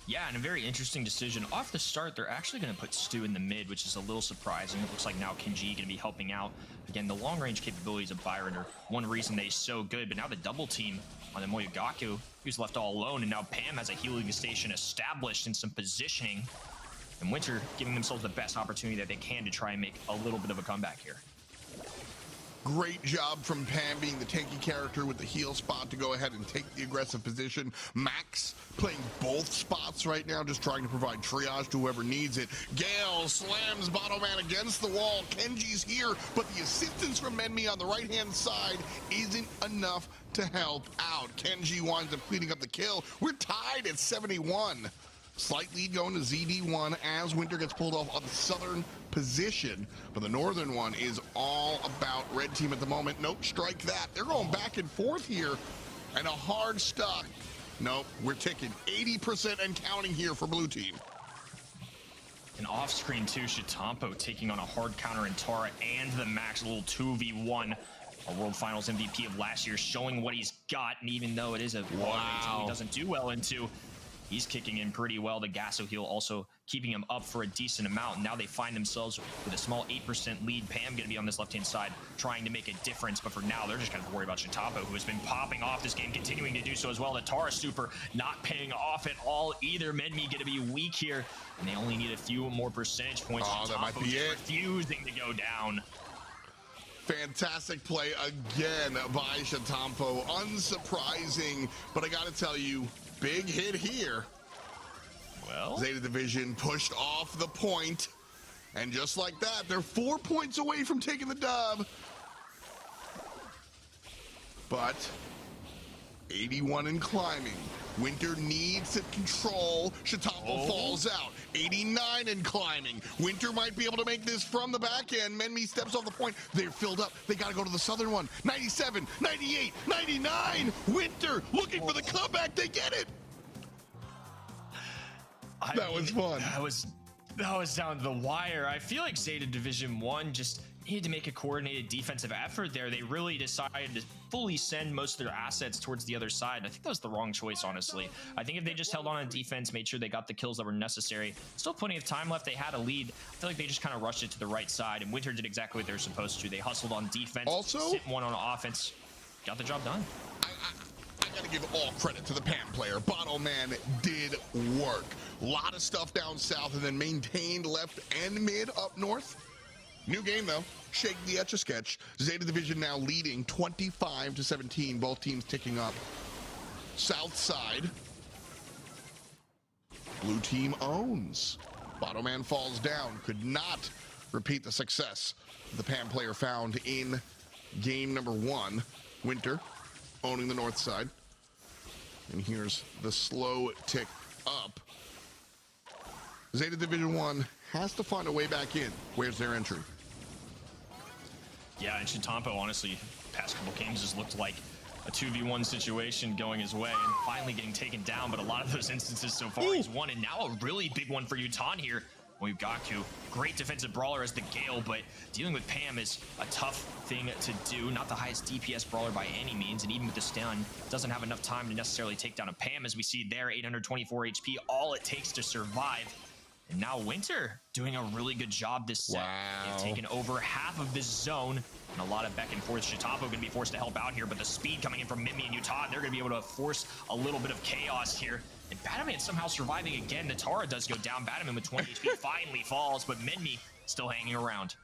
Yeah, and a very interesting decision. Off the start, they're actually going to put Stu in the mid, which is a little surprising. It looks like now Kenji going to be helping out. Again, the long-range capabilities of Byron are one reason they're so good, but now the double team on the Moyogaku, he was left all alone, and now Pam has a healing station established and some positioning. And Winter giving themselves the best opportunity that they can to try and make a little bit of a comeback here. Great job from Pam being the tanky character with the heal spot to go ahead and take the aggressive position. Max playing both spots right now, just trying to provide triage to whoever needs it. Gale slams Bottle Man against the wall. Kenji's here, but the assistance from Menmi on the right-hand side isn't enough to help out. Kenji winds up cleaning up the kill. We're tied at 71. Slight lead going to ZD1 as Winter gets pulled off on the southern position, but the northern one is all about red team at the moment. Nope, strike that. They're going back and forth here, and a hard stock. Nope, we're ticking 80% and counting here for blue team. And off screen too, Chitampo taking on a hard counter in Tara and the Max, a little 2v1. A World Finals MVP of last year, showing what he's got, and even though it is a he doesn't do well into, he's kicking in pretty well. The Gasso heal also keeping him up for a decent amount. Now they find themselves with a small 8% lead. Pam going to be on this left-hand side trying to make a difference, but for now, they're just kind of worried about Chitampo, who has been popping off this game, continuing to do so as well. The Tara super not paying off at all either. Menmi going to be weak here, and they only need a few more percentage points. Oh, that might be it. Refusing to go down. Fantastic play again by Chitampo. Unsurprising, but I got to tell you, big hit here. Well, Zeta Division pushed off the point, and just like that, they're 4 points away from taking the dub. But 81 and climbing. Winter needs to control. Chitampo falls out. 89 and climbing. Winter might be able to make this from the back end. Menmi steps off the point. They're filled up. They got to go to the southern one. 97, 98, 99. Winter looking for the comeback. They get it. That was fun. That was down to the wire. I feel like Zeta Division 1 just needed to make a coordinated defensive effort there. They really decided to fully send most of their assets towards the other side. I think that was the wrong choice, honestly. I think if they just held on defense, made sure they got the kills that were necessary, still plenty of time left. They had a lead. I feel like they just kind of rushed it to the right side, and Winter did exactly what they were supposed to. They hustled on defense, also sit one on offense, got the job done. I gotta give all credit to the Pam player. Bottle Man did work. A lot of stuff down south and then maintained left and mid up north. New game though. Shake the Etch-a-Sketch. Zeta Division now leading 25-17. Both teams ticking up. South side. Blue team owns. Bottle Man falls down. Could not repeat the success the Pam player found in game number 1. Winter owning the north side. And here's the slow tick up. Zeta Division 1 has to find a way back in. Where's their entry? Yeah, and Chitampo, honestly, Past couple games has looked like a 2v1 situation going his way and finally getting taken down, but a lot of those instances so far he's won, and now a really big one for Yutan here. We've got Gaku, great defensive brawler as the Gale, but dealing with Pam is a tough thing to do. Not the highest DPS brawler by any means, and even with the stun, doesn't have enough time to necessarily take down a Pam, as we see there, 824 HP, all it takes to survive. And now Winter doing a really good job this set. They've taken over half of this zone, and a lot of back and forth. Shitapo going to be forced to help out here, but the speed coming in from Mimi and Yutan, they're going to be able to force a little bit of chaos here. And Bataman somehow surviving again. Natara does go down. Bataman with 20 HP finally falls, but Minmi still hanging around.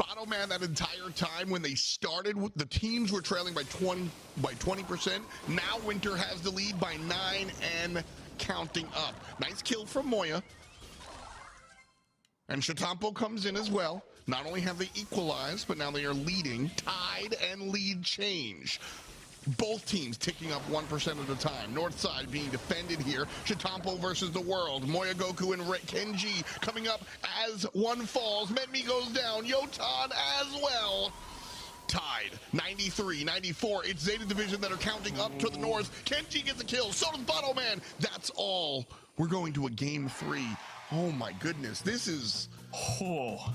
Battleman, that entire time when they started, the teams were trailing by 20%. Now Winter has the lead by 9 and counting up. Nice kill from Moya. And Shitampo comes in as well. Not only have they equalized, but now they are leading. Tied and lead change. Both teams ticking up 1% at a time. North side being defended here. Shitampo versus the world. Moya Goku and Kenji coming up as one falls. Menmi goes down. Yotan as well. Tied. 93, 94. It's Zeta Division that are counting up to the north. Kenji gets a kill. So does Battleman. That's all. We're going to a game 3. Oh my goodness. This is... Oh.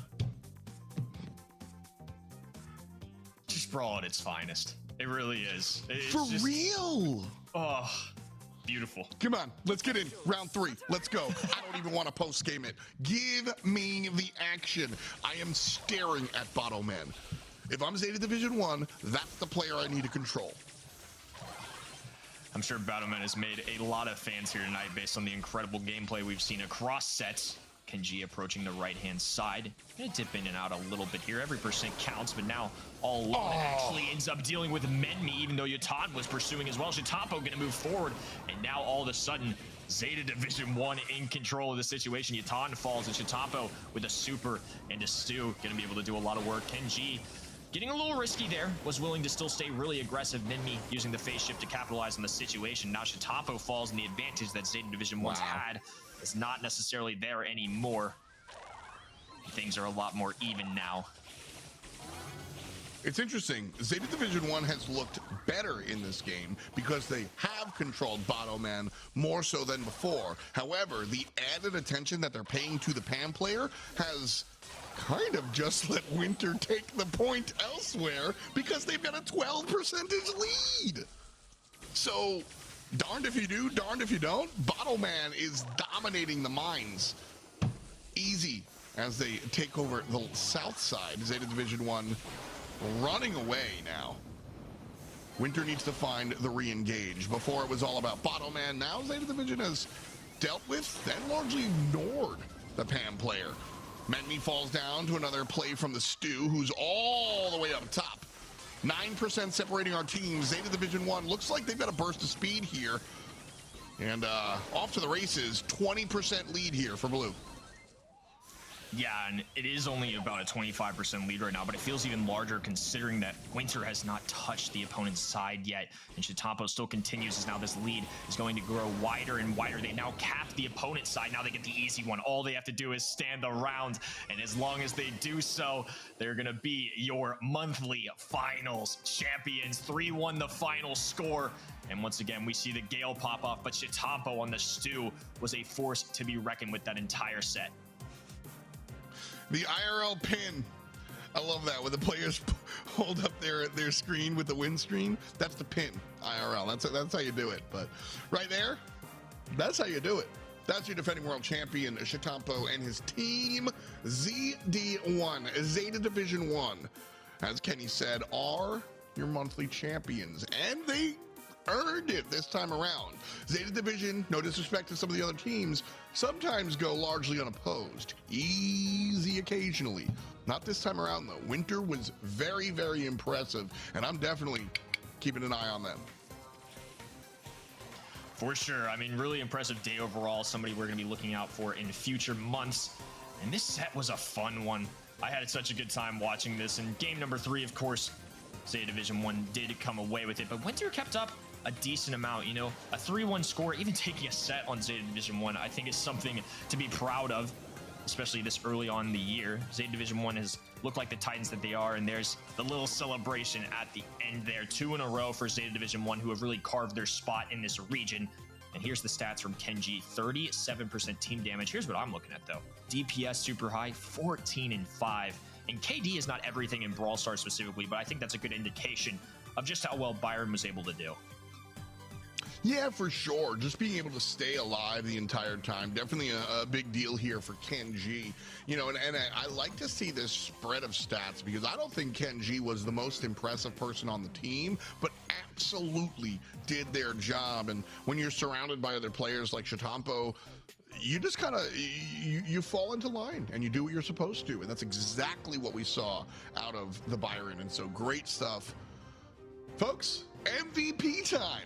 Just Brawl at its finest. It really is. It's for just, real. Oh, beautiful. Come on, let's get in. Round 3. Let's go. I don't even want to post game it. Give me the action. I am staring at Battleman. If I'm Zeta Division 1, that's the player I need to control. I'm sure Battleman has made a lot of fans here tonight based on the incredible gameplay we've seen across sets. Kenji approaching the right-hand side. Gonna dip in and out a little bit here. Every percent counts, but now all alone actually ends up dealing with Menmi, even though Yutan was pursuing as well. Shitapo gonna move forward, and now all of a sudden, Zeta Division 1 in control of the situation. Yutan falls, and Shitapo with a super and a stew gonna be able to do a lot of work. Kenji getting a little risky there, was willing to still stay really aggressive. Minmi using the phase shift to capitalize on the situation. Now Shitapo falls, and the advantage that Zeta Division 1's had is not necessarily there anymore. Things are a lot more even now. It's interesting. Zeta Division 1 has looked better in this game because they have controlled Battleman more so than before. However, the added attention that they're paying to the Pam player has kind of just let Winter take the point elsewhere because they've got a 12% lead. So, darned if you do, darned if you don't. Battleman is dominating the mines. Easy as they take over the south side. Zeta Division 1 running away now. Winter needs to find the re-engage. Before it was all about Battleman. Now Zeta Division has dealt with and largely ignored the Pam player. Menmi falls down to another play from the Stew, who's all the way up top. 9% separating our teams. Zeta Division 1 looks like they've got a burst of speed here. And off to the races. 20% lead here for Blue. Yeah, and it is only about a 25% lead right now, but it feels even larger considering that Winter has not touched the opponent's side yet. And Shitapo still continues as now this lead is going to grow wider and wider. They now cap the opponent's side. Now they get the easy one. All they have to do is stand around. And as long as they do so, they're going to be your monthly finals champions. 3-1 the final score. And once again, we see the Gale pop off, but Shitapo on the Stew was a force to be reckoned with that entire set. The IRL pin. I love that when the players hold up their screen with the win screen. That's the pin, IRL. That's how you do it. But right there, that's how you do it. That's your defending world champion, Shitampo, and his team, ZD1, Zeta Division 1. As Kenny said, are your monthly champions. And they earned it this time around. Zeta Division, no disrespect to some of the other teams, sometimes go largely unopposed. Easy occasionally. Not this time around, though. Winter was very, very impressive, and I'm definitely keeping an eye on them. For sure. I mean, really impressive day overall. Somebody we're going to be looking out for in future months. And this set was a fun one. I had such a good time watching this. And game number 3, of course, Zeta Division 1 did come away with it. But Winter kept up a decent amount, you know, a 3-1 score, even taking a set on Zeta Division 1, I think is something to be proud of, especially this early on in the year. Zeta Division 1 has look like the Titans that they are. And there's the little celebration at the end there. 2 in a row for Zeta Division 1, who have really carved their spot in this region. And here's the stats from Kenji: 37% team damage. Here's what I'm looking at, though. DPS super high, 14-5. And KD is not everything in Brawl Stars specifically, but I think that's a good indication of just how well Byron was able to do. Yeah, for sure. Just being able to stay alive the entire time. Definitely a big deal here for Kenji. You know, and I like to see this spread of stats because I don't think Kenji was the most impressive person on the team, but absolutely did their job. And when you're surrounded by other players like Shatampo, you just kind of, you fall into line and you do what you're supposed to. And that's exactly what we saw out of the Byron. And so great stuff. Folks, MVP time.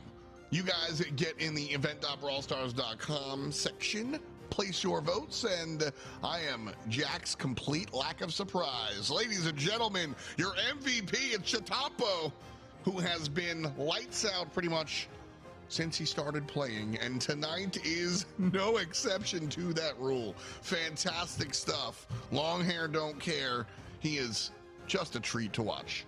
You guys get in the event.brawlstars.com section, place your votes, and I am Jack's complete lack of surprise. Ladies and gentlemen, your MVP is Shatampo, who has been lights out pretty much since he started playing, and tonight is no exception to that rule. Fantastic stuff. Long hair don't care. He is just a treat to watch.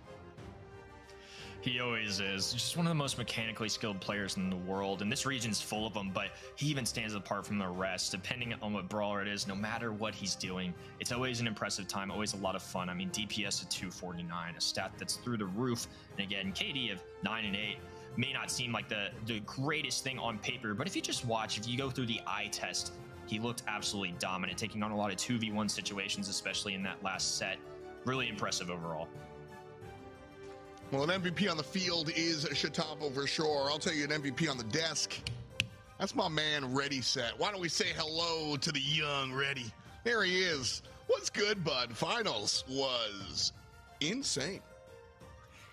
He always is. Just one of the most mechanically skilled players in the world, and this region's full of them, but he even stands apart from the rest. Depending on what brawler it is, no matter what he's doing, it's always an impressive time, always a lot of fun. I mean, DPS at 249, a stat that's through the roof. And again, KD of 9 and 8 may not seem like the greatest thing on paper, but if you just watch, if you go through the eye test, he looked absolutely dominant, taking on a lot of 2v1 situations, especially in that last set. Really impressive overall. Well, an MVP on the field is Shatampo for sure. I'll tell you an MVP on the desk. That's my man, Ready Set. Why don't we say hello to the young Ready? There he is. What's good, bud? Finals was insane.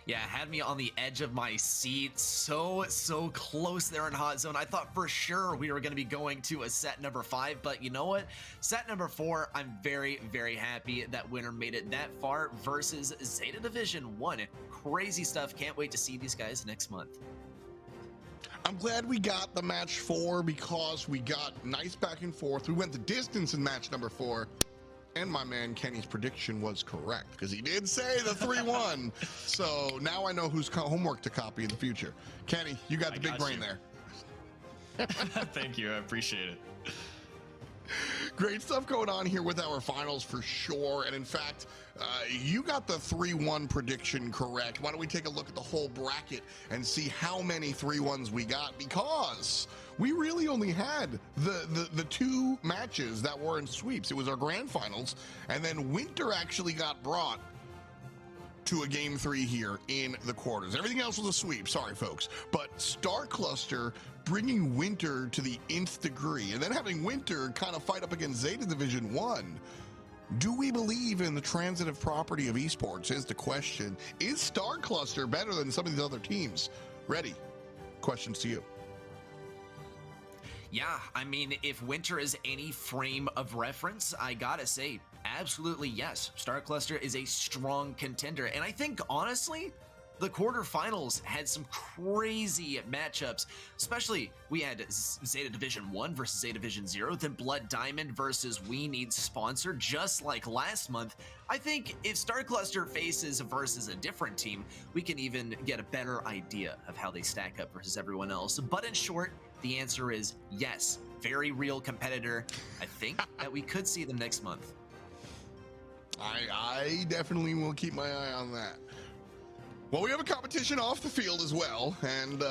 Yeah, had me on the edge of my seat. So close there in Hot Zone. I thought for sure we were going to be going to a set number 5, but you know what? Set number 4, I'm very, very happy that winner made it that far versus Zeta Division 1. Crazy stuff. Can't wait to see these guys next month. I'm glad we got the match 4 because we got nice back and forth. We went the distance in match number 4. And my man Kenny's prediction was correct because he did say the 3-1. So now I know whose homework to copy in the future. Kenny, you got the big brain there. Thank you. I appreciate it. Great stuff going on here with our finals for sure. And in fact, you got the 3-1 prediction correct. Why don't we take a look at the whole bracket and see how many 3-1s we got, because we really only had the 2 matches that were in sweeps. It was our grand finals, and then Winter actually got brought to a game 3 here in the quarters. Everything else was a sweep, sorry folks. But Star Cluster bringing Winter to the nth degree, and then having Winter kind of fight up against Zeta Division 1. Do we believe in the transitive property of esports is the question. Is Star Cluster better than some of these other teams? Ready? Questions to you. Yeah, I mean, if Winter is any frame of reference, I gotta say, absolutely yes. Star Cluster is a strong contender, and I think, honestly, the quarterfinals had some crazy matchups, especially we had Zeta Division 1 versus Zeta Division 0, then Blood Diamond versus We Need Sponsor, just like last month. I think if Star Cluster faces versus a different team, we can even get a better idea of how they stack up versus everyone else. But in short, the answer is yes, very real competitor. I think that we could see them next month. I definitely will keep my eye on that. Well, we have a competition off the field as well, and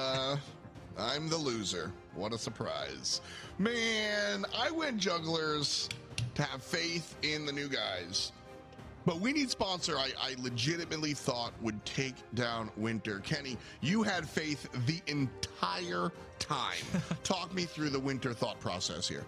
I'm the loser. What a surprise. Man, I went jugglers to have faith in the new guys. But We Need Sponsor, I legitimately thought would take down Winter. Kenny, you had faith the entire time. Talk me through the Winter thought process here.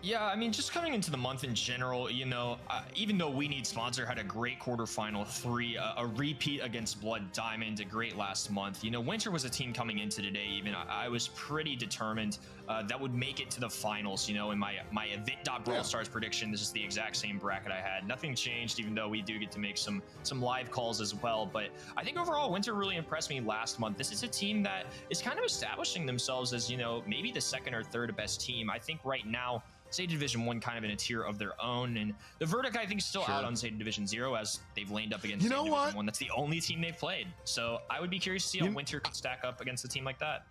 Yeah, I mean, just coming into the month in general, you know, even though We Need Sponsor had a great quarterfinal 3, a repeat against Blood Diamond, a great last month, you know, Winter was a team coming into today. Even I was pretty determined that would make it to the finals. You know, in my event.brawlstars prediction, this is the exact same bracket I had. Nothing changed, even though we do get to make some live calls as well. But I think overall, Winter really impressed me last month. This is a team that is kind of establishing themselves as, you know, maybe the second or third best team. I think right now, Zeta Division 1 kind of in a tier of their own. And the verdict, I think, is still out on Zeta Division 0 as they've laned up against Zeta Division 1. That's the only team they've played. So I would be curious to see how Winter could stack up against a team like that.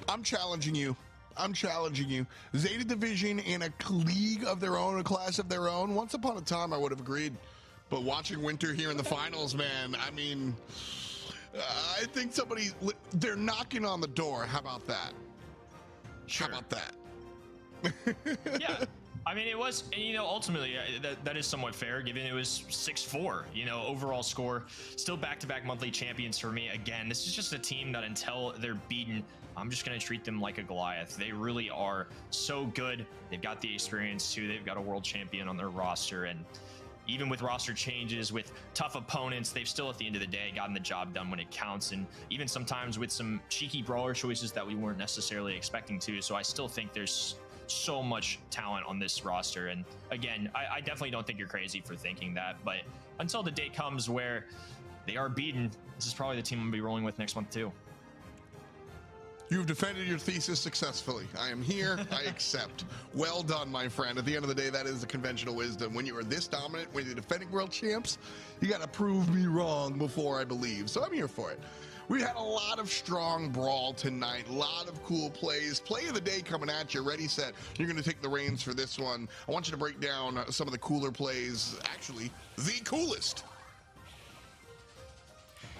I'm challenging you. I'm challenging you. Zeta Division in a league of their own, a class of their own. Once upon a time, I would have agreed. But watching Winter here in the finals, man, I mean, I think they're knocking on the door. How about that? Sure. How about that? Yeah. I mean, it was, and you know, ultimately that is somewhat fair given it was 6-4, you know, overall score. Still back-to-back monthly champions for me. Again, this is just a team that until they're beaten, I'm just going to treat them like a Goliath. They really are so good. They've got the experience too. They've got a world champion on their roster, and even with roster changes, with tough opponents, they've still at the end of the day gotten the job done when it counts, and even sometimes with some cheeky brawler choices that we weren't necessarily expecting to. So I still think there's so much talent on this roster, and again, I definitely don't think you're crazy for thinking that, but until the day comes where they are beaten, this is probably the team I'm gonna be rolling with next month too. You've defended your thesis successfully. I am here. I accept. Well done, my friend. At the end of the day, that is the conventional wisdom. When you are this dominant, when you're defending world champs, you got to prove me wrong before I believe. So I'm here for it. We had a lot of strong Brawl tonight. A lot of cool plays. Play of the day coming at you. Ready, set. You're going to take the reins for this one. I want you to break down some of the cooler plays. Actually, the coolest.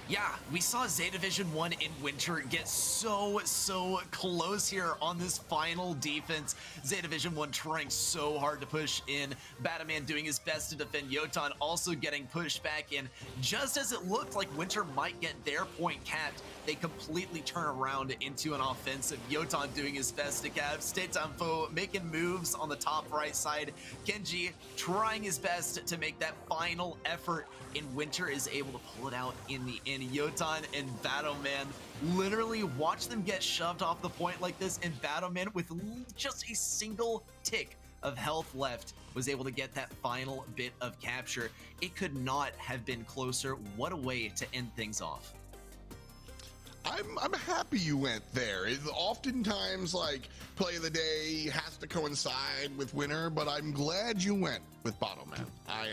Yeah, we saw Zeta Division 1 in Winter get so close here on this final defense. Zeta Division 1 trying so hard to push in. Batman doing his best to defend Yotan, also getting pushed back in. Just as it looked like Winter might get their point capped, they completely turn around into an offensive. Yotan doing his best to cap. Stetanfo making moves on the top right side. Genji trying his best to make that final effort, and Winter is able to pull it out in the end. Yotan and Battleman literally watch them get shoved off the point like this, and Battleman with just a single tick of health left was able to get that final bit of capture. It could not have been closer. What a way to end things off. I'm happy you went there. It's oftentimes like play of the day has to coincide with winner, but I'm glad you went with Battleman. I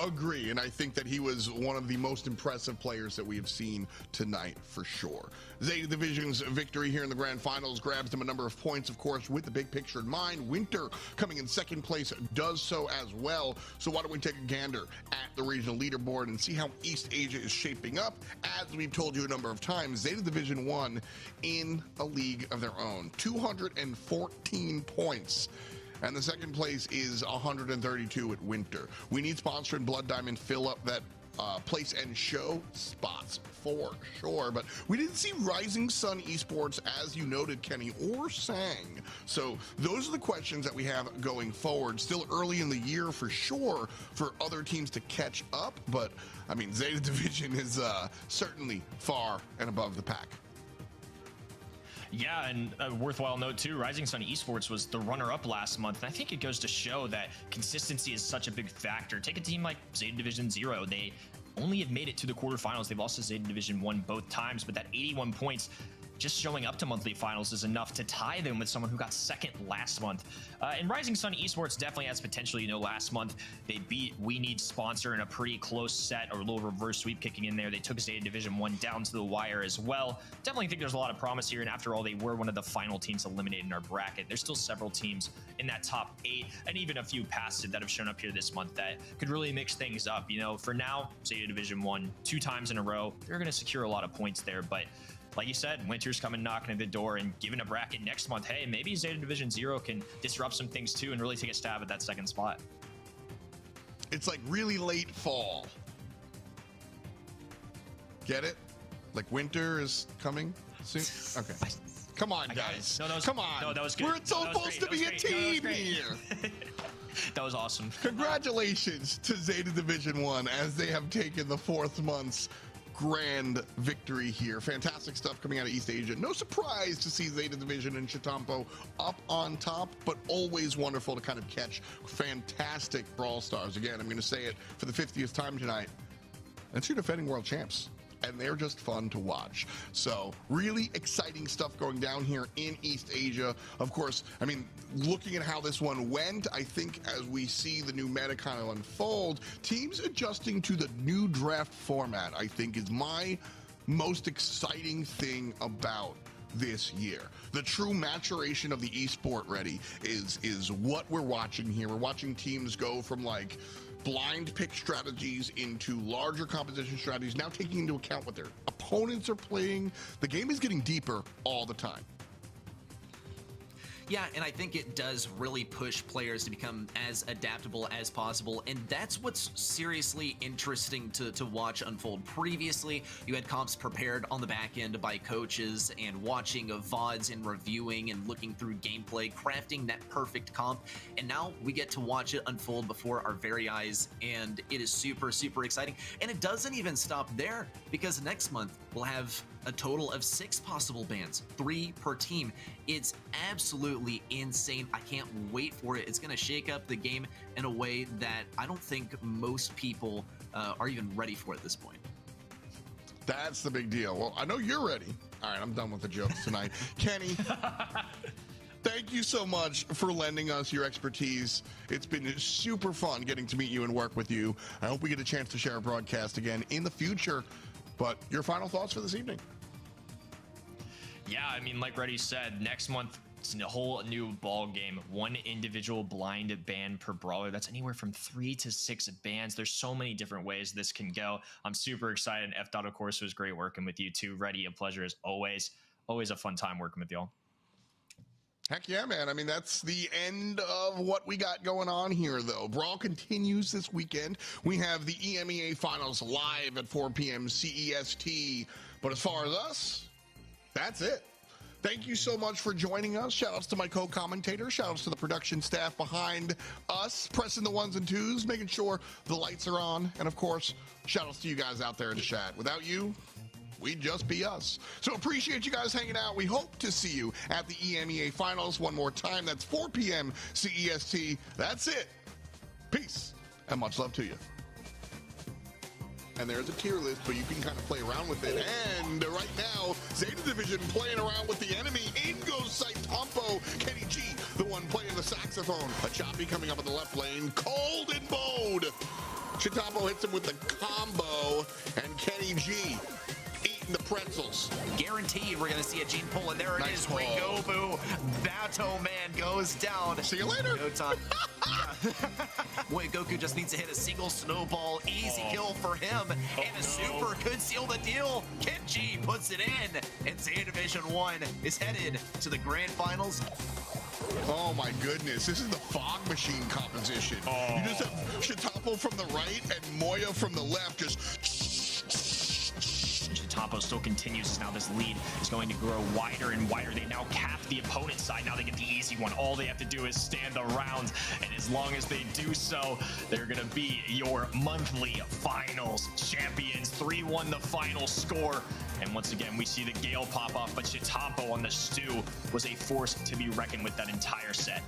agree, and I think that he was one of the most impressive players that we have seen tonight for sure. Zeta Division's victory here in the grand finals grabs them a number of points, of course, with the big picture in mind. Winter coming in second place does so as well. So why don't we take a gander at the regional leaderboard and see how East Asia is shaping up. As we've told you a number of times, Zeta Division 1 in a league of their own, 214 points. And the second place is 132 at Winter. We need Sponsor and Blood Diamond fill up that place and show spots for sure. But we didn't see Rising Sun Esports, as you noted, Kenny, or Sang. So those are the questions that we have going forward. Still early in the year for sure for other teams to catch up. But, I mean, Zeta Division is certainly far and above the pack. Yeah, and a worthwhile note too, Rising Sun Esports was the runner-up last month, and I think it goes to show that consistency is such a big factor. Take a team like Zeta Division 0. They only have made it to the quarterfinals. They've lost to Zeta Division 1 both times, but that 81 points just showing up to monthly finals is enough to tie them with someone who got second last month. And Rising Sun Esports definitely has potential. You know, last month they beat We Need Sponsor in a pretty close set, or a little reverse sweep kicking in there. They took Zeta Division 1 down to the wire as well. Definitely think there's a lot of promise here, and after all, they were one of the final teams eliminated in our bracket. There's still several teams in that top 8, and even a few past it that have shown up here this month that could really mix things up. You know, for now, Zeta Division 1 2 times in a row, they're going to secure a lot of points there, but like you said, Winter's coming knocking at the door, and given a bracket next month, hey, maybe Zeta Division 0 can disrupt some things too and really take a stab at that second spot. It's like really late fall. Get it? Like winter is coming soon? Okay. Come on, guys. No, come on. No, that was good. We're supposed to be a team here. That was awesome. Congratulations to Zeta Division 1 as they have taken the 4th month's grand victory here. Fantastic stuff coming out of East Asia. No surprise to see Zeta Division and Chitampo up on top, but always wonderful to kind of catch fantastic Brawl stars. Again, I'm going to say it for the 50th time tonight. That's your defending world champs. and they're just fun to watch. So really exciting stuff going down here in East Asia. Of course, I mean, looking at how this one went, I think as we see the new meta kind of unfold, teams adjusting to the new draft format, I think, is my most exciting thing about this year. The true maturation of the esport ready is what we're watching here. We're watching teams go from like blind pick strategies into larger composition strategies, now taking into account what their opponents are playing. The game is getting deeper all the time. Yeah, and I think it does really push players to become as adaptable as possible, and that's what's seriously interesting to watch unfold. Previously, you had comps prepared on the back end by coaches and watching of VODs and reviewing and looking through gameplay, crafting that perfect comp, and now we get to watch it unfold before our very eyes, and it is super, super exciting. And it doesn't even stop there, because next month we'll have a total of 6 possible bans, 3 per team. It's absolutely insane. I can't wait for it. It's going to shake up the game in a way that I don't think most people are even ready for at this point. That's the big deal. Well, I know you're ready. All right, I'm done with the jokes tonight. Kenny, thank you so much for lending us your expertise. It's been super fun getting to meet you and work with you. I hope we get a chance to share a broadcast again in the future. But your final thoughts for this evening? Yeah, I mean, like Reddy said, next month it's a whole new ball game. 1 individual blind ban per brawler. That's anywhere from 3 to 6 bans. There's so many different ways this can go. I'm super excited. F. Of course, it was great working with you too. Reddy, a pleasure as always. Always a fun time working with y'all. Heck yeah, man. I mean, that's the end of what we got going on here, though. Brawl continues this weekend. We have the EMEA Finals live at 4 p.m. CEST. But as far as us, that's it. Thank you so much for joining us. Shout-outs to my co-commentator. Shout-outs to the production staff behind us, pressing the 1s and 2s, making sure the lights are on. And, of course, shout-outs to you guys out there in the chat. Without you, we'd just be us. So appreciate you guys hanging out. We hope to see you at the EMEA Finals one more time. That's 4 p.m. CEST. That's it. Peace and much love to you. And there's a tier list, but you can kind of play around with it. And right now, Zeta Division playing around with the enemy. In goes Saitampo. Kenny G, the one playing the saxophone. A choppy coming up in the left lane. Cold and Bode. Chitapo hits him with the combo. And Kenny G eating the pretzels. Guaranteed we're going to see a gene pull, and there it is. Ringobu, Bato Man goes down. See you later. No time. Boy, Goku just needs to hit a single snowball. Easy kill for him. And a super could seal the deal. Kenji puts it in. And Zeta Division 1 is headed to the grand finals. Oh my goodness, this is the fog machine composition. You just have Chitapo from the right and Moya from the left just... Chitapo still continues as now this lead is going to grow wider and wider. They now cap the opponent's side. Now they get the easy one. All they have to do is stand around, and as long as they do so, they're going to be your monthly finals champions. 3-1 the final score. And once again, we see the Gale pop off, but Chitapo on the stew was a force to be reckoned with that entire set.